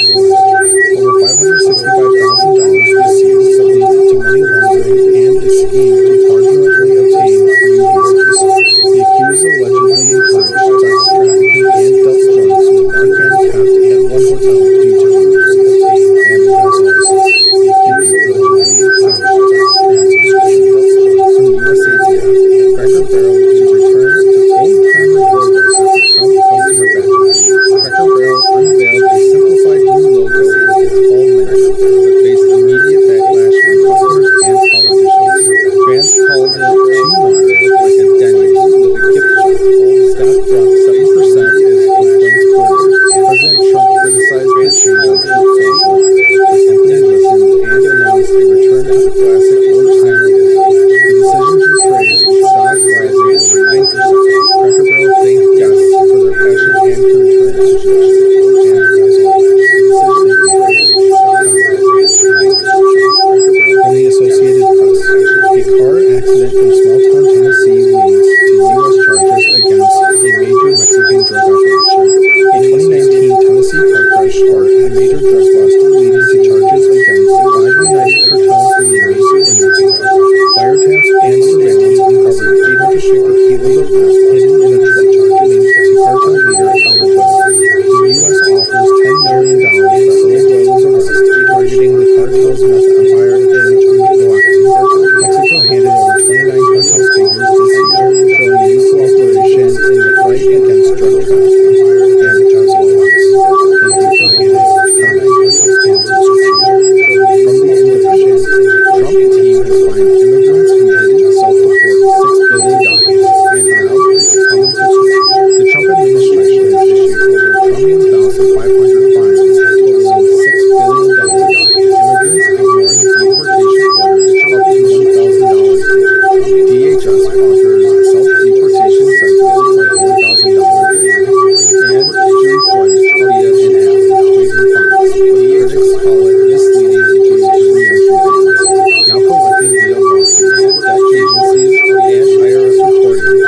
Over $565,000 was seized that leads to money laundering and a scheme to fraudulently obtain new visas. The accused allegedly encouraged sex trafficking and dealt drugs with Narcan kept at one hotel due to emergency. And as always, the accused allegedly encouraged sex and subscription. From USA Today, Cracker Barrel to return to old-timer logos after Trump customer backlash. Cracker Barrel unveiled a simplified new logo with its fall menu, but faced immediate backlash from customers and politicians. Fans called it too modern, like a Denny's with a gift shop. stock dropped 7% as complaints poured in. President Trump criticized the change on Truth Social. The company listened and announced a return to the classic old-timer logo. The decision drew praise, with stock rising over 9%. Cracker Barrel thanked guests for their passion and commitment to tradition. And as always, the decision drew praise, with stock rising over 9%. From the Associated Press, a car accident in small-town Tennessee leads to U.S. charges against a major Mexican drug operation. A 2019 Tennessee car crash sparked a major drug bust, leading to charges against 5 United Cartel leaders in Mexico. Wiretaps and surveillance uncovered 800 restricted kilos of meth hidden in a truck, linked to cartel leader El Pollo. The U.S. offers $10 million for El Pollo's arrest, targeting the cartel's meth empire in Michoacán. Mexico handed over 29 cartel figures this year, showing new cooperation in the fight against drug trafficking. And as always, thank you for leaving a comment, and subscription. From the Independent, Trump team has fined immigrants committed to self-deport $6 billion, and now it's coming to court. The Trump administration has issued over 21,500 fines totaling $6 billion to immigrants ignoring deportation orders up to $1,000. DHS offers self-deportation centers like $1,000 and jury-fledged via an app, waiving fines. Critics call it misleading due to re-entry bans. Now collecting via lawsuits, debt agencies, and IRS reporting,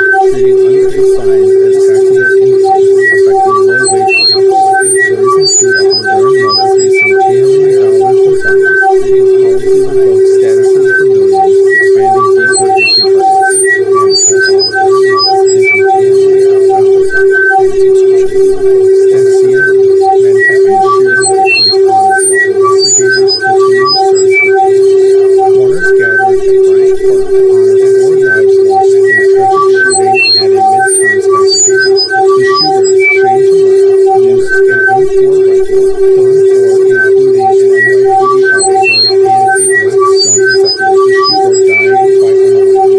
treating unpaid fines as taxable income, affecting low-wage workers. Stories include a Honduran mother facing $2 million in fines, treating policy revoked statuses for millions, expanding deportation targets. And as always, thank you for and CNN, Manhattan shooting victims honored while investigators continue search for cases. Mourners gathered at Bryant Park to honor 4 lives lost in a tragic shooting at a Midtown skyscraper. The shooter, Shane Tamara, used an M4 rifle, killing 4, including an NYPD officer and a Blackstone executive, before dying by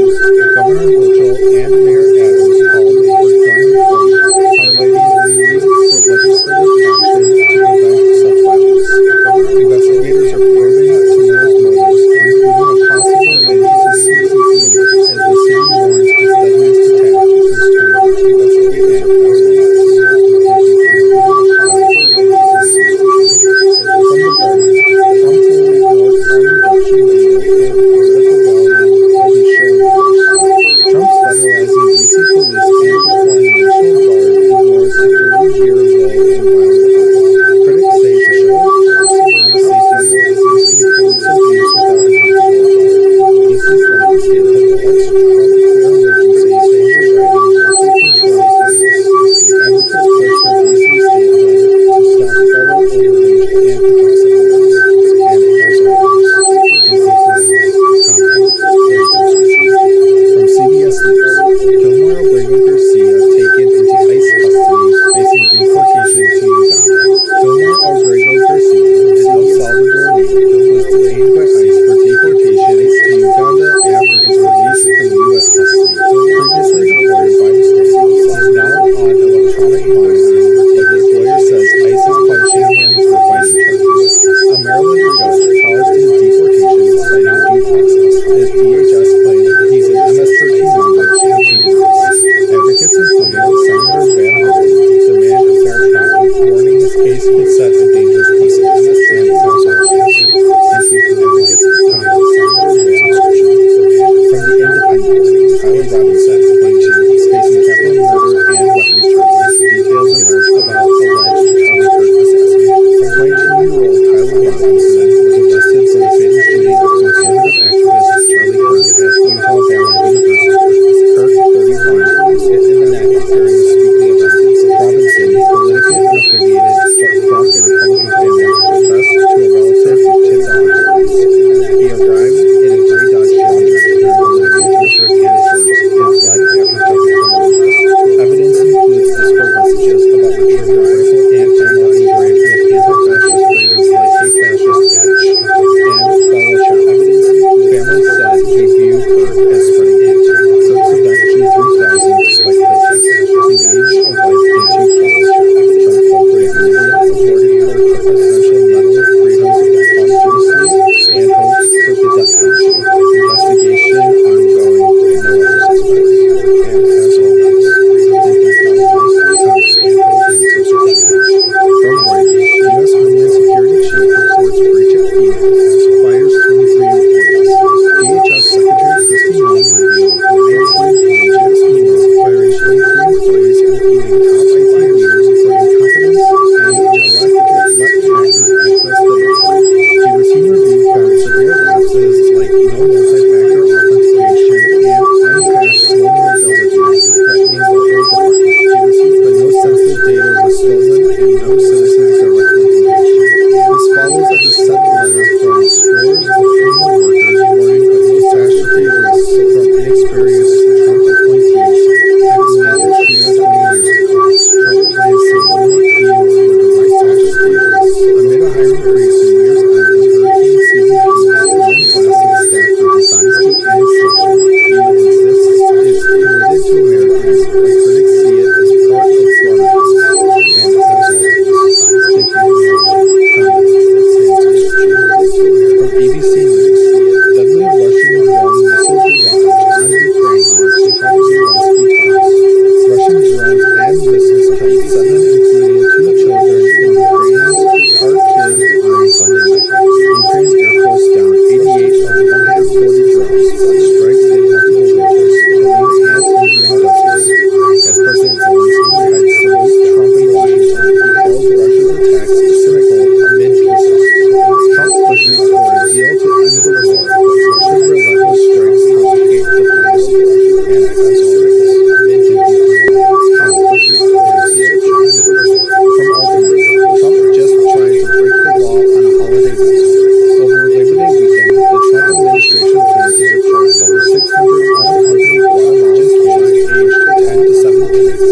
unawareness. Governor Hochul and Mayor Adams called for gun reform, highlighting the need for legislative action to prevent such violence. Investigators are probing Tamara's motives, including a possible link to CTE, as the city mourns its deadliest attack since 2014. From the Guardian, Trump will ignore crime reduction deal and political value will be shown first. Trump's federalizing DC police and deploying National Guard ignores a 30-year low in violent crime. Critics say to show of force, not a safety net, is risking police abuse without accountability. DC's legislature elects Trump declare emergency, overriding local control police. Advocates push for DC statehood to stop federal overreach and protect civilians. And as always, thank you for the like, comment, and subscription. From CBS News, Gilmore Abrego Garcia taken into ICE custody, facing deportation to Uganda. Gilmore Abrego Garcia, an El Salvador native, was detained by ICE for deportation to Uganda after his release from U.S. custody. Previously deported by the state, he is now on electronic monitoring, but his lawyer says ICE is punishing him for fighting charges. A Maryland judge paused his deportation, citing due process, as DHS claimed he's an MS-13 member, which he denies. Advocates, including Senator Van Hollen, demand a fair trial, warning this case could set a dangerous precedent. And as always, thank you for the like, comment, and subscription. From the Independent, Tyler Robinson, 22, is facing capital murder and weapons charges. Details emerge about alleged Charlie Kirk assassin. 22-year-old Tyler Robinson was arrested for the fatal shooting of conservative activist Charlie Kirk at Utah Valley University. Kirk, 31, was hit in the neck during a speaking event. Robinson, politically unaffiliated but from a Republican family, confessed to a relative who tipped off authorities. He arrived in a gray Dodge Challenger wearing a Liberty t-shirt and shorts and fled after taking criminal arrest. Evidence includes Discord messages about retrieving a rifle and ammo engraved with anti-fascist phrases like "hate fascist Edge" and "Bella Ciao." Family said he viewed Kirk as spreading hate. Kirk's event drew 3,000 despite protests. He including top IT leaders for incompetence and neglect that let hackers access the network. The routine review found severe lapses like no multi-factor authentication and unpatched vulnerabilities threatening the whole department. But no sensitive data was stolen and no citizens directly impatient. This follows a sent letter from scores of female workers warning of catastrophe risks from inexperienced Trump appointees. This followed Trio 20 years ago. Trump plans to eliminate email for device catastrophe risks amid a hiring freeze in years end as hurricane season heat has grown blasting staff for dishonesty and obstruction. FEMA insists it's committed to Americans, but critics see it as part of slaughterhouse. And as always, thank you for listening. From ABC News, deadly Russian drone missile barrage on Ukraine marks Trump Zelensky talks. Russian drones and missiles killed 7, including 2 children, in Ukraine's Kharkiv on Sunday night. Ukraine's Air Force downed 88 of 140 drones that strikes in multiple winters, killing and injuring dozens. As President Zelensky heads to meet Trump in Washington, he hailed Russia's attacks cynical amid peace talks. Trump pushes for a deal to end the war, but Russia's relentless strikes complicate diplomacy. And as always, Trump pushes for a deal to end the war. From Albany, Trump just tried to break the law on a holiday weekend. Over Labor Day weekend, the Trump administration plans to deport over 600 unaccompanied Guatemalan kids aged 10 to 17